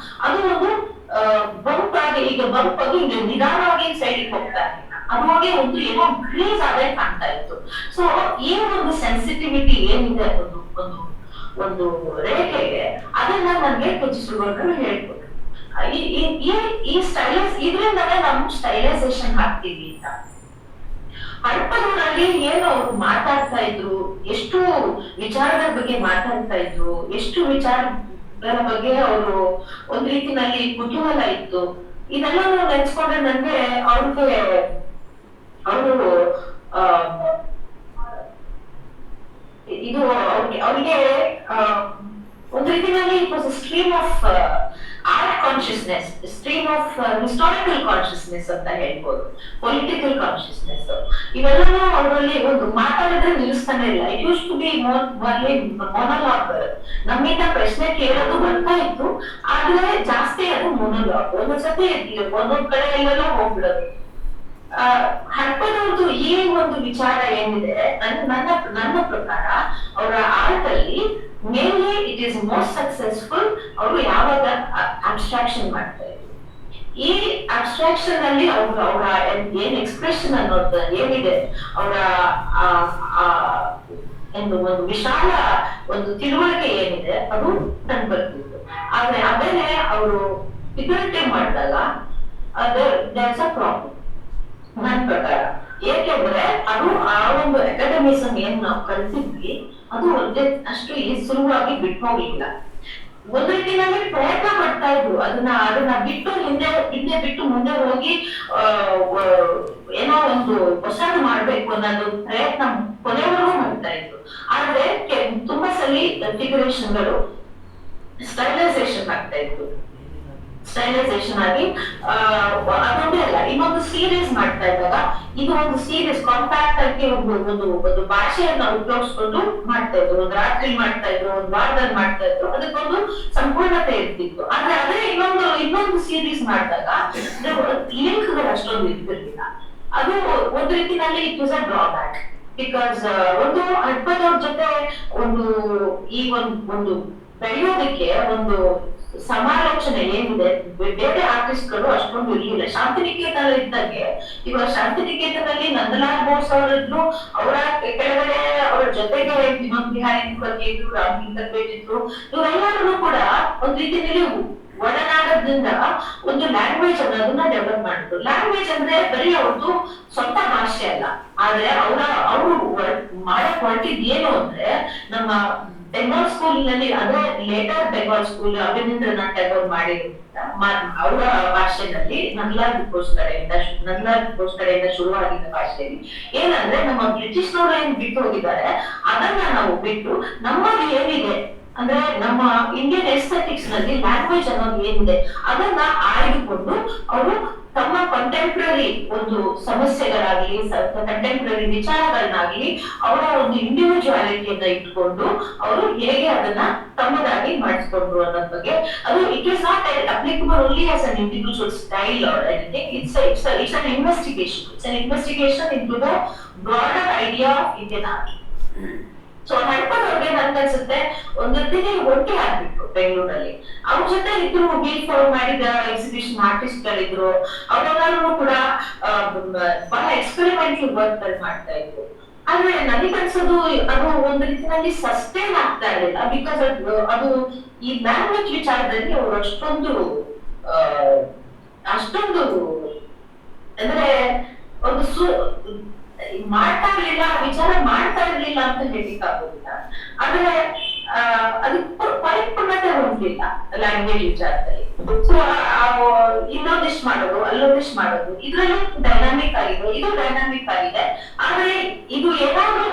ಅದು ಒಂದು ಬಂಪ್ ಆಗಿ ಈಗ ಬಂಪ್ ಆಗಿ ನಿಧಾನವಾಗಿ ಸೈಡಿಗೆ ಹೋಗ್ತಾ ಇದೆ. ಅದು ಹೋಗಿ ಒಂದು ಏನೋ ಗ್ರೀಸ್ ಆದ್ರೆ ಕಾಣ್ತಾ ಇತ್ತು. ಸೊ ಈ ಒಂದು ಸೆನ್ಸಿಟಿವಿಟಿ ಏನಿದೆ ಒಂದು ರೇಖೆಗೆ ಅದನ್ನ ನನ್ಗೆ ಹೆಚ್ಚಿಸುವವರು ಹೇಳ್ಕೊಟ್ರು. ಈ ಸ್ಟೈಲೈಸ್ ಇದರಿಂದಲೇ ನಾವು ಸ್ಟೈಲೈಸೇಷನ್ ಹಾಕ್ತೀವಿ ಅಂತ. ಹಡಪದೂರಲ್ಲಿ ಏನು ಅವರು ಮಾತಾಡ್ತಾ ಇದ್ರು, ಎಷ್ಟು ವಿಚಾರಗಳ ಬಗ್ಗೆ ಮಾತಾಡ್ತಾ ಇದ್ರು, ಎಷ್ಟು ವಿಚಾರಗಳ ಬಗ್ಗೆ ಅವರು ಒಂದ್ ರೀತಿನಲ್ಲಿ ಕುತೂಹಲ ಇತ್ತು. ಇದೆಲ್ಲ ನೆನ್ಸ್ಕೊಂಡ್ರೆ ನನ್ಗೆ ಅವ್ರಿಗೆ ಒಂದು ರೀತಿಯಲ್ಲಿ it was stream of art consciousness, stream of historical consciousness ಅಂತ ಹೇಳ್ಬೋದು, ಪೊಲಿಟಿಕಲ್ ಕಾನ್ಶಿಯಸ್ನೆಸ್. ಇವೆಲ್ಲನೂ ಅವರಲ್ಲಿ ಒಂದು ಮಾತಾಡಿದ್ರೆ ನಿಲ್ಲಿಸ್ತಾನೆ ಇಲ್ಲ. It used to be monologue. ನಮ್ಮಿಂದ ಪ್ರಶ್ನೆ ಕೇಳೋದು ಬರ್ತಾ ಇತ್ತು, ಆದ್ರೆ ಜಾಸ್ತಿ ಅದು ಮೊನೋಲಾಗ್. ಒಂದೊಂದ್ಸತಿ ಒಂದೊಂದ್ ಕಡೆ ಎಲ್ಲೆಲ್ಲೋ ಹೋಗ್ಬಿಡೋದು. ಹಡಪದವ್ರದ್ದು ಈ ಒಂದು ವಿಚಾರ ಏನಿದೆ ನನ್ನ ಪ್ರಕಾರ ಅವರ ಆರ್ಟ್ ಅಲ್ಲಿ mainly it is most successful ಅವರು ಯಾವಾಗ ಅಬ್ಸ್ಟ್ರಾಕ್ಷನ್ ಮಾಡ್ತಾ ಇದ್ರು. ಈ ಅಬ್ಸ್ಟ್ರಾಕ್ಷನ್ ಅಲ್ಲಿ ಅವರ ಏನ್ ಎಕ್ಸ್ಪ್ರೆಷನ್ ಅನ್ನೋದು ಏನಿದೆ, ಅವರ ಒಂದು ವಿಶಾಲ ಒಂದು ತಿಳುವಳಿಕೆ ಏನಿದೆ ಅದು ಕಂಡು ಬರ್ತಿತ್ತು. ಆದ್ರೆ ಅದನ್ನೇ ಅವರು ಫಿಗರೇಟಿವ್ ಮಾಡಿದಾಗ ದಟ್ಸ್ ಅ ಪ್ರಾಬ್ಲಮ್ ನನ್ನ ಪ್ರಕಾರ. ಏಕೆಂದ್ರೆ ಅದು ಆ ಒಂದು ಅಕಾಡೆಮಿಸಮ್ ಏನ್ ನಾವು ಕಲ್ತಿದ್ವಿ ಅದು ಅಷ್ಟು ಸುಲಭವಾಗಿ ಬಿಟ್ಟು ಹೋಗ್ಲಿಲ್ಲ. ಒಂದು ರೀತಿಯಲ್ಲಿ ಪ್ರಯತ್ನ ಮಾಡ್ತಾ ಇದ್ರು, ಅದನ್ನ ಬಿಟ್ಟು ಹಿಂದೆ ಬಿಟ್ಟು ಮುಂದೆ ಹೋಗಿ ಏನೋ ಒಂದು ಹೊಸದು ಮಾಡ್ಬೇಕು ಅನ್ನೋದು ಪ್ರಯತ್ನ ಕೊನೆವರೆಗೂ ಮಾಡ್ತಾ ಇದ್ರು. ಆದ್ರೆ ತುಂಬಾ ಸಲ ಫಿಗರೇಷನ್ಗಳು ಸ್ಟೈಲೈಸೇಷನ್ ಆಗ್ತಾ ಇತ್ತು. ಸ್ಟೈಲೈಸೇಷನ್ ಆಗಿ ಅದೊಂದೇ ಅಲ್ಲ, ಇನ್ನೊಂದು ಸೀರೀಸ್ ಮಾಡ್ತಾ ಇದ್ದಾಗ ಇದು ಒಂದು ಸೀರೀಸ್ ಕಾಂಪ್ಯಾಕ್ಟ್ ಆಗಿ ಒಂದು ಭಾಷೆಯನ್ನ ಉಪಯೋಗಿಸ್ಕೊಂಡು ಮಾಡ್ತಾ ಇದ್ರು. ಒಂದು ರಾತ್ರಿ ಮಾಡ್ತಾ ಇದ್ರು, ಒಂದು ವಾರದಲ್ಲಿ ಮಾಡ್ತಾ ಇದ್ರು, ಅದಕ್ಕೊಂದು ಸಂಪೂರ್ಣತೆ ಇರ್ತಿತ್ತು. ಆದ್ರೆ ಅದೇ ಇನ್ನೊಂದು ಸೀರೀಸ್ ಮಾಡಿದಾಗ ಲಿಂಕ್ಗಳು ಅಷ್ಟೊಂದು ಇರ್ತಿರ್ಲಿಲ್ಲ. ಅದು ಒಂದ್ ರೀತಿನಲ್ಲಿ it was a drawback. Because ಒಂದು ಹಡ್ಪದವ್ರ ಜೊತೆ ಒಂದು ಬೆಳೆಯೋದಕ್ಕೆ ಒಂದು ಸಮಾಲೋಚನೆ ಏನಿದೆ, ಬೇರೆ ಆರ್ಟಿಸ್ಟ್ಗಳು ಅಷ್ಟೊಂದು ಇರ್ಲಿಲ್ಲ. ಶಾಂತಿನಿಕೇತನ ಇದ್ದಂಗೆ ಇವಾಗ ಶಾಂತಿನಿಕೇತನಲ್ಲಿ ನಂದಲಾಲ್ ಬೋಸ್ ಅವರಿದ್ರು, ಅವರ ಕೆಳಗಡೆ ಅವರ ಜೊತೆಗೆ ವಿನೋದ್ ಬಿಹಾರಿ ಮುಖರ್ಜಿ ಇದ್ರು, ರಾಮಚಂದ್ರ ಬೇಜ್ ಇದ್ರು. ಇವರೆಲ್ಲರೂ ಕೂಡ ಒಂದ್ ರೀತಿಯಲ್ಲಿ ಒಡನಾಡೋದ್ರಿಂದ ಒಂದು ಲ್ಯಾಂಗ್ವೇಜ್ ಅನ್ನೋದನ್ನ ಡೆವಲಪ್ ಮಾಡಿದ್ರು. ಲ್ಯಾಂಗ್ವೇಜ್ ಅಂದ್ರೆ ಬರೀ ಅವ್ರದ್ದು ಸ್ವಂತ ಭಾಷೆ ಅಲ್ಲ, ಆದ್ರೆ ಅವರು ಮಾಡಕ್ ಹೊರಟಿದ್ ಏನು ಅಂದ್ರೆ ನಮ್ಮ ಬೆಂಗಾಲ್ ಸ್ಕೂಲ್ ನಲ್ಲಿ, ಅದೇ ಲೇಟರ್ ಬೆಂಗಾಲ್ ಸ್ಕೂಲ್ ಅಭಿನಂದ್ರನಾಥ್ ಟ್ಯಾಗೋರ್ ಮಾಡಿರೋದ್ರಿಂದ ಅವರ ಭಾಷೆನಲ್ಲಿ ನನ್ಲಾಲ್ ಬೋಸ್ ಕಡೆಯಿಂದ ಶುರುವಾಗಿದ್ದ ಭಾಷೆಯಲ್ಲಿ ಏನಂದ್ರೆ ನಮ್ಮ ಬ್ರಿಟಿಷ್ನವರು ಏನ್ ಬಿಟ್ಟು ಹೋಗಿದ್ದಾರೆ ಅದನ್ನ ನಾವು ಬಿಟ್ಟು ನಮ್ಮಲ್ಲಿ ಏನಿದೆ ಅಂದ್ರೆ ನಮ್ಮ ಇಂಡಿಯನ್ ಎಸ್ಥೆಟಿಕ್ಸ್ ನಲ್ಲಿ ಲ್ಯಾಂಗ್ವೇಜ್ ಅನ್ನೋದು ಏನಿದೆ ಅದನ್ನ ಆಯ್ದುಕೊಂಡು ಅವರು ತಮ್ಮ ಕಂಟೆಂಪ್ರರಿ ಒಂದು ಸಮಸ್ಯೆಗಳಾಗ್ಲಿ, ಕಂಟೆಂಪ್ರರಿ ವಿಚಾರಗಳನ್ನಾಗ್ಲಿ ಅವರ ಒಂದು ಇಂಡಿವಿಜುವಾಲಿಟಿಯನ್ನ ಇಟ್ಕೊಂಡು ಅವರು ಹೇಗೆ ಅದನ್ನ ತಮ್ಮದಾಗಿ ಮಾಡಿಸ್ಕೊಂಡ್ರು ಅನ್ನೋದ್ ಬಗ್ಗೆ. ಅದು it is not applicable only as an individual style or anything. It's an investigation. It's an investigation into the broader idea of Indian art. So ನಡ್ಕೊಂಡವ್ರಿಗೆ ನನ್ಗನ್ಸುತ್ತೆ ಒಂದೊಂದಿಗೆ ಒಟ್ಟಿ ಆಗ್ಬಿಟ್ಟು ಬೆಂಗಳೂರಲ್ಲಿ ಅವ್ರ ಜೊತೆ ಇದ್ರು, ಬೀಲ್ ಫಾರ್ಮ್ ಮಾಡಿದ ಎಕ್ಸಿಬಿಷನ್ ಆರ್ಟಿಸ್ಟ್ ಗಳಿದ್ರು, ಅವರೆಲ್ಲರೂ ಕೂಡ ಬಹಳ ಎಕ್ಸ್ಪೆರಿಮೆಂಟಲ್ ವರ್ಕ್ ಗಳು ಮಾಡ್ತಾ ಇದ್ರು. ಆದ್ರೆ ನನಗನ್ಸೋದು ಅದು ಒಂದು ರೀತಿಯಲ್ಲಿ ಸಸ್ಟೈನ್ ಆಗ್ತಾ ಇರಲಿಲ್ಲ. ಬಿಕಾಸ್ ಅದು ಈ ಲ್ಯಾಂಗ್ವೇಜ್ ವಿಚಾರದಲ್ಲಿ ಅವರು ಅಷ್ಟೊಂದು ಅಂದ್ರೆ ಒಂದು ಮಾಡ್ತಾ ಇರ್ಲಿಲ್ಲ, ವಿಚಾರ ಮಾಡ್ತಾ ಇರ್ಲಿಲ್ಲ ಅಂತ ಹೇಳಿಕ್ ಆಗೋದಿಲ್ಲ. ಆದ್ರೆ ಅದು ಪರಿಪೂರ್ಣತೆ ಹೊಂದಿಲ್ಲ ಲ್ಯಾಂಗ್ವೇಜ್ ವಿಚಾರದಲ್ಲಿ. ಸೊ ಇನ್ನೊಂದಿಷ್ಟು ಮಾಡೋದು, ಅಲ್ಲೊಂದಿಷ್ಟು ಮಾಡೋದು, ಇದ್ರಲ್ಲೂ ಡೈನಾಮಿಕ್ ಆಗಿದೆ, ಇದು ಡೈನಾಮಿಕ್ ಆಗಿದೆ. ಆದ್ರೆ ಇದು ಏನಾದ್ರು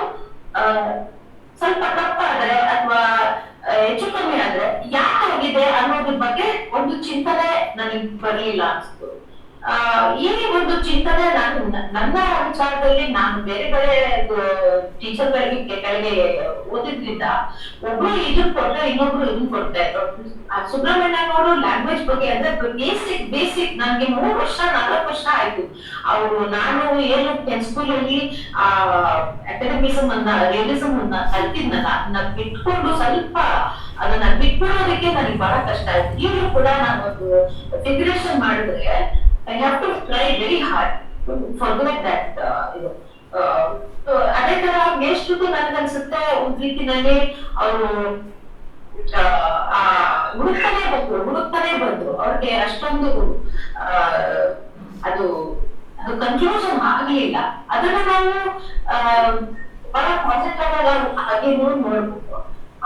ಸ್ವಲ್ಪ ತಪ್ಪಾದ್ರೆ ಅಥವಾ ಹೆಚ್ಚು ಕಮ್ಮಿ ಆದ್ರೆ ಯಾಕಾಗಿದೆ ಅನ್ನೋದ್ರ ಬಗ್ಗೆ ಒಂದು ಚಿಂತನೆ ನನಗೆ ಬರ್ಲಿಲ್ಲ ಅನ್ಸ್ತು. ಈ ಒಂದು ಚಿಂತನೆ ನನ್ನ ವಿಚಾರದಲ್ಲಿ ನಾನು ಬೇರೆ ಬೇರೆ ಟೀಚರ್ಗಳಿಗೆ ಕೆಳಗೆ ಓದಿದ್ರಿಂದ ಒಬ್ರು ಇದನ್ ಕೊಟ್ರೆ ಇನ್ನೊಬ್ರು ಇದನ್ ಕೊಡ್ತಾ ಇದ್ರು. ಸುಬ್ರಹ್ಮಣ್ಯನವರು ಲ್ಯಾಂಗ್ವೇಜ್ ಬಗ್ಗೆ ಅಂದ್ರೆ ಬೇಸಿಕ್ ನನ್ಗೆ 3 ವರ್ಷ 4 ವರ್ಷ ಆಯ್ತು. ಅವರು ನಾನು ಏನು ಸ್ಕೂಲ್ ಅಲ್ಲಿ ಅಕಾಡೆಮಿಸಮ್ ಅನ್ನ ರಿಯಲಿಸಮ್ ಅನ್ನ ಕಲ್ತಿದ್ನಲ್ಲ ಅದನ್ನ ಬಿಟ್ಕೊಂಡು ಸ್ವಲ್ಪ ಅದನ್ನ ಬಿಟ್ಕೊಡೋದಕ್ಕೆ ನನಗೆ ಬಹಳ ಕಷ್ಟ ಆಯ್ತು. ಈಗಲೂ ಕೂಡ ನಾನು ಒಂದು ಫಿಗರೇಷನ್ ಮಾಡಿದ್ರೆ I have to try very hard to forget that. ಅದೇ ತರ ಎಷ್ಟು ನನ್ಗನ್ಸುತ್ತೆ ಒಂದ್ ರೀತಿನಲ್ಲಿ ಅವರು ಹುಡುಕ್ತಾನೆ ಬಂದ್ರು. ಅವ್ರಿಗೆ ಅಷ್ಟೊಂದು ಅದು ಕನ್ಕ್ಲೂಷನ್ ಆಗ್ಲಿಲ್ಲ. ಅದನ್ನ ನಾವು ಬಹಳ ಪಾಸಿಟಿವ್ ಆಗಿ ನೋಡ್ಬೋದು.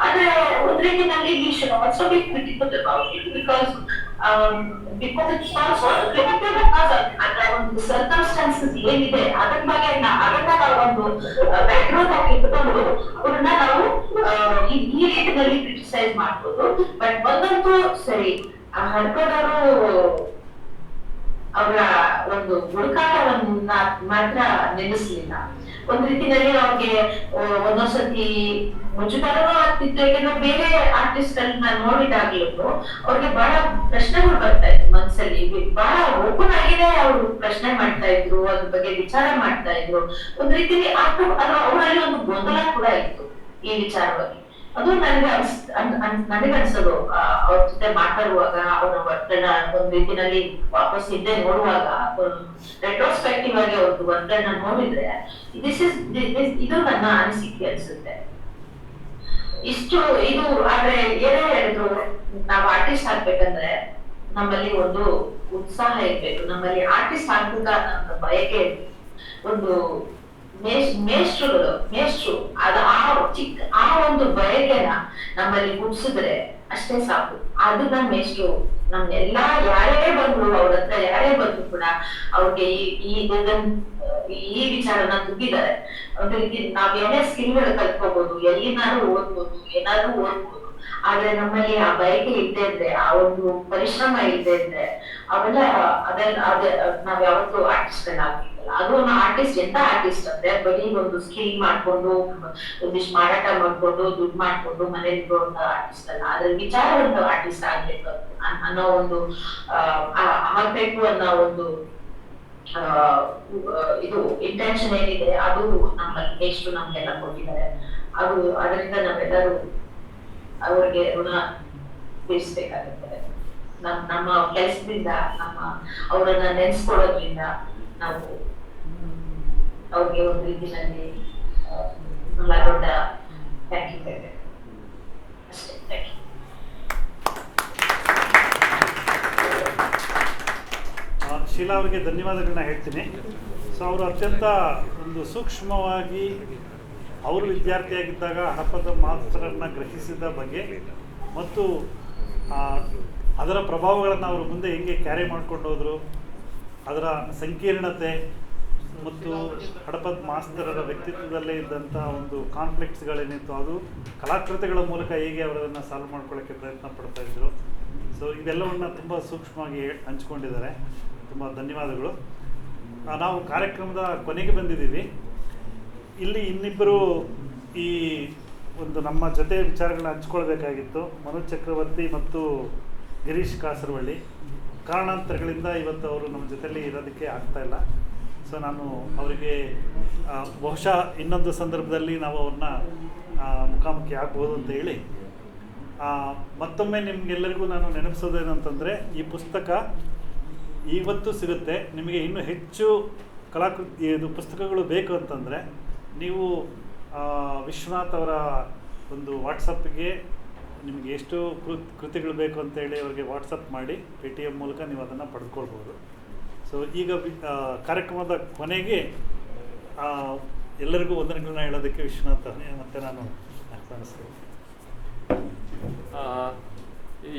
ಆದ್ರೆ ಒಂದ್ ರೀತಿನಲ್ಲಿ we should also be critical about it because it's also critical because ಅದರ ಒಂದು ಸರ್ಕಮ್ಸ್ಟಾನ್ಸಸ್ ಏನಿದೆ ಅದನ್ನ ಬಗ್ಗೆ ಅದನ್ನ ನಾವು ಒಂದು ಬ್ಯಾಕ್ಗ್ರೌಂಡ್ ಆಗಿ ಇಟ್ಕೊಂಡು ಅವ್ರನ್ನ ನಾವು ಈ ರೀತಿಯಲ್ಲಿ ಕ್ರಿಟಿಸೈಸ್ ಮಾಡ್ಬೋದು. ಬಟ್ ಒಂದಂತೂ ಸರಿ, ಹಡ್ಕೋದವರು ಅವರ ಒಂದು ಹುಡುಕಾಟವನ್ನ ಮಾತ್ರ ನಿಲ್ಲಿಸ್ಲಿಲ್ಲ. ಒಂದ್ ರೀತಿಯಲ್ಲಿ ಅವ್ರಿಗೆ ಒಂದೊಂದ್ಸತಿ ಮುಜುಗರನೂ ಆಗ್ತಿತ್ತು. ಯಾಕಂದ್ರೆ ಬೇರೆ ಆರ್ಟಿಸ್ಟ್ ಗಳನ್ನ ನೋಡಿದಾಗ್ಲೂ ಅವ್ರಿಗೆ ಬಹಳ ಪ್ರಶ್ನೆಗಳು ಬರ್ತಾ ಇತ್ತು ಮನ್ಸಲ್ಲಿ. ಬಹಳ ಓಪನ್ ಆಗಿದೆ ಅವರು ಪ್ರಶ್ನೆ ಮಾಡ್ತಾ ಇದ್ರು, ಅದ್ರ ಬಗ್ಗೆ ವಿಚಾರ ಮಾಡ್ತಾ ಇದ್ರು. ಒಂದ್ ರೀತಿಯಲ್ಲಿ ಅವರಲ್ಲಿ ಒಂದು ಗೊಂದಲ ಕೂಡ ಇತ್ತು ಈ ವಿಚಾರವಾಗಿ. ಅದು ನನಗನ್ಸೋದು ಅವ್ರ ಜೊತೆ ಮಾತಾಡುವಾಗ, ಅವರ ವರ್ತನ ಒಂದ್ ರೀತಿನಲ್ಲಿ ವಾಪಸ್ ಹಿಂದೆ ನೋಡುವಾಗ, ರೆಟ್ರೋಸ್ಪೆಕ್ಟಿವ್ ಆಗಿ ಅವ್ರದ್ದು ವರ್ತನ ನೋಡಿದ್ರೆ ಇದು ನನ್ನ ಅನಿಸಿಕೆ ಅನ್ಸುತ್ತೆ. ಇದು ಆದ್ರೆ ಏನೇ ಹೇಳಿದ್ರು, ನಾವು ಆರ್ಟಿಸ್ಟ್ ಆಗ್ಬೇಕಂದ್ರೆ ನಮ್ಮಲ್ಲಿ ಒಂದು ಉತ್ಸಾಹ ಇರ್ಬೇಕು, ನಮ್ಮಲ್ಲಿ ಆರ್ಟಿಸ್ಟ್ ಆಗ್ಬೇಕ ಅನ್ನೋ ಬಯಕೆ ಇರ್ಬೇಕು. ಒಂದು ಮೇಷ್ಟ್ರು ಆ ಒಂದು ಬಯಕೆನ ನಮ್ಮಲ್ಲಿ ಹುಟ್ಟಿಸಿದ್ರೆ ಅಷ್ಟೇ ಸಾಕು. ಅದನ್ನ ಮೇಷ್ಟ್ರು ನಮ್ಗೆಲ್ಲಾ ಯಾರೇ ಬಂದ್ರು, ಅವ್ರ ಹತ್ರ ಯಾರೇ ಬಂದ್ರು ಕೂಡ ಅವ್ರಿಗೆ ಈ ವಿಚಾರನ ತುಂಬಿದ್ದಾರೆ. ಒಂದ್ ರೀತಿ ನಾವ್ ಏನೇ ಸ್ಕಿಲ್ಗಳು ಕಲ್ತ್ಕೋಬಹುದು, ಎಲ್ಲಿನಾದ್ರೂ ಓದ್ಬೋದು, ಏನಾದ್ರೂ ಓದ್ಬೋದು. ಆದ್ರೆ ನಮ್ಮಲ್ಲಿ ಆ ಬಯಕೆ ಇಲ್ಲದೆ ಇದ್ರೆ, ಆ ಒಂದು ಪರಿಶ್ರಮ ಇಲ್ಲದೆ ಇದ್ರೆ ನಾವ್ ಯಾವತ್ತೂ ಆರ್ಟಿಸ್ಟ್ ಆಗ್ತಿಲ್ಲ. ಅದು ಆರ್ಟಿಸ್ಟ್ ಎಂತ ಆರ್ಟಿಸ್ಟ್ ಅಂದ್ರೆ ಬರೀ ಒಂದು ಸ್ಕಿಲ್ ಮಾಡ್ಕೊಂಡು ಒಂದಿಷ್ಟು ಮಾರಾಟ ಮಾಡ್ಕೊಂಡು ದುಡ್ಡು ಮಾಡ್ಕೊಂಡು ಮನೇಲಿ ಇರುವಂತ ಆರ್ಟಿಸ್ಟ್ ಅಲ್ಲ, ಅದ್ರ ವಿಚಾರವಂತ ಆರ್ಟಿಸ್ಟ್ ಆಗ್ಬೇಕು ಅನ್ನೋ ಒಂದು ಆಗ್ಬೇಕು ಅನ್ನೋ ಒಂದು ಇದು ಇಂಟೆನ್ಷನ್ ಏನಿದೆ ಅದು ನಮ್ಮಲ್ಲಿ ಎಷ್ಟು ನಮ್ಗೆಲ್ಲ ಕೊಟ್ಟಿದ್ದಾರೆ. ಅದರಿಂದ ನಾವೆಲ್ಲರೂ ಅವ್ರಿಗೆ ಋಣ ತೀರಿಸ್ಬೇಕಾಗುತ್ತೆ. ನಮ್ಮ ಕೆಲಸದಿಂದ ಅವರನ್ನ ನೆನೆಸ್ಕೊಳ್ಳೋದ್ರಿಂದ ನಾವು ಅವ್ರಿಗೆ ಒಂದು ರೀತಿಯಲ್ಲಿ ದೊಡ್ಡ ಥ್ಯಾಂಕ್ ಯು ಅಷ್ಟೇ. Thank you. ಶೀಲಾ ಅವರಿಗೆ ಧನ್ಯವಾದಗಳನ್ನ ಹೇಳ್ತೀನಿ. ಸೊ ಅವರು ಅತ್ಯಂತ ಒಂದು ಸೂಕ್ಷ್ಮವಾಗಿ ಅವರು ವಿದ್ಯಾರ್ಥಿಯಾಗಿದ್ದಾಗ ಹಡಪದ ಮಾಸ್ತರನ್ನು ಗ್ರಹಿಸಿದ ಬಗ್ಗೆ ಮತ್ತು ಅದರ ಪ್ರಭಾವಗಳನ್ನು ಅವರು ಮುಂದೆ ಹೆಂಗೆ ಕ್ಯಾರಿ ಮಾಡ್ಕೊಂಡು ಹೋದರು, ಅದರ ಸಂಕೀರ್ಣತೆ ಮತ್ತು ಹಡಪದ ಮಾಸ್ತರರ ವ್ಯಕ್ತಿತ್ವದಲ್ಲೇ ಇದ್ದಂಥ ಒಂದು ಕಾನ್ಫ್ಲಿಕ್ಟ್ಸ್ಗಳೇನಿತ್ತು ಅದು ಕಲಾಕೃತಿಗಳ ಮೂಲಕ ಹೇಗೆ ಅವರನ್ನು ಸಾಲ್ವ್ ಮಾಡ್ಕೊಳ್ಳೋಕ್ಕೆ ಪ್ರಯತ್ನ ಪಡ್ತಾಯಿದ್ರು. ಸೊ ಇದೆಲ್ಲವನ್ನು ತುಂಬ ಸೂಕ್ಷ್ಮವಾಗಿ ಹಂಚ್ಕೊಂಡಿದ್ದಾರೆ. ತುಂಬ ಧನ್ಯವಾದಗಳು. ನಾವು ಕಾರ್ಯಕ್ರಮದ ಕೊನೆಗೆ ಬಂದಿದ್ದೀವಿ. ಇಲ್ಲಿ ಇನ್ನಿಬ್ಬರು ಈ ಒಂದು ನಮ್ಮ ಜೊತೆ ವಿಚಾರಗಳನ್ನ ಹಂಚ್ಕೊಳ್ಬೇಕಾಗಿತ್ತು. ಮನೋಜ್ ಚಕ್ರವರ್ತಿ ಮತ್ತು ಗಿರೀಶ್ ಕಾಸರವಳ್ಳಿ. ಕಾರಣಾಂತರಗಳಿಂದ ಇವತ್ತು ಅವರು ನಮ್ಮ ಜೊತೆಯಲ್ಲಿ ಇರೋದಕ್ಕೆ ಆಗ್ತಾಯಿಲ್ಲ. ಸೊ ನಾನು ಅವರಿಗೆ ಬಹುಶಃ ಇನ್ನೊಂದು ಸಂದರ್ಭದಲ್ಲಿ ನಾವು ಅವ್ರನ್ನ ಮುಖಾಮುಖಿ ಆಗ್ಬೋದು ಅಂತ ಹೇಳಿ ಮತ್ತೊಮ್ಮೆ ನಿಮಗೆಲ್ಲರಿಗೂ ನಾನು ನೆನಪಿಸೋದೇನು ಅಂತಂದರೆ, ಈ ಪುಸ್ತಕ ಇವತ್ತು ಸಿಗುತ್ತೆ. ನಿಮಗೆ ಇನ್ನೂ ಹೆಚ್ಚು ಇದು ಪುಸ್ತಕಗಳು ಬೇಕು ಅಂತಂದರೆ ನೀವು ವಿಶ್ವನಾಥ್ ಅವರ ಒಂದು ವಾಟ್ಸಪ್ಗೆ ನಿಮಗೆ ಎಷ್ಟು ಕೃತಿಗಳು ಬೇಕು ಅಂತೇಳಿ ಅವರಿಗೆ ವಾಟ್ಸಪ್ ಮಾಡಿ ಪೇಟಿಎಮ್ ಮೂಲಕ ನೀವು ಅದನ್ನು ಪಡೆದುಕೊಳ್ಬೋದು. ಸೊ ಈಗ ಕಾರ್ಯಕ್ರಮದ ಕೊನೆಗೆ ಎಲ್ಲರಿಗೂ ವಂದನೆಗಳನ್ನ ಹೇಳೋದಕ್ಕೆ ವಿಶ್ವನಾಥ್ ಮತ್ತೆ ನಾನು ಆಹ್ವಾನಿಸ್ತೇನೆ.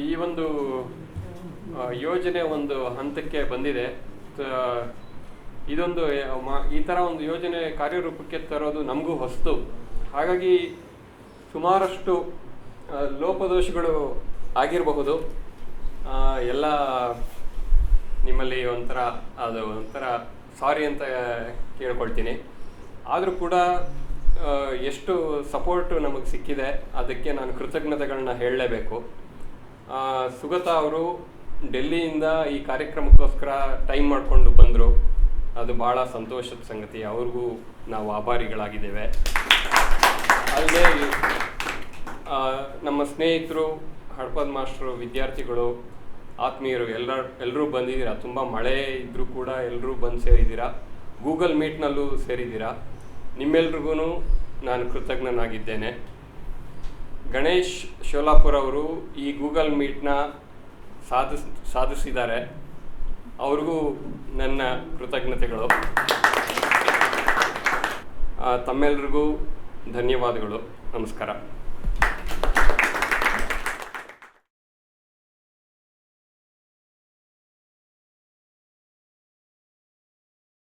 ಈ ಒಂದು ಯೋಜನೆ ಒಂದು ಹಂತಕ್ಕೆ ಬಂದಿದೆ. ಇದೊಂದು ಈ ಥರ ಒಂದು ಯೋಜನೆ ಕಾರ್ಯರೂಪಕ್ಕೆ ತರೋದು ನಮಗೂ ಹೊಸತು. ಹಾಗಾಗಿ ಸುಮಾರಷ್ಟು ಲೋಪದೋಷಗಳು ಆಗಿರಬಹುದು. ಎಲ್ಲ ನಿಮ್ಮಲ್ಲಿ ಒಂಥರ ಸಾರಿ ಅಂತ ಕೇಳ್ಕೊಳ್ತೀನಿ. ಆದರೂ ಕೂಡ ಎಷ್ಟು ಸಪೋರ್ಟು ನಮಗೆ ಸಿಕ್ಕಿದೆ ಅದಕ್ಕೆ ನಾನು ಕೃತಜ್ಞತೆಗಳನ್ನ ಹೇಳಲೇಬೇಕು. ಸುಗತಾ ಅವರು ಡೆಲ್ಲಿಯಿಂದ ಈ ಕಾರ್ಯಕ್ರಮಕ್ಕೋಸ್ಕರ ಟೈಮ್ ಮಾಡಿಕೊಂಡು ಬಂದರು. ಅದು ಭಾಳ ಸಂತೋಷದ ಸಂಗತಿ. ಅವ್ರಿಗೂ ನಾವು ಆಭಾರಿಗಳಾಗಿದ್ದೇವೆ. ಅಲ್ಲದೆ ನಮ್ಮ ಸ್ನೇಹಿತರು, ಹಡಪದ ಮಾಸ್ಟರು, ವಿದ್ಯಾರ್ಥಿಗಳು, ಆತ್ಮೀಯರು ಎಲ್ಲರೂ ಬಂದಿದ್ದೀರಾ. ತುಂಬ ಮಳೆ ಇದ್ದರೂ ಕೂಡ ಎಲ್ಲರೂ ಬಂದು ಸೇರಿದ್ದೀರಾ. ಗೂಗಲ್ ಮೀಟ್ನಲ್ಲೂ ಸೇರಿದ್ದೀರಾ. ನಿಮ್ಮೆಲ್ರಿಗೂ ನಾನು ಕೃತಜ್ಞನಾಗಿದ್ದೇನೆ. ಗಣೇಶ್ ಶೋಲಾಪುರ್ ಅವರು ಈ ಗೂಗಲ್ ಮೀಟ್ನ ಸಾಧಿಸಿದ್ದಾರೆ. ಅವ್ರಿಗೂ ನನ್ನ ಕೃತಜ್ಞತೆಗಳು. ತಮ್ಮೆಲ್ರಿಗೂ ಧನ್ಯವಾದಗಳು. ನಮಸ್ಕಾರ.